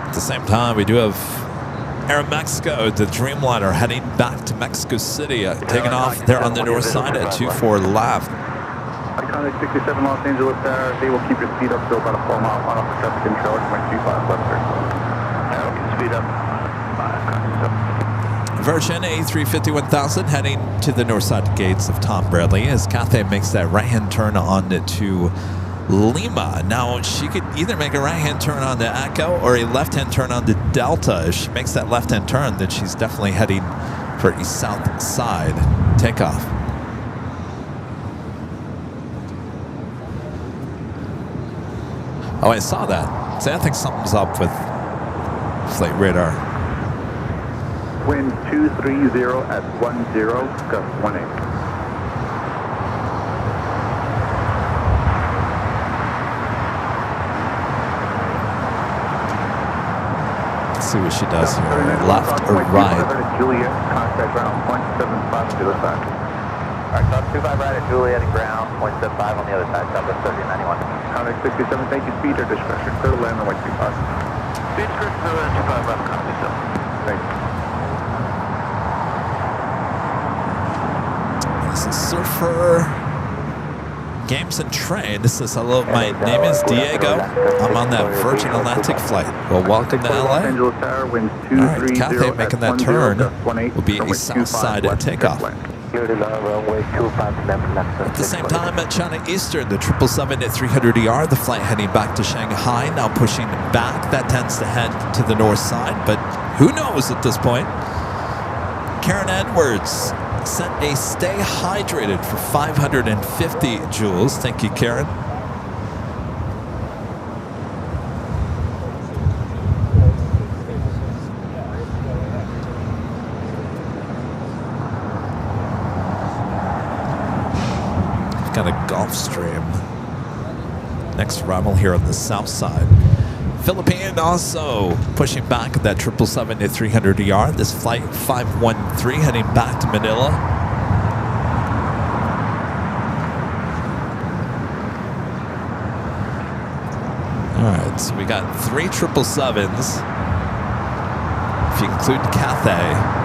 At the same time, we do have Aeromexico, the Dreamliner, heading back to Mexico City, taking off there on the north side at 24 left. Iconic 67 Los Angeles Tower, they will keep your speed up to about a 4 mile on off the traffic control, 25 left there. Speed up. Virgin A350-1000 heading to the north side gates of Tom Bradley as Cathay makes that right-hand turn on to Lima. Now, she could either make a right-hand turn on the Echo or a left-hand turn on the Delta. If she makes that left-hand turn, then she's definitely heading for a south side takeoff. Oh, I saw that. See, I think something's up with flight radar. Wind 230 at 10, gust 18. Let's see what she does here. Left or right? Juliet, contact ground 0.75 on the other side. Alright, South 25 right at Juliet and ground, 0.75 on the other side, Southwest 3091. Contact 67, thank you, speed or discretion, clear to land on 125. Speed discretion, 25 left, copy, so. Thank you. This is Surfer Games and Trade. This is hello. My name is Diego. I'm on that Virgin Atlantic flight. Well, welcome to LA. All right, Cathay making that turn will be a south side takeoff. At the same time, at China Eastern, the 777 at 300 ER, the flight heading back to Shanghai, now pushing back. That tends to head to the north side, but who knows at this point? Karen Edwards sent a stay hydrated for 550 joules. Thank you, Karen. Gulfstream. Next arrival here on the south side. Philippine also pushing back at that 777 to 300 ER. This flight 513 heading back to Manila. All right, so we got 3 777s. If you include Cathay.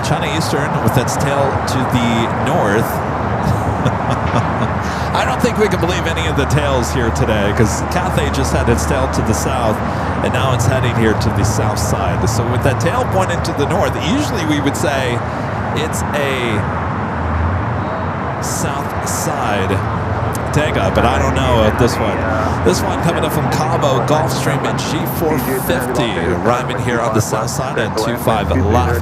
China Eastern with its tail to the north. I don't think we can believe any of the tails here today because Cathay just had its tail to the south and now it's heading here to the south side. So with that tail pointing to the north, usually we would say it's a south side takeoff, but I don't know of this one. This one coming up from Cabo, Gulfstream and G450 arriving here on the south side at 25 left.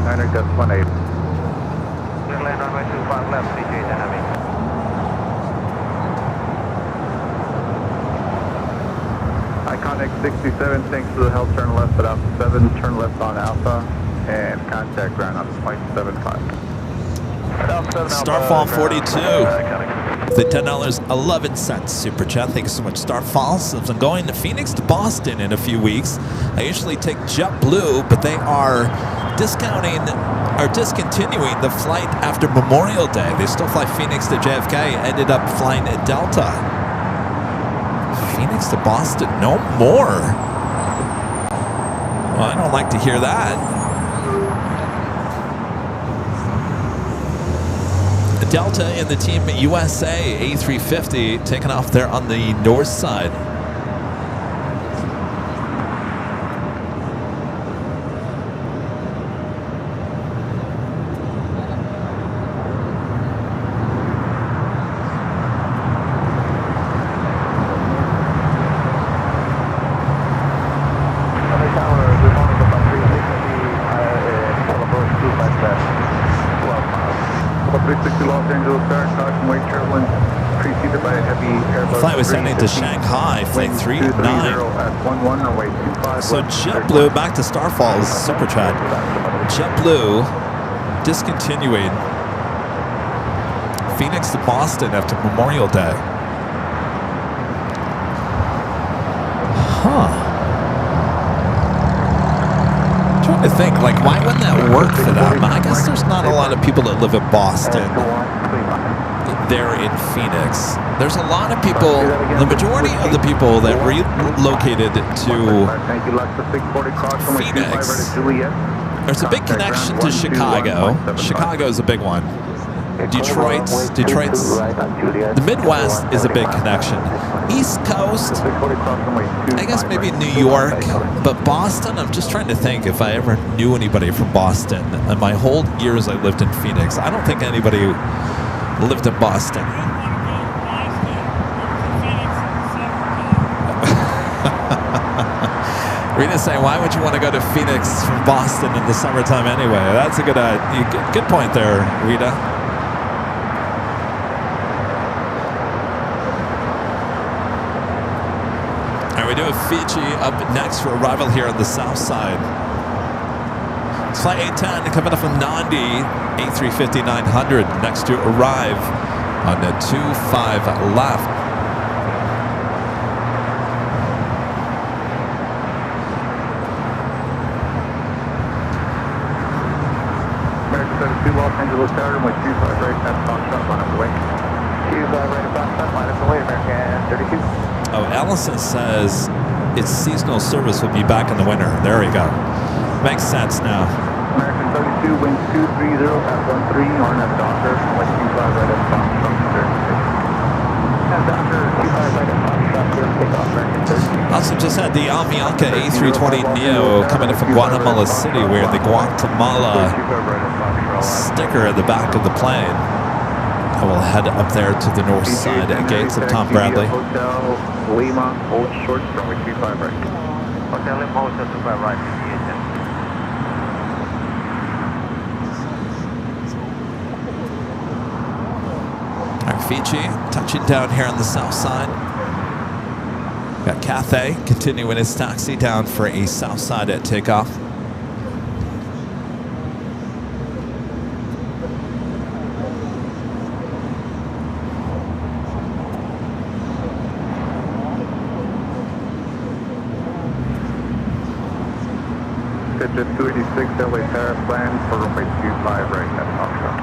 Iconic 67, thanks to the help, turn left at Alpha 7, turn left on Alpha, and contact ground on 0.75. Starfall 42. The $10.11 super chat. Thank you so much, Starfall. Since I'm going to Phoenix to Boston in a few weeks, I usually take JetBlue, but they are discounting or discontinuing the flight after Memorial Day. They still fly Phoenix to JFK, ended up flying at Delta. Phoenix to Boston, no more. Well, I don't like to hear that. Delta and the Team USA A350 taking off there on the north side. Flight was sending to Shanghai, flight 39. So JetBlue, back to Starfall's super chat. JetBlue discontinuing Phoenix to Boston after Memorial Day. Huh. I'm trying to think, like, why wouldn't that work for them? I guess there's not a lot of people that live in Boston. There in Phoenix. There's a lot of people, the majority of the people that relocated to Phoenix, there's a big connection to Chicago. Chicago is a big one. Detroit's, the Midwest is a big connection. East Coast, I guess maybe New York, but Boston, I'm just trying to think if I ever knew anybody from Boston. In my whole years I lived in Phoenix, I don't think anybody lived in Boston. Rita's saying, why would you want to go to Phoenix from Boston in the summertime anyway? That's a good point there, Rita. And we do have Fiji up next for arrival here on the south side. Flight 810 coming up from Nandi, A350-900, next to arrive on the 25 left. American 72, Los Angeles Tower, runway 25 right, that's Foxtrot, line up the way. 25 right, Foxtrot, line up the way, American 32. Oh, Allison says its seasonal service will be back in the winter. There we go. Makes sense now. American 72, wind 230 at 13, RNF Docker, runway 25 right at Foxtrot, 36. Docker, 25 right at Foxtrot, takeoff, American 32. Also just had the Avianca A320neo coming in from Guatemala City, where the Guatemala sticker at the back of the plane. I will head up there to the north side gates of Tom Bradley. Hotel Lima, Old Short, runway 25 right. Hotel Lima, Hotel 25 right. Fiji touching down here on the south side. Got Cathay continuing his taxi down for a south side at takeoff. Pitch 286, LA Tower, plan for runway 25 right at Foxtrot.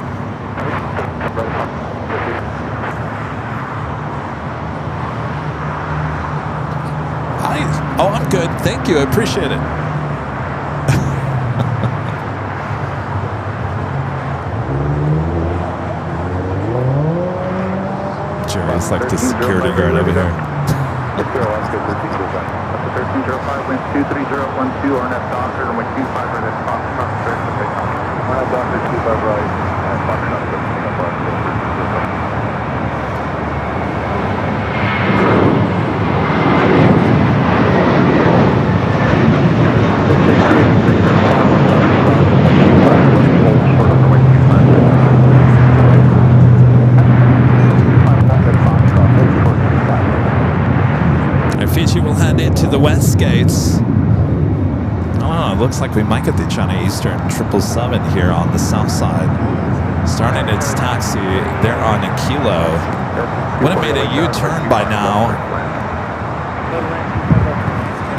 Hi. Oh, I'm good. Thank you. I appreciate it. Jerry's like the security guard over here. 1305, wind 23012, RNF Docker, runway 25 right at Foxtrot, cleared for takeoff. RNF Docker 25 right at Foxtrot, cleared for takeoff. Fiji will head into the west gates. Oh, it looks like we might get the China Eastern 777 here on the south side. Starting its taxi there on a kilo. Would have made a U-turn by now.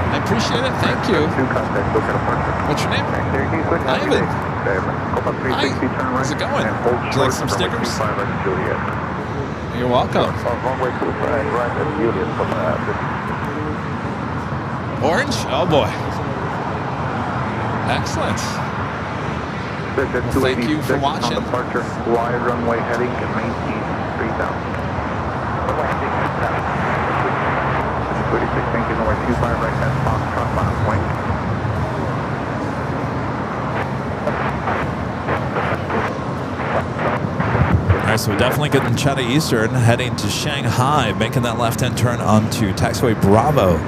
I appreciate it. Thank you. What's your name? Ivan. Hi. How's it going? Would you like some stickers? You're welcome. Orange? Oh boy. Excellent. Well, thank you for watching. Departure, wide runway heading to maintain 3000. 36, thank you, runway 25 right at Foxtrot, final point. All right, so we're definitely getting China Eastern heading to Shanghai, making that left-hand turn onto taxiway Bravo.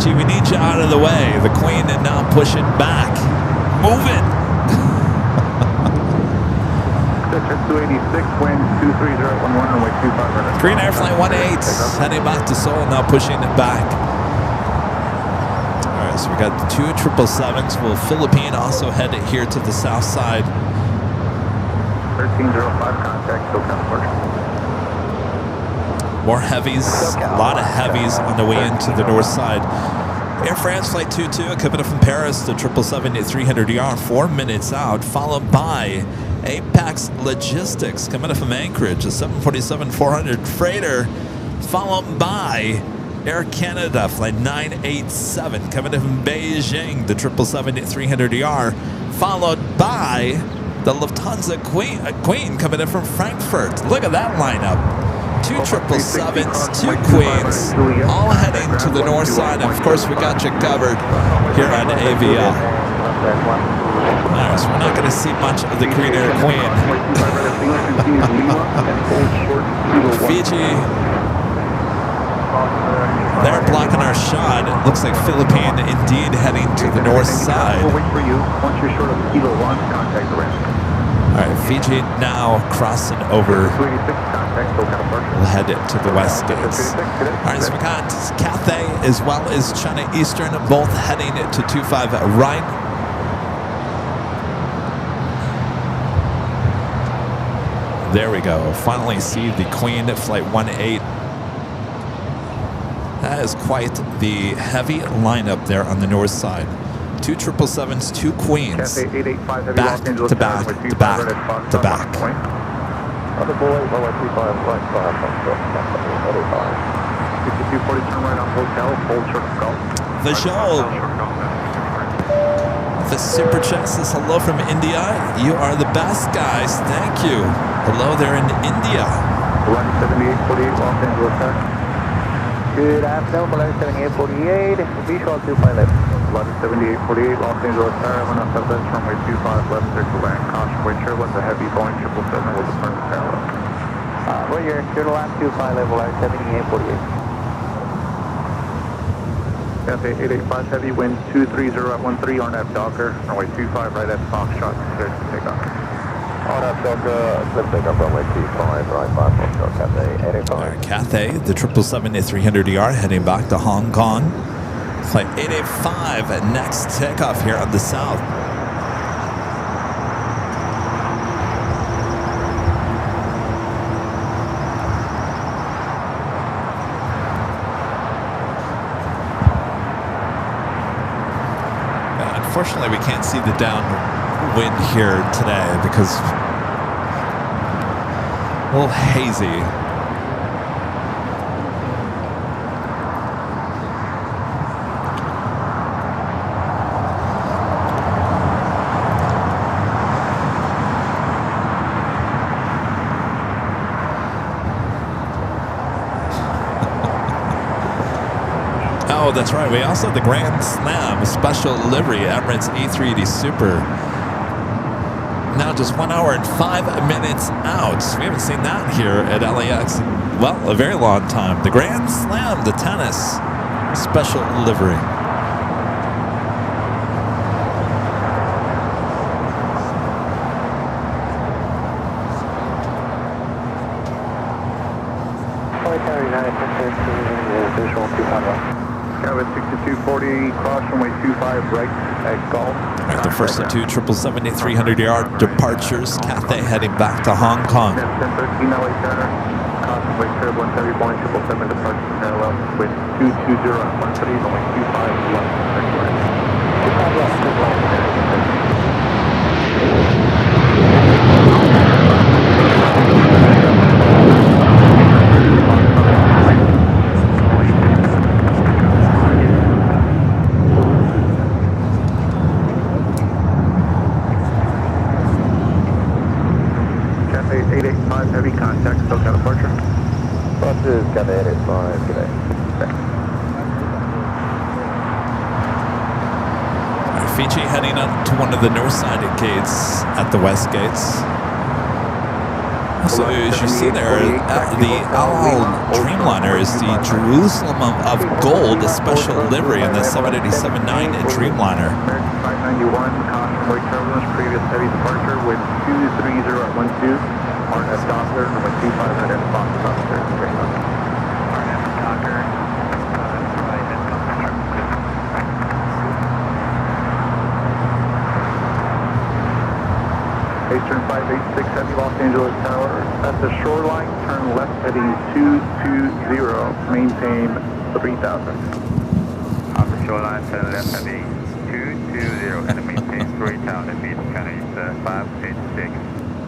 We need you out of the way. The Queen is now pushing back. Move it. 286, wind 23011, runway 25. Green Air Flight 18 heading back to Seoul, now pushing it back. All right, so we got the 2 777s. Will Philippine also head here to the south side? 1305, contact, SoCal Departure. More heavies, a lot of heavies on the way into the north side. Air France Flight 22 coming up from Paris, the 777-300ER, 4 minutes out, followed by Apex Logistics coming up from Anchorage, a 747-400 freighter, followed by Air Canada Flight 987 coming up from Beijing, the 777-300ER, followed by the Lufthansa Queen coming in from Frankfurt. Look at that lineup. 2 777s, 2 Queens, all heading to the north side. And of course, we got you covered here on AVL. All right, so we're not going to see much of the Green Air Queen. Fiji, they're blocking our shot. It looks like Philippine indeed heading to the north side. All right, Fiji now crossing over. We'll head to the west gates. All right, so we got Cathay as well as China Eastern, both heading to 25 right. There we go. Finally see the Queen Flight 18. That is quite the heavy lineup there on the north side. 2 777s, 2 Queens, back to back to back to back. Visual. The super chat says hello from India. You are the best, guys. Thank you. Hello there in India. 7848, Los Angeles. Good afternoon, Below 7848, visual 25 left. 7848, Los Angeles Tower, 107, runway 25 left, circle land, caution, wait, sure, what's a heavy Boeing 777 will depart the parallel. Roger, turtle left 25 level, 7848. Cafe 885 heavy, wind 230 at 13, RNF Docker, runway 25 right at Foxtrot, cleared to take off. RNF Docker, clear to take off, runway 25 right by Foxtrot, Cathay 885. All right, Cathay, the 777-300ER heading back to Hong Kong. Flight 885, next takeoff here on the south. Unfortunately, we can't see the downwind here today because a little hazy. Oh, that's right. We also have the Grand Slam special livery Emirates A380 Super. Now just 1 hour and 5 minutes out. We haven't seen that here at LAX in, well, a very long time. The Grand Slam, the tennis special livery. Skyway 6240, cross runway 25 right at Golf. Right, the first of two 777-300-yard departures. Cathay heading back to Hong Kong. 1013 LA Center, cross runway 170, Boeing 777 departure parallel with 220 on 130, runway 25 left, next line. 25 left, next line. Heavy contact, still got departure. Buses got the 885 today. Fiji heading up to one of the north side gates at the west gates. So as you see there, the Al Dreamliner is the Jerusalem of Gold, a special livery in the 787-9 Dreamliner. 591, Conway Terminus, previous heavy departure with 230 at 12. RNS Doppler, number 25 at Fox Doppler, RNS Docker, Eastern 586 Heavy Los Angeles Tower. At the shoreline, turn left heading 220, maintain 3000. Off the shoreline, turn left heading 220 and maintain 3000 feet. China Eastern 586.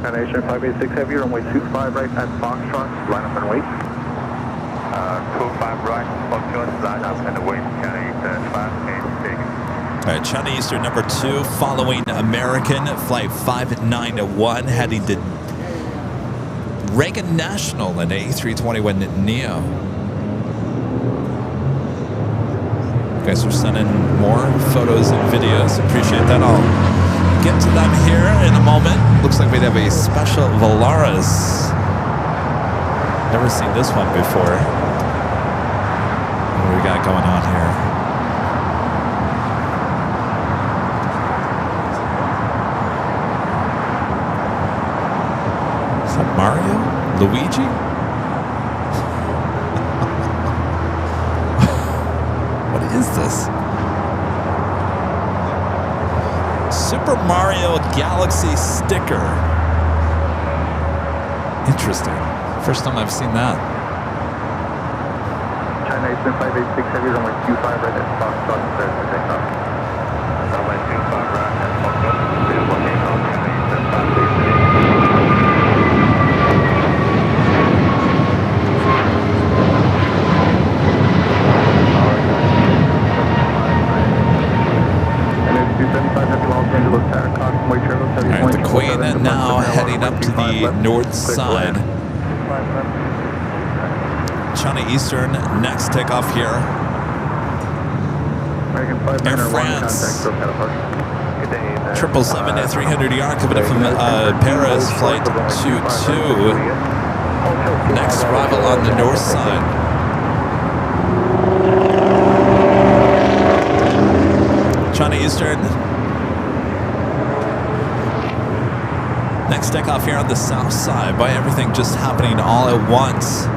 Nation 586 Heavy, runway 25 right at Foxtrot, line up and wait. 25 right, Foxtrot, line up and wait, China Eastern 586. All right, China Eastern number 2, following American, flight 591, heading to Reagan National in A321neo. You guys are sending more photos and videos. Appreciate that. I'll get to them here in a moment. Looks like we'd have a special Volaris. Never seen this one before. What do we got going on here? Is that Mario? Luigi? What is this? Super Mario Galaxy sticker. Interesting. First time I've seen that. China Eastern 586 Heavy, runway 25 right at Foxtrot, clear for takeoff. Runway 25 right at Foxtrot, clear for takeoff. China Eastern 586. Alright, the Queen now heading up to the north side. China Eastern, next takeoff here. Air France. 777-300-yard coming in from Paris, flight 22. Next arrival on the north side. China Eastern. Next takeoff here on the south side. By everything just happening all at once.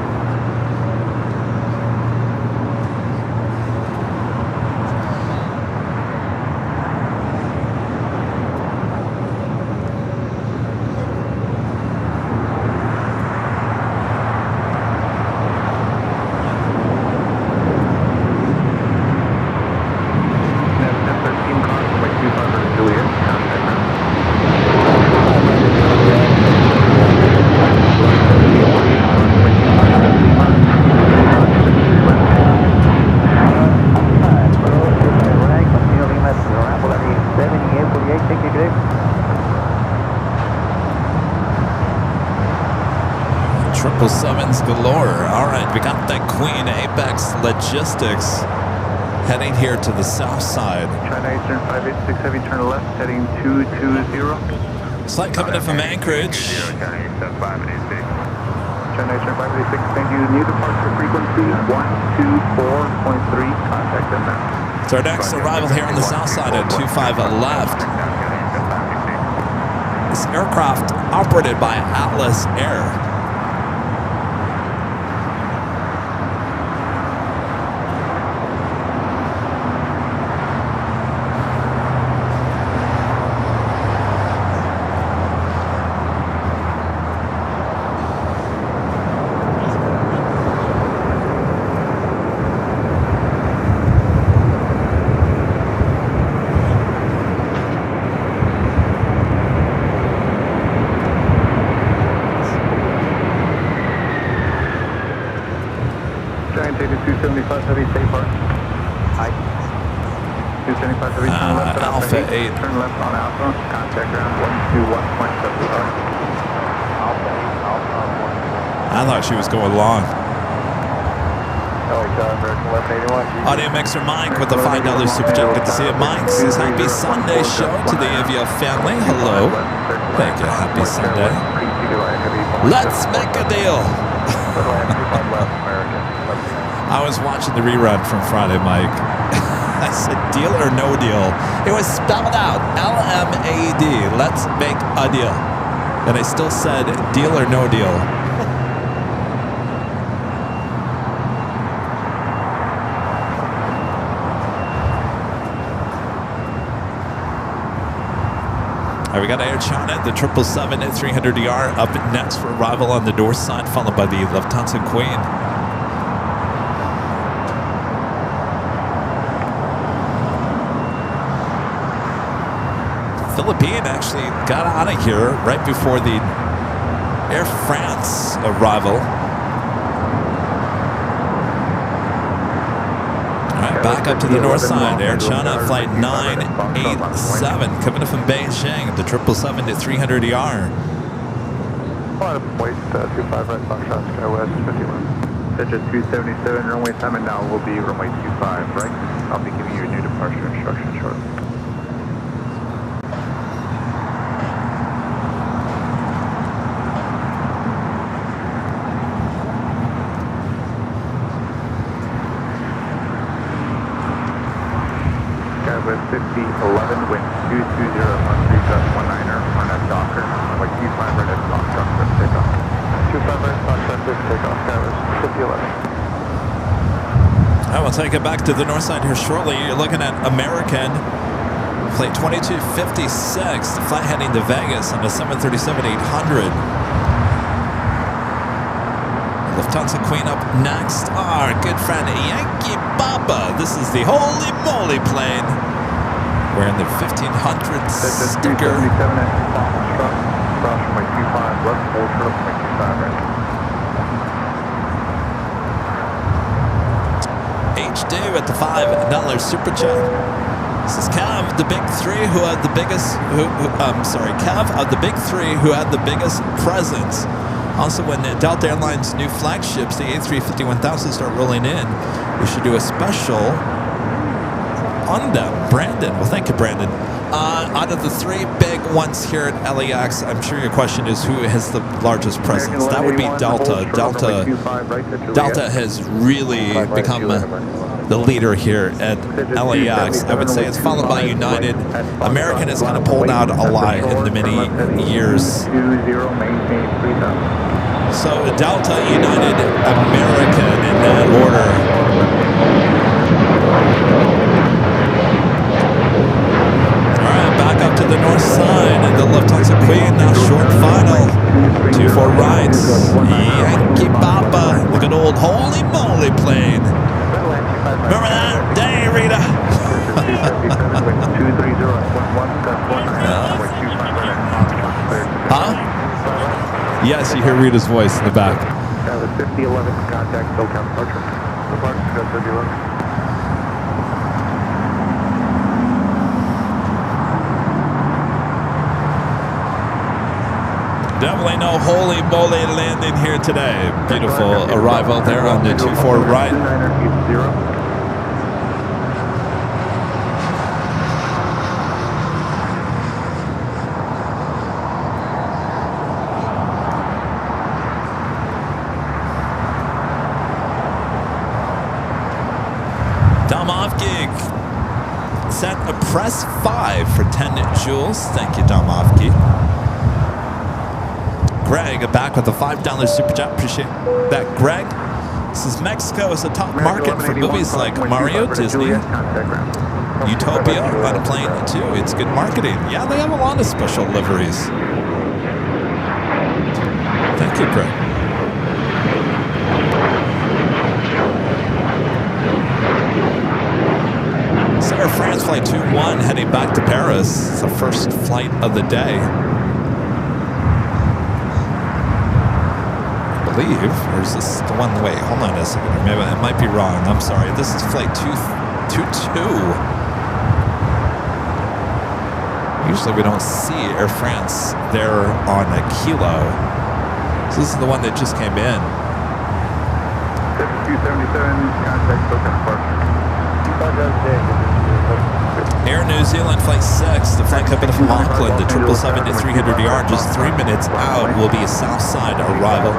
777s galore. All right, we got the Queen Apex Logistics heading here to the south side. China Eastern 586 Heavy, turn left, heading 220. Flight coming in from Anchorage. China Eastern 586, thank you. New departure frequency 124.3, contact them now. It's our next arrival here on the south side at 25 left. This aircraft operated by Atlas Air. Giant Data 275 Heavy, stay parked. Hi. 275 Heavy, turn left on Alpha 8. Turn left on Alpha, contact ground 121.75. I thought she was going long. American Audio mixer Mike with the $5 super chat. Good to see you, Mike. Says happy Sunday show to the AVL family. Hello. Thank you. Happy Sunday. Let's make a deal. I was watching the rerun from Friday, Mike. I said deal or no deal. It was spelled out LMAD. Let's make a deal. And I still said deal or no deal. All right, we got Air China, the 777 at 300ER up next for arrival on the door side, followed by the Lufthansa Queen. Philippine actually got out of here right before the Air France arrival. Back up to the north side, Air China Flight 987 coming in from Beijing, the 777 to 300ER. Wait, 25 right, Foxtrot, Skywest 51. Pitch at 277, runway time, and now will be runway 25 right. I'll be giving you a new departure instruction shortly. With 50, 11, wind 220, 13.19er on a Docker. Like 25 right at Foxtrot, first takeoff. 25 right, Foxtrot, first takeoff. Skywest 50, 11. I will take it back to the north side here shortly. You're looking at American Flight 2256, the flight heading to Vegas on the 737-800. Lufthansa Queen up next. Our good friend Yankee Papa. This is the holy moly plane. Wearing the 1500 sticker. HD with the $5 super chat. This is Cav, the big three who had the biggest. Cav of the big three who had the biggest presence. Also, when Delta Airlines' new flagships, the A350-1000, start rolling in, we should do a special on them. Brandon. Well, thank you, Brandon. Out of the three big ones here at LAX, I'm sure your question is who has the largest presence. That would be Delta. Delta has really become the leader here at LAX. I would say it's followed by United. American has kind of pulled out a lot in the many years. So Delta, United, American in that order. Up to the north side, and the Lufthansa Queen now short final. 24 rights. Yankee Papa, the good old holy moly plane. Remember that day, Rita? Huh? Yes, you hear Rita's voice in the back. 5011 contact SoCal departure. Departure 5011. Probably no holy moly landing here today. Beautiful arrival there on the 24 right. 2980. Dom off gig. Set a press 5 for 10 joules. Thank you, Dom Ofke. Greg back with a $5 super chat. Appreciate that, Greg. Says Mexico is a top market for movies like Mario, Disney, Utopia on a plane too. It's good marketing. Yeah, they have a lot of special liveries. Thank you, Greg. Air France flight 21 heading back to Paris. It's the first flight of the day. I believe. Or is this the one? Wait, hold on a second. Maybe it might be wrong. I'm sorry. This is flight 222. Usually we don't see Air France there on a kilo. So this is the one that just came in. 277, contact Hotel Park. Air New Zealand Flight 6, the flight coming from Auckland, the 777 to 300 just 3 minutes out, will be a Southside arrival.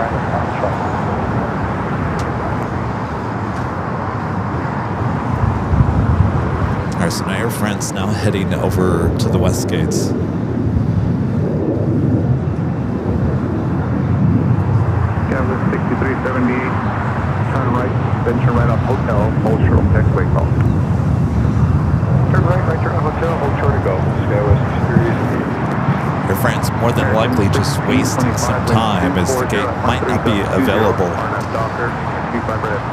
Alright, so now Air France now heading over to the West Gates. Canada 6378, turn right, then turn right off Hotel, hold short, next wake call. Turn right turn on Hotel, hold short to go. Skywest Series. Air France more than likely just wasting some time as the gate might not be available.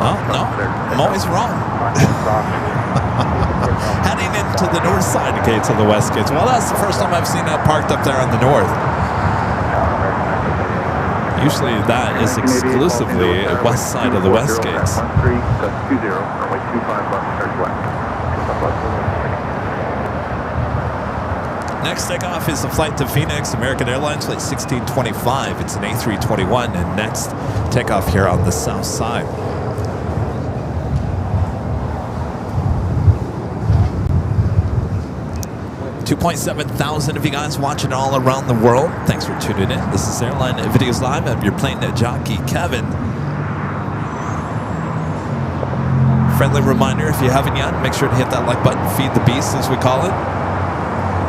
Oh, no, I'm always wrong. Heading into the north side gates of the west gates. Well, that's the first time I've seen that parked up there on the north. Usually that is exclusively west side of the west gates. Next takeoff is the flight to Phoenix, American Airlines flight 1625. It's an A321, and next takeoff here on the south side. $2,700 of you guys watching all around the world. Thanks for tuning in. This is Airline Videos Live. I'm your plane jockey, Kevin. Friendly reminder, if you haven't yet, make sure to hit that like button. Feed the beast, as we call it.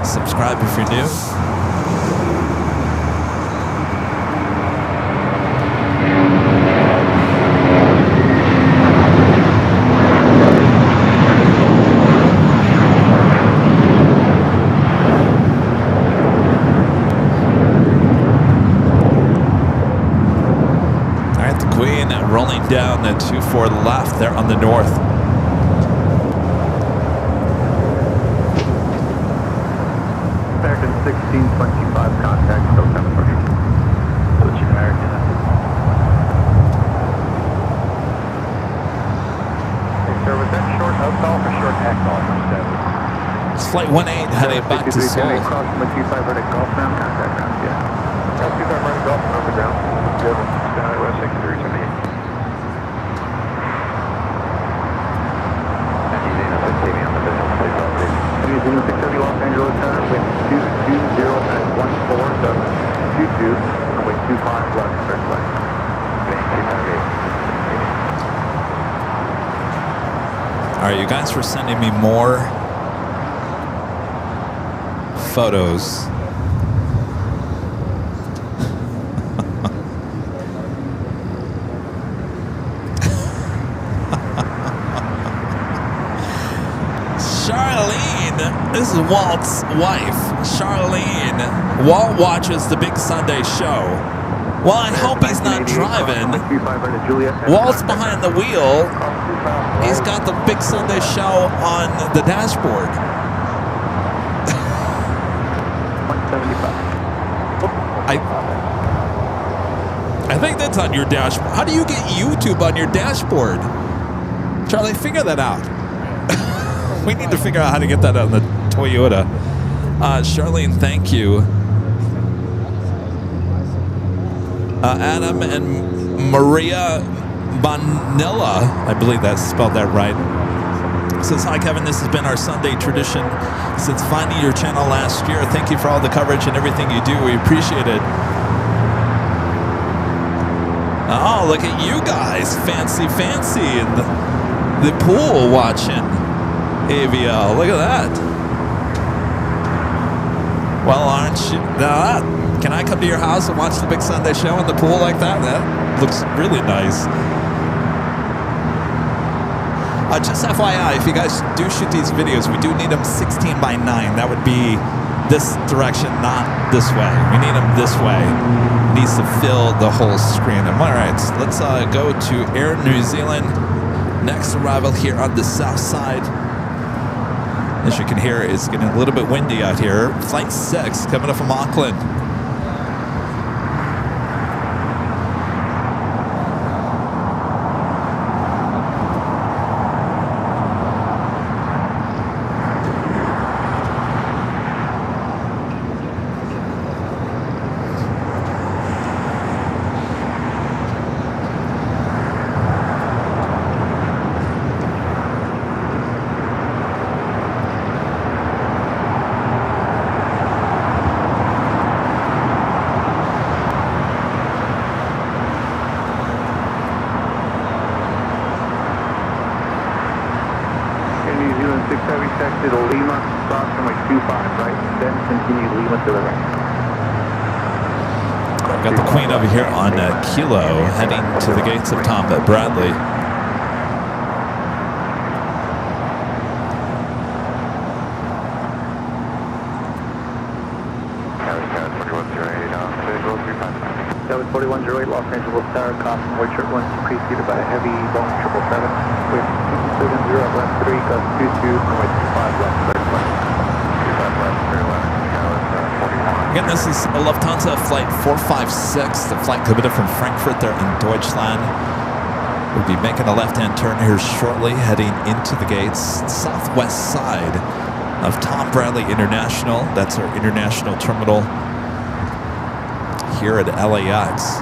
Subscribe if you're new. All right, the Queen rolling down the 24 left there on the north. American 1625, contact Hotel Park. Switch American. Hey, sir, was that short outcall or short tackle for 7? It's flight 18 heading back to Seoul. Cross from the 25 right Gulf now, contact ground, yeah. 25 right Gulf on the ground. Good. West 6378. Los Angeles Center, wind 220 at 14722, runway 25 left, start flight. All right, you guys were sending me more photos. This is Walt's wife, Charlene. Walt watches the Big Sunday show. Well, I hope he's not driving. Walt's behind the wheel. He's got the Big Sunday show on the dashboard. 175. I think that's on your dashboard. How do you get YouTube on your dashboard? Charlie, figure that out. We need to figure out how to get that on the Toyota. Charlene, thank you. Adam and Maria Bonilla, I believe that's spelled that right. Says, hi Kevin, this has been our Sunday tradition since finding your channel last year. Thank you for all the coverage and everything you do. We appreciate it. Oh, look at you guys. Fancy and the pool watching AVL. Look at that. Well, aren't you? Can I come to your house and watch the big Sunday show in the pool like that? That looks really nice. Just FYI, if you guys do shoot these videos, we do need them 16 by 9. That would be this direction, not this way. We need them this way. It needs to fill the whole screen. All right, let's go to Air New Zealand. Next arrival here on the south side. As you can hear, it's getting a little bit windy out here. Flight 6 coming up from Auckland. Got the Queen over here on Kilo, heading to the gates of Tom Bradley. That was 4108 Los Angeles Tower, Caution, Whiteshire 1, preceded by a heavy Boeing 777, with 270 at left 3, gust 22, runway 25 left, 31. 25 left, 31. Again, this is a Lufthansa flight 456. The flight coming in from Frankfurt there in Deutschland. We'll be making a left-hand turn here shortly, heading into the gates, southwest side of Tom Bradley International. That's our international terminal here at LAX.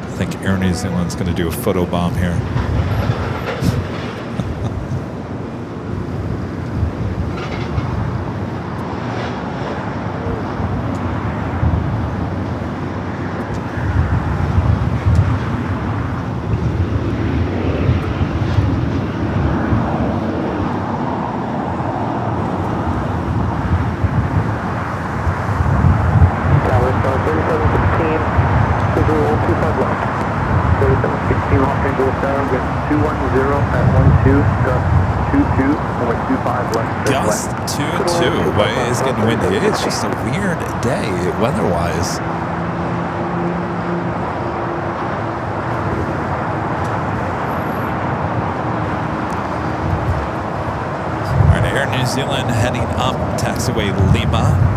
I think Air New Zealand's going to do a photo bomb here. Gust 22. Boy, it's getting windy. It's just a weird day weather-wise. All right, Air New Zealand heading up taxiway Lima.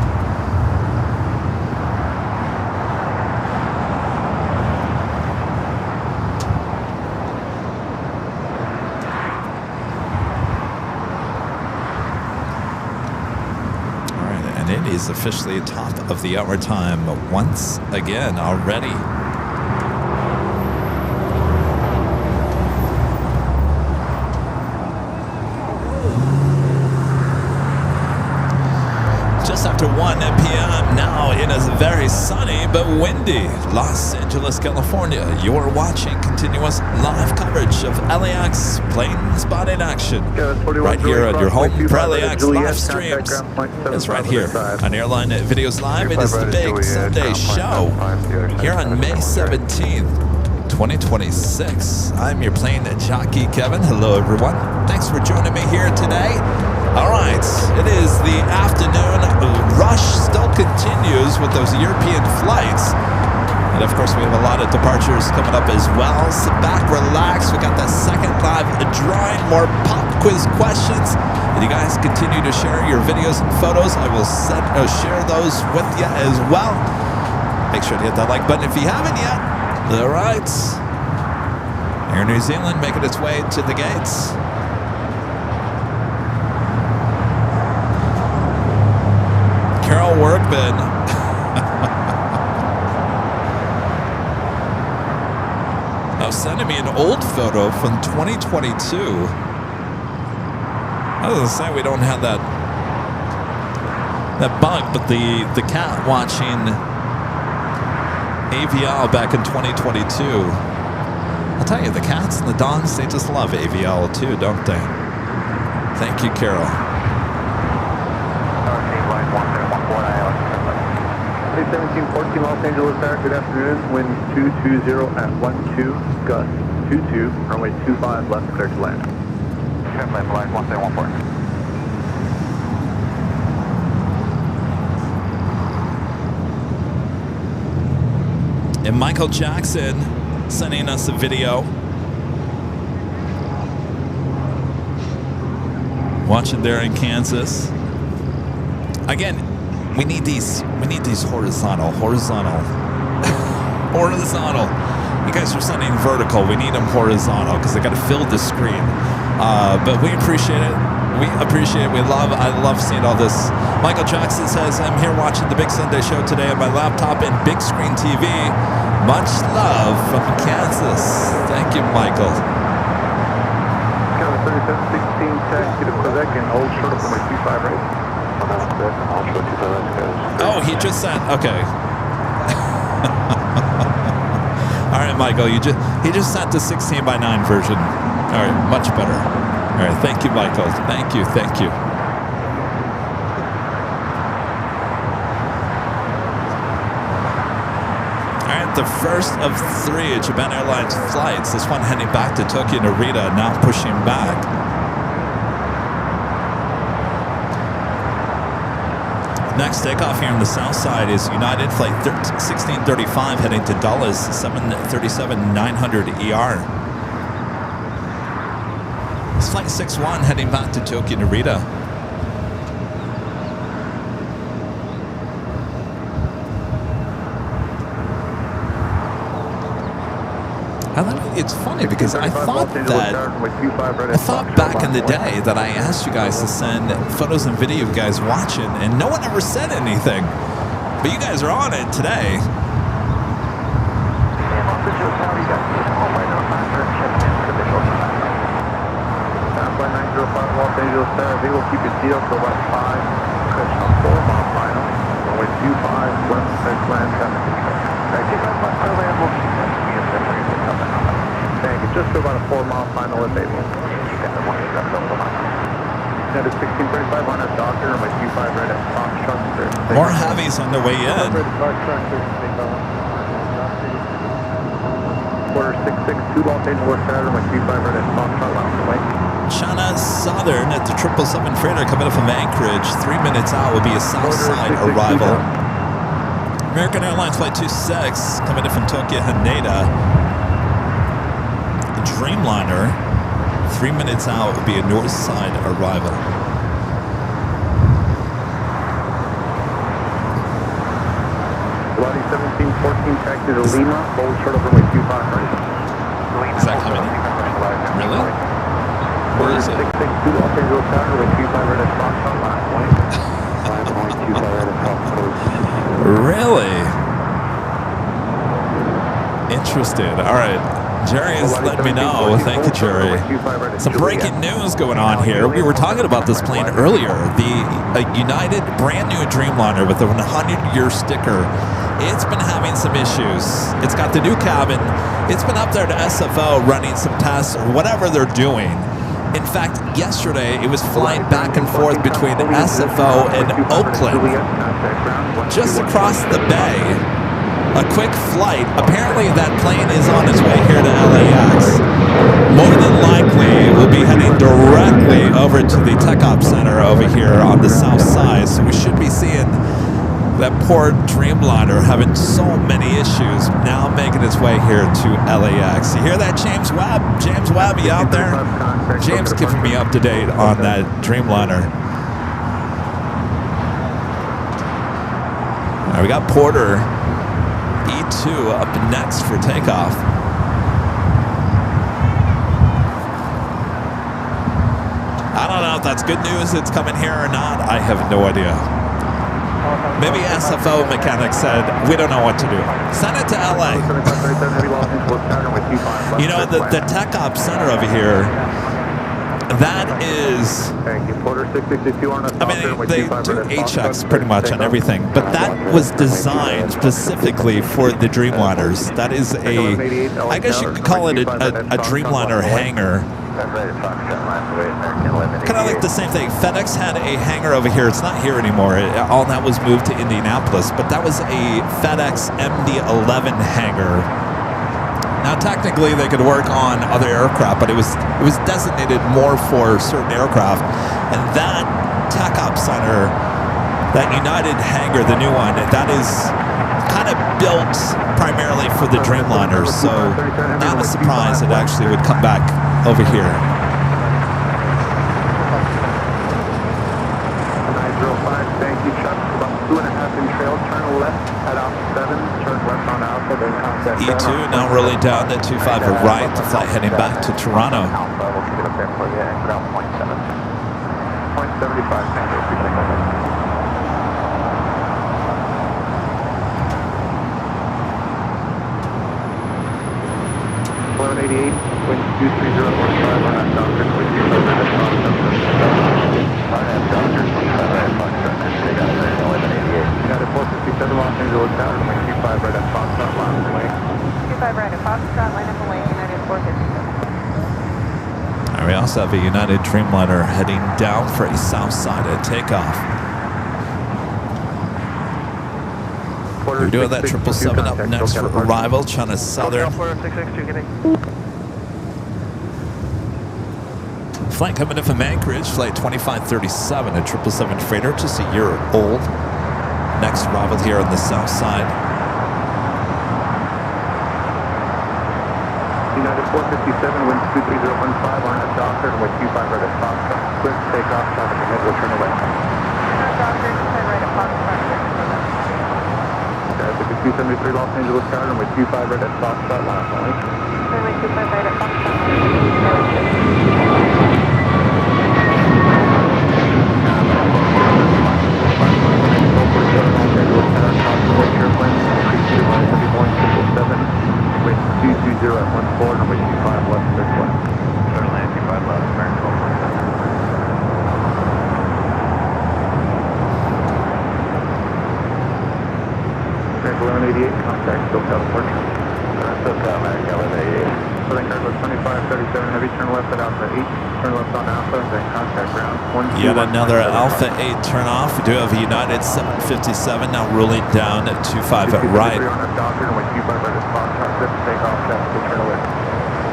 Is officially top of the hour time once again already. Just after 1 p.m. now, it is very sunny but windy Los Angeles, California. You're watching continuous live coverage of LAX plane spotting action right here on your home for LAX live streams. It's right here on Airline Videos Live. It is the big Sunday show here on May 17th, 2026. I'm your plane jockey, Kevin. Hello, everyone. Thanks for joining me here today. All right, it is the afternoon. Rush still continues with those European flights. And of course, we have a lot of departures coming up as well. Sit back, relax. We got the second live drawing, more pop quiz questions. And you guys continue to share your videos and photos. I will share those with you as well. Make sure to hit that like button if you haven't yet. All right. Air New Zealand making its way to the gates. Carol Workman. Now sending me an old photo from 2022. I was gonna say we don't have that bug, but the cat watching AVL back in 2022. I'll tell you, the cats and the dogs, they just love AVL too, don't they? Thank you, Carol. 1714 Los Angeles Air, good afternoon. Wind 220 at 12, gust 22, runway 25 left, clear to land. Airplane flight 1714. And Michael Jackson sending us a video. Watching there in Kansas. Again, we need these horizontal. Horizontal. You guys are sending vertical. We need them horizontal because they got to fill the screen. But we appreciate it. I love seeing all this. Michael Jackson says, I'm here watching the Big Sunday Show today on my laptop and big screen TV. Much love from Kansas. Thank you, Michael. 3716, taxi to Quebec and hold short of runway 25 right. Oh, he just sent, okay. All right, Michael, he just sent the 16:9 version. All right, much better. All right, thank you, Michael. Thank you. All right, the first of 3 Japan Airlines flights. This one heading back to Tokyo Narita, now pushing back. Next takeoff here on the south side is United Flight 1635 heading to Dulles 737-900 ER. It's Flight 61 heading back to Tokyo Narita. It's funny because I thought back in the day that I asked you guys to send photos and video of you guys watching, and no one ever said anything. But you guys are on it today. Los Angeles Star, they will keep your seat up for about 5, cushion on 4 mile final, runway 25, left, land traffic control. Thank you very much, thank you, just about a 4 mile final with Able. United 1635 on our Docker, runway 25 right at Foxtrot. More heavies on the way in. Quarter 662 Los Angeles Star, runway 25 right at Foxtrot, lounge away. China Southern at the 777 freighter coming up from Anchorage. 3 minutes out will be a south side arrival. American Airlines Flight 26 coming in from Tokyo Haneda. Dreamliner. 3 minutes out will be a north side arrival. Lottie 1714 taxi to Lima. Hold short of runway 25 right. Is that coming in? Really? Where is it? 662 Los Angeles Tower, runway 25 right at Foxtrot, last point. 5.25 right at Foxtrot. Really? Interesting. All right. Jerry has let me know. Thank you, Jerry. Some breaking news going on here. We were talking about this plane earlier. The United brand new Dreamliner with a 100-year sticker. It's been having some issues. It's got the new cabin. It's been up there to SFO running some tests or whatever they're doing. In fact, yesterday it was flying back and forth between SFO and Oakland, just across the bay. A quick flight. Apparently that plane is on its way here to LAX. More than likely, we'll be heading directly over to the Tech Ops Center over here on the south side. So we should be seeing that poor Dreamliner having so many issues now making its way here to LAX. You hear that, James Webb? James Webb, you out there? James keeping me up to date on that Dreamliner. All right, we got Porter E2 up next for takeoff. know if that's good news it's coming here or not. I have no idea. Maybe SFO mechanic said, we don't know what to do. Send it to LA. You know, the Tech Ops Center over here, that is, I mean, they do A-checks pretty much on everything, but that was designed specifically for the Dreamliners. That is a, I guess you could call it a Dreamliner hangar. Kind of like the same thing. FedEx had a hangar over here. It's not here anymore. All that was moved to Indianapolis, but that was a FedEx MD-11 hangar. Now, technically, they could work on other aircraft, but it was designated more for certain aircraft. And that Tech Ops Center, that United hangar, the new one, that is kind of built primarily for the Dreamliners. So, not a surprise it actually would come back over here. 905, thank you, Chuck. About 2.5 in trail, turn left at Alpha 7, turn left on Alpha, then contact E2 now rolling down to 25 right to flight heading back to Toronto. Alpha, we'll keep it up there for you, and ground 0.7. 0.75, thank you, appreciate that. 1188, wind 230, 15, on that doctor, with you over the top of the doctor, 25 right at Foxtrot, they got it there, 1188. Got it, 457 Los Angeles Tower, wind 25 right at Foxtrot, line up the lane. 25 right at Foxtrot, line up the lane, United 457. And we also have a United Dreamliner heading down for a south side takeoff. We're doing that 777 up next for arrival, China Southern. Flight coming in from Anchorage, flight 2537, a 777 freighter, just a year old. Next arrival here on the south side. United 457, wind 23015, on that doctor, and with 25 right at Foxtrot. Clear to take off, traffic ahead, we'll turn away. Doctor, 25 right at Foxtrot. 273 Los Angeles Tower, and with 25 right at Foxtrot, line up the lane. 25 right at Foxtrot. With 220 at 14, and with 25 left, third left. Turn land 25 left, American 1188, contact SoCal departure. SoCal, American 1188. Southern Carlos 2537, heavy turn left at Alpha 8, turn left on Alpha, then contact ground 12. Yet another Alpha 8 turn off. We do have a United 757 now rolling down at 25 at right. On that doctor, and with 25 right at Foxtrot, set to take off, traffic will turn away.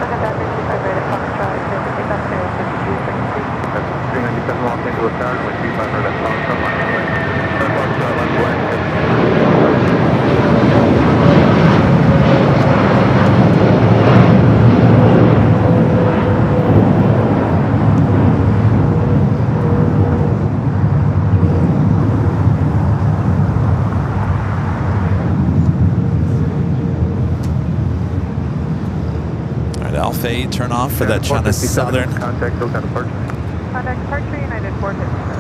Second doctor, 25 right at Foxtrot, set to take off to 5233. That's 397 Los Angeles Tower, and with 25 right at Foxtrot, line away. Foxtrot, line away. Alpha 8 turn off for that China Southern. Contact SoCal departure. Contact departure, United 457.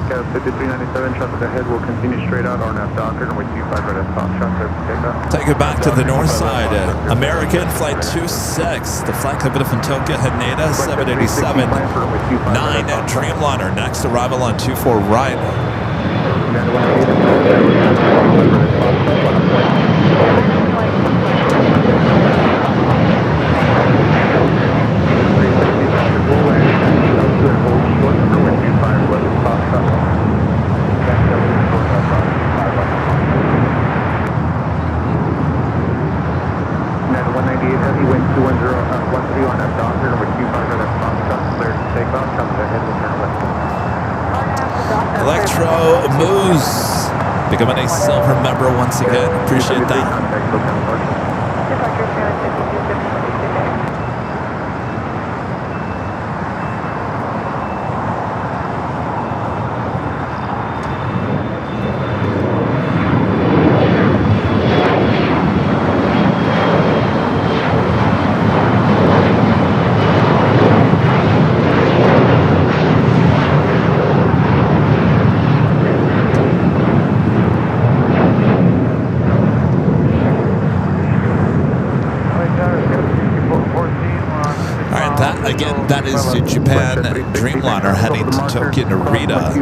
Got 5397, traffic ahead, will continue straight out on that doctor, and with 25 right at Foxtrot, take off. Take it back to the north side. American Flight 26, the flight coming from Tokyo, Haneda 787. 9 Dreamliner, next arrival on 24 right. Electro Moose becoming a silver member once again. Appreciate that. Departure, 5253. That is the Japan Dreamliner heading to Tokyo Narita.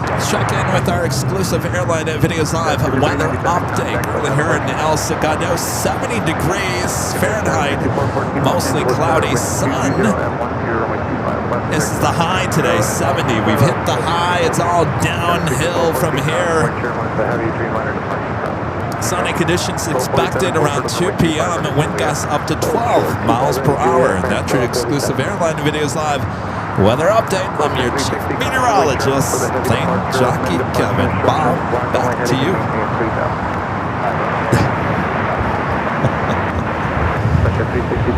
Let's check in with our exclusive Airline Videos Live weather update. Early here in El Segundo, 70 degrees Fahrenheit, mostly cloudy, sun. This is the high today, 70. We've hit the high. It's all downhill from here. Sunny conditions expected around 2 p.m. Wind gusts up to 12 miles per hour. That's your exclusive Airline Videos Live weather update. I'm your chief meteorologist, plane jockey Kevin. Bob, back to you.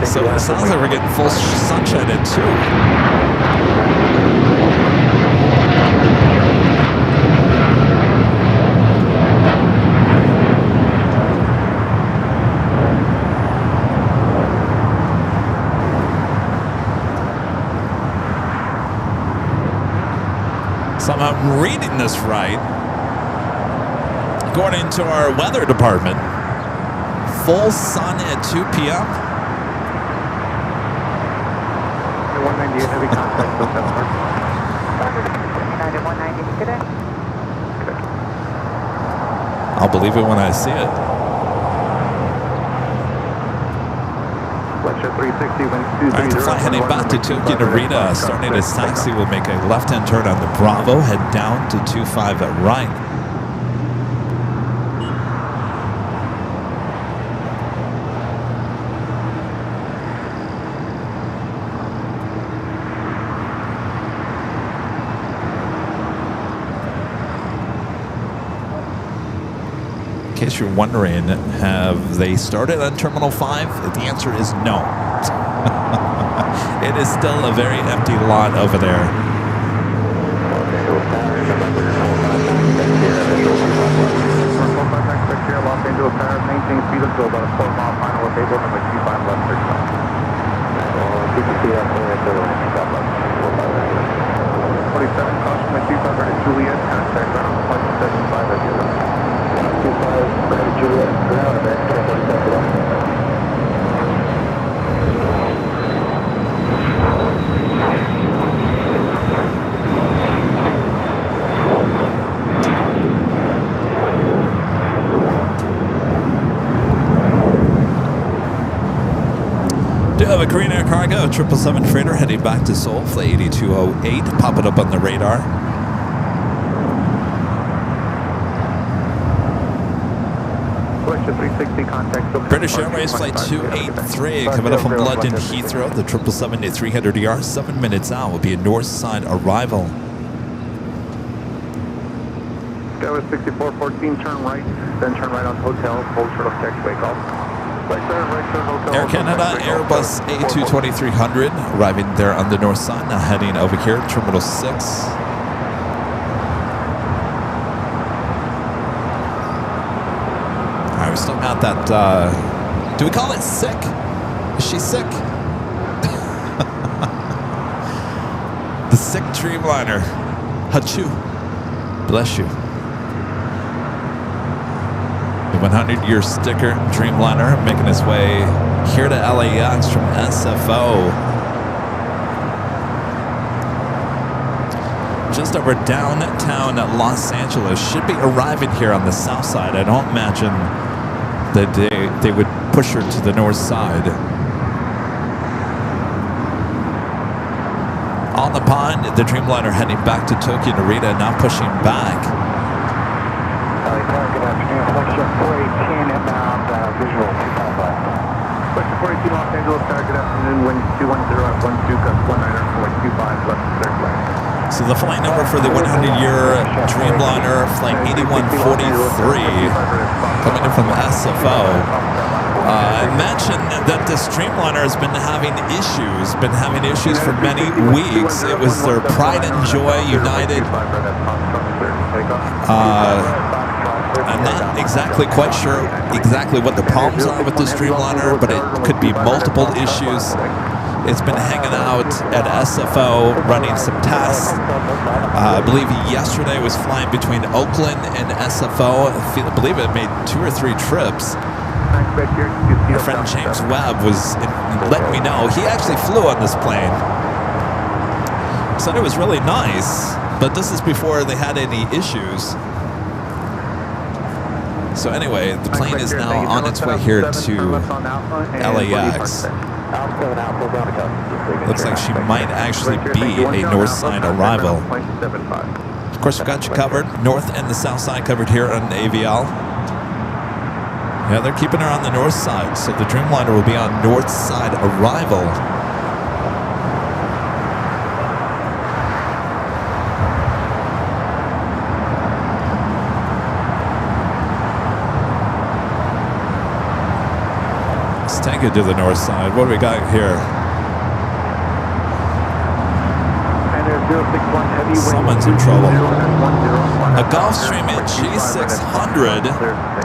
So it sounds like we're getting full sunshine at 2. So I'm reading this right. According to our weather department, full sun at 2 p.m. 198 heavy contact, 190 today. I'll believe it when I see it. Alright, the flight heading back to Tokyo Narita, starting as taxi, will make a left-hand turn on the Bravo, head down to 25 at right. In case you're wondering, have they started on Terminal 5? The answer is no. It is still a very empty lot over there. Maintain speed until about a 4-mile final with table number 25 left 47, caution with 25 right Juliet, contact ground 175 at 25 right Juliet, ground at 47. Do have a Korean Air Cargo 777 freighter heading back to Seoul, flight 8208. Pop it up on the radar. British Airways flight 283 coming up from London Heathrow. The 777 to 300ER, 7 minutes out, will be a north side arrival. Skyway 6414, turn right, then turn right on hotel, hold short of taxiway call. Air Canada Airbus A220-300 arriving there on the north side, now heading over here, Terminal 6. Alright, we still got that, do we call it sick? Is she sick? The sick Dreamliner. Hachu. Bless you. The 100-year sticker Dreamliner making its way here to LAX from SFO. Just over downtown Los Angeles. Should be arriving here on the south side. I don't imagine that they would push her to the north side. On the pond, the Dreamliner heading back to Tokyo Narita, now pushing back. Good afternoon. Flexion 418 inbound, visual 255. Flexion 418 Los Angeles, good afternoon, wind 210 at 12, gust 19er, 425 left clear flight. So the flight number for the 100-year Dreamliner, flight 8143, coming in from SFO. I mentioned that this Dreamliner has been having issues for many weeks. It was their Pride and Joy United. I'm not exactly quite sure exactly what the problems are with this Dreamliner, but it could be multiple issues. It's been hanging out at SFO, running some tests. I believe yesterday was flying between Oakland and SFO. I believe it made 2 or 3 trips. Our friend James Webb was letting me know he actually flew on this plane. Said it was really nice, but this is before they had any issues. So anyway, the plane is now on its way here to LAX. Looks like she might actually be a north side arrival. Of course, we've got you covered. North and the south side covered here on AVL. Yeah, they're keeping her on the north side, so the Dreamliner will be on north side arrival. Let's take it to the north side. What do we got here? Someone's in trouble. A Gulfstream G600.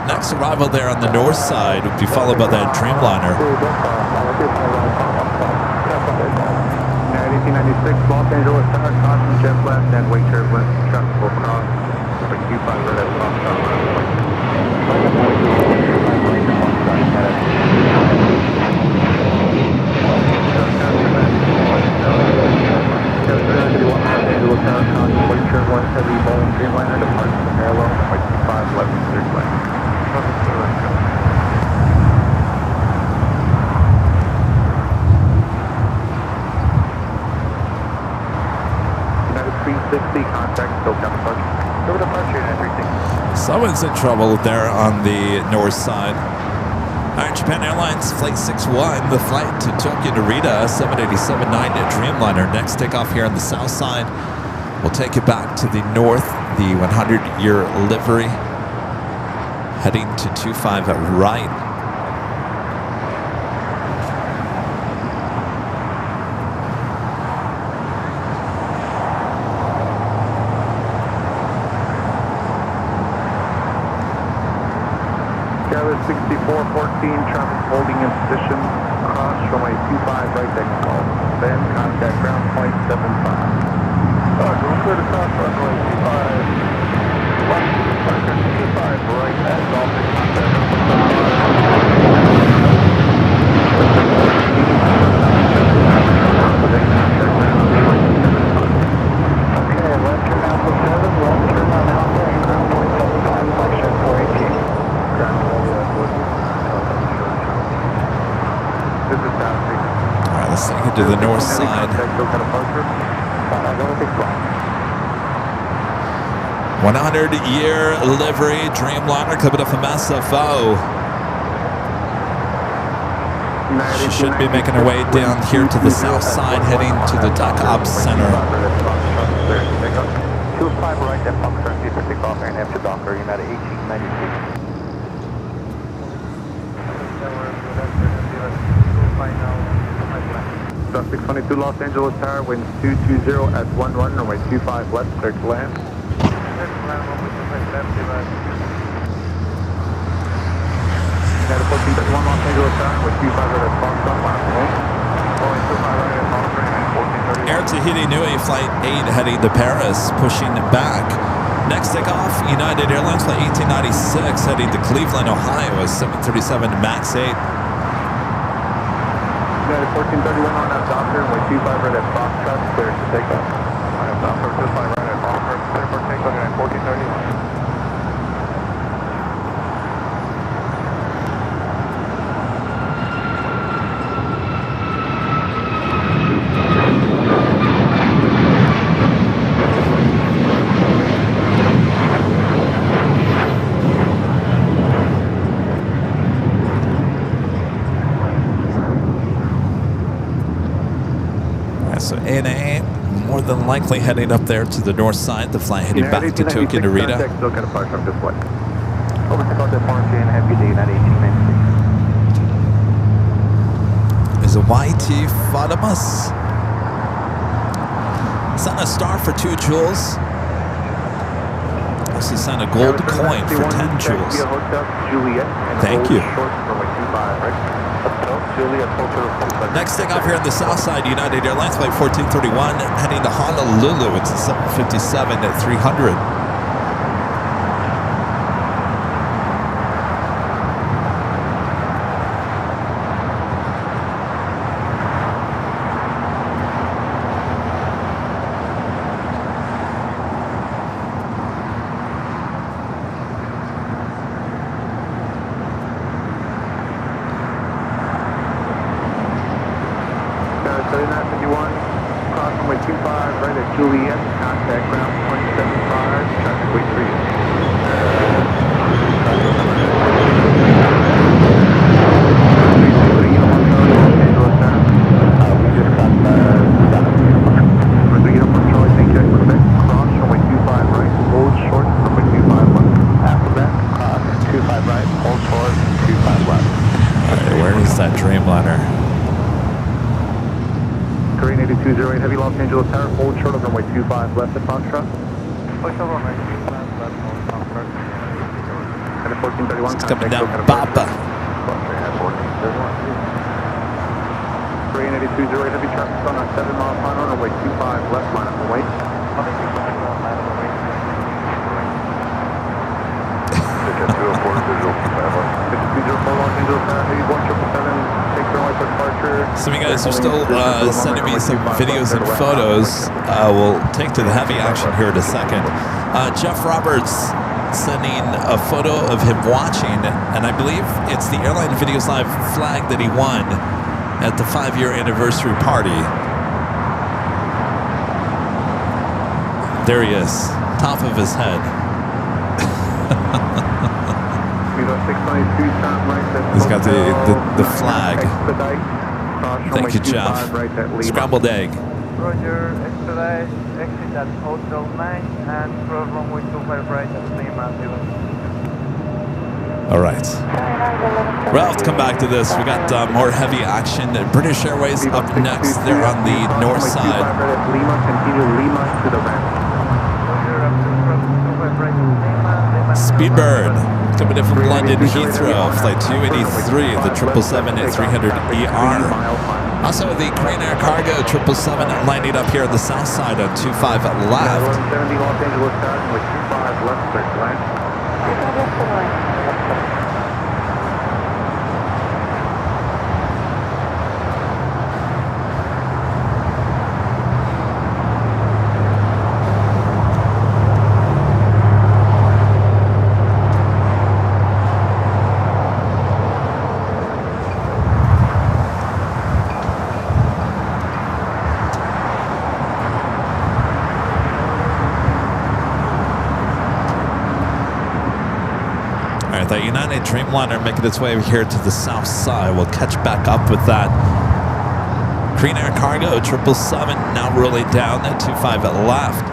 Next arrival there on the north side would be followed by that Dreamliner. 1896 Los Angeles Tower, caution jet left and wait turbulence, traffic will cross. Q5 red at Fox heavy Boeing Dreamliner departs from parallel by Q5 left third lane. United 360 contact SoCal departure. Over departure and everything. Someone's in trouble there on the north side. All right, Japan Airlines Flight 61, the flight to Tokyo Narita, 787-9 Dreamliner. Next takeoff here on the south side. We'll take it back to the north, the 100-year livery, heading to 25 at right. Carrier 6414, traffic holding in position, cross runway 25 right deck call. Then contact ground point 75. Going clear to cross runway 25 left, 25 right at Dolphin contact Okay, left turn out for 7, left turn on Alpha, ground point 75, function 418. This is Downsy. All right, let's take it to the north side. 100-year livery Dreamliner coming up from SFO. She should be making her way down here to the south side, heading to the Dock Ops Center. 25 right at Fox Turn, for takeoff and after Docker, United 1896. South 622 Los Angeles Tower, winds 220 at 11, runway 25 left, clear to land. United 1431 Los Angeles Tower, with 25 right at Fox on last lane. Going 25 right at Fox Turn, 1430. Air Tahiti Nui Flight 8 heading to Paris, pushing back. Next takeoff, United Airlines Flight 1896 heading to Cleveland, Ohio, a 737 MAX 8. United 1431 on that Docker, with 25 right at Foxtrot, clear to takeoff. I have Docker 25 right at Foxtrot, clear for takeoff, United 1431. So ANA more than likely heading up there to the north side. The flight heading back to Tokyo Narita. Still got a flight from this way. Over to contact Orange and Happy Day, United 1896. Is a YT Fatimas. Sent a star for 2 jewels. Also sent a gold coin for 10 jewels. Thank you. Next takeoff here on the south side, United Airlines Flight 1431 heading to Honolulu. It's a 757 at 300. 25, right at Juliet, contact ground 175, traffic wait 3. That Dreamliner. Korean 8208, heavy Los Angeles Tower, hold short of runway 25 left at Foxtrot. Push over runway 25 left at Foxtrot. And 1431. It's coming down Papa. Korean 8208, heavy traffic on a 7 mile final runway 25 left line up and wait. Some of you guys are still sending me some videos and photos. We'll take to the heavy action here in a second. Jeff Roberts sending a photo of him watching, and I believe it's the Airline Videos Live flag that he won at the 5-year anniversary party. There he is, top of his head. He's got the flag. Thank you, Jeff. Scrambled egg. Roger, expedite, exit at Hotel 9 and cross runway 25 right at Lima. All right. Well, let's come back to this. We got more heavy action. British Airways up next. They're on the north side. Speedbird coming in from London Heathrow, flight 283, the 777-300ER. Also the Korean Air Cargo 777 lining up here on the south side on 25 left. 70 Los Angeles Tower with 25 left, clear line. The United Dreamliner making its way here to the south side. We'll catch back up with that. Korean Air Cargo 777 now rolling down at 25 left.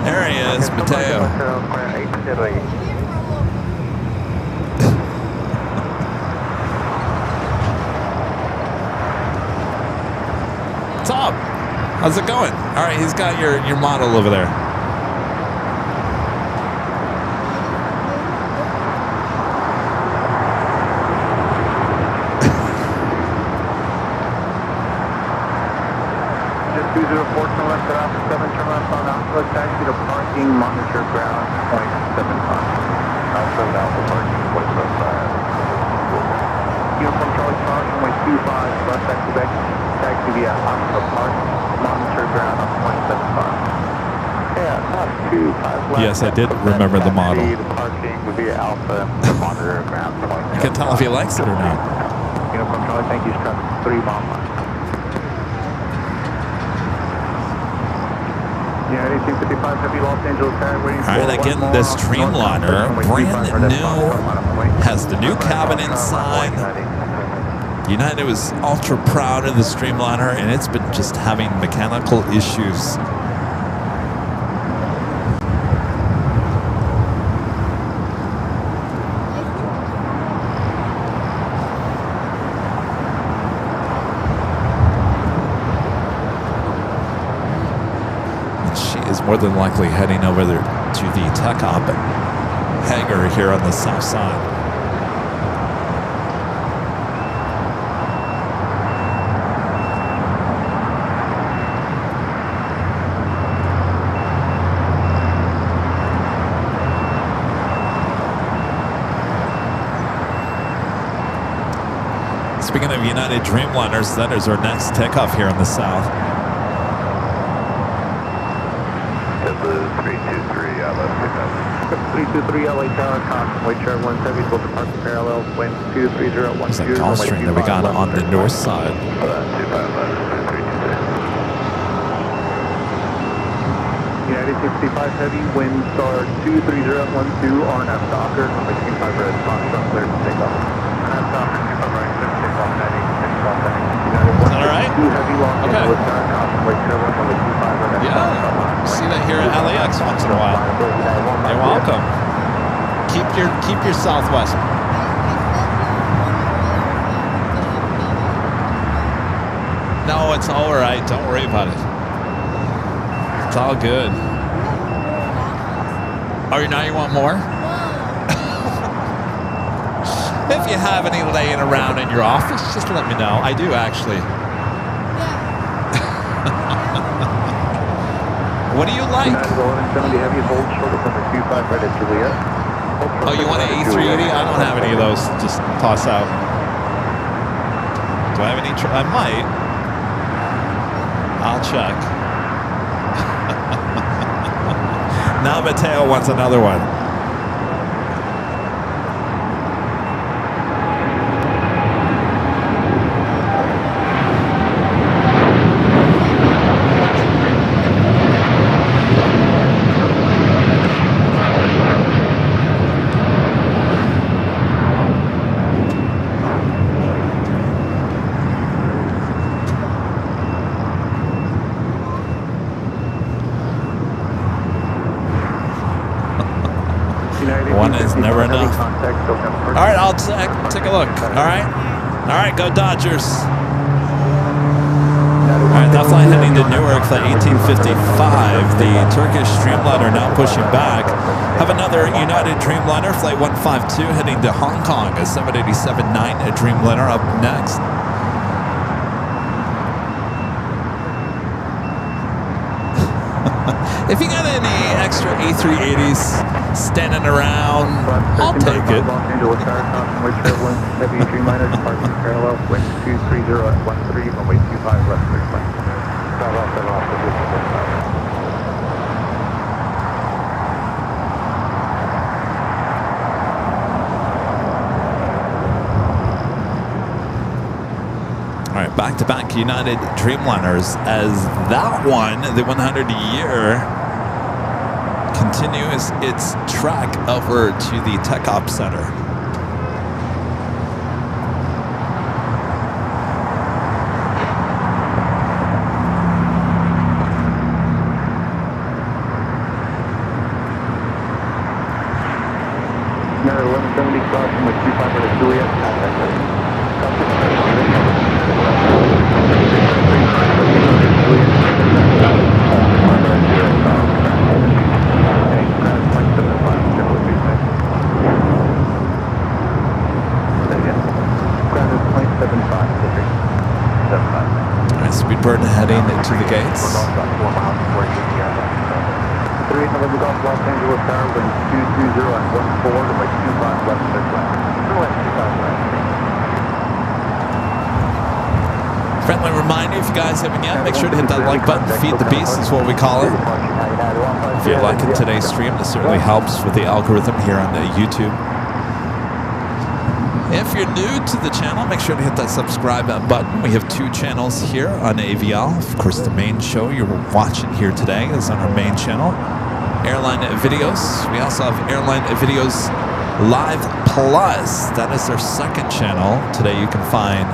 There he is, Mateo. What's up? How's it going? All right, he's got your model over there. Taxi to parking, monitor ground, 0.75. Alpha parking, 0.75. Uniform Charlie Charles, runway 25, left at Quebec, taxi via Alpha Park, monitor ground, 0.75. Yeah, not 25 left. Yes, I did remember the model. The parking would be Alpha, monitor ground, 0.75. I can tell if he likes it or not. Uniform Charlie, thank you, traffic 3 mile line. Alright, again, this Dreamliner, brand new, has the new cabin inside. United was ultra proud of the Dreamliner, and it's been just having mechanical issues. More more than likely heading over there to the TechOp hangar here on the south side. Speaking of United Dreamliners, that is our next takeoff here in the south. JetBlue 323, left 323 LA Tower, caution, wait chart 170, will depart the parallel, wind 23012. There's that Gulfstream that we got on the north side. 25 United 65 heavy, winds are 23012, RNAV Docker, runway 25 red, Foxtrot clear to take off. RNAV Docker, 25 right, take off heading, Is that all right? Okay. Yeah, see that here at LAX once in a while. You're welcome. Keep your Southwest. No, it's all right. Don't worry about it. It's all good. Oh, now you want more? If you have any laying around in your office, just let me know. I do actually. What do you like? Oh, you want an A380? I don't have any of those. Just toss out. Do I have any? I might. I'll check. Now Mateo wants another one. One is never enough. All right, I'll take a look. All right, go Dodgers. All right, that flight heading to Newark, flight 1855. The Turkish Dreamliner now pushing back. Have another United Dreamliner, flight 152, heading to Hong Kong. A 787-9 Dreamliner up next. If you got any extra A380s standing around, I'll take it. Los Angeles Tower, caution, wait turbulence, heavy Dreamliner, departing parallel, wind 23013, runway 25 left, clear flight. All right, back-to-back United Dreamliners as that one, the 100-year, continues its trek over to the Tech Ops Center. United 1170, crossing with 25 minutes, Juliet, contact us. Speedbird heading to the gates. 38 November Golf, Los Angeles Tower, wind 22014, runway 25 left, clear flight. Friendly reminder, if you guys haven't yet, make sure to hit that like button. Feed the beast is what we call it. If you're liking today's stream, this certainly helps with the algorithm here on the YouTube. If you're new to the channel, make sure to hit that subscribe button. We have 2 channels here on AVL. Of course, the main show you're watching here today is on our main channel, Airline Videos. We also have Airline Videos Live Plus. That is our second channel. Today you can find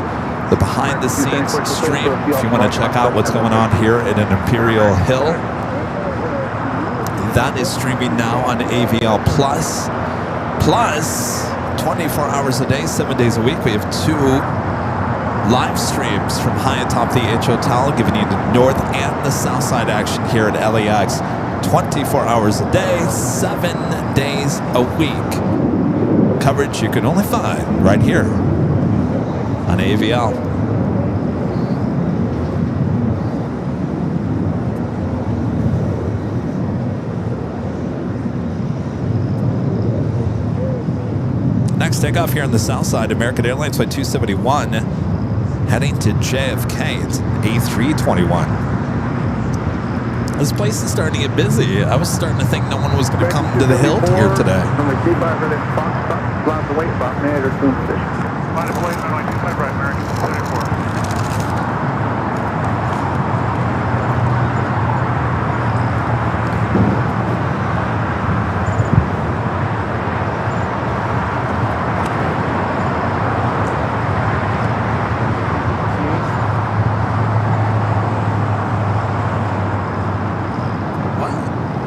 the behind-the-scenes stream if you want to check out what's going on here at an Imperial Hill. That is streaming now on AVL Plus. Plus, 24 hours a day, 7 days a week, we have 2 live streams from high atop the H Hotel, giving you the north and the south side action here at LAX. 24 hours a day, 7 days a week. Coverage you can only find right here on AVL. Next takeoff here on the south side, American Airlines Flight 271, heading to JFK. It's A321. This place is starting to get busy. I was starting to think no one was going to come to the hill here today. Runway 25 right at Fox, flaps away, Fox, man, or two position. Line of away, runway 25 right, American 74.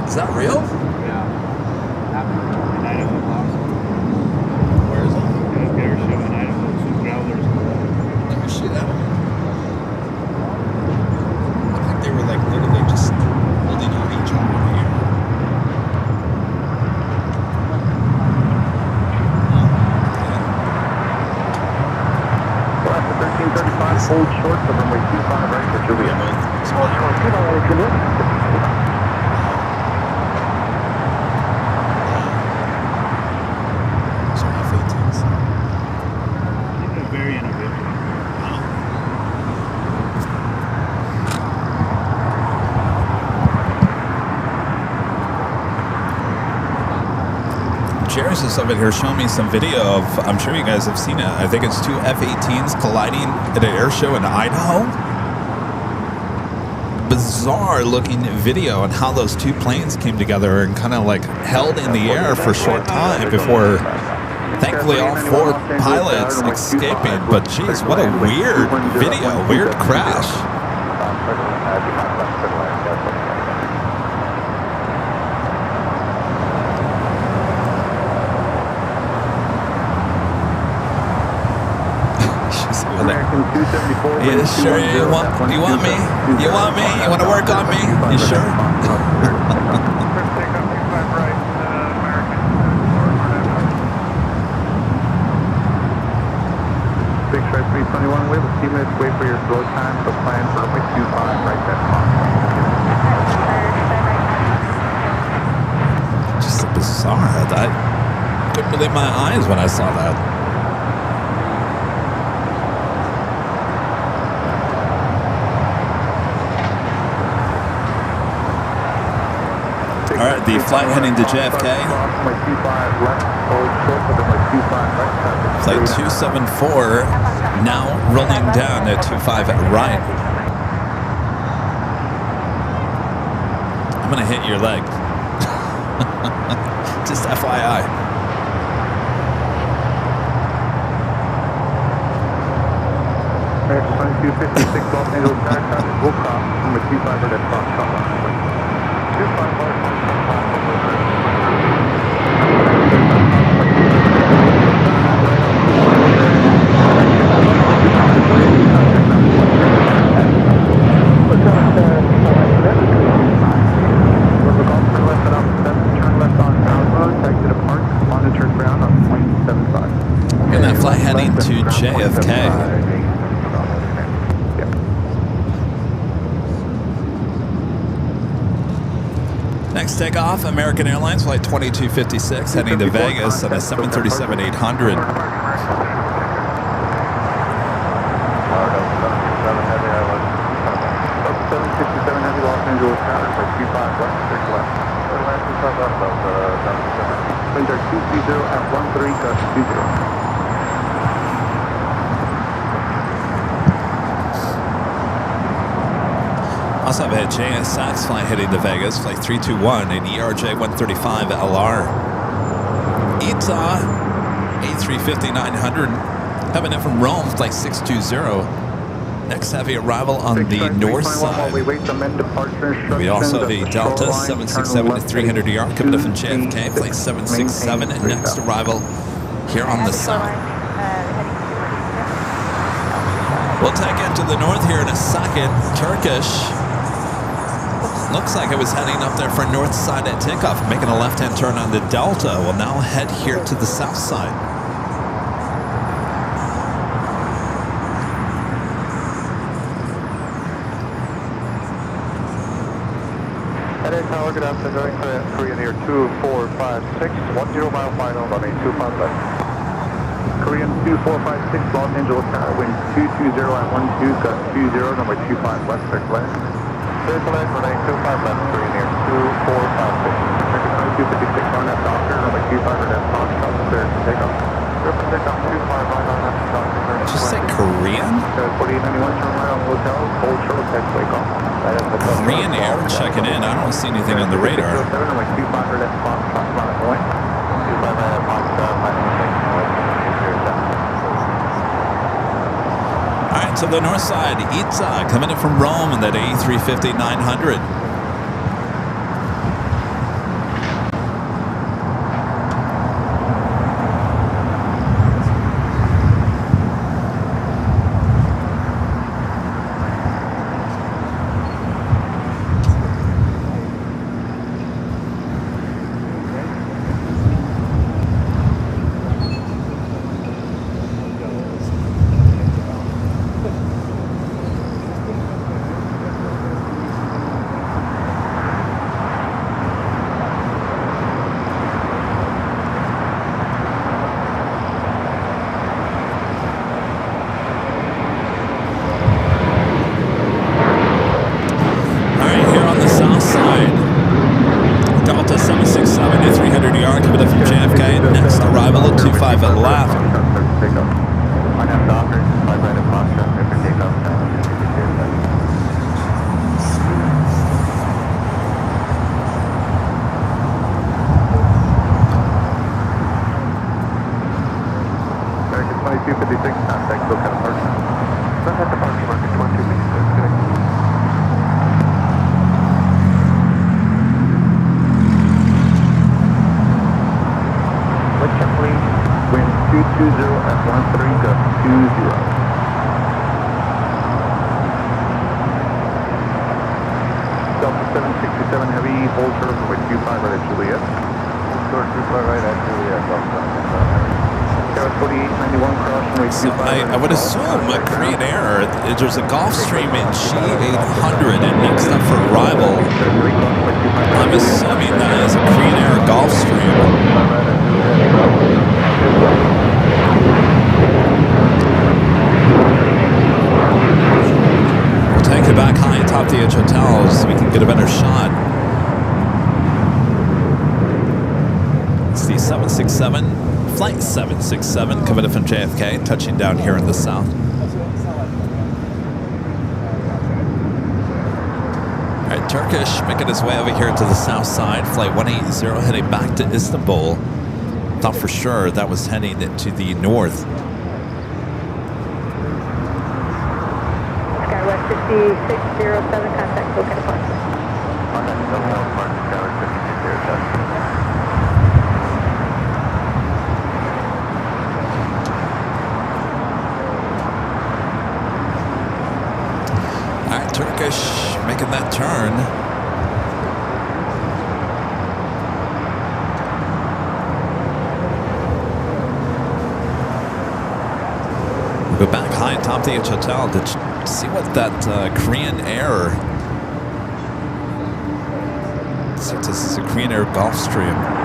Is that real? Yeah. In Idaho. Where is it? Air show in Idaho. Some growlers. Let me see that. I think they were like literally just holding on each other here. Well, after 1335, hold short for runway 25 right for Juliet. Hold short, good on Juliet. Very innovative. Jerry's just over here showing me some video of, I'm sure you guys have seen it. I think it's two F-18s colliding at an air show in Idaho. Bizarre looking video on how those two planes came together and kind of like held in the air for a short time before thankfully all 4 pilots escaping. But geez, what a weird video, weird crash. American 274. Yeah, sure. You want me? You want me? You want to work on me? You sure? Big Strike 321, we have a few minutes wait for your slow time, so plan for runway 25 right there. Just bizarre. I couldn't believe my eyes when I saw that. All right, the flight heading to JFK. Flight 274 now rolling down at 25 at right. I'm gonna hit your leg. Just FYI. American 2256 Los Angeles Maritime will cross number 25 at Fox. 25 And that flight heading to JFK. Next takeoff, American Airlines Flight 2256 heading to Vegas on a 737-800. Los Angeles Tower, by 25 left, 6 left. Winds are 230 at 13 gust 20. Also have a JS Sachs flight heading to Vegas, flight 321, and ERJ 135 LR. ETA A350-900, coming in from Rome, flight 620. Next heavy arrival on the north side. We also have a Delta 767-300ER coming up from JFK, flight 767, and next arrival here on the side. We'll take it to the north here in a second. Turkish Looks like it was heading up there for north side at takeoff, making a left-hand turn on the Delta. Will now head here to the south side. LA Tower, good afternoon, Korean Air 2456, 10 mile final, runway 25 left. Korean 2456, Los Angeles Tower, wind 220 at 12, gust 20, number 25 left, check left. Clear to land, runway 25 left, Korean Air 2456. Check 256 on that doctor, number 25 at that top, stop clear to take off. Clear for takeoff 25 on that doctor. Just say Korean? 4891, turn right on hotel, hold short, text wake off. Korean Air checking in. I don't see anything on the radar. All right, to the north side, Itza coming in from Rome in that A350-900. I would assume a Korean Air, there's a Gulfstream in G800, and next up for arrival, I'm assuming that is a Korean Air Gulfstream. We'll take it back high atop the Edge Hotel so we can get a better shot. It's the 767. Flight 767 coming in from JFK, touching down here in the south. All right, Turkish making his way over here to the south side. Flight 180 heading back to Istanbul. Thought for sure that was heading to the north. Skywest 5607, contact located departure. Turkish making that turn. We'll go back high atop the H Hotel to see what that Korean Air. So this is a Korean Air Gulfstream.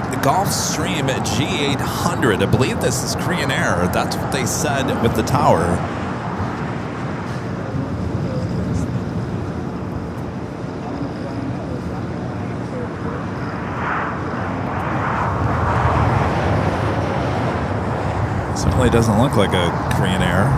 The Gulfstream G800. I believe this is Korean Air. That's what they said with the tower. Certainly doesn't look like a Korean Air.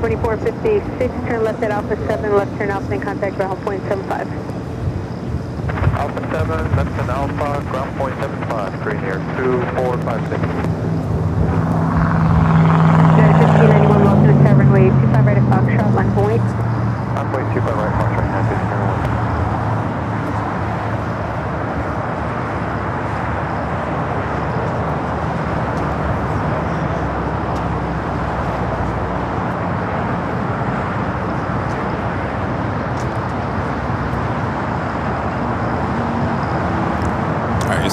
2456, turn left at Alpha 7, left turn Alpha, and contact ground point 75. Alpha 7, left and Alpha, ground point 75, green here, 2456. 1591, Lawson Tavern Way, 25 right at Foxtrot, line point. I'm way 25 right, Foxtrot, 951.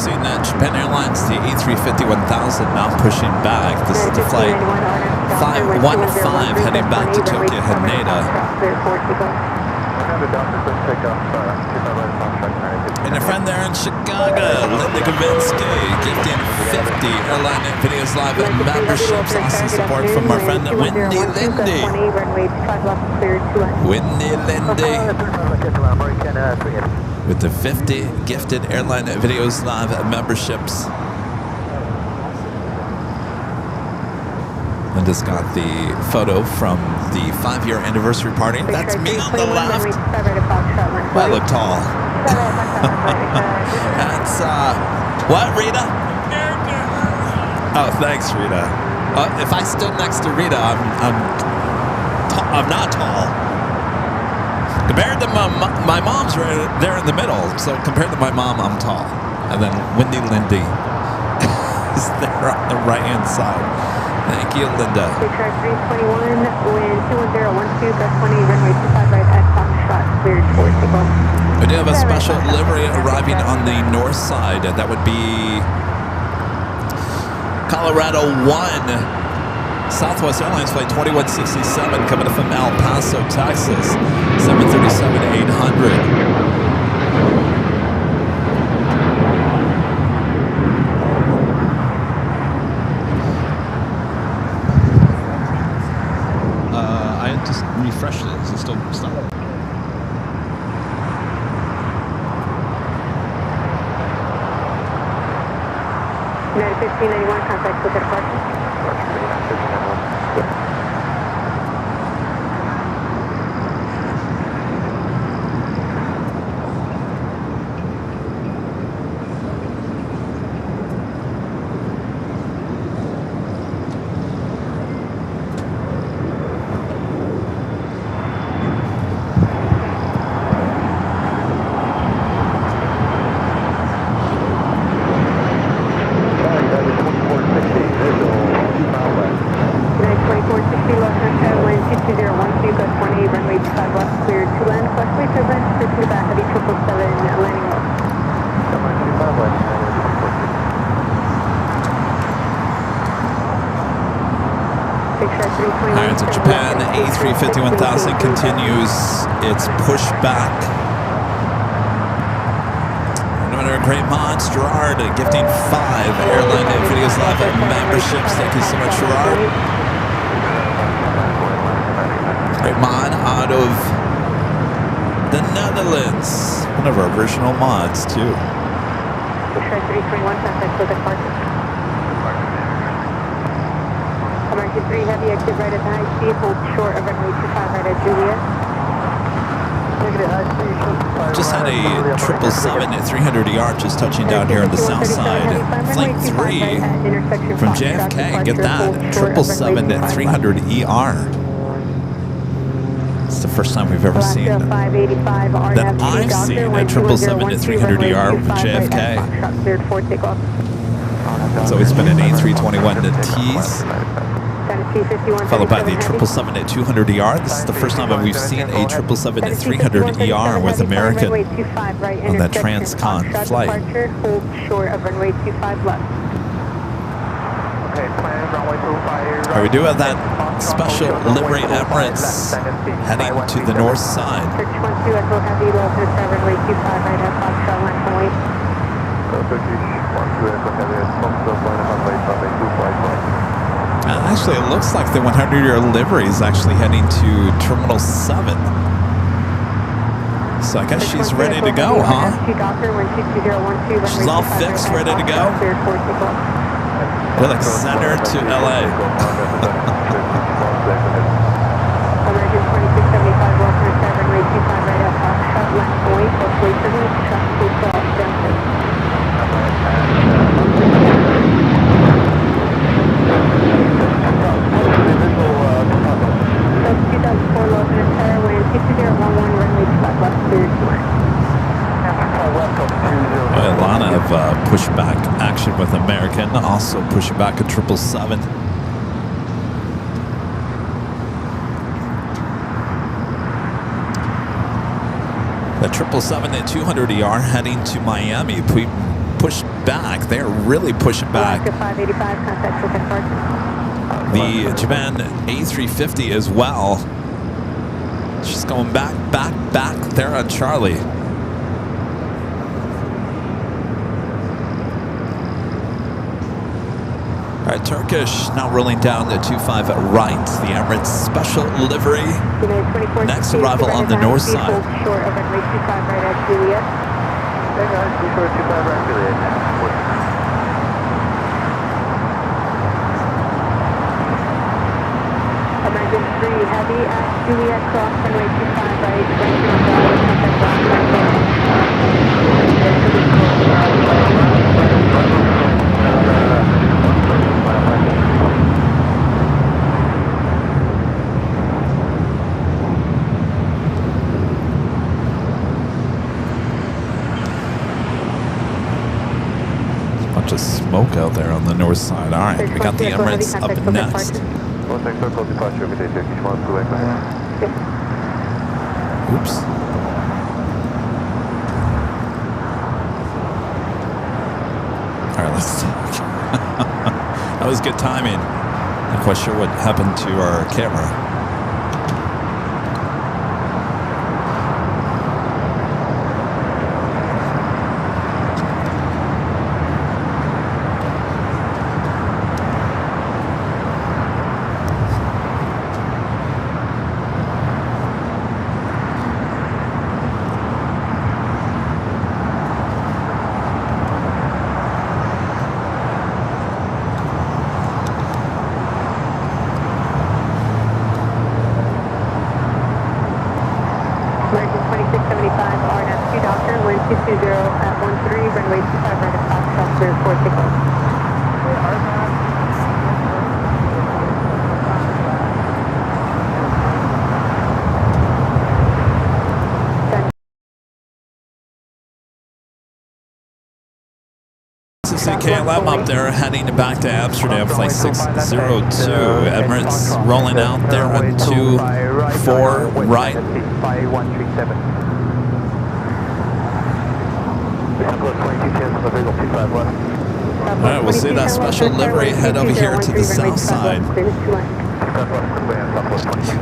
Seeing that Japan Airlines, the A350-1000 now pushing back. This is the flight 515 heading back to Tokyo Haneda. And a friend there in Chicago, Linda Gavinsky, gifting 50 Airline Videos Live memberships. Awesome support from our friend Wendy Lindy. Wendy Lindy. With the 50 gifted Airline Videos Live memberships. And just got the photo from the 5-year anniversary party. That's me on the left. Well, I look tall. That's, what, Rita? Oh, thanks, Rita. If I stood next to Rita, I'm not tall. Compared to my mom's right there in the middle, so compared to my mom, I'm tall. And then Wendy Lindy is there on the right-hand side. Thank you, Linda. Big track 321, wind 21012, gust 20, runway 25 right at Foxtrot, cleared for takeoff. We do have a special livery arriving on the north side. That would be Colorado 1. Southwest Airlines flight 2167 coming in from El Paso, Texas, 737-800. I just refreshed it. Is it still stuck? United 1591, contact with departure. Alright, so Japan A350-1000 continues its pushback. Another great mods, Gerard, gifting 5 Airline Videos Live memberships. Thank you so much, Gerard. Great mod out of the Netherlands. One of our original mods, too. Detroit 321, contact with departure. American 3 Heavy, exit right at the high speed, hold short of runway 25 right at Juliet. Just had a 777-300ER just touching down here on the south side. Flight 3 from JFK, get that, 777-300ER. It's the first time we've ever seen that I've seen a 777-300ER with JFK. It's always been an A321 to tease, followed by the 777-200ER. This is the first time that we've seen a 777-300ER with American on that transcon flight. We do have that special Livery Emirates heading to the north side. Actually, it looks like the 100-year livery is actually heading to Terminal 7. So I guess she's ready to go, huh? She's all fixed, ready to go. We're like center to LA. pushback action with American, also pushing back at 777. The 777 at 200 ER heading to Miami. We push back. They're really pushing back. The Japan A350 as well. She's going back there on Charlie. All right, Turkish now rolling down the 25 right. The Emirates special livery. Next arrival on the north side. Short of runway 25 right at Juliet. American 3 heavy at Juliet, cross runway 25 right, Bunch of smoke out there on the north side. All right, we got the Emirates up next. Oops. All right, let's talk. That was good timing. Not quite sure what happened to our camera. KLM up there heading back to Amsterdam, flight 602. Emirates rolling out there on 24 right. All right, we'll see that special livery head over here to the south side.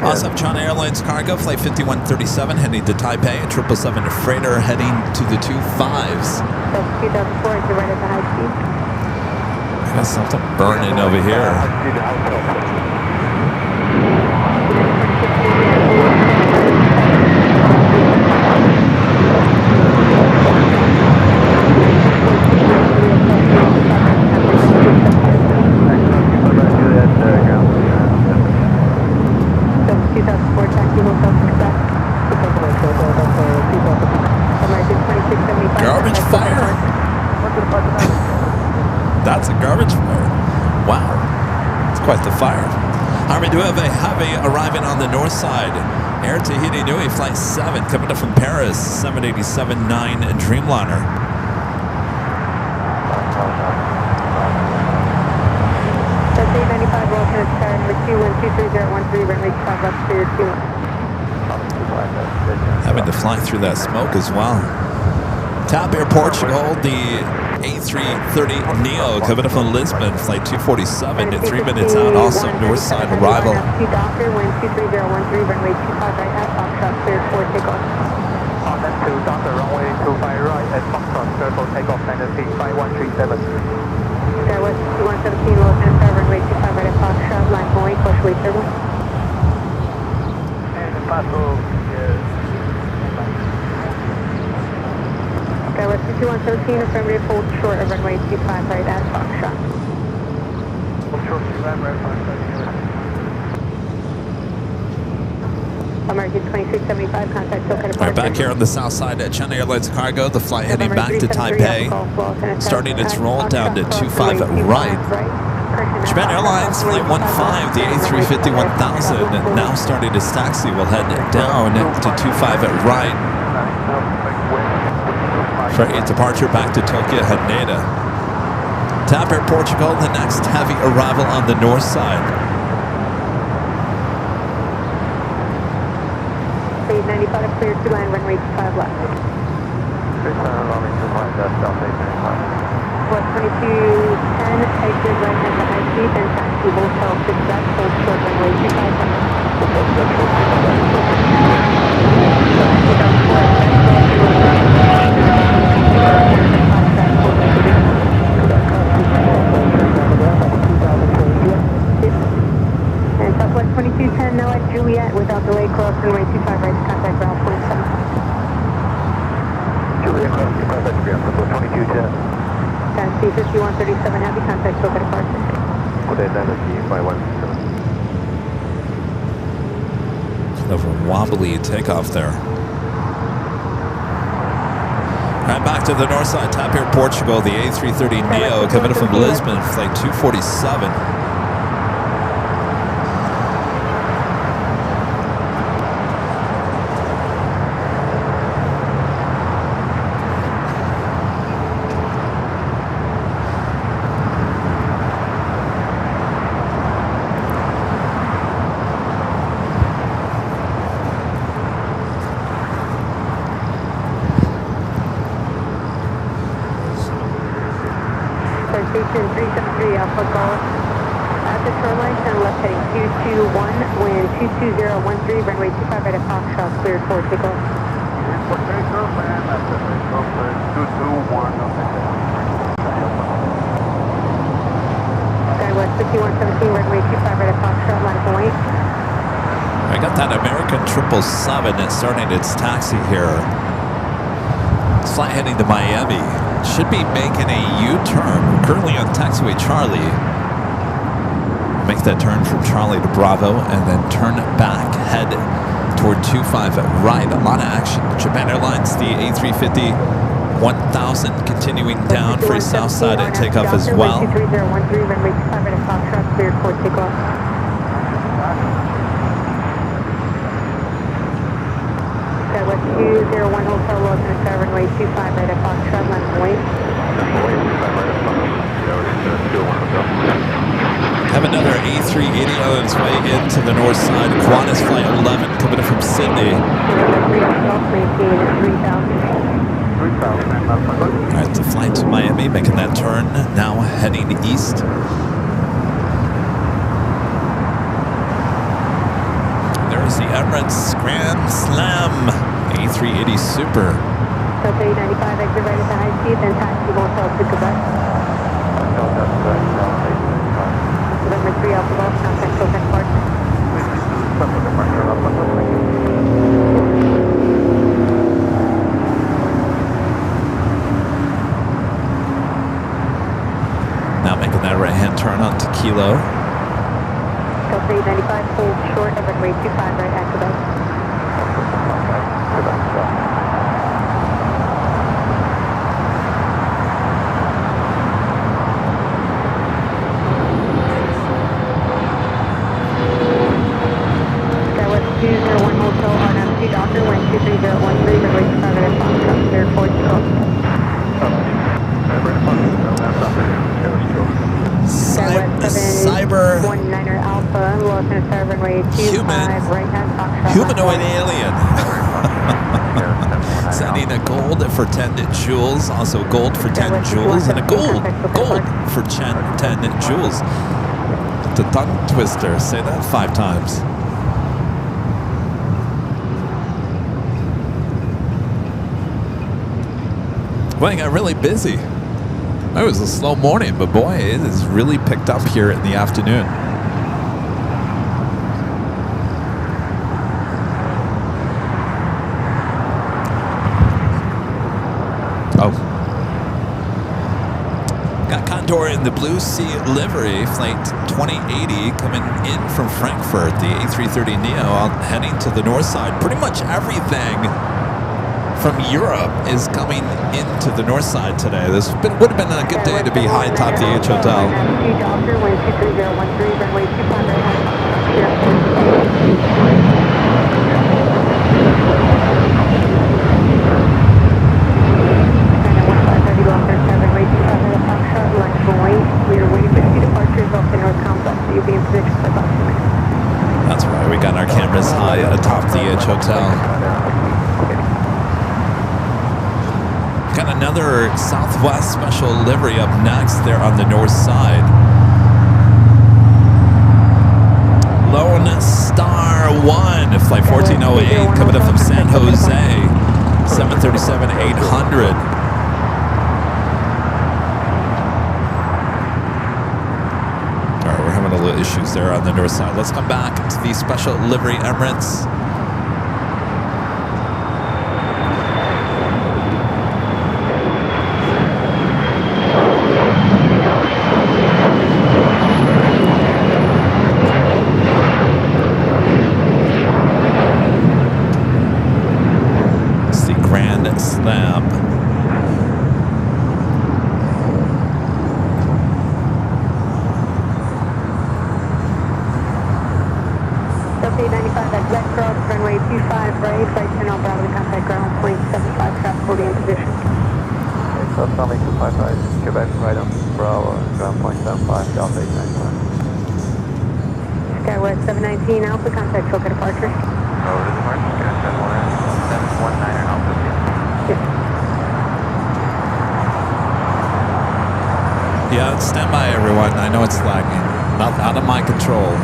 Also, China Airlines cargo, flight 5137 heading to Taipei, a 777 freighter heading to the 25s. I got something burning over here. Garbage fire. That's a garbage fire. Wow. It's quite the fire. All right, we do have a heavy arriving on the north side. Air Tahiti Nui, flight 7, coming up from Paris, 787-9 Dreamliner. That's 895 Roll Canada, number 2123013, runway 25 left clear 21. Having to fly through that smoke as well. TAP Air Portugal, the A330neo coming up from Lisbon, flight 247 at 3 minutes out, also north side arrival. Doctor, wind 23013, runway 25 right at Foxtrot, clear for takeoff. On that 2, Doctor, runway 25 right at Foxtrot, clear for takeoff, Tennessee 5137. Airwest 2117, low center, runway 25 right at Foxtrot, line Boeing, push weight turbo. And the patrol, Airwest 2113, affirmative, hold short of runway 25 right at Foxtrot. Hold short, 25 right at Foxtrot. American 2675, contact Tokyo. All right, back here on the south side at China Airlines cargo, the flight heading back to Taipei, starting its roll down to 25 right. Japan Airlines flight 15, the A350-1000, now starting its taxi, will head down to 25 at right. for a departure back to Tokyo Haneda. TAP Air Portugal, the next heavy arrival on the north side. 895 clear to land, runway 25 left. West 2210, exit right hand to high speed, and taxi hotel 6 back, hold short runway 25 left. And Southwest 2210, now at Juliet, without delay, cross runway 25 right to contact ground point 7. Juliet, cross contact ground, Southwest 2210. Taxi 5137, happy contact, Tokyo departure. Good day, Dynasty 517. Kind of a wobbly takeoff there. Right back to the north side, TAP Air Portugal, the A330neo coming from Lisbon, flight 247. Station 373 Alpha Golf. At the shoreline, turn left heading 221, wind 22013, runway 25 right at Foxtrot, cleared for takeoff. Skywest 5117, runway 25 right at Foxtrot, line of light. I got that American 777 that's starting its taxi here. It's flight heading to Miami. Should be making a U-turn. Currently on taxiway Charlie. Make that turn from Charlie to Bravo and then turn back, head toward 25 right. A lot of action. Japan Airlines, the A350 1000 continuing down for a south side and takeoff as well. 23013, runway 25 right at Foxtrot, cleared for takeoff. Skywest 201 Hotel Los Angeles, runway 25 right at Foxtrot, line of light. Have another A380 on its way into the north side. Qantas Flight 11 coming in from Sydney. Alright, the flight to Miami, making that turn, now heading east. There's the Emirates Grand Slam A380 Super. Delta 895, exit right at the high speed, then taxi hotel to Quebec. November 3 Alpha Golf, contact Tokyo departure. Now making that right-hand turn on to Kilo. Delta 895, hold short of runway 25 right at Quebec. Skywest 201 Hotel, RNMC Doctor, wind 23013, runway 25 right at Foxtrot, cleared for takeoff. Cyber 19er Alpha, Los Angeles, runway 25 right at Foxtrot. Humanoid alien. Sending a gold for 10 joules, also gold for 10 joules, and a gold for 10 joules. The tongue twister, say that 5 times. Well, I got really busy. It was a slow morning, but boy, it has really picked up here in the afternoon. Oh. Got Condor in the Blue Sea livery, flight 2080 coming in from Frankfurt, the A330neo heading to the north side. Pretty much everything from Europe is coming into the north side today. This would have been a good day to be high atop the H Hotel. another Southwest special livery up next there on the north side. Lone Star 1, flight 1408, coming up from San Jose, 737-800. All right, we're having a little issues there on the north side. Let's come back to the special livery Emirates. Slam. Delta 95 at Red Cross, runway 25 right, flight 10 on Bravo, contact ground point 75, traffic holding in position. Okay, so tell me 255, Quebec right on Bravo, ground point 75, Delta 895. Skywest 719 Alpha, contact Choker departure. Over to departure, Skywest 719 Alpha. Yeah, stand by everyone. I know it's lagging. Not out of my control.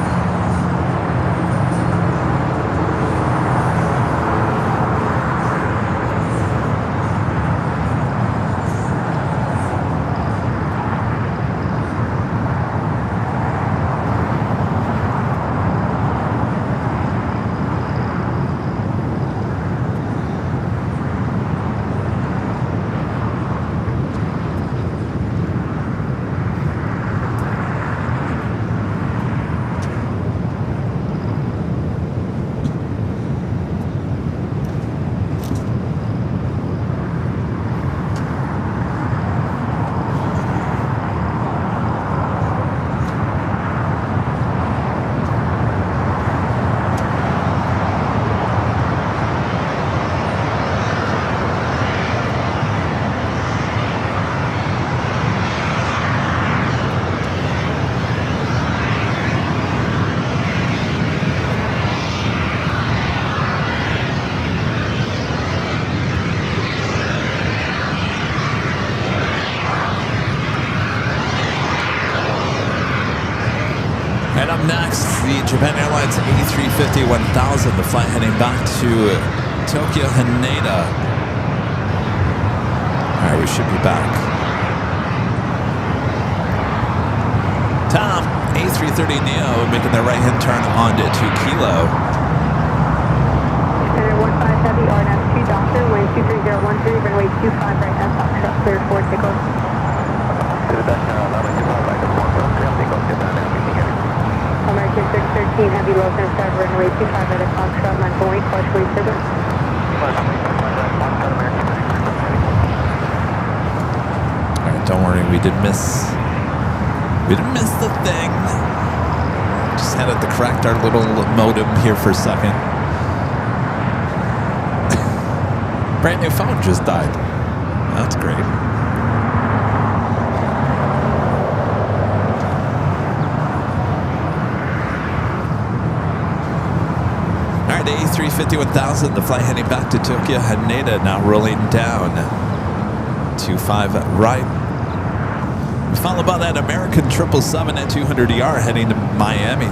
And up next, the Japan Airlines A350-1000, the flight heading back to Tokyo Haneda. All right, we should be back. Tom, A330neo making their right-hand turn onto Kilo. Center 15 Heavy, RNAV 2 Doctor, wind 23013, runway 25 right at Foxtrot, clear for takeoff. To the best, runway 25 right at Foxtrot, takeoff, Japan Airlines. American 613 Heavy, low center start, runway 25 right at Foxtrot, 948, partially service. Alright, don't worry, we didn't miss the thing. Just had to correct our little modem here for a second. Brand new phone just died. That's great. Alright, A350-1000, the flight heading back to Tokyo Haneda, now rolling down. 25 right. Followed by that American 777 at 200ER heading to Miami.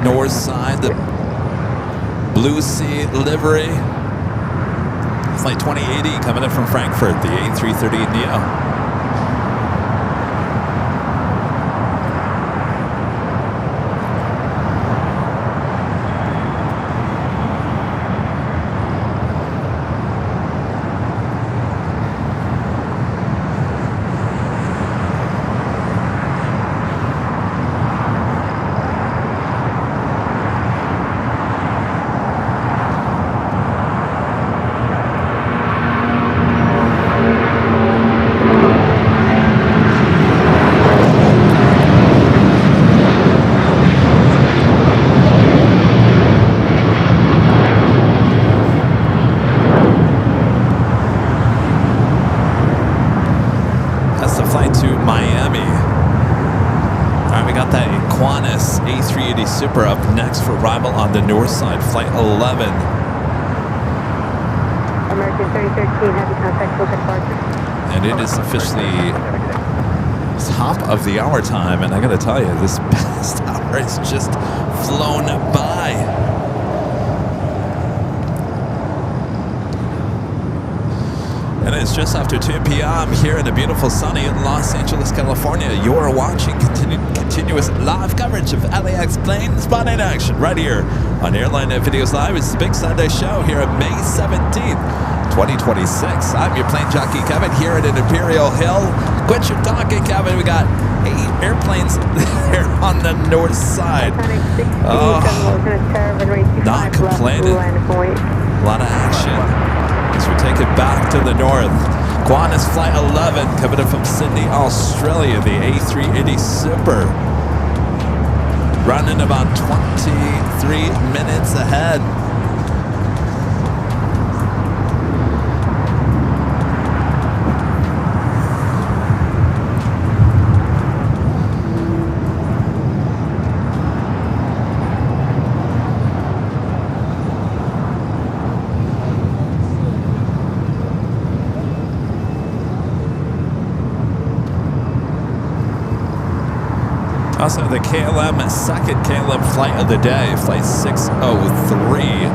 North side, the Blue Sea livery. Flight 2080 coming in from Frankfurt, the A330neo. the flight to Miami. All right, we got that Qantas A380 Super up next for arrival on the north side, flight 11. American 3013, heavy contact, local departure. And it is officially top of the hour time, and I gotta tell you, this past hour has just flown by. And it's just after 2 p.m. here in the beautiful sunny Los Angeles, California. You're watching continuous live coverage of LAX plane spotting action right here on Airline Videos Live. It's the big Sunday show here on May 17th, 2026. I'm your plane jockey, Kevin, here at an Imperial Hill. Quit your talking, Kevin. We got 8 airplanes there on the north side. Not complaining. A lot of action as we take it back to the north. Qantas Flight 11 coming in from Sydney, Australia. The A380 Super running about 23 minutes ahead. Also, the KLM second KLM flight of the day, flight 603.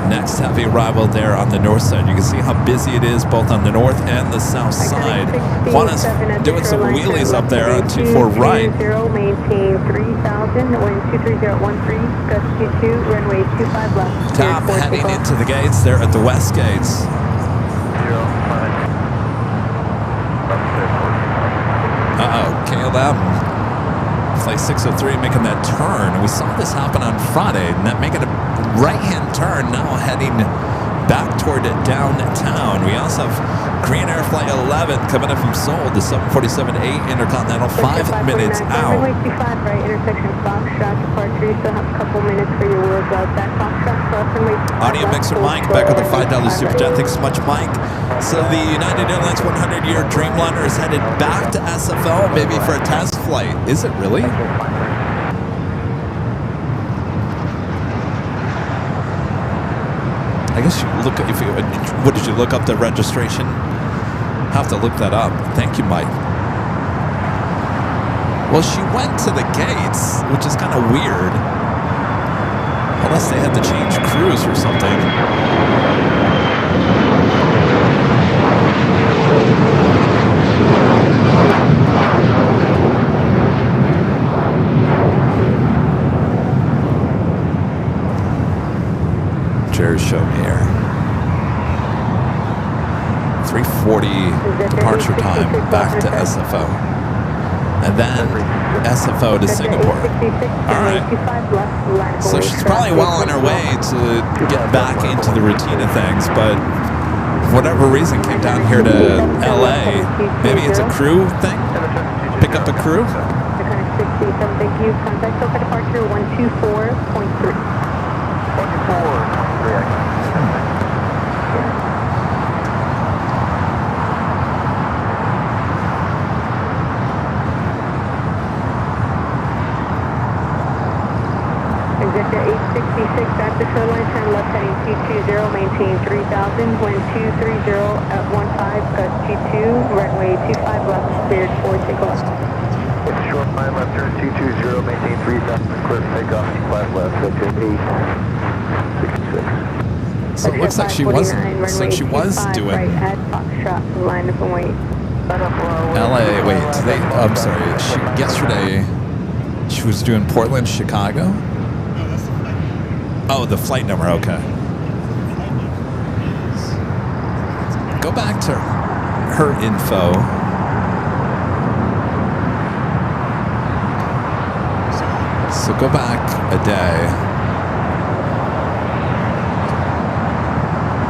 Next heavy arrival there on the north side. You can see how busy it is both on the north and the south side. Qantas doing some wheelies up there on 24 right. Maintain 3000, wind 23013, gust 22, runway 25 left. Top heading into the gates there at the west gates. KLM. Flight 603 making that turn. We saw this happen on Friday, making a right-hand turn, now heading back toward downtown. We also have Green Air Flight 11 coming in from Seoul, the 747-8 Intercontinental, 5 minutes out. Runway 25 right, intersection Foxtrot departure. You still have a couple minutes for your wheels out. Back Foxtrot, cross runway 25 Audio mixer Mike, back with the $5 Super Chat. Thanks so much, Mike. So the United Airlines 100-year Dreamliner is headed back to SFO, maybe for a test flight. Is it really? I guess you look if you what did you look up the registration? Have to look that up. Thank you, Mike. Well, she went to the gates, which is kind of weird. Unless they had to change crews or something. Jerry's showing me here. 3:40 departure time back to SFO. And then SFO to Singapore. Alright. So she's probably well on her way to get back into the routine of things, but for whatever reason came down here to LA. Maybe it's a crew thing? Pick up a crew? Thank you. Contact for departure 124.3. 124. Executive 866 at the shoreline, turn left heading 220, maintain 3000, wind 230 at 15, gust 22, runway 25 left, cleared for takeoff. Shoreline left turn 220, maintain 3000, clear for takeoff, 25 left, Executive 866. So it looks like she wasn't. Looks like she was doing. Right at Foxtrot, line up and wait. LA. Wait, today. I'm sorry. Yesterday, she was doing Portland, Chicago. Oh, the flight number. Okay. Go back to her info. So go back a day.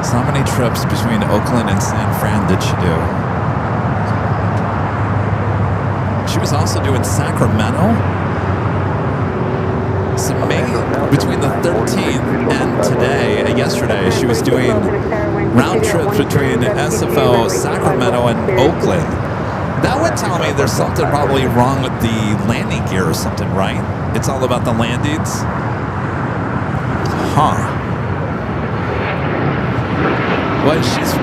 So how many trips between Oakland and San Fran did she do? She was also doing Sacramento. So maybe between the 13th and today and yesterday, she was doing round trips between SFO, Sacramento, and Oakland. That would tell me there's something probably wrong with the landing gear or something, right? It's all about the landings? Huh. Well, she's been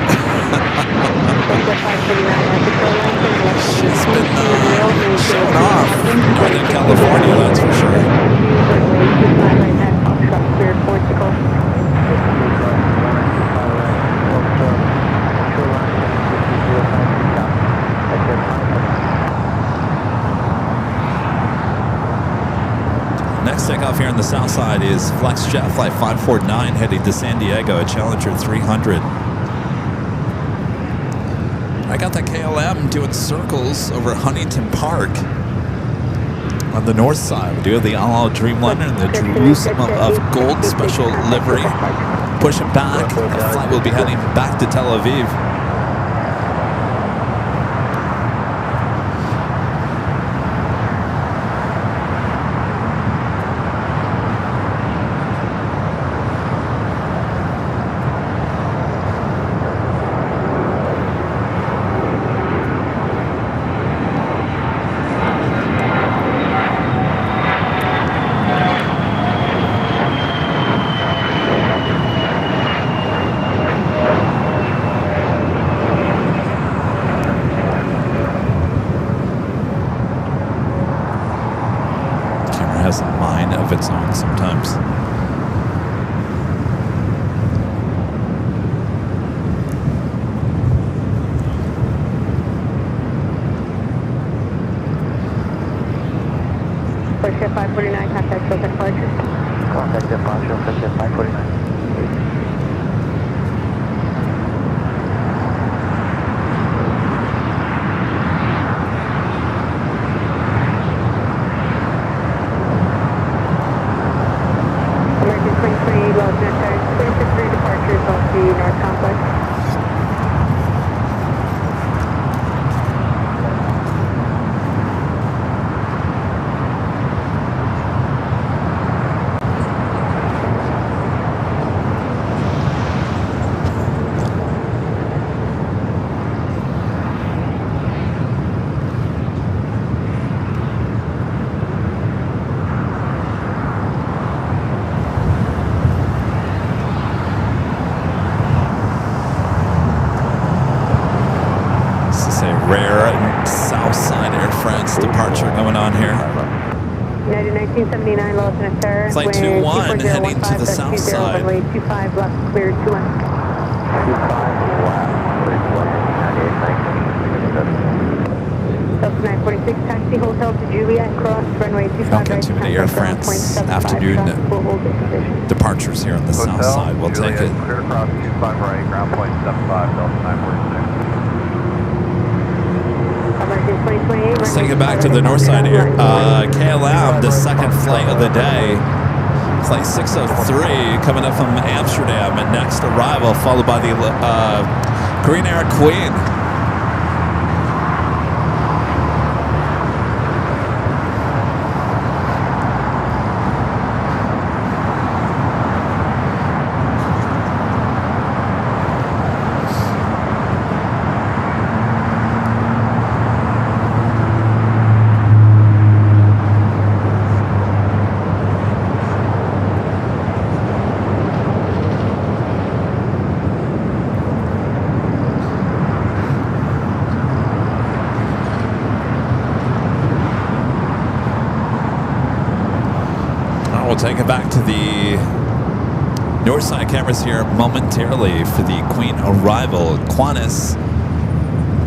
showing off Northern California, that's for sure. Next takeoff here on the south side is FlexJet Flight 549 heading to San Diego, a Challenger 300. I got the KLM doing circles over Huntington Park on the north side. We do have the Al Dreamliner and the Jerusalem of Gold special livery. Pushing back, the flight will be heading back to Tel Aviv. Has a mind of its own sometimes. Flexjet 549, contact Hilton departure. Contact departure, Flexjet 549. Departure going on here. United 1979, Lawson and Sarah. Flight 21 heading to the south side. Runway 25 left, cleared 21. 25 left, Delta 946, taxi hotel to Juliet, cross runway 25 Don't get too many Air France afternoon departures here on the south side. We'll take it. Clear across 25 right, ground point 75, Delta 946. Let's take it back to the north side here. KLM, the second flight of the day. Flight 603 coming up from Amsterdam at next arrival, followed by the Green Air Queen. We'll take it back to the north side cameras here momentarily for the Queen arrival. Qantas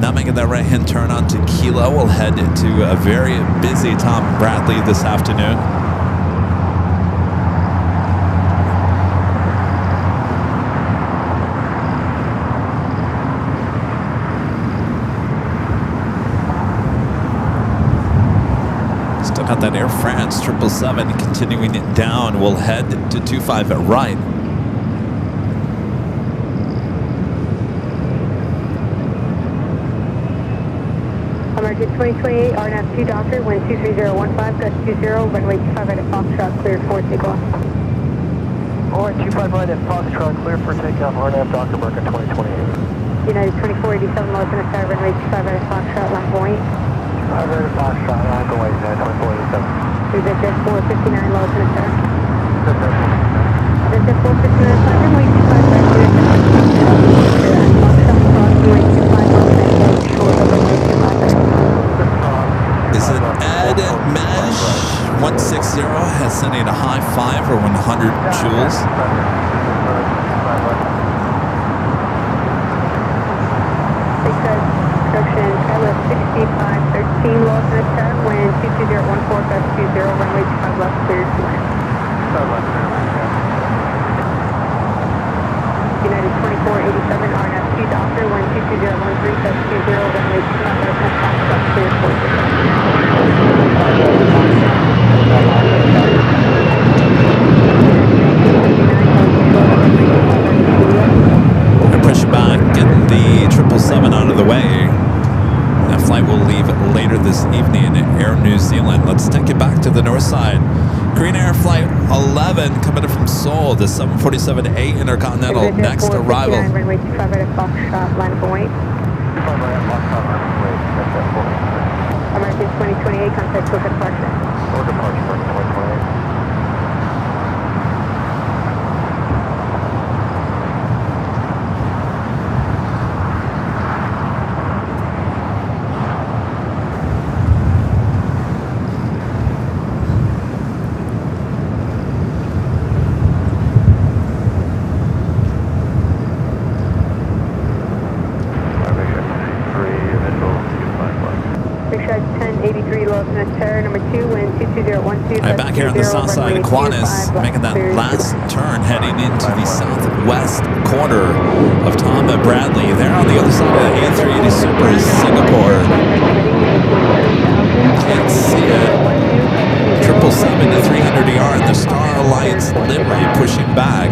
now making that right-hand turn onto Kilo. We'll head to a very busy Tom Bradley this afternoon. Got that Air France 777 continuing it down. We'll head to 25 at right. American 2028, RNAV 2 Doctor, wind 23015, gust 20, runway 25 right at Foxtrot, cleared for takeoff. Alright, 25 right at Foxtrot, clear for takeoff, RNAV Doctor, American 2028. United 2487, Lawson and Sarah, runway 25 right at Foxtrot, land point. 459, low to the turn. Visit 459, flight runway 25 right here. Foxtrot crossing runway 25 left and hold short of runway 25 right. Is it Ed Mesh 160 has sending a high 5 or 100 joules? Construction, Skylift 6513, lost in the start, wind 22014, gust 20, runway 25 left, cleared to land. United 2487, RNF 2 Doctor, wind 22013, gust 20, runway 25 left, Foxtrot cleared for We're pushing back, getting the 777 out of the way. That flight will leave later this evening at Air New Zealand. Let's take it back to the north side. Korean Air Flight 11 coming in from Seoul, the 747-8 Intercontinental, next arrival. Runway 25 right at Foxtrot, line up and wait. American 2028, contact for departure. For departure for 2028. Right, back here on the south side of Qantas, making that last turn, heading into the southwest corner of Tom and Bradley. They're on the other side of the A380 Super Singapore. Can't see it. 777 to 300ER in the Star Alliance livery pushing back.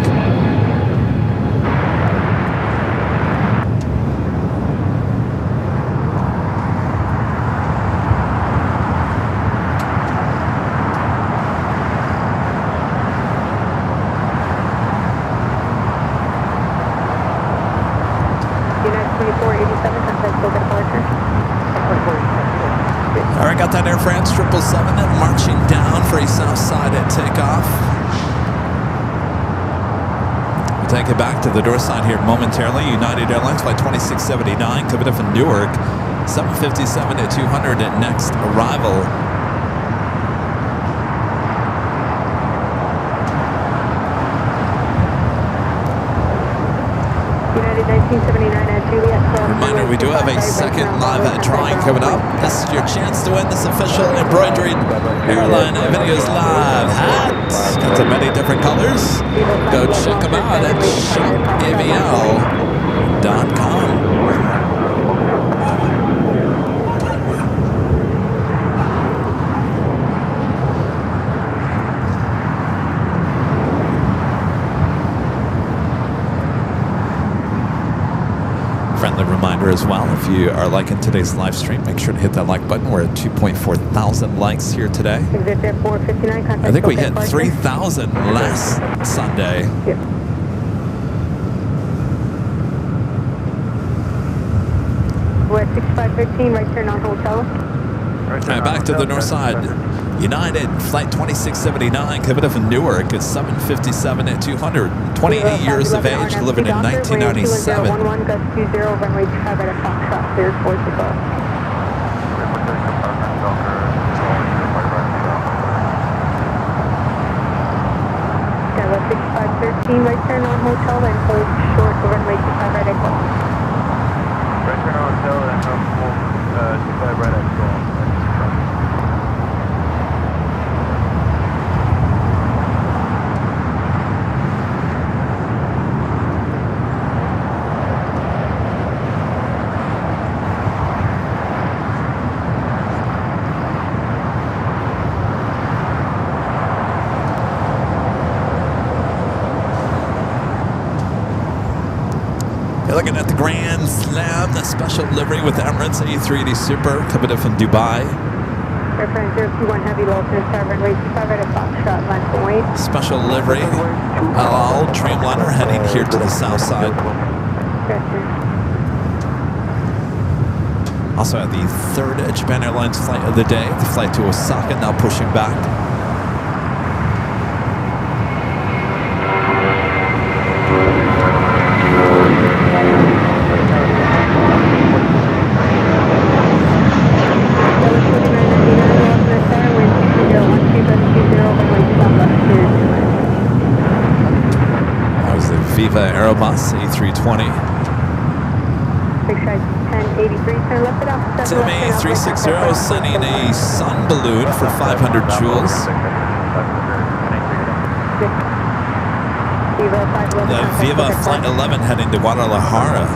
Alright, got that Air France 777 marching down for a south side at takeoff. We'll take it back to the door side here momentarily. United Airlines flight 2679 coming in from Newark, 757 to 200 at next arrival. United 1979 at Juliet. Reminder, we do have a second live drawing coming up. This is your chance to win this official embroidered Airline Videos Live hat. Got so many different colors. Go check them out at shopavl.com. Friendly reminder as well, if you are liking today's live stream, make sure to hit that like button. We're at 2.4 thousand likes here today. I think we hit 3,000 last Sunday. Yep. We're at 6513, right turn on hotel. Right, back to the north side. United flight 2679 coming up from Newark is 757 at 200. 28 years of age, living in 1997. 11 gust 20, runway 25 at a Foxtrot, cleared for takeoff. Skylift 6513, right turn on hotel, then hold short to runway 25 right at call. Right turn on hotel, then hold 25 right at call. You're looking at the Grand Slam, the special livery with Emirates A380 Super coming in from Dubai. Airplane 021 Heavy, low to the runway 25 at a Foxtrot, line for wait. Special livery, Al Dreamliner heading here to the south side. Also at the third Japan Airlines flight of the day, the flight to Osaka now pushing back. loss, A320. Big 1083, turn left it off. Tim A360 sending a sun balloon for 500 joules. The Viva Flight 11 heading to Guadalajara.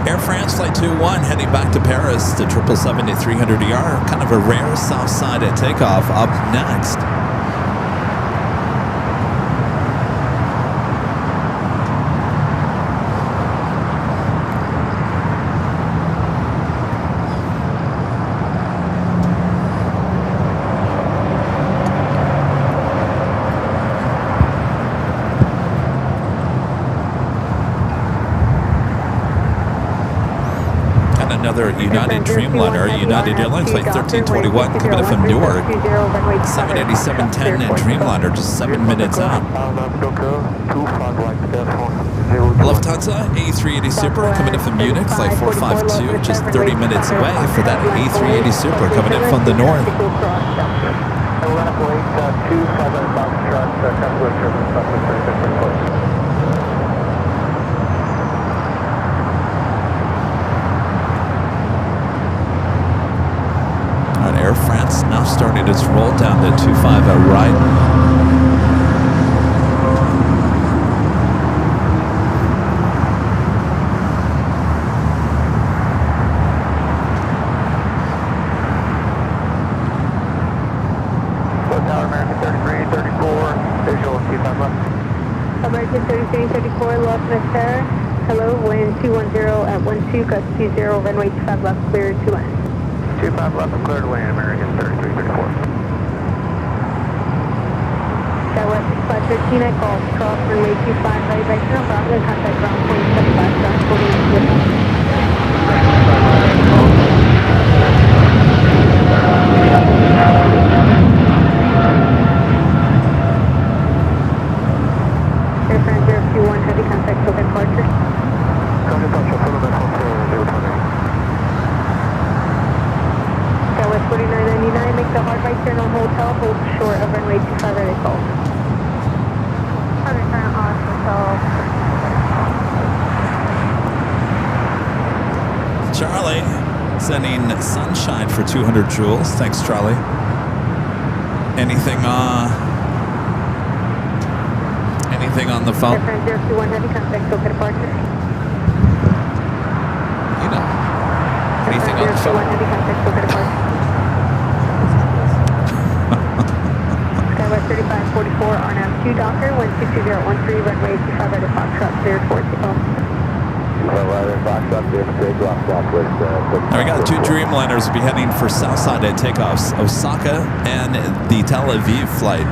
Air France Flight 21 heading back to Paris, the 777-300ER. Kind of a rare south side at takeoff up next. Another United Dreamliner, United Airlines Flight 1321 coming in from Newark. 787-10 and Dreamliner just 7 minutes out. Lufthansa A380 Super coming in from Munich, Flight 452, just 30 minutes away for that A380 Super coming in from the north. Air France now starting its roll down the 25 right. American 33, 34, visual, 25 left. American 33, 34, Los Mister. Hello, wind 210 at 12, gust 20, runway 25 left, clear to land. 25 left and clear to land, American 33, 34. Southwest 6513 at Golf, cross runway 25 right, right now, Bravo, contact ground 0.75, ground 48. Air France 021, heavy contact, so departure. Contact departure, full of Hotel 020. Southwest 4999, make the hard right turn on hotel, hold short of runway 25 right at Golf. Hard right turn on hotel. Charlie sending sunshine for 200 joules. Thanks, Charlie. Anything on the phone? Air France 021, heavy contact, so departure. You know, anything on the phone? Heavy contact, so departure. Skywest 3544, RNAV 2 Docker, 16013, runway 25 right at Foxtrot, cleared for takeoff. Now we got two Dreamliners will be heading for Southside at takeoffs, Osaka and the Tel Aviv flight.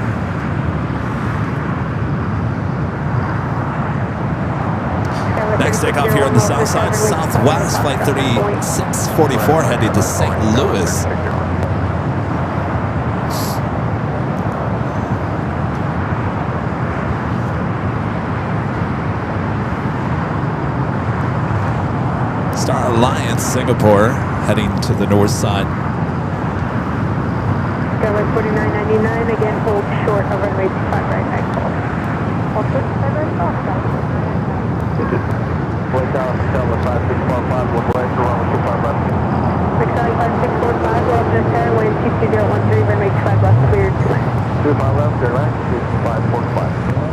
Next takeoff here on the south side, Southwest Flight 3644 heading to St. Louis. Star Alliance Singapore heading to the north side. Skywest 4999, again hold short of runway 25 right at Golf. Also 25 right off. Way down, hotel 5645, one way, so on 25 left. 655, Los Mister, wind 22013, runway 25 left, cleared to land. 25 left, clear land, 6545.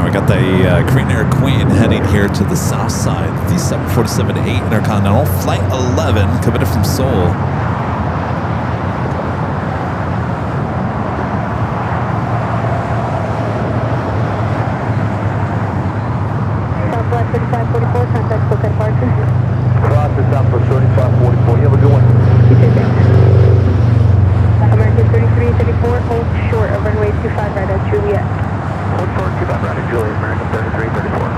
We got the Korean Air Queen heading here to the south side. The 747-8 Intercontinental Flight 11 coming in from Seoul. Southwest 3544, contact book at departure. Cross the Southwest 3544, you have a good one. American 3334, hold short of runway 25 right at Juliet. Hold short, 25 right at Juliet, American 3334.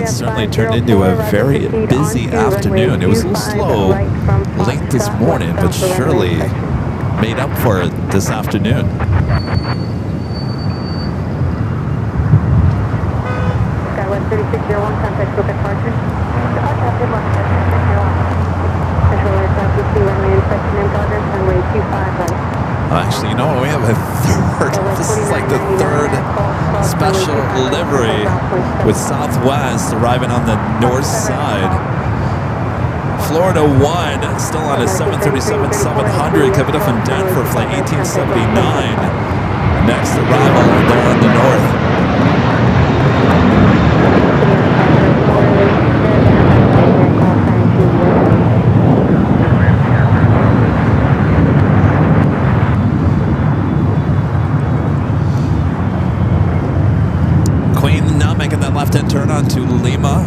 it certainly turned into a very busy afternoon. It was a little slow late this morning, but surely made up for it this afternoon. Skywest 3601, contact with departure. Captain 1601. Control aircraft with runway inspection in progress, runway 25 right. Actually, you know what? We have a third. This is like the third special livery with Southwest arriving on the north side. Florida 1 still on a 737-700 coming up from Denver, flight 1879. Next arrival there on the north. Queen now making that left-hand turn onto Lima.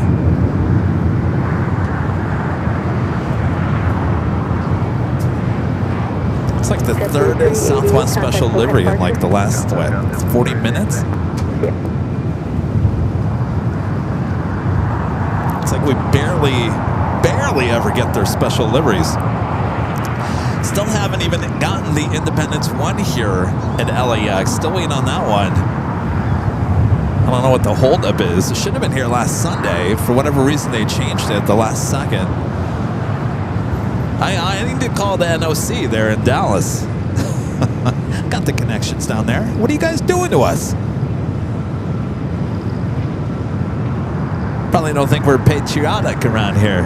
It's like the third Southwest special livery in like the last, what, 40 minutes? It's like we barely ever get their special liveries. Still haven't even gotten the Independence 1 here at LAX. Still waiting on that one. I don't know what the holdup is. It should have been here last Sunday. For whatever reason, they changed it at the last second. I need to call the NOC there in Dallas. Got the connections down there. What are you guys doing to us? Probably don't think we're patriotic around here.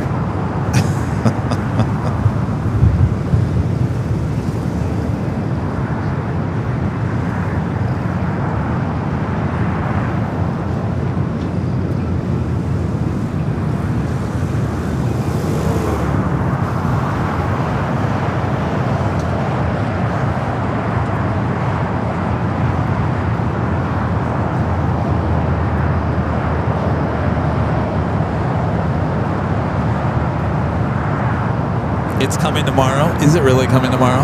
It's coming tomorrow. Is it really coming tomorrow?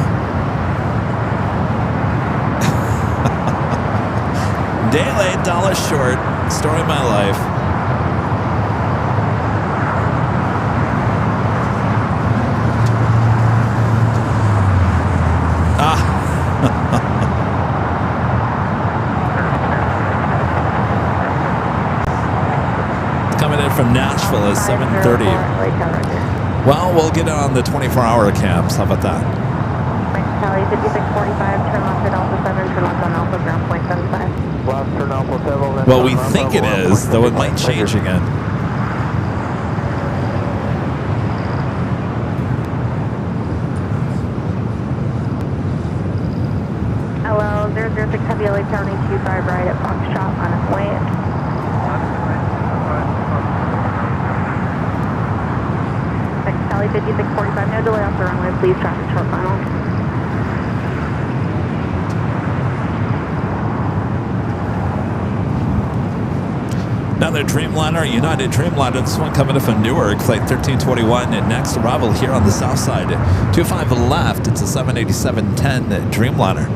Day late, dollar short. Story of my life. Coming in from Nashville at 7:30. Well, we'll get it on the 24-hour cams. How about that? Cali 5645, turn left at Alpha 7, turn left on Alpha ground point 75. Left turn Alpha 7. Well, we think it is, though it might change again. LL 006 Heavy LA Tower 25 right at Foxtrot on its way in. Cali 5645, no delay off the runway, please traffic short final. Another Dreamliner, United Dreamliner, this one coming in from Newark, flight 1321, and next arrival here on the south side. 25 left, it's a 787-10 Dreamliner.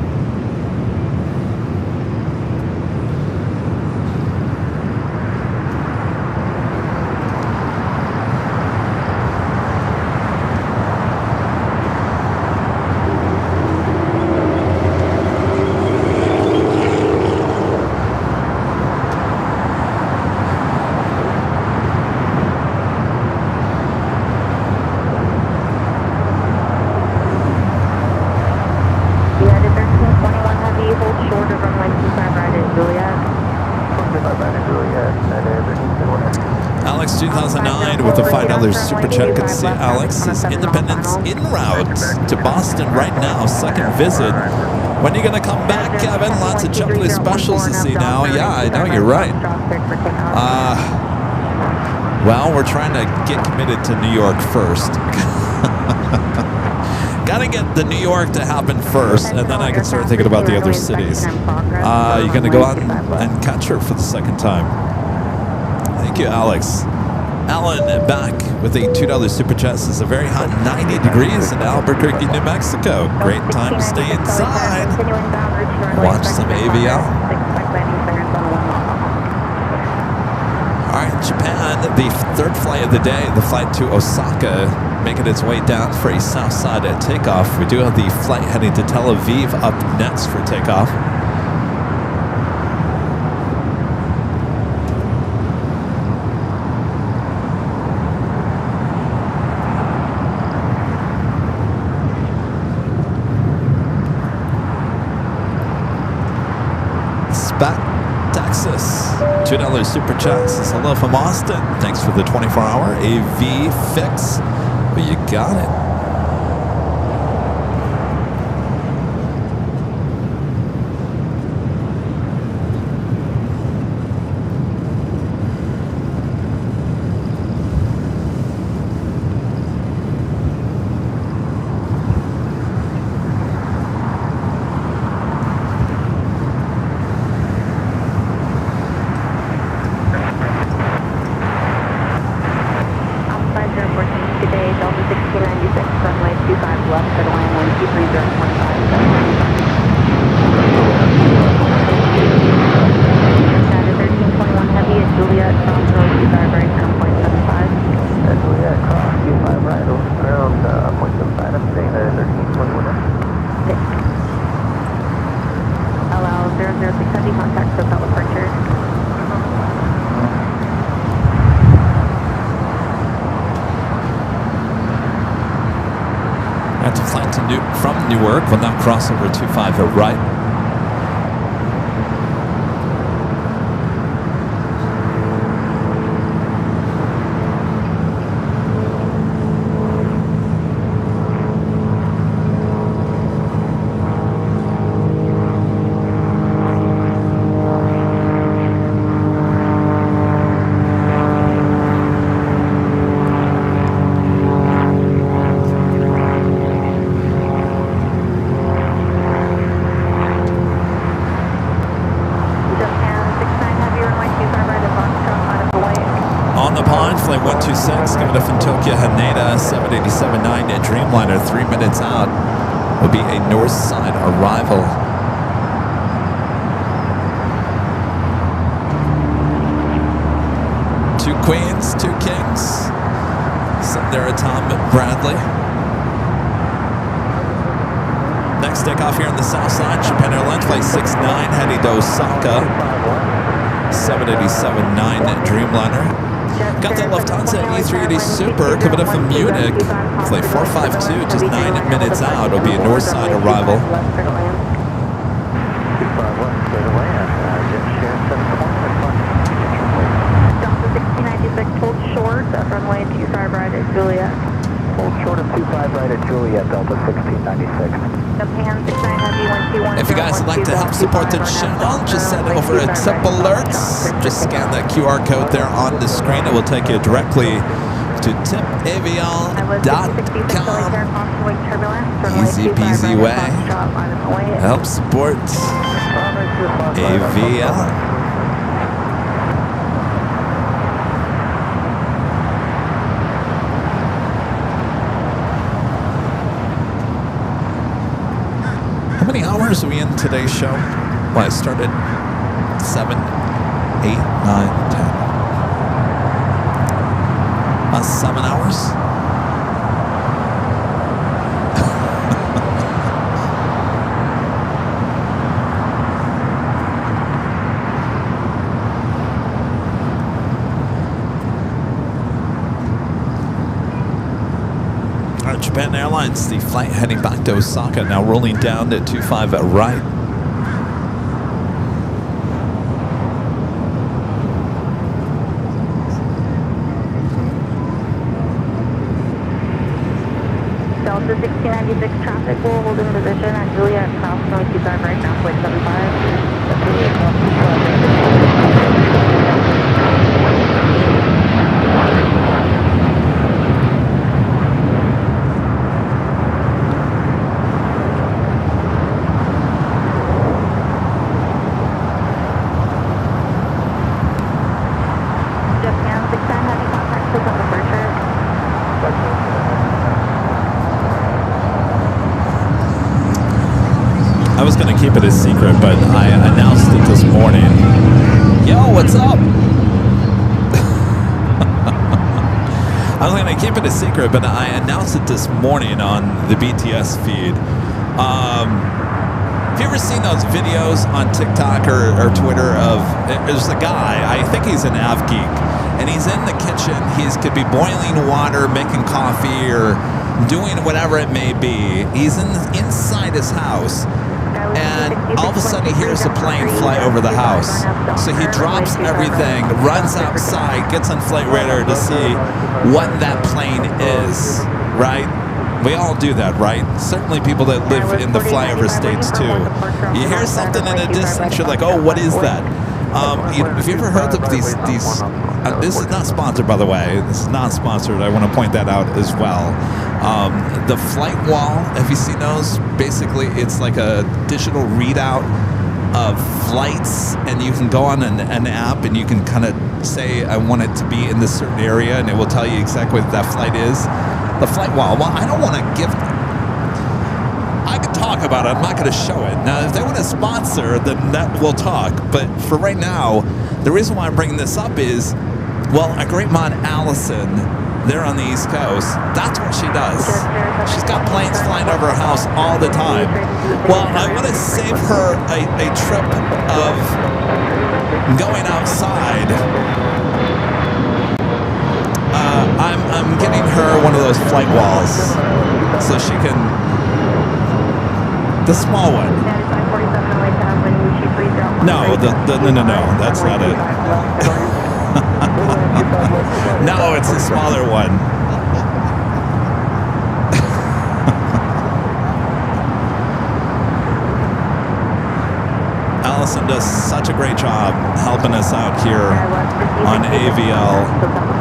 Alex 2009 with a $5 super chat. Good to see Alex. His Independence en route to Boston right now. Second visit. When are you going to come back, Kevin? Lots of JetBlue specials to see now. Yeah, I know, you're right. Well, we're trying to get committed to New York first. Got to get the New York to happen first, and then I can start thinking about the other cities. You're going to go out and catch her for the second time. Thank you, Alex. Alan back with a $2 super chat. It's a very hot 90 degrees in Albuquerque, New Mexico. Great time to stay inside. Watch some AVL. All right, Japan. And the third flight of the day, the flight to Osaka, making its way down for a south side takeoff. We do have the flight heading to Tel Aviv up next for takeoff. Texas, $2 super chats. Hello from Austin. Thanks for the 24-hour AV fix. Well, you got it. Newark will now cross over 25 right. Haneda 787-9 Dreamliner 3 minutes out will be a north side arrival. Two queens, two kings. Sitting there at Tom Bradley. Next takeoff here on the south side, Japan Airlines flight 69 heading to Osaka. 787-9 Dreamliner. Got that Lufthansa E380 Super coming up from Munich. Flight 452, just 9 minutes out. It'll be a north side arrival. Delta 1696, hold short, runway 25 right at Juliet. Hold short of 25 right at Juliet, Delta 1696. Japan 69 Heavy 121. If you guys would like to help support the channel, just send over a tip alerts. Just scan that QR code there on the screen. It will take you directly to tipavl.com. Easy peasy way. Help support AVL. How many hours are we in today's show? Well, I started 7, 8, 9, 10. About 7 hours. Japan Airlines, the flight heading back to Osaka, now rolling down to 25 right. Delta 1696 traffic will hold in position at Juliet Cross, runway 25 right now, flight 75. Juliet Cross 25. I was going to keep it a secret, but I announced it this morning. Yo, what's up? keep it a secret, but I announced it this morning on the BTS feed. Have you ever seen those videos on TikTok or Twitter of, there's a guy, I think he's an av geek, and he's in the kitchen. He could be boiling water, making coffee, or doing whatever it may be. He's inside his house, and all of a sudden he hears a plane fly over the house. So he drops everything, runs outside, gets on Flight Radar to see what that plane is, right? We all do that, right? Certainly people that live in the flyover states too. You hear something in the distance, you're like, oh, what is that? Have you ever heard of these this is not sponsored, by the way. This is not sponsored. I want to point that out as well. The flight wall, have you seen those? Basically, it's like a digital readout of flights, and you can go on an app and you can kind of say, I want it to be in this certain area, and it will tell you exactly what that flight is. The flight wall. Well, I don't want to give... I could talk about it. I'm not going to show it. Now, if they want to sponsor, then that we'll talk. But for right now, the reason why I'm bringing this up is, well, a great mod, Allison, there on the East Coast, that's what she does. She's got planes flying over her house all the time. Well, I want to save her a trip of going outside. I'm getting her one of those flight walls so she can... The small one. No, no, that's not it. No, it's a smaller one. Allison does such a great job helping us out here on AVL.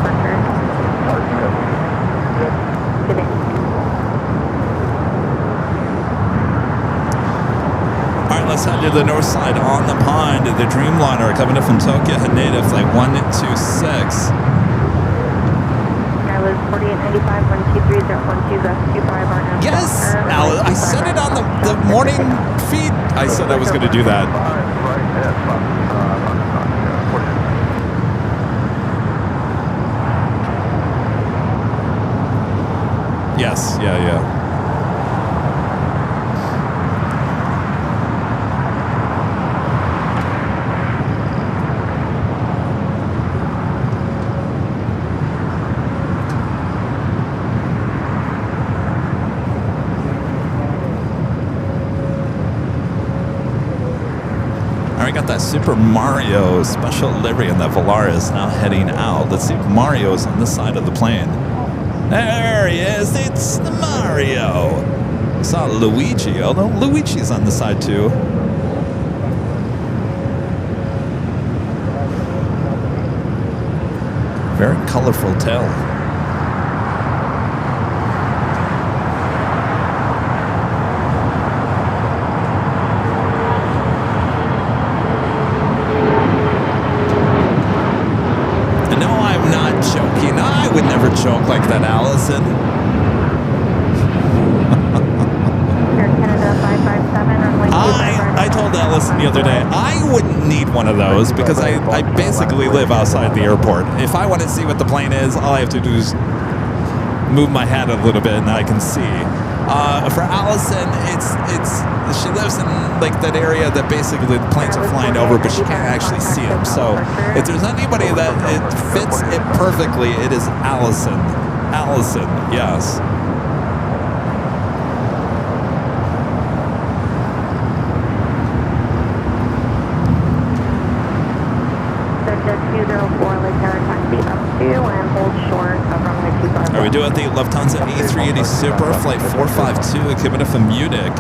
Let's head to the north side on the pond. The Dreamliner coming in from Tokyo, Haneda, flight 126. Airlines 4895, 123012025 Yes, I said it on the morning feed. I said I was going to do that. Yes, yeah. Got that Super Mario special livery, and that Volaris now heading out. Let's see if Mario's on this side of the plane. There he is. It's the Mario. I saw Luigi, although Luigi's on the side too. Very colorful tail. Joke like that, Allison. I told Allison the other day I wouldn't need one of those because I basically live outside the airport. If I want to see what the plane is, all I have to do is move my head a little bit and I can see. For Allison, it's she lives in like that area that basically the planes are flying over, but she can't actually see them. So if there's anybody that it fits it perfectly, it is Allison. Allison, yes. Are we doing the Lufthansa A380 Super Flight 452 equivalent from Munich?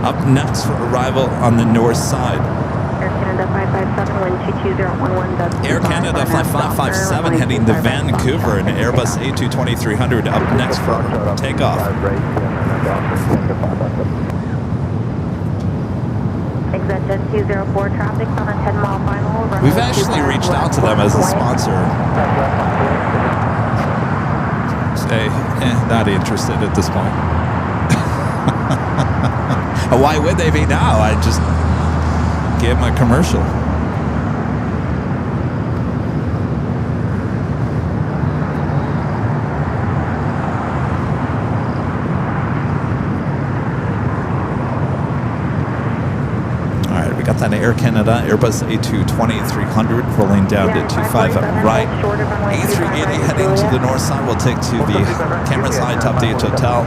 Up next for arrival on the north side. Air Canada 557, wind 22011. Air Canada Flight 557 heading to Vancouver, and Airbus A220-300 up next for takeoff. Exit 204 traffic on a 10-mile final. We've actually reached out to them as a sponsor. Say, not interested at this point. Why would they be now? I just gave them a commercial. at Air Canada, Airbus A220-300 rolling down to 25 right. A380 heading to the north side. We'll take to the camera side, top DH Hotel.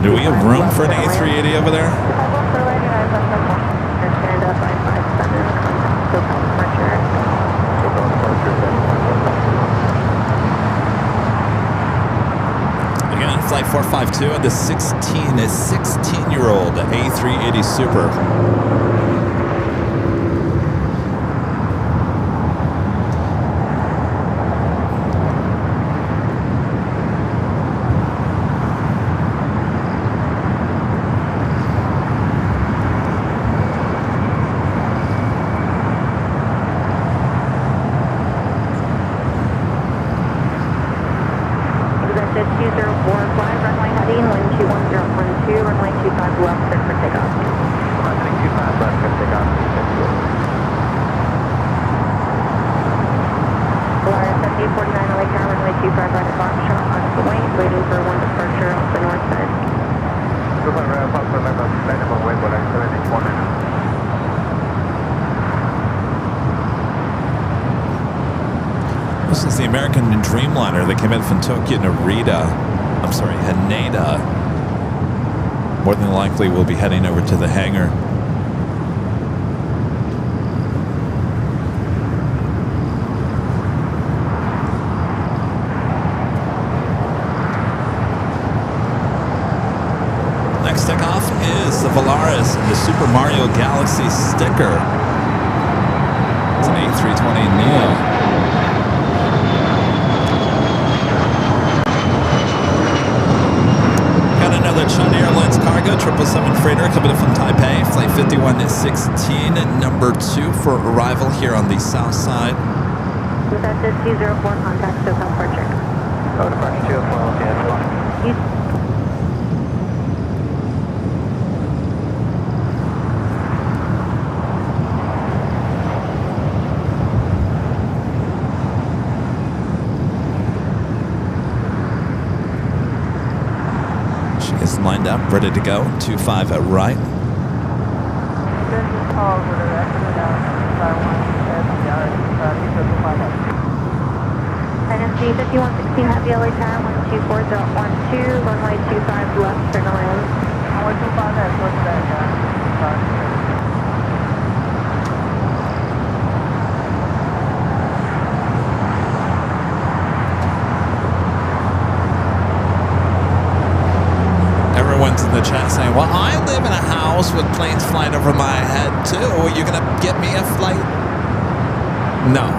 Do we have room for an A380 over there? Again, flight 452 and the 16-year-old A380 Super. This is the American Dreamliner that came in from Tokyo Haneda. More than likely, we'll be heading over to the hangar. Next takeoff is the Volaris and the Super Mario Galaxy sticker. It's an A320 Neo. China Airlines cargo, 777 freighter coming in from Taipei, flight 5116, number 2 for arrival here on the south side. That's it, 204, contact SoCal departure. Oh, departure 204, okay, Lined up, ready to go. 25 right. This is Paul with a NSG 5116 Happy LA Tower 124.012, runway 25 left, turn to land. Runway 25 left, what's that? Everyone's in the chat saying, well, I live in a house with planes flying over my head too. Are you going to get me a flight? No.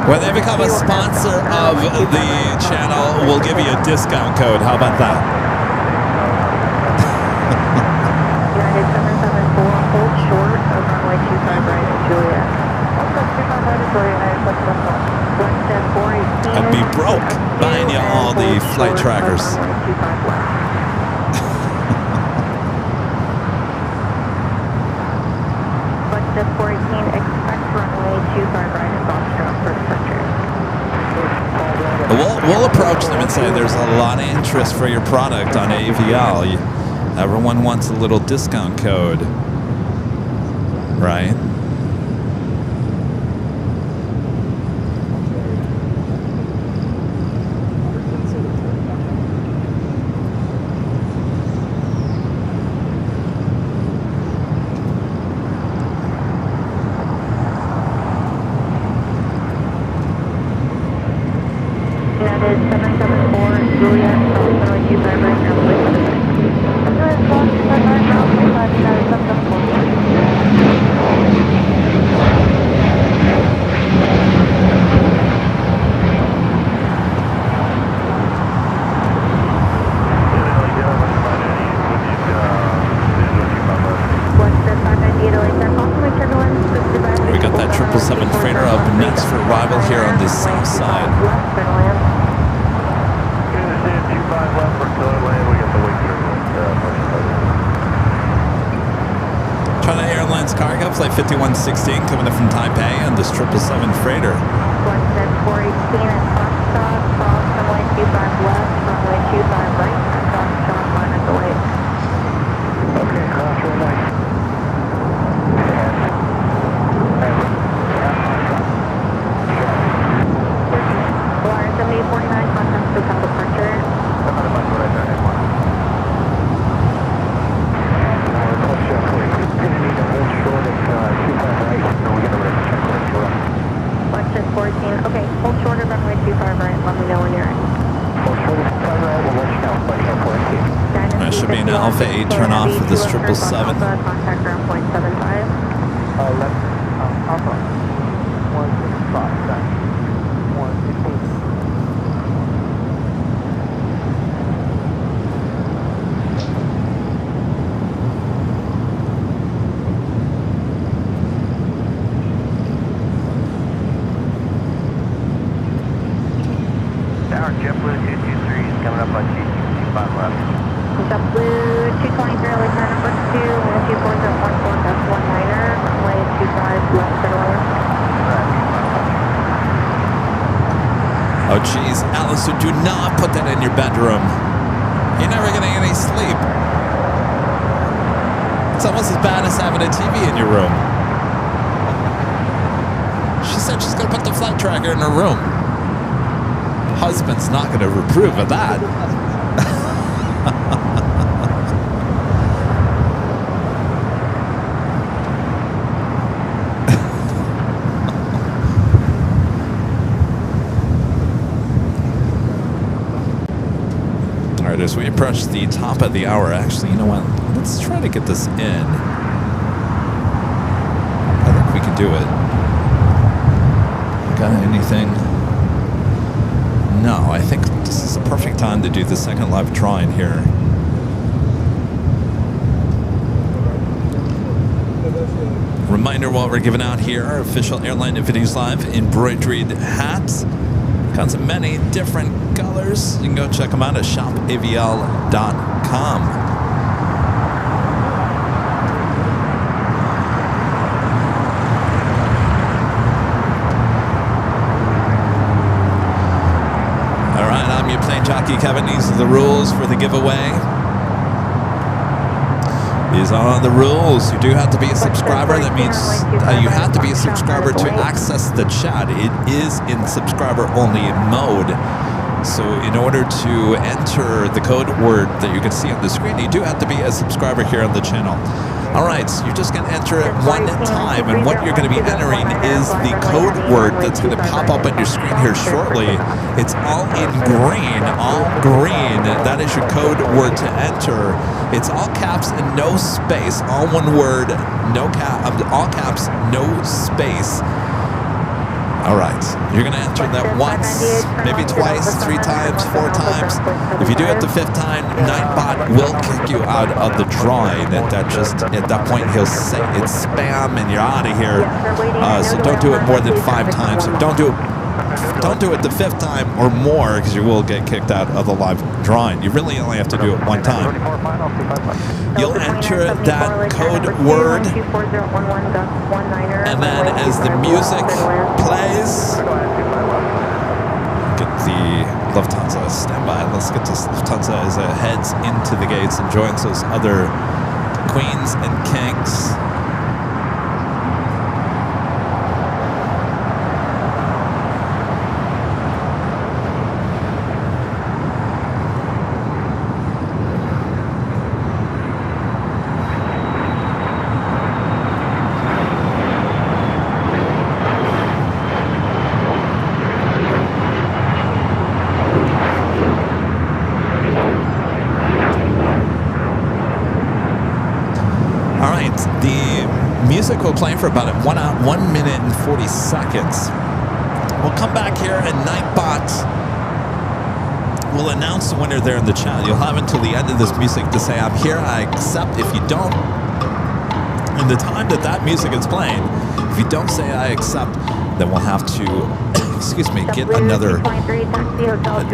When they become a sponsor of the channel, we'll give you a discount code. How about that? United 774, hold short of runway 25 right at Juliet. I'd be broke buying you all the flight trackers. Step 418, expect runway 25 right at Foxtrot for departure. We'll approach them and say there's a lot of interest for your product on AVL. Everyone wants a little discount code, right? the south side. Understand 25 left for clear lane. We got the wing China Airlines cargo flight 5116 coming in from Taipei on this 777 freighter. 17418 at Foxtrot, cross runway 25 left, runway 25 right, cross John line at the weight. Okay, cross runway. Flyer 7849, contact hotel departure. Question 14. Okay, hold short of runway 25 right. Let me know when you're in. Hold short of 25 right. We'll let you know. Question 14. That should be an Alpha 8 turn off for this 777. Contact ground point 75. Alpha 165. 115. Tower JetBlue 223 is coming up on G25 left. JetBlue 223, return number 2, wind 24.14, that's 19er, runway 25 left clear. Oh geez, Allison, do not put that in your bedroom. You're never gonna get any sleep. It's almost as bad as having a TV in your room. She said she's gonna put the flight tracker in her room. Husband's not gonna approve of that. As we approach the top of the hour, actually, you know what? Let's try to get this in. I think we can do it. Got anything? No, I think this is the perfect time to do the second live drawing here. Reminder while we're giving out here, our official Airline Videos Live embroidered hats. Comes in many different colors. You can go check them out at shopavl.com. All right, I'm your plane jockey, Kevin. These are the rules for the giveaway. These are the rules. You do have to be a subscriber. That means you have to be a subscriber to access the chat. It is in subscriber-only mode. So in order to enter the code word that you can see on the screen, you do have to be a subscriber here on the channel. All right, so you're just going to enter it one time, and what you're going to be entering is the code word that's going to pop up on your screen here shortly. It's all in green, all green. That is your code word to enter. It's all caps and no space, all one word, no cap, all caps, no space. All right, you're going to enter that once, maybe twice, 3 times, 4 times. If you do it the 5th time, Nightbot will kick you out of the drawing. At that point, he'll say it's spam and you're out of here. So don't do it more than 5 times. Don't do it the 5th time or more, because you will get kicked out of the live drawing. You really only have to do it 1 time. You'll enter that code word, and then as the music plays, get the Lufthansa standby. Let's get this Lufthansa as it heads into the gates and joins those other queens and kings. Music will play for about 1 minute and 40 seconds. We'll come back here and Nightbot will announce the winner there in the chat. You'll have until the end of this music to say, I'm here, I accept. If you don't, in the time that music is playing, if you don't say I accept, then we'll have to, excuse me, get another,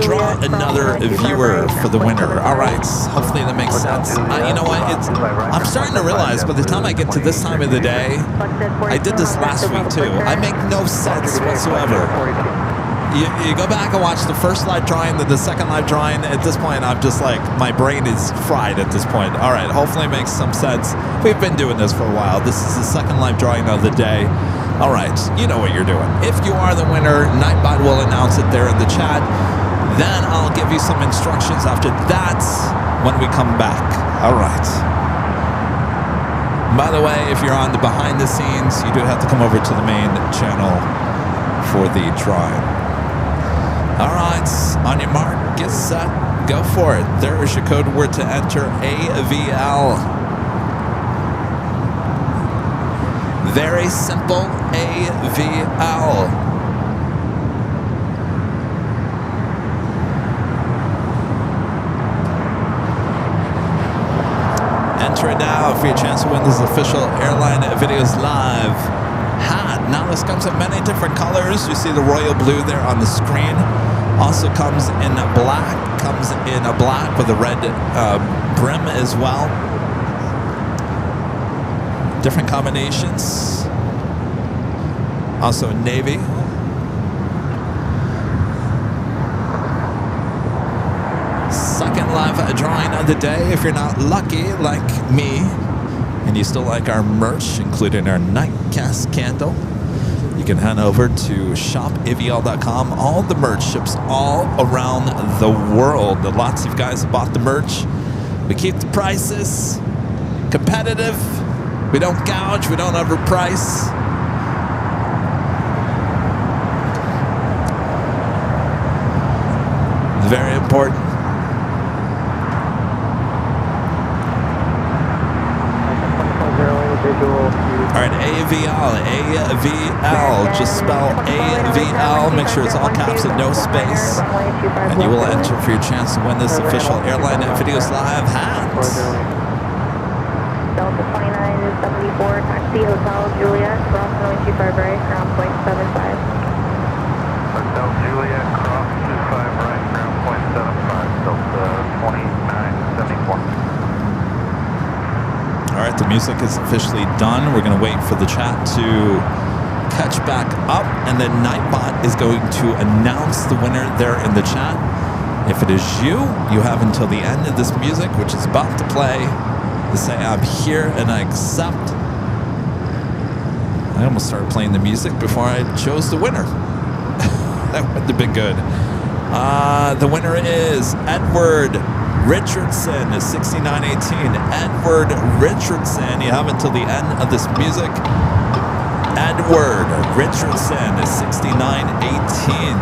draw another viewer for the winner. All right, hopefully that makes sense. You know what? I'm starting to realize by the time I get to this time of the day, I did this last week too. I make no sense whatsoever. You go back and watch the first live drawing, then the second live drawing. At this point, I'm just like, my brain is fried at this point. All right, hopefully it makes some sense. We've been doing this for a while. This is the second live drawing of the day. All right, you know what you're doing. If you are the winner, Nightbot will announce it there in the chat. Then I'll give you some instructions after that when we come back. All right. By the way, if you're on the behind the scenes, you do have to come over to the main channel for the drawing. All right, on your mark, get set, go for it. There is your code word to enter, AVL. Very simple, AVL. Enter it now for your chance to win this official Airline Videos Live hat. Now this comes in many different colors. You see the royal blue there on the screen. Also comes in a black with a red brim as well. Different combinations. Also navy. Second live drawing of the day. If you're not lucky like me and you still like our merch, including our nightcast candle, you can head over to shopavl.com. All the merch ships all around the world. Lots of you guys have bought the merch. We keep the prices competitive. We don't gouge. We don't overprice. Very important. All right, AVL, just spell AVL, make sure it's all caps and no space, and you will enter for your chance to win this official Airline Videos Live hat. Delta 2974, taxi Hotel Juliet, cross runway 25 right, ground point 75. Hotel Juliet, cross 25 right, ground point 75, Delta 2974. All right, the music is officially done. We're going to wait for the chat to catch back up, and then Nightbot is going to announce the winner there in the chat. If it is you, you have until the end of this music, which is about to play, to say I'm here and I accept. I almost started playing the music before I chose the winner. That would have been good. The winner is Edward Richardson, 6918. Edward Richardson. You have until the end of this music. Edward Richardson, 6918.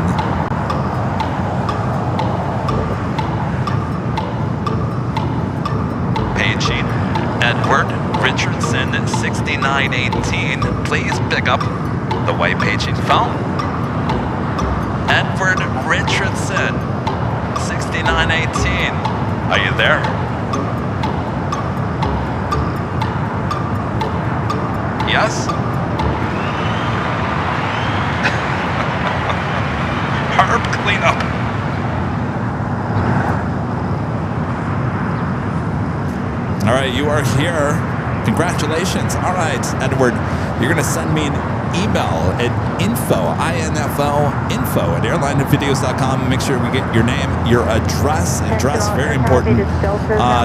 Paging Edward Richardson, 6918. Please pick up the white paging phone. Edward Richardson, 6918. Are you there? Yes? Harp cleanup. All right, you are here. Congratulations. All right, Edward, you're going to send me an email at info at airlinevideos.com. Make sure we get your name, your address, very important.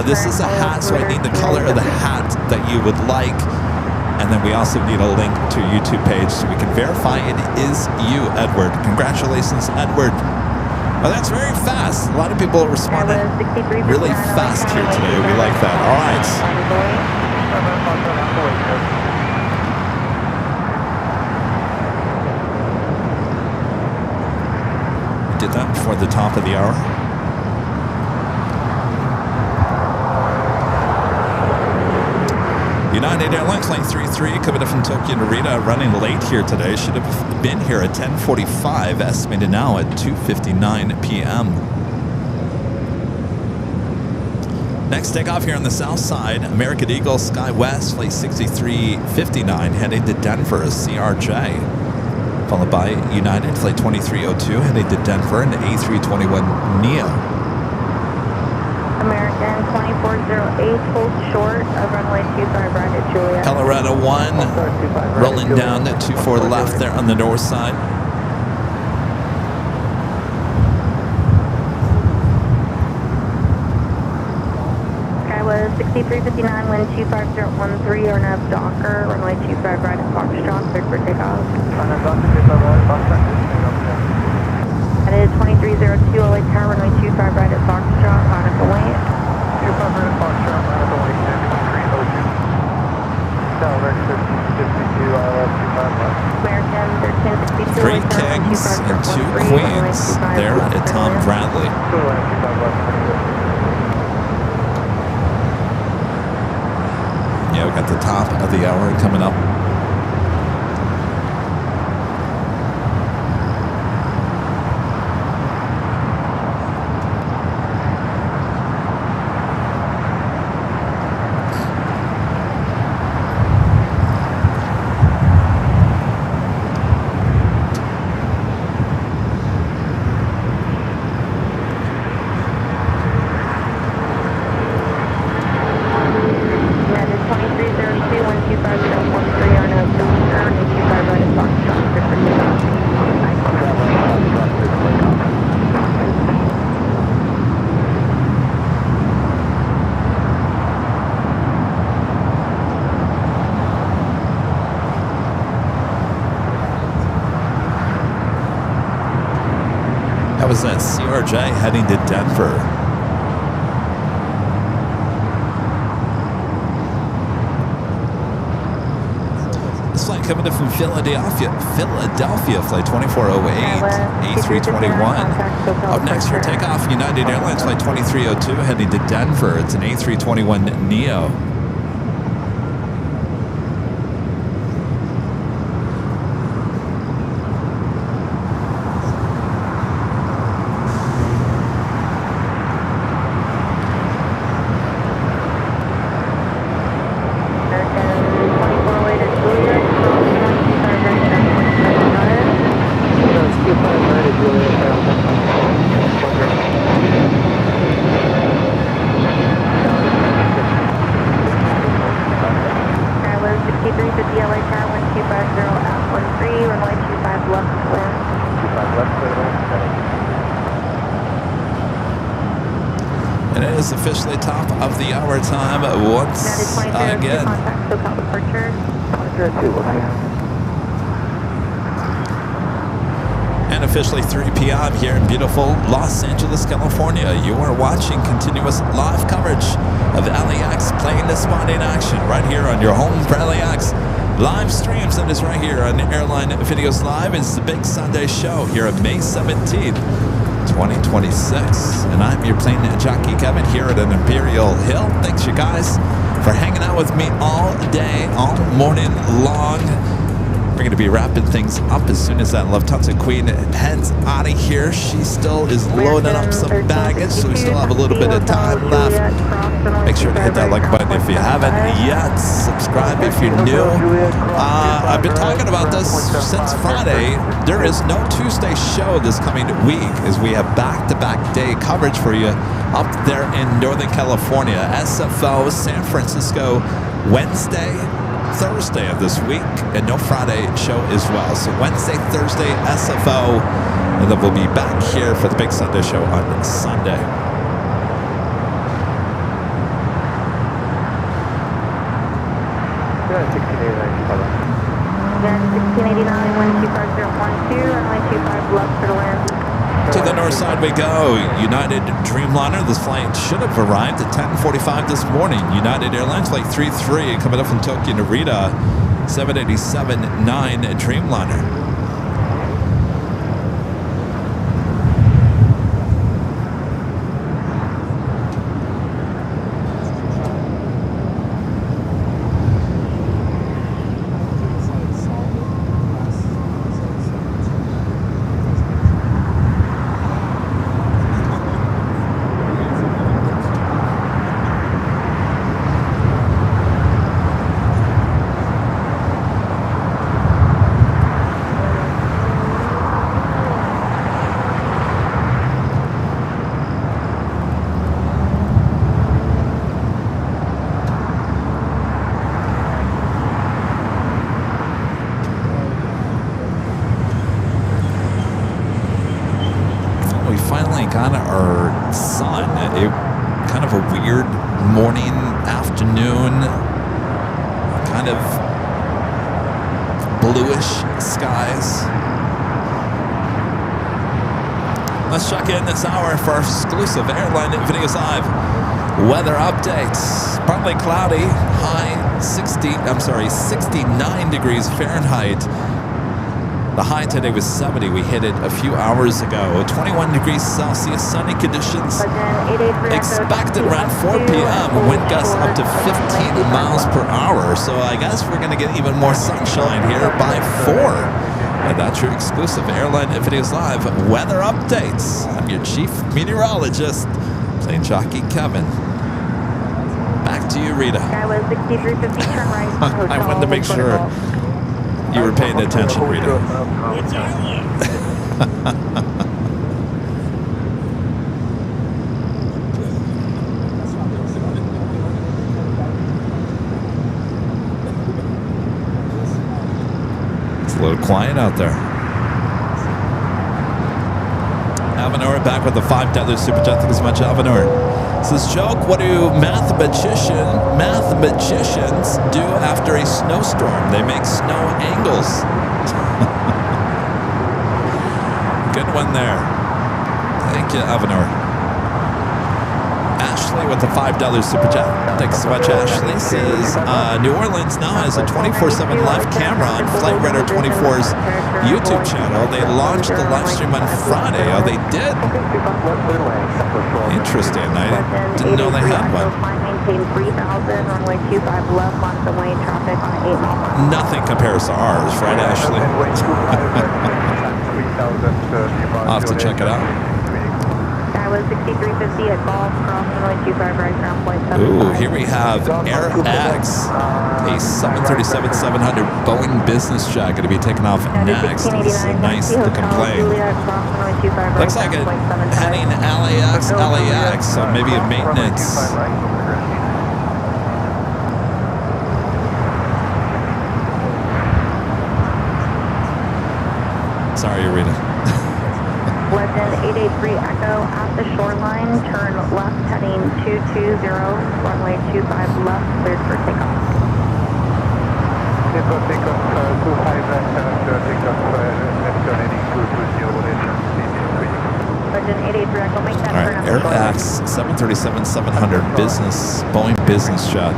This is a hat, so I need the color of the hat that you would like, and then we also need a link to your YouTube page so we can verify it is you, Edward. Congratulations, Edward. Oh, that's very fast. A lot of people responded really fast here today. We like that. All right. Did that before the top of the hour. United Airlines Flight 33 coming up from Tokyo Narita, running late here today. Should have been here at 10:45, estimated now at 2:59 p.m. Next takeoff here on the south side, American Eagle SkyWest Flight 6359 heading to Denver, CRJ. followed by United Flight 2302 heading to Denver and A321neo. American 2408, hold short of runway 25 right at Juliet. Colorado 1 rolling down to 24 left there on the north side. Skyway 6359, wind 25013, or nav Docker, runway 25 right at Foxtrot, cleared for takeoff. That is 2302, LA Tower, runway 25 right at Foxtrot, line up and wait. 25 right at Foxtrot, line up and wait, heading 302. LAX 1352, ILS 25 left. American 1362, Three kings and two queens there at Tom Bradley. Yeah, we got the top of the hour coming up. That was that CRJ heading to Denver. This flight coming in from Philadelphia, flight 2408, A321. Up next for takeoff, United Airlines flight 2302 heading to Denver. It's an A321neo. And it is officially top of the hour time once again. And officially 3 p.m. here in beautiful Los Angeles, California. You are watching continuous live coverage of LAX plane to spot in action right here on your home for LAX. Live streams, and it's right here on Airline Videos Live. It's the big Sunday show here on May 17th, 2026. And I'm your plane jockey, Kevin, here at an Imperial Hill. Thanks, you guys, for hanging out with me all day, all morning long. We're going to be wrapping things up as soon as that Lufthansa Queen heads out of here. She still is loading up some baggage, so we still have a little bit of time left. Make sure to hit that like button if you haven't yet. Subscribe if you're new. I've been talking about this since Friday. There is no Tuesday show this coming week, as we have back-to-back day coverage for you up there in Northern California. SFO, San Francisco, Wednesday, Thursday of this week, and no Friday show as well. So Wednesday, Thursday, SFO, and then we'll be back here for the big Sunday show on Sunday. Yeah, 1689, wind 25012, runway 25 left for the land. To the north side we go. United Dreamliner. This flight should have arrived at 10:45 this morning. United Airlines flight 33 coming up from Tokyo Narita, 787-9 Dreamliner. weird morning, afternoon, kind of bluish skies. Let's check in this hour for our exclusive Airline Videos Live weather updates. Partly cloudy, high 69 degrees Fahrenheit. The high today was 70. We hit it a few hours ago. 21 degrees Celsius, sunny conditions. Expected around 4 p.m. Wind gusts up to 15 miles per hour. So I guess we're going to get even more sunshine here by 4. And that's your exclusive Airline Videos Live weather updates. I'm your chief meteorologist, Plane Jockey Kevin. Back to you, Rita. Skyway 6350, turn right. I wanted to make sure you were paying attention, Rita. What's Airline? It's a little quiet out there. Alvanor back with the $5 super chat. Thank you so much, Alvanor. Says, joke, what do mathematicians do after a snowstorm? They make snow angles. Good one there. Thank you, Alvanor. Ashley with the $5 super chat. Thanks so much, Ashley. Says, New Orleans now has a 24/7 live camera on Flight Radar 24's YouTube channel. They launched the live stream on Friday. Oh, they did? Interesting. I didn't know they had one. Nothing compares to ours, right, Ashley? I'll have to check it out. Skyway 6350 at golf, crossing runway 25 right ground point 7. Ooh, here we have AirLAX, a 737-700 Boeing business jet going to be taken off next. It's a nice looking plane. Looks like it heading LAX, so maybe a maintenance. Sorry, Rita. Legend 883 Echo at the shoreline, turn left heading 220, runway 25 left, cleared for takeoff. Takeoff, 25 left, takeoff, left turn heading 220, Legend 883 Echo, make that turn. All right, AirLAX 737-700 business, Boeing business jet.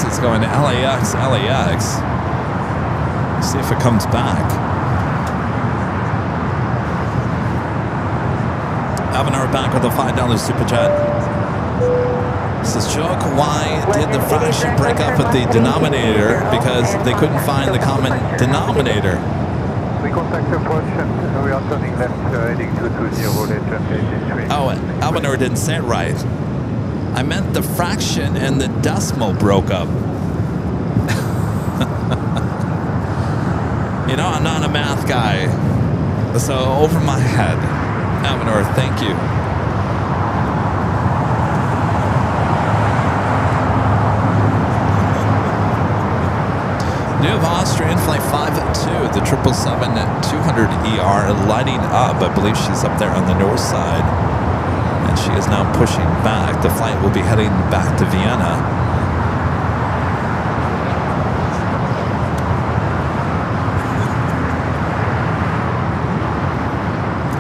It's going to LAX. See if it comes back. Alvanor back with a $5 super chat. Says, joke, why did the fraction break up at the denominator? Because they couldn't find the common denominator. We contact approach and we are turning left heading 220, Oh, Alvanor didn't say it right. I meant the fraction and the decimal broke up. You know, I'm not a math guy. So over my head. Alvanor, thank you. New of Austrian Flight 52, the 777-200ER lighting up. I believe she's up there on the north side. And she is now pushing back. The flight will be heading back to Vienna.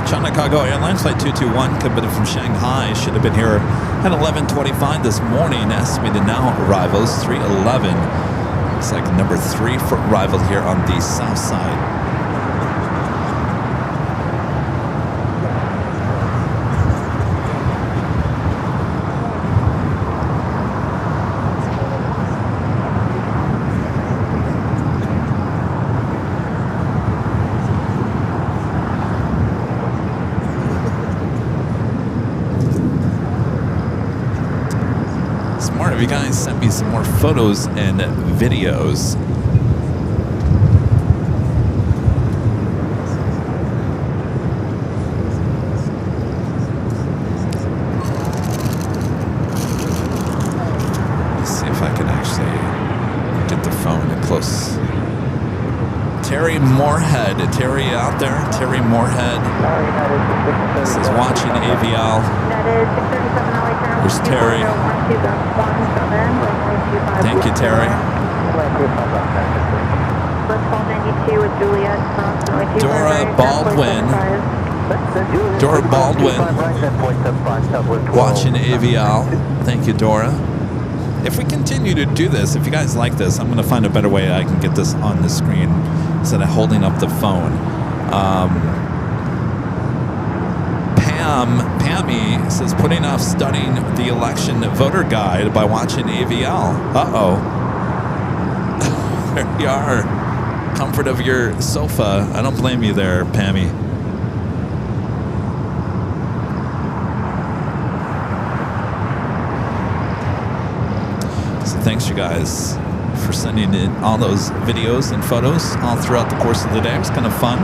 China Cargo Airlines Flight 221 coming from Shanghai. Should have been here at 11:25 this morning. Estimated now arrivals 3:11. Looks like number 3 for arrival here on the south side. You guys sent me some more photos and videos. Let's see if I can actually get the phone close. Terry Moorhead. Terry out there? Terry Moorhead. This is watching AVL. There's Terry. Thank you, Terry. Dora Baldwin. Dora Baldwin. Watching AVL. Thank you, Dora. If we continue to do this, if you guys like this, I'm going to find a better way I can get this on the screen instead of holding up the phone. Pammy says, putting off studying the election voter guide by watching AVL. Uh-oh. There you are. Comfort of your sofa. I don't blame you there, Pammy. So thanks, you guys, for sending in all those videos and photos all throughout the course of the day. It was kind of fun.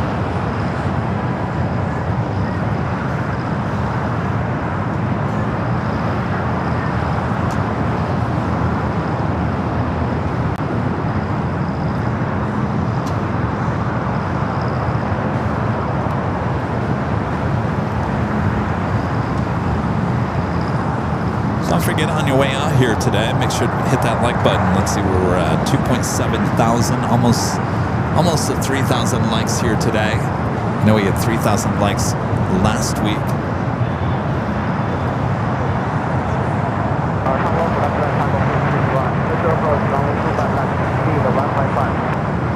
Forget on your way out here today, make sure to hit that like button. Let's see where we're at. 2.7 thousand, almost at 3,000 likes here today. I know we had 3,000 likes last week.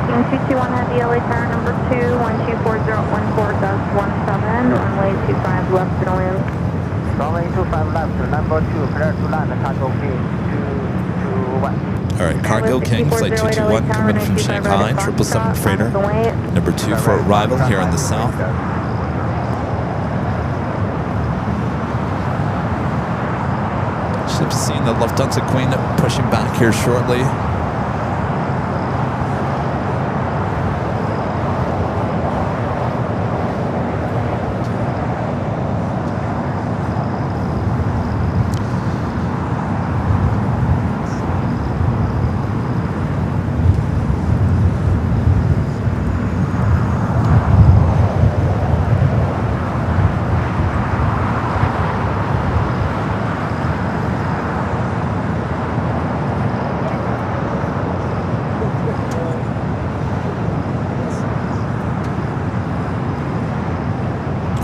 Team 221 Heavy LA Tower number 2, 124014.17, runway 25 left to land. Runway 25 left, number 2, clear to land, cargo king 221. All right, Cargo King, Flight 221, coming from Shanghai, 777 freighter, number 2 for arrival here in the south. Should be seeing the Lufthansa Queen pushing back here shortly.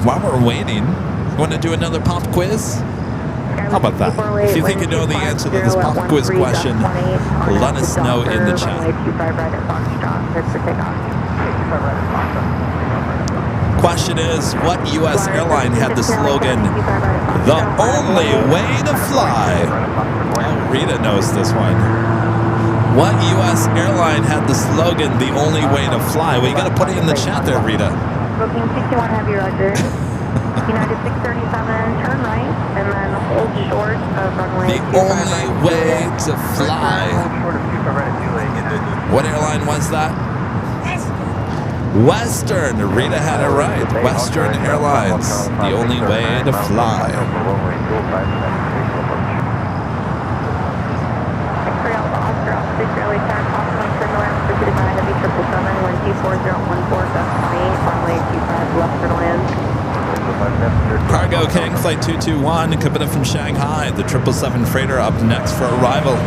While we're waiting, you want to do another pop quiz? How about that? If you think you know the answer to this pop quiz question, let us know in the chat. Question is, what U.S. airline had the slogan, "The only way to fly"? Oh, Rita knows this one. What U.S. airline had the slogan, "The only way to fly"? Well, you got to put it in the chat there, Rita. Booking 221 Heavy, roger. United 637, turn right, and then hold short of runway. The only way to fly. What airline was that? Western. Rita had it right. Western Airlines. The only way to fly. Cargo King, Flight 221, coming in from Shanghai. The 777 freighter up next for arrival.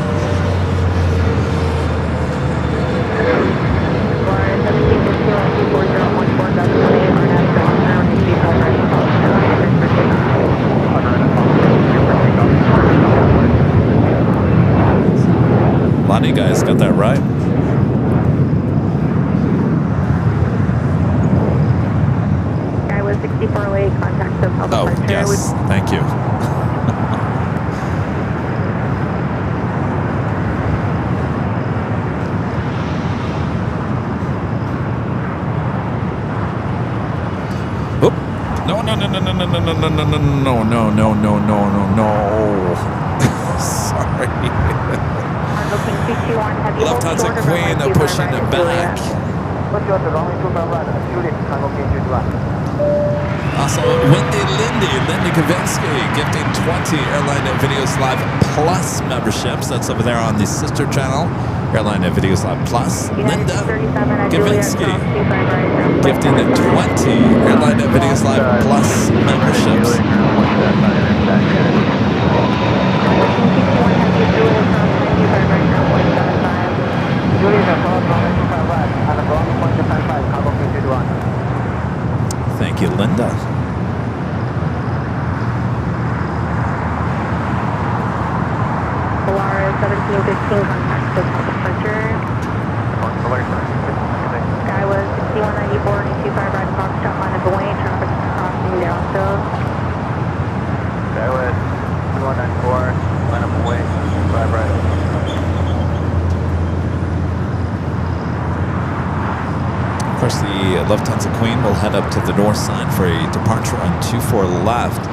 64 late, contact SoCal Oh, departure. yes. Thank you. Oop. No. Sorry. Lufthansa Queen pushing it back. Also, Lindy Kavinsky gifting 20 Airline Videos Live Plus memberships. That's over there on the sister channel, Airline Videos Live Plus. Linda Kavinsky gifting 20 Airline Videos Live Plus memberships. Thank you, Linda. Polaris 1715, contact SoCal departure. Sky was 6194, 825 right Foxtrot, line of the way, traffic crossing downhill. Sky was 2194, line up away, 5 right. Of course, the Lufthansa Queen will head up to the north side for a departure on 24 left.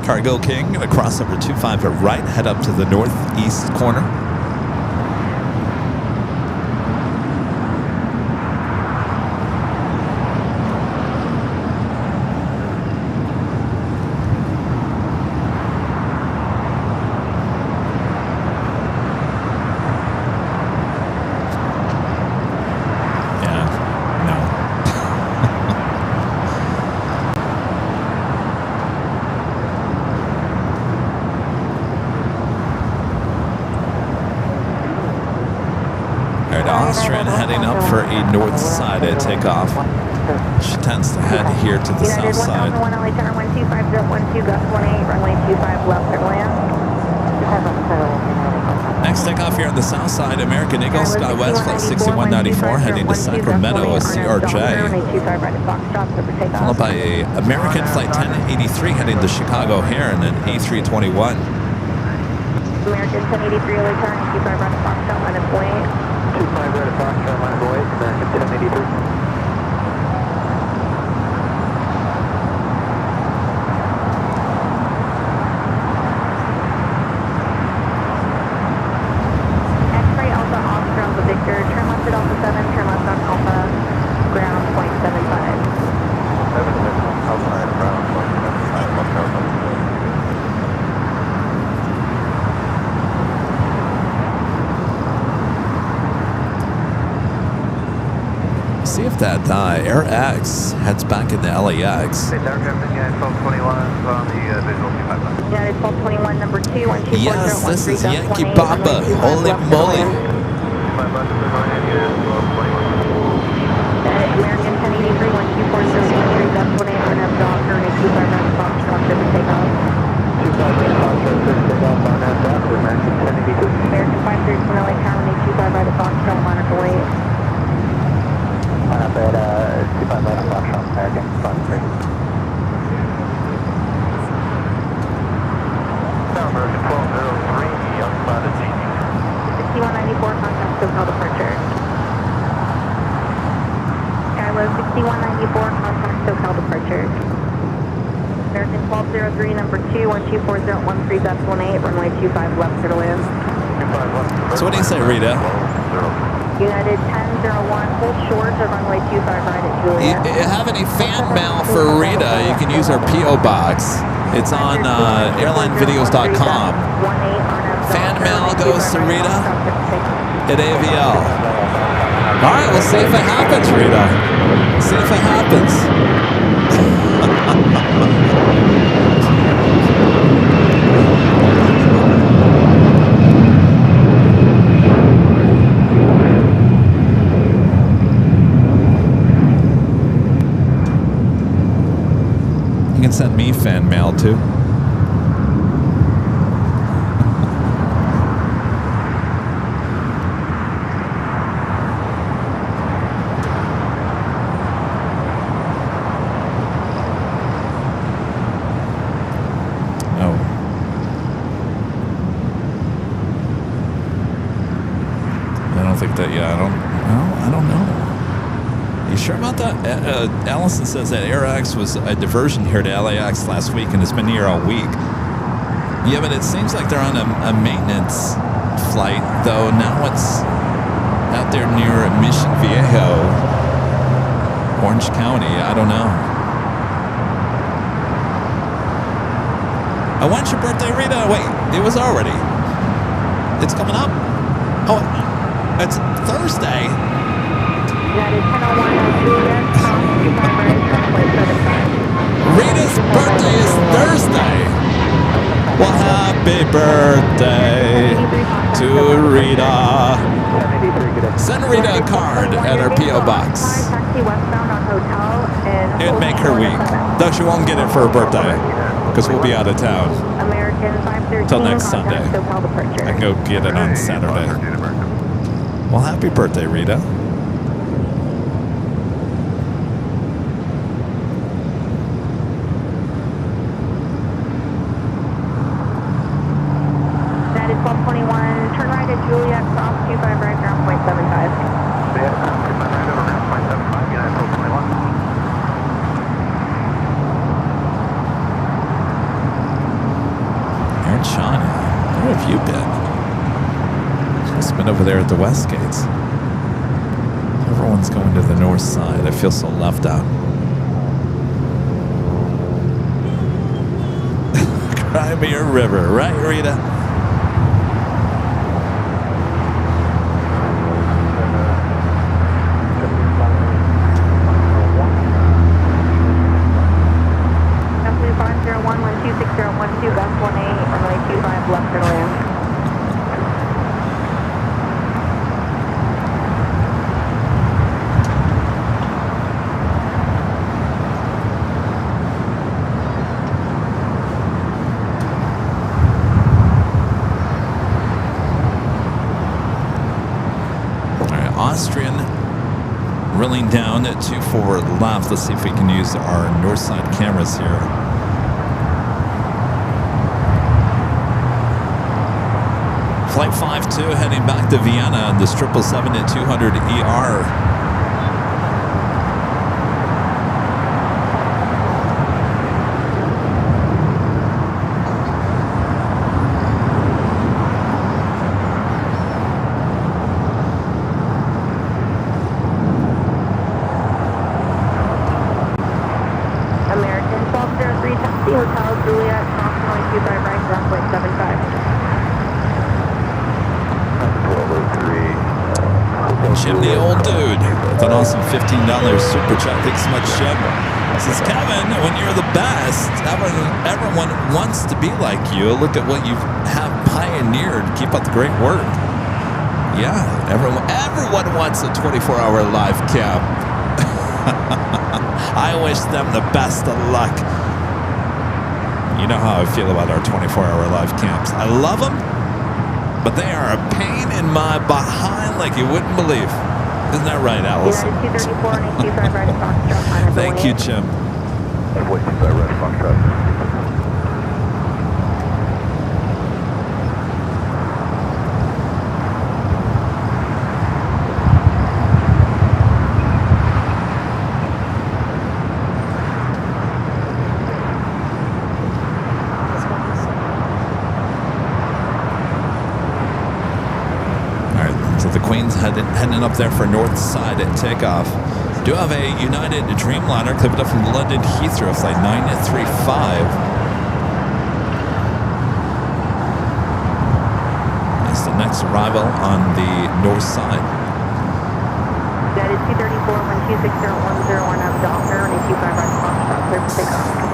Cargo King, gonna cross over 25 at right, head up to the northeast corner. Heading up for a north side at takeoff. She tends to head here to the south side. Next takeoff here on the south side, American Eagle, SkyWest Flight 6194, heading to Sacramento, a CRJ. Followed by a American Flight 1083 heading to Chicago here, and an A321. American 1083, early turn, 25 right at Foxtrot, line of point. 25 right at Foxtrot, line of way, American 1083. X-ray Alpha off ground the Victor, turn left at Alpha 7, turn left on Alpha, ground point 75. 7 outside ground point 75, left Alpha. See if that AirX heads back into LAX. Hey, Tower Captain, United 1221 on the visual 25. United 1221, number 2, 124. Yes, this is Yankee Papa. Holy moly. American 1083, 124, 013, Gun 28, Docker, and 25 right Foxtrot, good to take off. 25 right Foxtrot, good to take off on that Docker, American 1082. American 513, LA Tower, 25 right Foxtrot, monitor weight. Line up at 25 right Foxtrot, American 53. American 1203, outside of Genie. 6194, contact SoCal departure. Skylow 6194, contact SoCal departure. American 1203, number 2, 124.013.18, runway 25 left to land. So what do you say, Rita? United 1001, hold short of runway 25 right at Juliet. You have any fan mail for Rita, you can use our P.O. box. It's on airlinevideos.com. Fan mail goes to Rita at AVL. All right, we'll see if it happens, Rita. See if it happens. You can send me fan mail too. think that. Yeah, I don't know. You sure about that? Allison says that AirX was a diversion here to LAX last week, and it's been here all week. Yeah, but it seems like they're on a maintenance flight, though. Now it's out there near Mission Viejo, Orange County. I don't know. When's your birthday, Rita? Wait, it was already. It's coming up. Oh, it's Thursday. That is 1001 Juliet, Rita's birthday is Thursday. Well, happy birthday to Rita. Send Rita a card at our P.O. box. It would make her week. Though she won't get it for her birthday, because we'll be out of town. Till next Sunday. I can go get it on Saturday. Well, happy birthday, Rita. That is 1221. Turn right at Juliet, cross 25 right, ground point 75. Aaron Shawnee, where have you been? Just been over there at the West Gates. Everyone's going to the north side. I feel so left out. Crimea River, right, Rita? Austrian rilling down at 2 forward left. Let's see if we can use our north side cameras here. Flight 52 heading back to Vienna on this 777 at 200 ER. Chimney old dude with an awesome $15 super chat. Thanks so much, Jim. Says, Kevin, when you're the best, everyone wants to be like you. Look at what you have pioneered. Keep up the great work. Yeah, everyone wants a 24-hour live cam. I wish them the best of luck. You know how I feel about our 24-hour live camps. I love them, but they are a pain in my behind like you wouldn't believe. Isn't that right, Allison? Thank you, Jim. Heading up there for north side at takeoff. Do have a United Dreamliner clipped up from London Heathrow, flight 935. That's the next arrival on the north side. That is 234-126-0101 of Docker, and 25 right Foxtrot, clear for takeoff.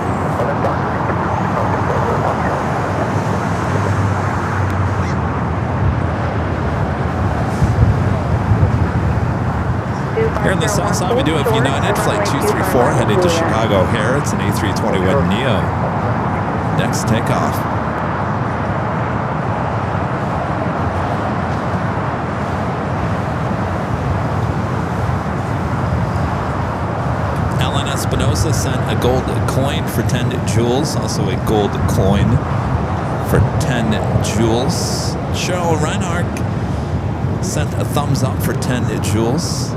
Here in the south side, we do have United Flight 234 headed to Chicago O'Hare. It's an A321neo. Next takeoff. Alan Espinosa sent a gold coin for 10 joules. Also a gold coin for 10 joules. Cheryl Reinhardt sent a thumbs up for 10 joules.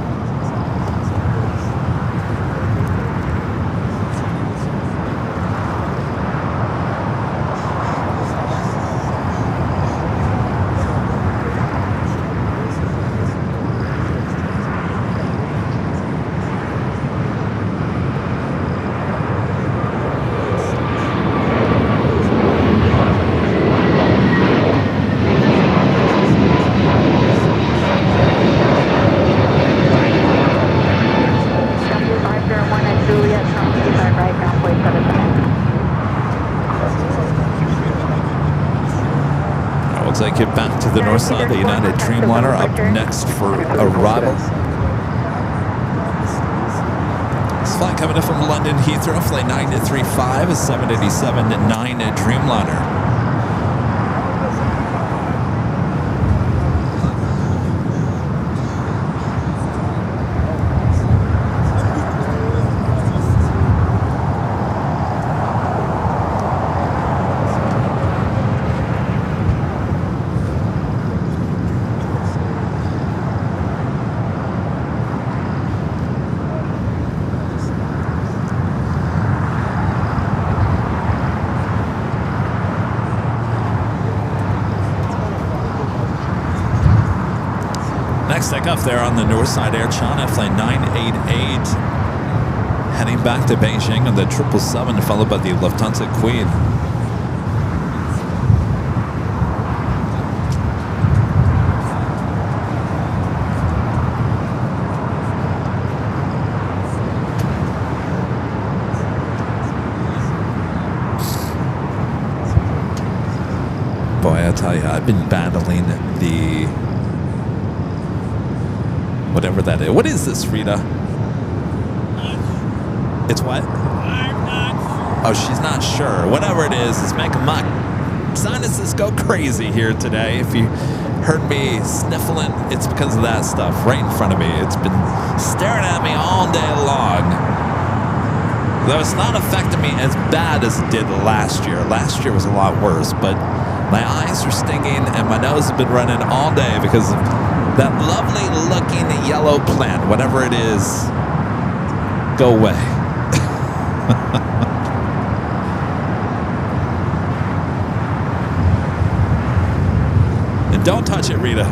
Take it back to the north side. The United Dreamliner up next for arrival. This flight coming in from London Heathrow, flight 9235, a 787-9 Dreamliner. Next takeoff there on the north side, Air China, flight 988, heading back to Beijing on the 777, followed by the Lufthansa Queen. Boy, I tell you, I've been battling the... whatever that is. What is this, Rita? It's what? I'm not sure. Oh, she's not sure. Whatever it is, it's making my sinuses go crazy here today. If you heard me sniffling, it's because of that stuff right in front of me. It's been staring at me all day long. Though it's not affecting me as bad as it did last year. Last year was a lot worse, but my eyes are stinging and my nose has been running all day because of that lovely looking yellow plant, whatever it is. Go away. And don't touch it, Rita.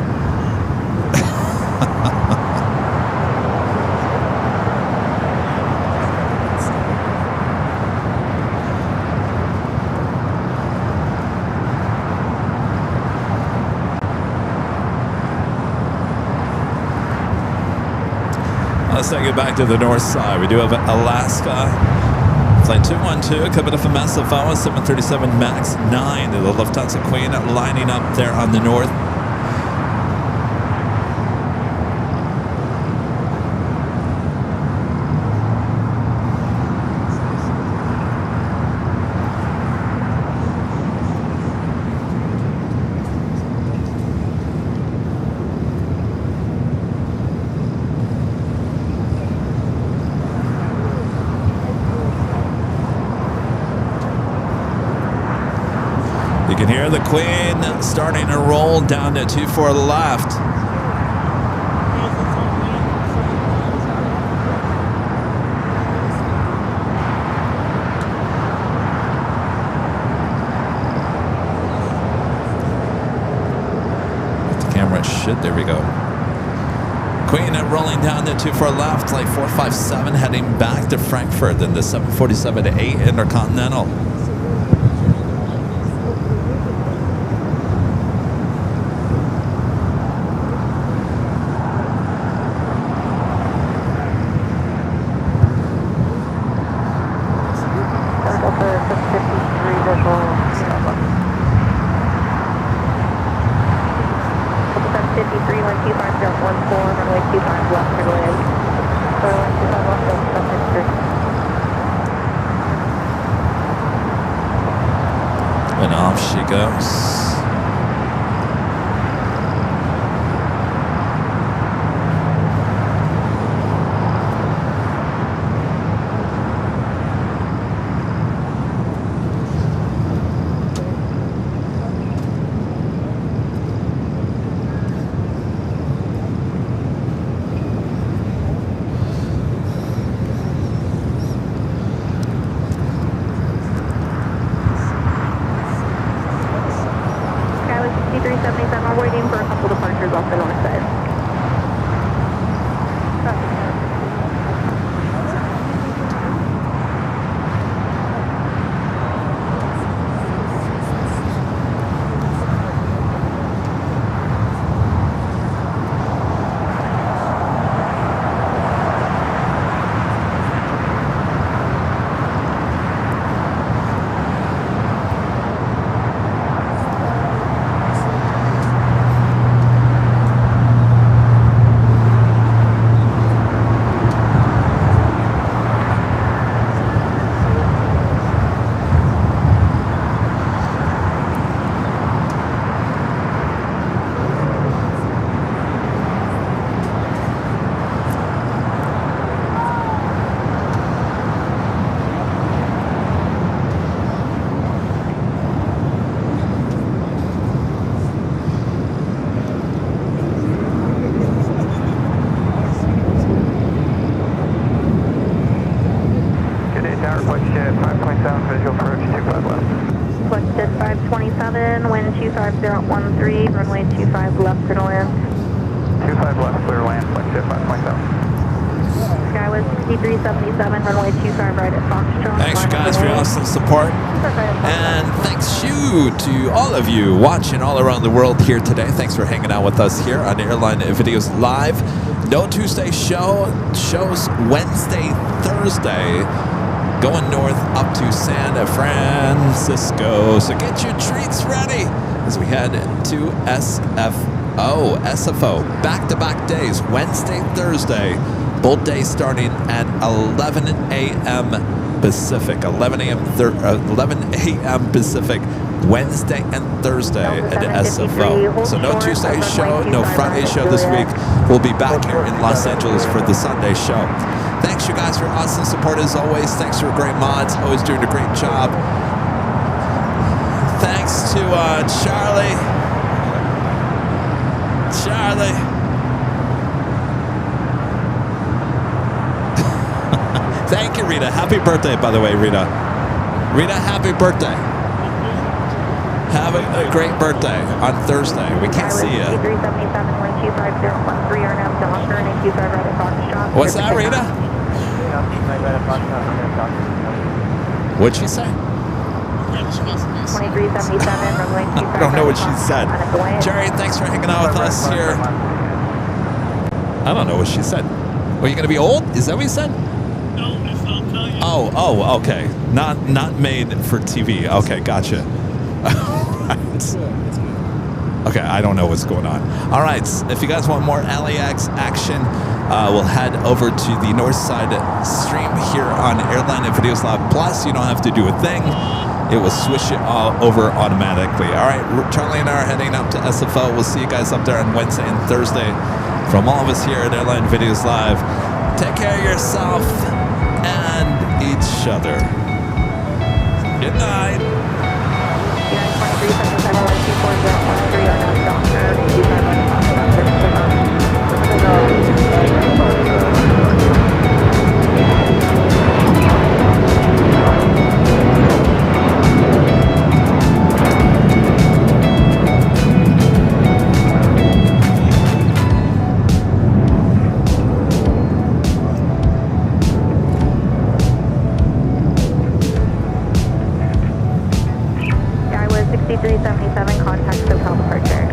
Let's take it back to the north side. We do have Alaska. Flight 212 coming up from SFO, 737 MAX 9. The Lufthansa Queen lining up there on the north. You can hear the Queen starting to roll down to 24 left. The camera should, there we go. Queen rolling down to 24 left, flight 457 heading back to Frankfurt in the 747-8 Intercontinental. And off she goes. 527, we're waiting for a couple departures off the north side. Flight 527, wind 25013, runway 25 left, clear to land. 25 left, clear to land, flight 527. Skywest 6377, runway 25 right at Foxtrot. Thanks, you guys, for your awesome support. And thanks you to all of you watching all around the world here today. Thanks for hanging out with us here on Airline Videos Live. No Tuesday show. Shows Wednesday, Thursday. Going north up to San Francisco. So get your treats ready as we head to SFO. Back-to-back days, Wednesday, Thursday. Both days starting at 11 a.m. Pacific. 11 a.m. Pacific. Wednesday and Thursday at SFO. So no Tuesday show, no Friday show this week. We'll be back here in Los Angeles for the Sunday show. Thanks, you guys, for awesome support as always. Thanks for great mods. Always doing a great job. Thanks to Charlie. Thank you, Rita. Happy birthday, by the way, Rita. Rita, happy birthday. Have a great birthday on Thursday. We can't see you. What's that, Rita? What'd she say? I don't know what she said. Jerry, thanks for hanging out with us here. I don't know what she said. Are you going to be old? Is that what you said? No, if I'll tell you. Oh, okay. Not made for TV. Okay, gotcha. Okay, I don't know what's going on. All right, if you guys want more LAX action, we'll head over to the north side stream here on Airline Videos Live Plus. You don't have to do a thing. It will switch it all over automatically. All right, Charlie and I are heading up to SFO. We'll see you guys up there on Wednesday and Thursday. From all of us here at Airline Videos Live, take care of yourself and each other. Good night. 2377 are now Doctor 6377, contact SoCal departure.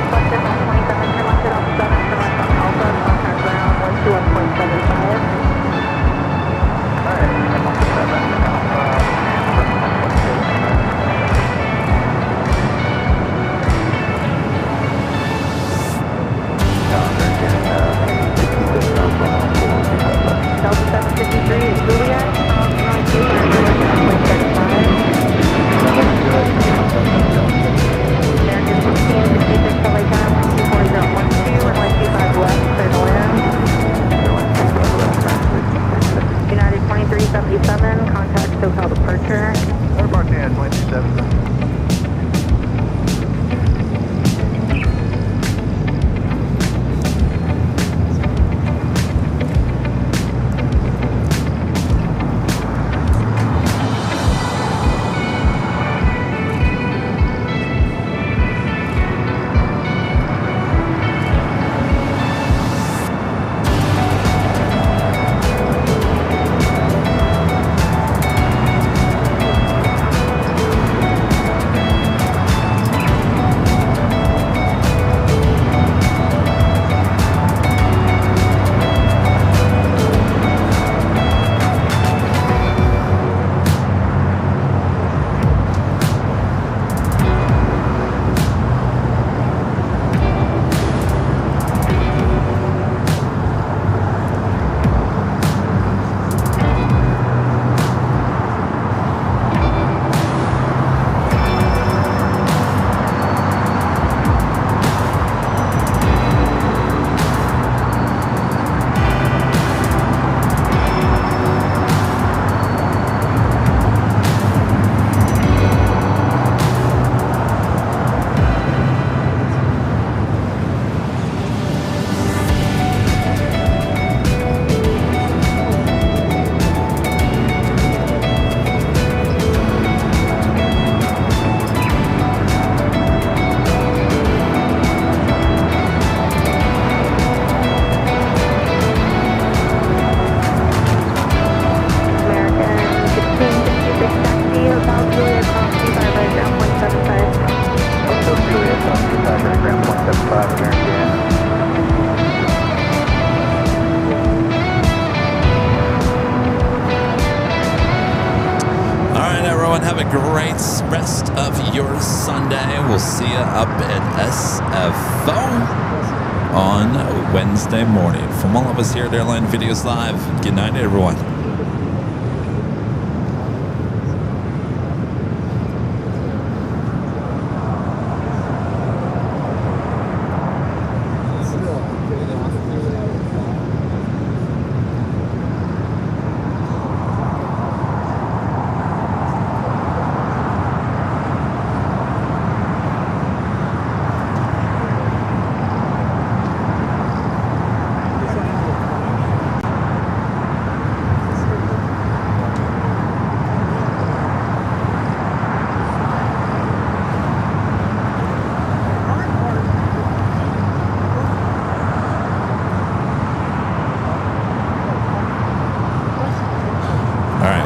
Flight 527, selected off 7, select on Alpha, contact ground 121.75. Alright, 7 Alpha. Delta 753 is Juliet, runway 235. American 1666 LA time, 24012, runway 25 left, clear to land. United 2377, contact SoCal departure. Airport at 2377. great rest of your Sunday. We'll see you up at SFO on Wednesday morning. From all of us here at Airline Videos Live, good night, everyone.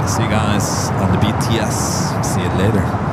See you guys on the BTS. See you later.